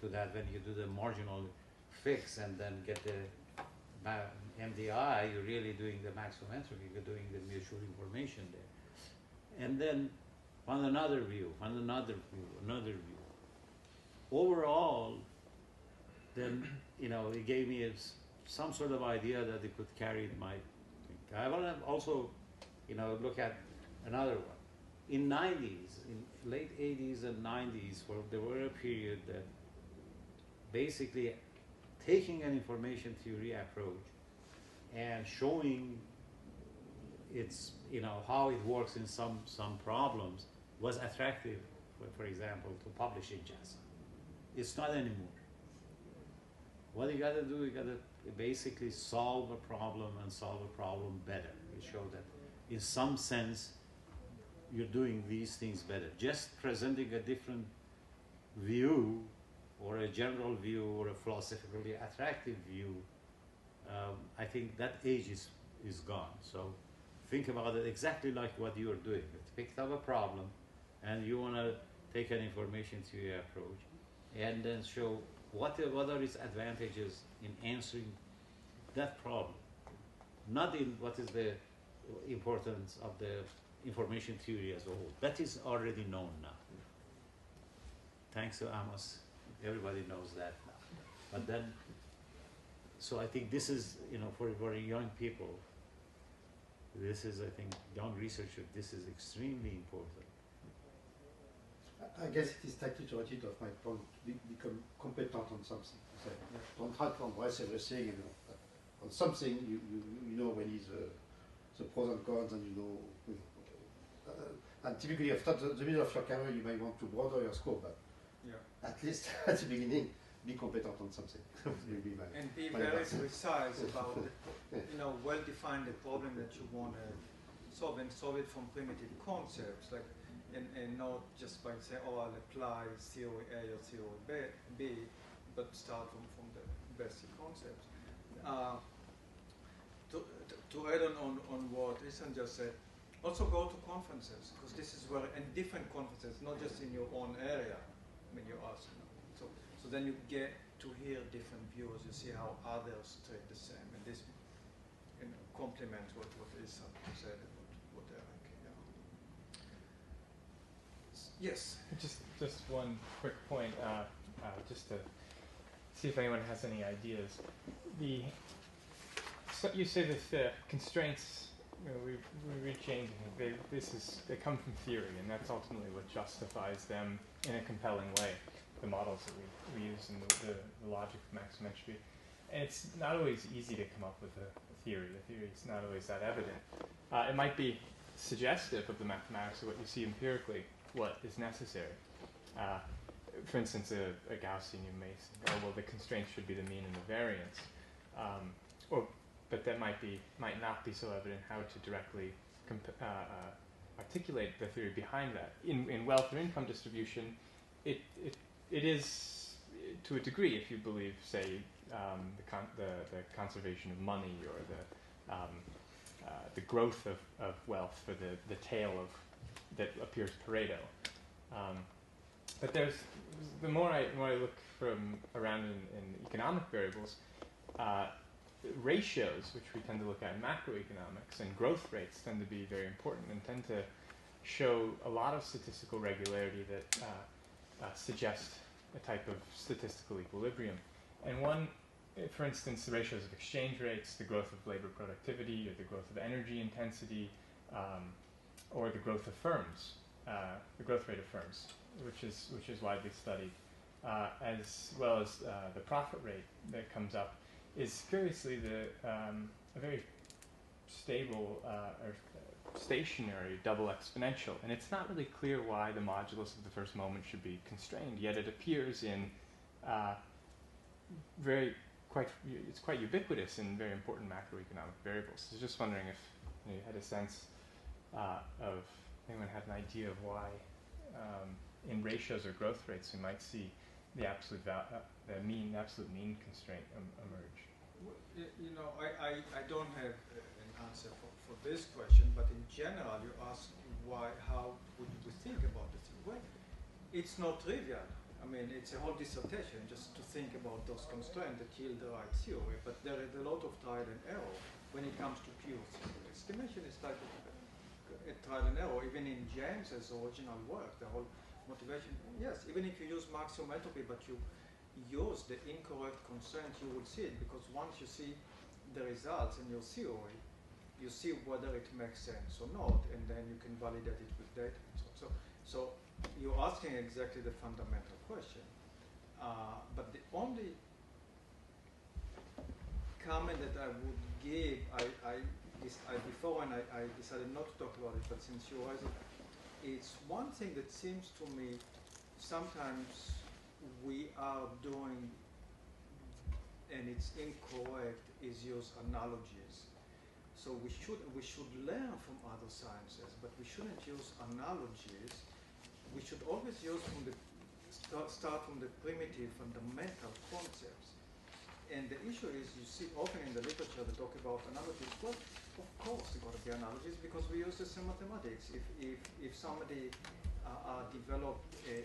to that. When you do the marginal fix and then get the MDI, you're really doing the maximum entropy, you're doing the mutual information there. And then on another view, another view. Overall, then, you know, it gave me some sort of idea that it could carry my thing. I want to also, you know, look at another one. In 90s, in late 80s and 90s, there were a period that basically taking an information theory approach and showing its, you know, how it works in some problems was attractive, for example, to publish in JASA. It's not anymore. What you got to do, you got to basically solve a problem and solve a problem better. You show that in some sense you're doing these things better. Just presenting a different view or a general view or a philosophically attractive view, I think that age is gone. So think about it exactly like what you are doing. You picked up a problem and you want to take an information theory approach and then show what are its advantages in answering that problem, not in what is the importance of the information theory as a whole. That is already known now. Thanks to Amos, everybody knows that now. But then, so I think this is, you know, for very young people, this is, I think, young researchers, this is extremely important. I guess it is slightly related of my point to become competent on something. So don't try to embrace everything. You know, on something you know when is the pros and cons, and you know. And typically, after the middle of your career, you may want to broaden your scope, but at least at the beginning, be competent on something. And be very precise about, you know, well define the problem that you want to solve, and solve it from primitive concepts, like. And not just by saying, oh, I'll apply theory A or theory B, but start from the basic concepts. To add on what Ihsan just said, also go to conferences, because this is where, and different conferences, not just in your own area, when you ask. So then you get to hear different views, you see how others treat the same, and this complements what Ihsan said. Yes. Just one quick point, just to see if anyone has any ideas. So you say that the constraints, you know, we read changing. They come from theory, and that's ultimately what justifies them in a compelling way. The models that we use and the logic of maximum entropy, and it's not always easy to come up with a theory. The theory is not always that evident. It might be suggestive of the mathematics of what you see empirically. What is necessary. For instance, a Gaussian, you may say, oh, well, the constraints should be the mean and the variance. But that might not be so evident how to directly articulate the theory behind that. In wealth or income distribution, it is, to a degree, if you believe, say, the conservation of money or the growth of wealth for the tail of that appears Pareto. But the more I look from around in economic variables, ratios, which we tend to look at in macroeconomics, and growth rates tend to be very important and tend to show a lot of statistical regularity that suggest a type of statistical equilibrium. And one, for instance, the ratios of exchange rates, the growth of labor productivity, or the growth of energy intensity, or the growth of firms, the growth rate of firms, which is widely studied, as well as the profit rate that comes up, is curiously a very stable or stationary double exponential, and it's not really clear why the modulus of the first moment should be constrained, yet it appears in it's quite ubiquitous in very important macroeconomic variables. So just wondering if you had a sense of, anyone had an idea of why in ratios or growth rates we might see the absolute absolute mean constraint emerge. Well, you know, I don't have an answer for this question, but in general, you ask how would we think about this? Well, it's not trivial. I mean, it's a whole dissertation just to think about those constraints that yield the right theory, but there is a lot of trial and error when it comes to pure theory. Estimation is type of trial and error. Even in James's original work, the whole motivation, yes, even if you use maxiometry, but you use the incorrect constraint, you will see it, because once you see the results in your theory, you see whether it makes sense or not, and then you can validate it with data. So you're asking exactly the fundamental question. But the only comment that I would give, before when I decided not to talk about it, but since you raised it, it's one thing that seems to me sometimes we are doing, and it's incorrect, is use analogies. So we should learn from other sciences, but we shouldn't use analogies. We should always use start from the primitive fundamental concepts. And the issue is, you see often in the literature they talk about analogies. Well, of course there got to be analogies because we use this in mathematics. If somebody developed a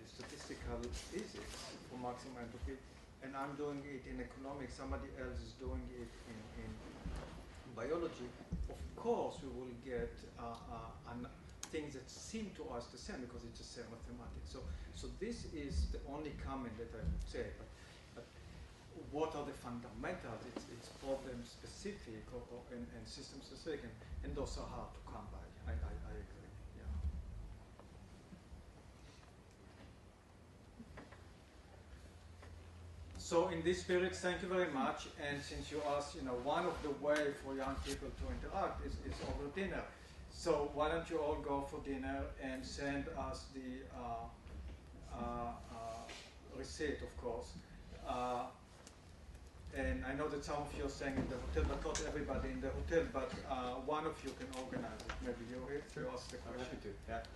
statistical physics for maximum entropy, and I'm doing it in economics, somebody else is doing it in biology, of course we will get things that seem to us the same because it's the same mathematics. So this is the only comment that I would say. But what are the fundamentals? It's problem specific and system specific, and those are hard to come by. I agree. Yeah. So in this spirit, thank you very much. And since you asked, one of the ways for young people to interact is over dinner. So why don't you all go for dinner and send us the receipt, of course. And I know that some of you are staying in the hotel, but not everybody in the hotel, but one of you can organize it. Maybe you're here to ask the question. I'm happy to, yeah.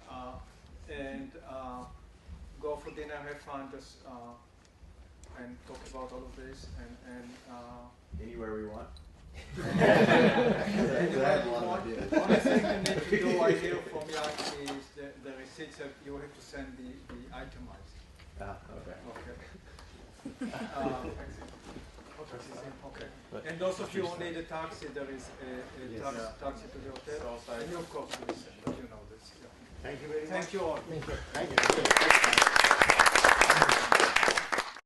And go for dinner, have fun, just and talk about all of this, and anywhere we want. The only thing you need to do, I hear from Jan, is the receipts. You have to send the itemized. Okay. Okay. And those of you who need a taxi, there is a taxi to the hotel. And you, of course, will send, but you know this. Yeah. Thank you very much. Thank you all. Thank you.